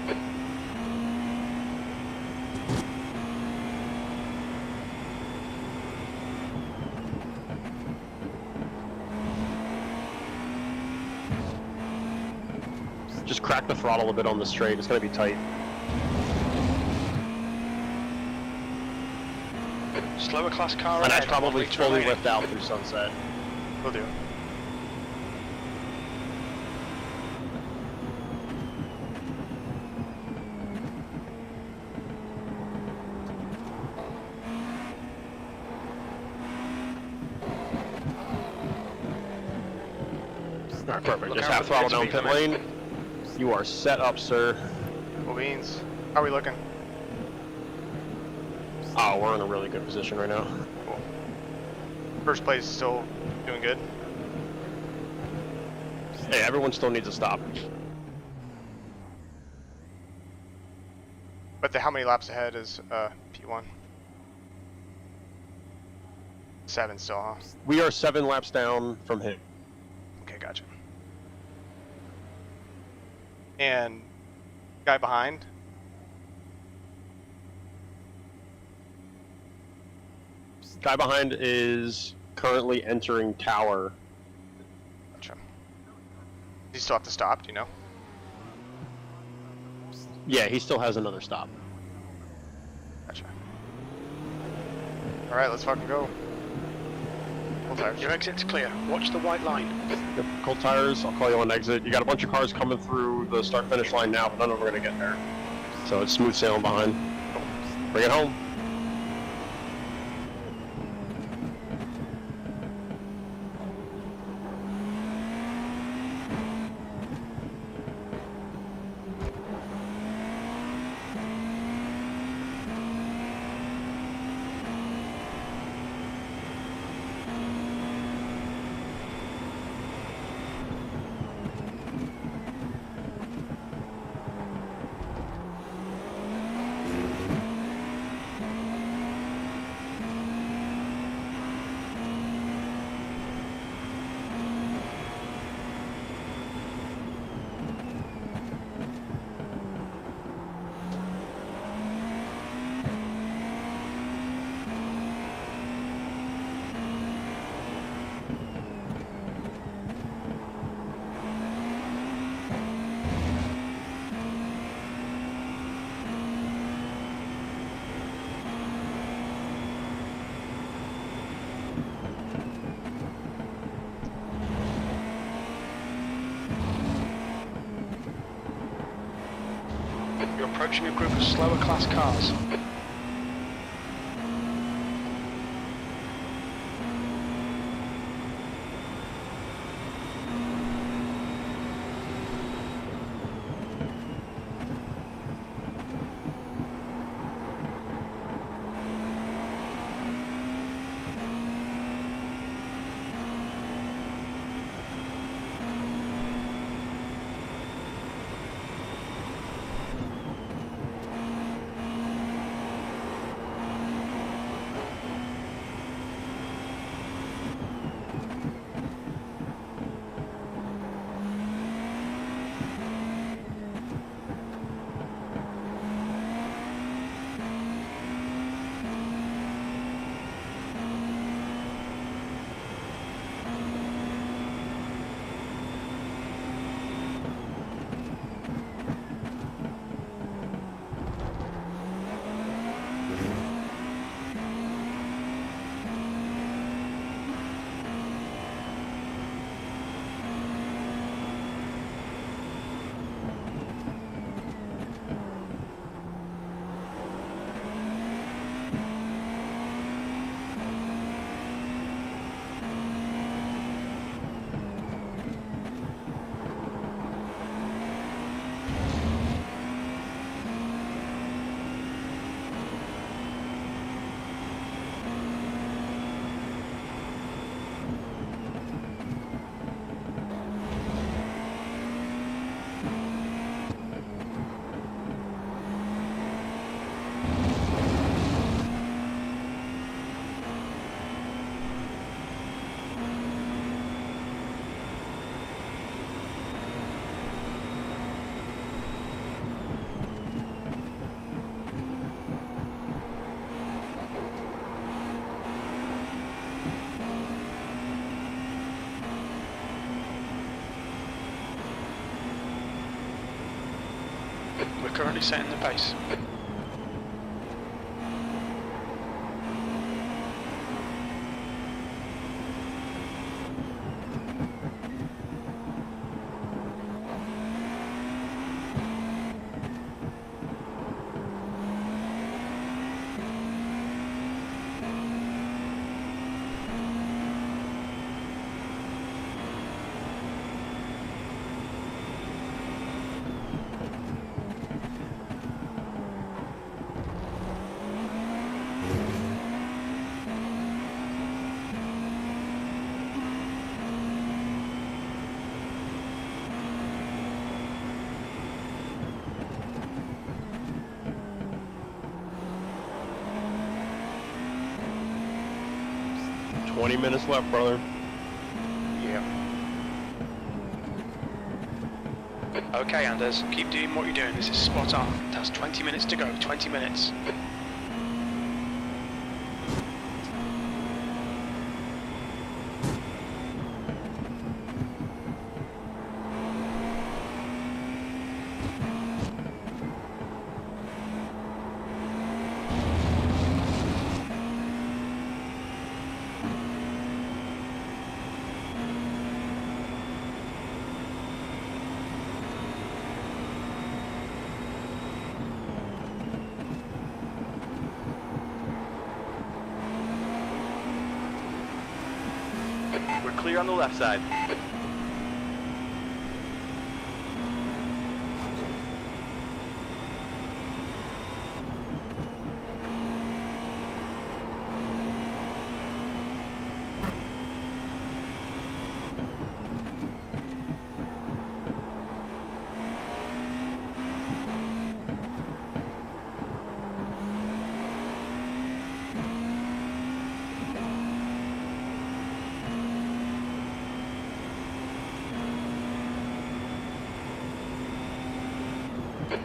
Just crack the throttle a bit on the straight, it's going to be tight. Slower class car and ahead. that's probably fully lift out through sunset. Will do. Alright, perfect. Just half throttle down pit lane. You are set up, sir. Cool beans. How are we looking? Oh, we're in a really good position right now. Cool. First place still doing good? Hey, everyone still needs a stop. But how many laps ahead is P1? 7 still, huh? We are 7 laps down from him. Okay, gotcha. And guy behind? Guy behind is currently entering tower. Gotcha. Does he still have to stop, do you know? Yeah, he still has another stop. Gotcha. Alright, let's fucking go. Your exit's clear. Watch the white line. Yep, cold tires, I'll call you on exit. You got a bunch of cars coming through the start-finish line now, but none of them are going to get there. So it's smooth sailing behind. Bring it home. You're approaching a group of slower class cars. We're currently setting the pace. Minutes left, brother. Yeah. Okay, Anders, keep doing what you're doing. This is spot on. That's 20 minutes to go. 20 minutes. Clear on the left side.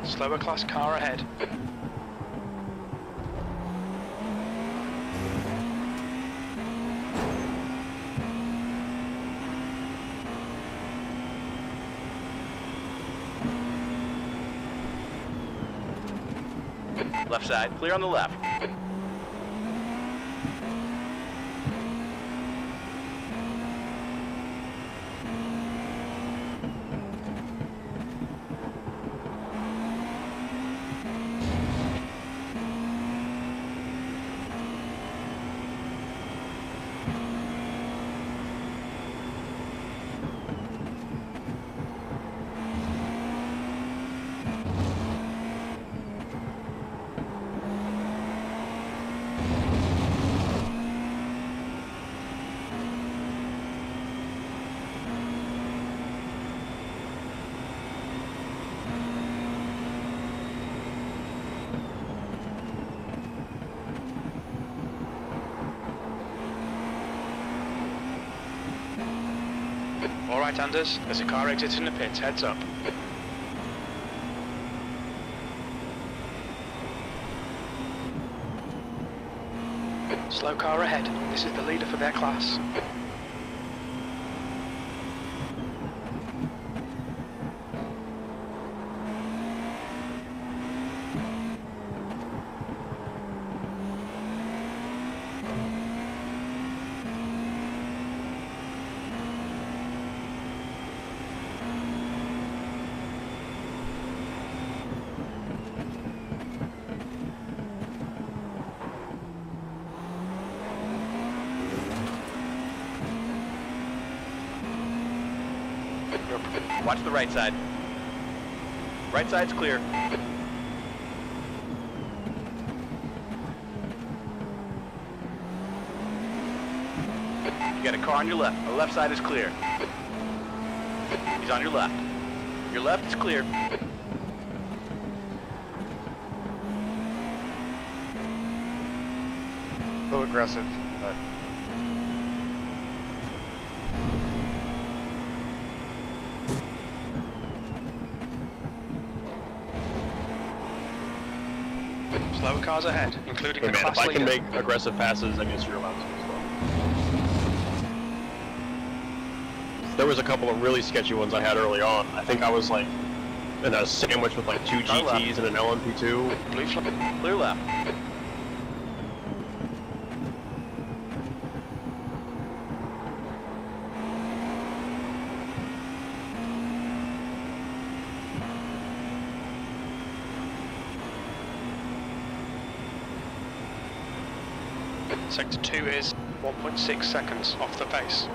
Slower class car ahead. Left side, clear on the left. Alright, Anders, there's a car exiting the pits, heads up. Slow car ahead, this is the leader for their class. Watch the right side. Right side's clear. You got a car on your left. The left side is clear. He's on your left. Your left is clear. A little aggressive, but... Slower cars ahead, including Hey the man, class if I leader. can make aggressive passes, I guess you're allowed to as well. There was a couple of really sketchy ones I had early on. I think I was like And a sandwich with like 2 GTs and an LMP2. Blue flag. Clear left. Sector 2 is 1.6 seconds off the pace.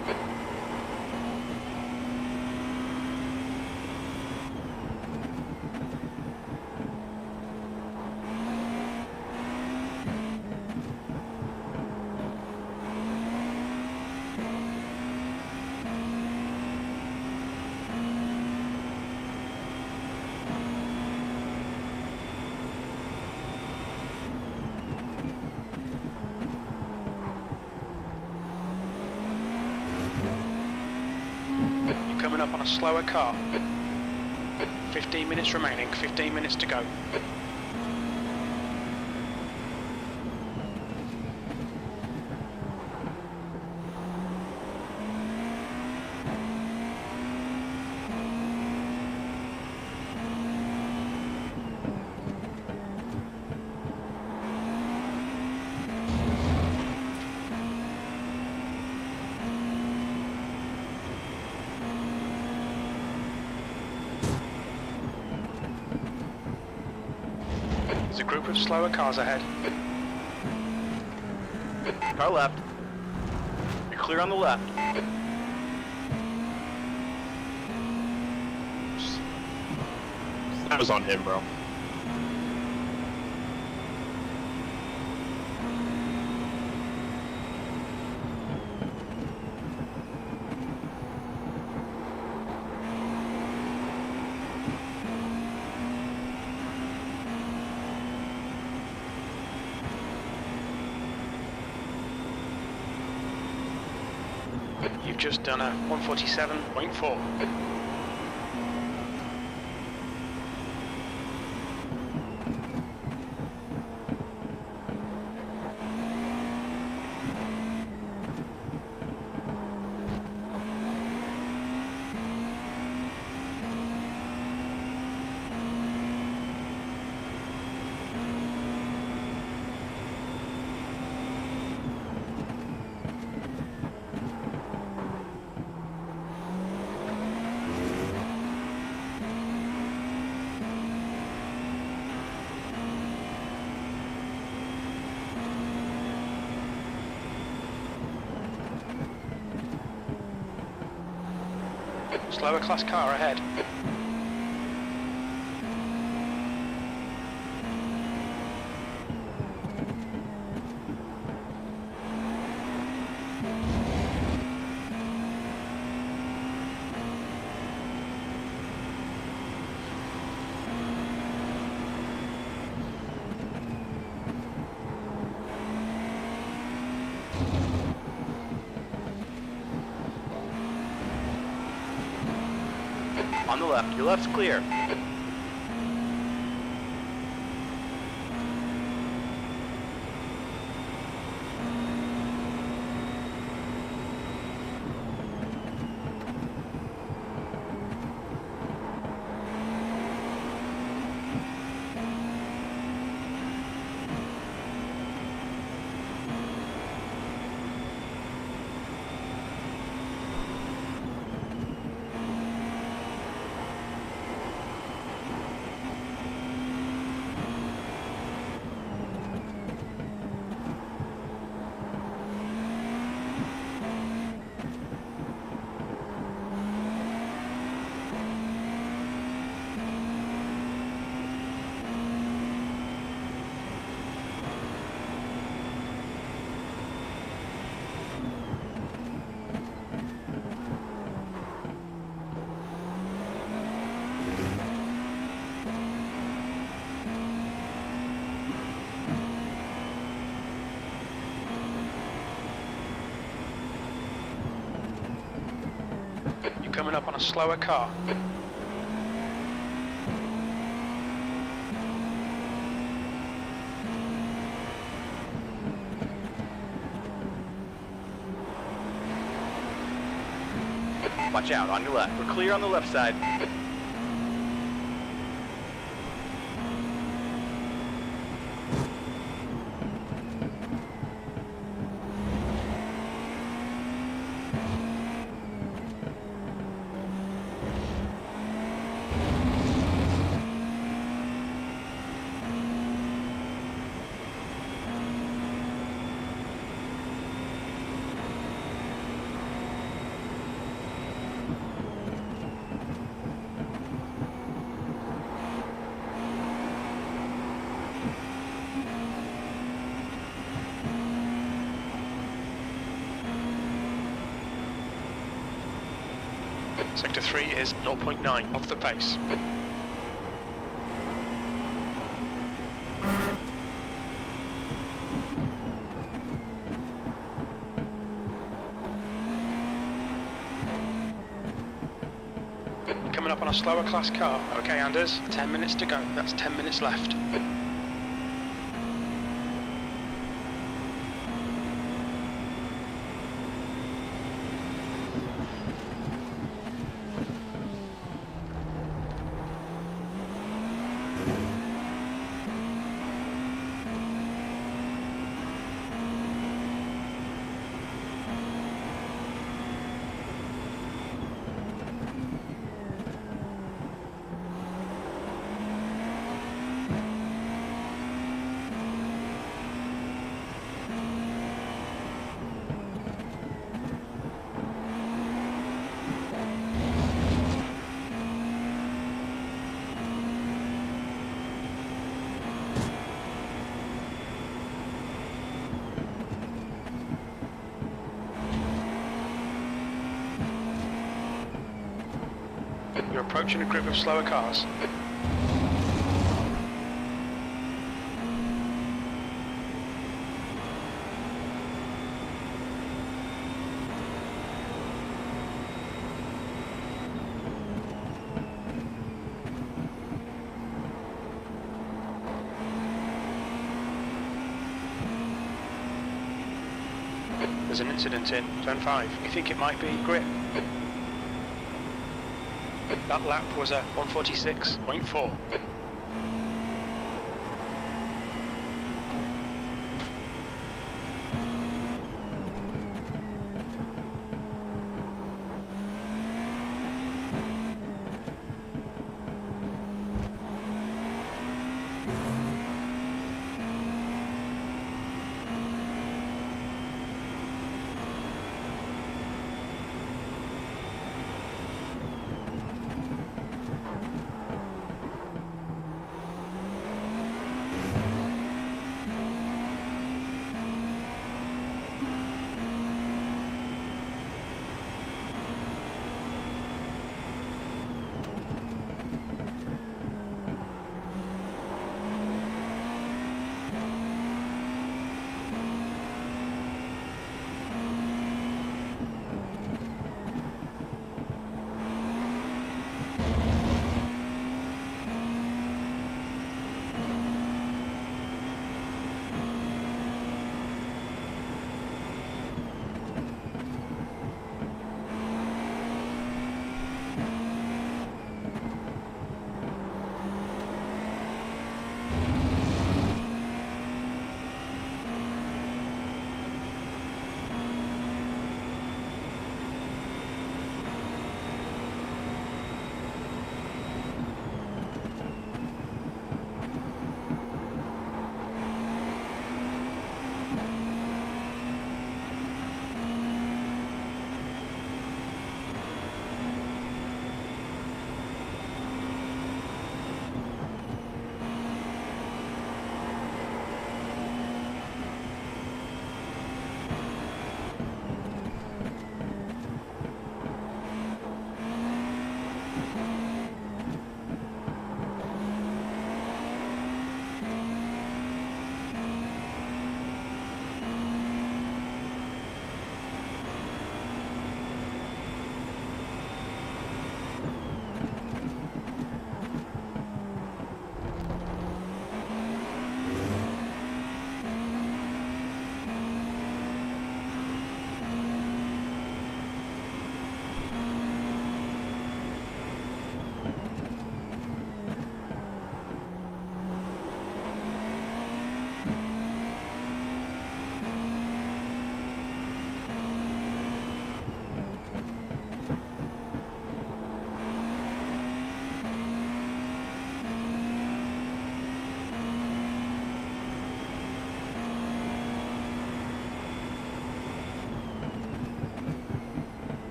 Coming up on a slower car. 15 minutes remaining, 15 minutes to go. There's a group of slower cars ahead. Car left. You're clear on the left. That was on him, bro. You've just done a 147.4. Slower class car ahead. On the left. Your left's clear. You're coming up on a slower car. Watch out, on your left. We're clear on the left side. Sector 3 is 0.9 off the pace. Coming up on a slower class car. Okay, Anders, 10 minutes to go. That's 10 minutes left. You're approaching a group of slower cars. There's an incident in Zone 5. You think it might be grip? That lap was at 146.4.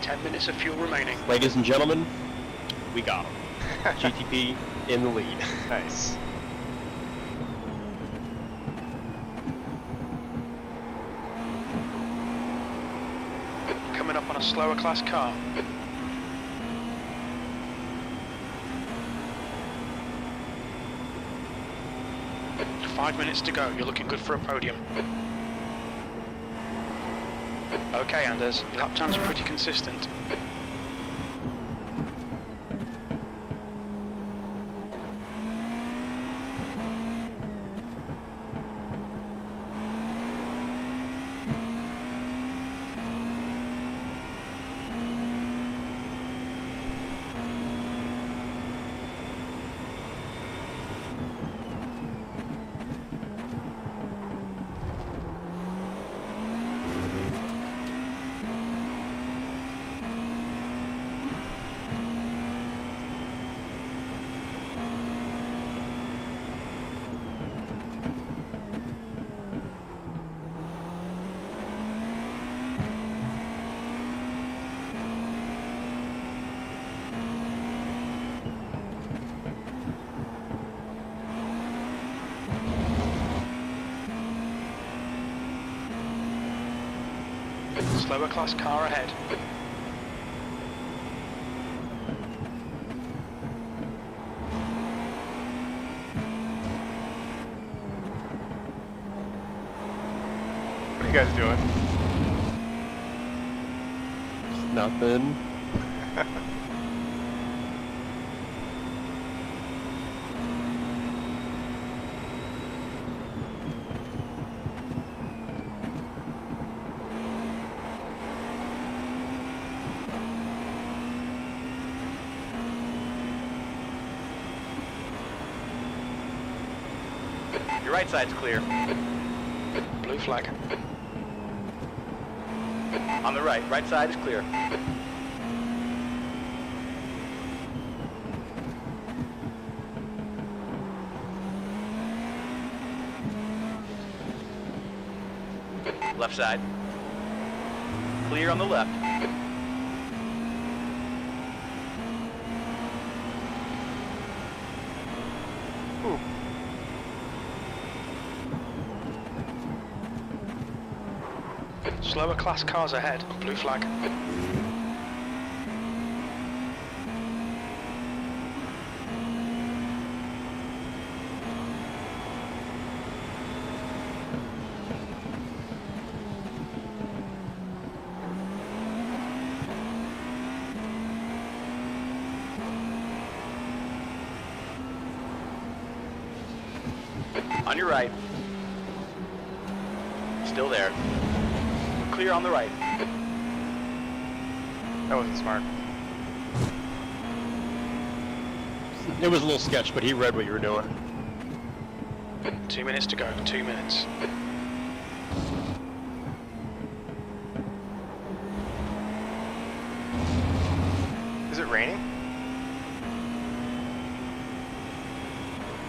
Ten minutes of fuel remaining. Ladies and gentlemen, we got him. GTP in the lead. Nice. Coming up on a slower class car. Five minutes to go. You're looking good for a podium. Okay, Anders. Your lap times are pretty consistent. Slower class car ahead. What are you guys doing? Nothing. Your right side's clear. Blue flag. On the right side is clear. Left side. Clear on the left. Ooh. Slower class cars ahead. Blue flag. On your right. Still there. Clear on the right. That wasn't smart. It was a little sketch, but he read what you were doing. 2 minutes to go. 2 minutes. Is it raining?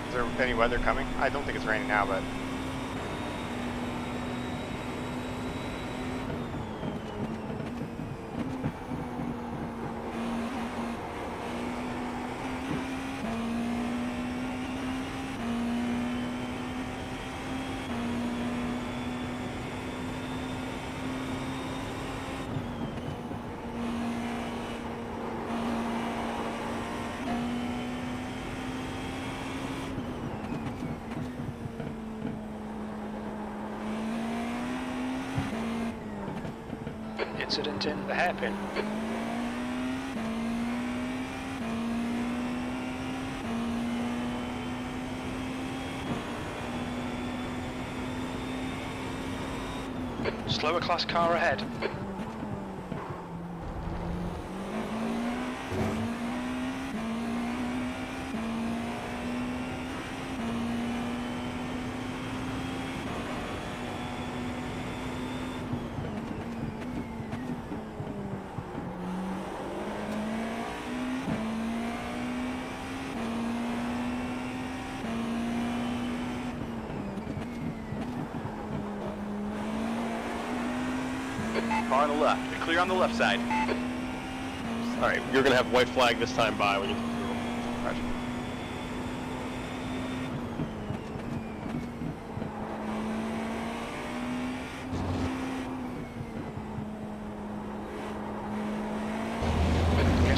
Is there any weather coming? I don't think it's raining now, but... Incident in the hairpin. Slower class car ahead. Car on the left. You're clear on the left side. Alright, you're gonna have white flag this time by when you come through.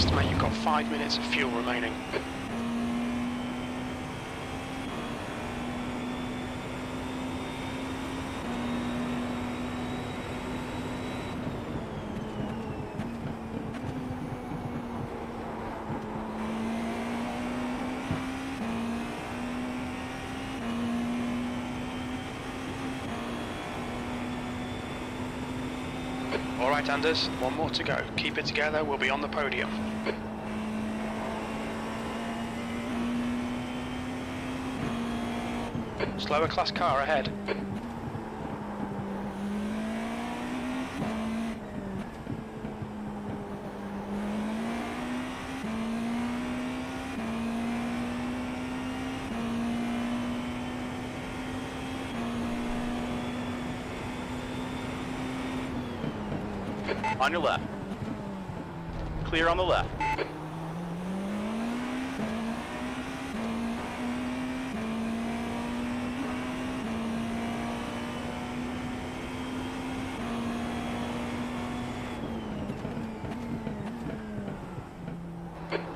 estimate you've got 5 minutes of fuel remaining. Alright Anders, one more to go. Keep it together, we'll be on the podium. Slower class car ahead. On your left. Clear on the left.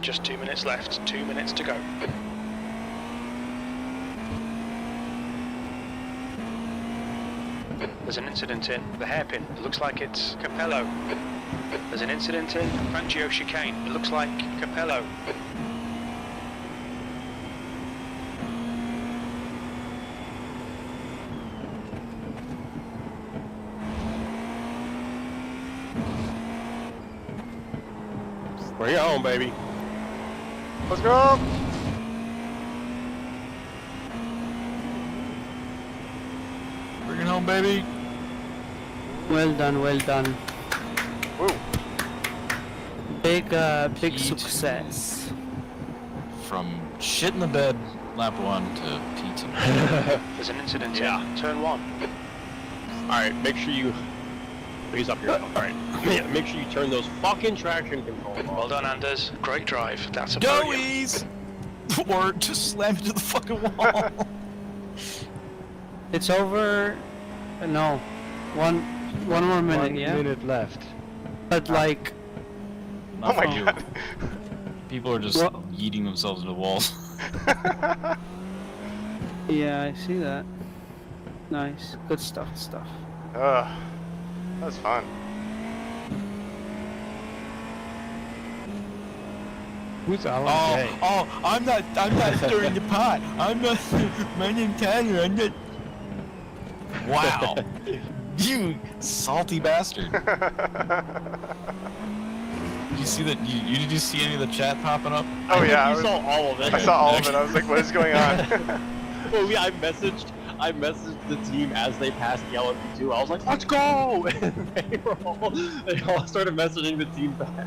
Just 2 minutes left, 2 minutes to go. There's an incident in the hairpin. It looks like it's Capello. There's an incident in Fangio chicane. It looks like Capello. Bring it home, baby. Let's go! Bring it home, baby. Well done, well done. Woo. Big success. From shit in the bed, lap 1 to P2. There's an incident in turn 1. Alright, make sure you... He's up here. Alright. Yeah, make sure you turn those fucking traction controls off. Well done, Anders. Great drive. That's a podium. Goeies! Or just slam into the fucking wall. It's over. No, one more minute. 1 yeah. minute left. But like. Oh my god. People are just yeeting themselves into walls. Yeah, I see that. Nice, good stuff. That was fun. Who's Alan J? Oh, I'm not stirring the pot. I'm not. My name's Tyler. I'm not. Wow. You salty bastard. Did you see that? Did you see any of the chat popping up? Oh yeah, You saw all of it. I saw all of it. I was like, what is going on? Well, I messaged the team as they passed the LMP2. I was like, let's go! And they all started messaging the team back.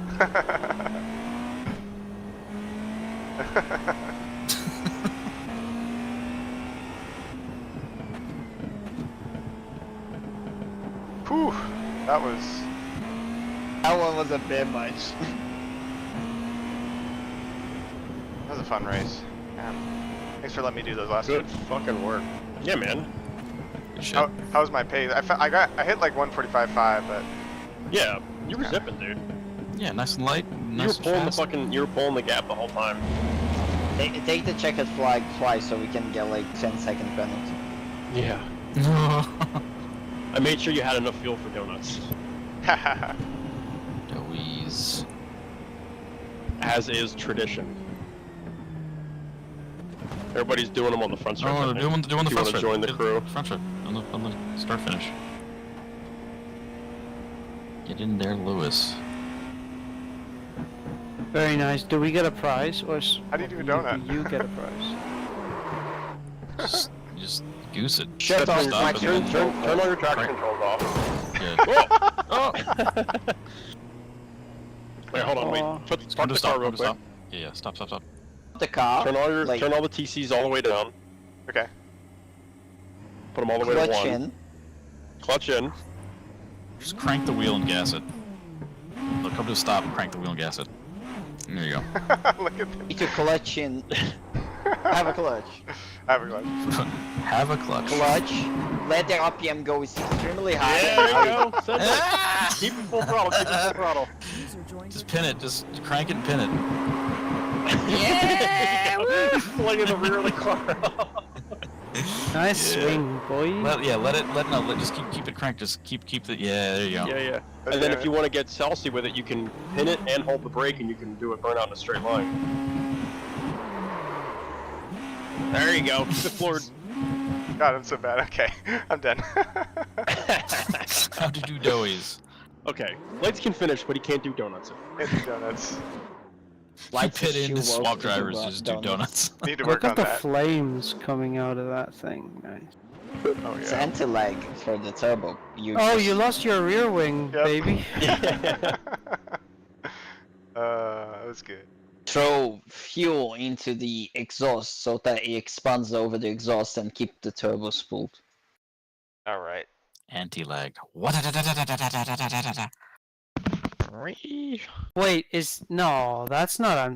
Whew, that one was a bit much. That was a fun race. Man. Thanks for letting me do those last Good fucking work. Yeah, man. How was my pace? I hit like 145.5, but yeah, you were zipping, dude. Yeah, nice and light. Nice You were pulling the gap the whole time. Take the checkered flag twice so we can get like 10-second penalty. Yeah. I made sure you had enough fuel for donuts. Louise. As is tradition. Everybody's doing them on the front stretch. Oh, they're doing the front stretch. You want to join the crew? Front stretch. On the start finish. Get in there, Lewis. Very nice. Do we get a prize, or how do you do a donut? You get a prize. Just goose it. Turn all your traction controls off. Yeah. Oh! Wait, hold on, wait. Park the car real quick. Yeah, stop. The car. Turn all the TCs all the way down. Okay. Put them all the way to 1. Clutch in. Clutch in. Just crank the wheel and gas it. Look, come to a stop and crank the wheel and gas it. There you go. Look at Need to clutch in. Have a clutch. Have a clutch. Have a clutch. Clutch. Let the RPM go extremely high. There you go. Keep it full throttle, keep it full throttle. Just pin it, just crank it and pin it. Yeah! Flinging the rear of the car. Nice swing, boy. Just keep it cranked. Just keep the. Yeah, there you go. Yeah. And then if you want to get salty with it, you can pin it and hold the brake, and you can do it burn out in a straight line. There you go. Fifth floor. God, I'm so bad. Okay, I'm done. How to do doughies. Okay, Lights can finish, but he can't do donuts. Can't do donuts. Lights pit in to swap drivers to just do donuts. Need to work Look on at the that. flames coming out of that thing. Nice. Oh It's yeah. anti-lag for the turbo. You lost your rear wing, baby. That was good. Throw fuel into the exhaust so that it expands over the exhaust and keep the turbo spooled. All right. Anti-lag. Wait, no, that's not on.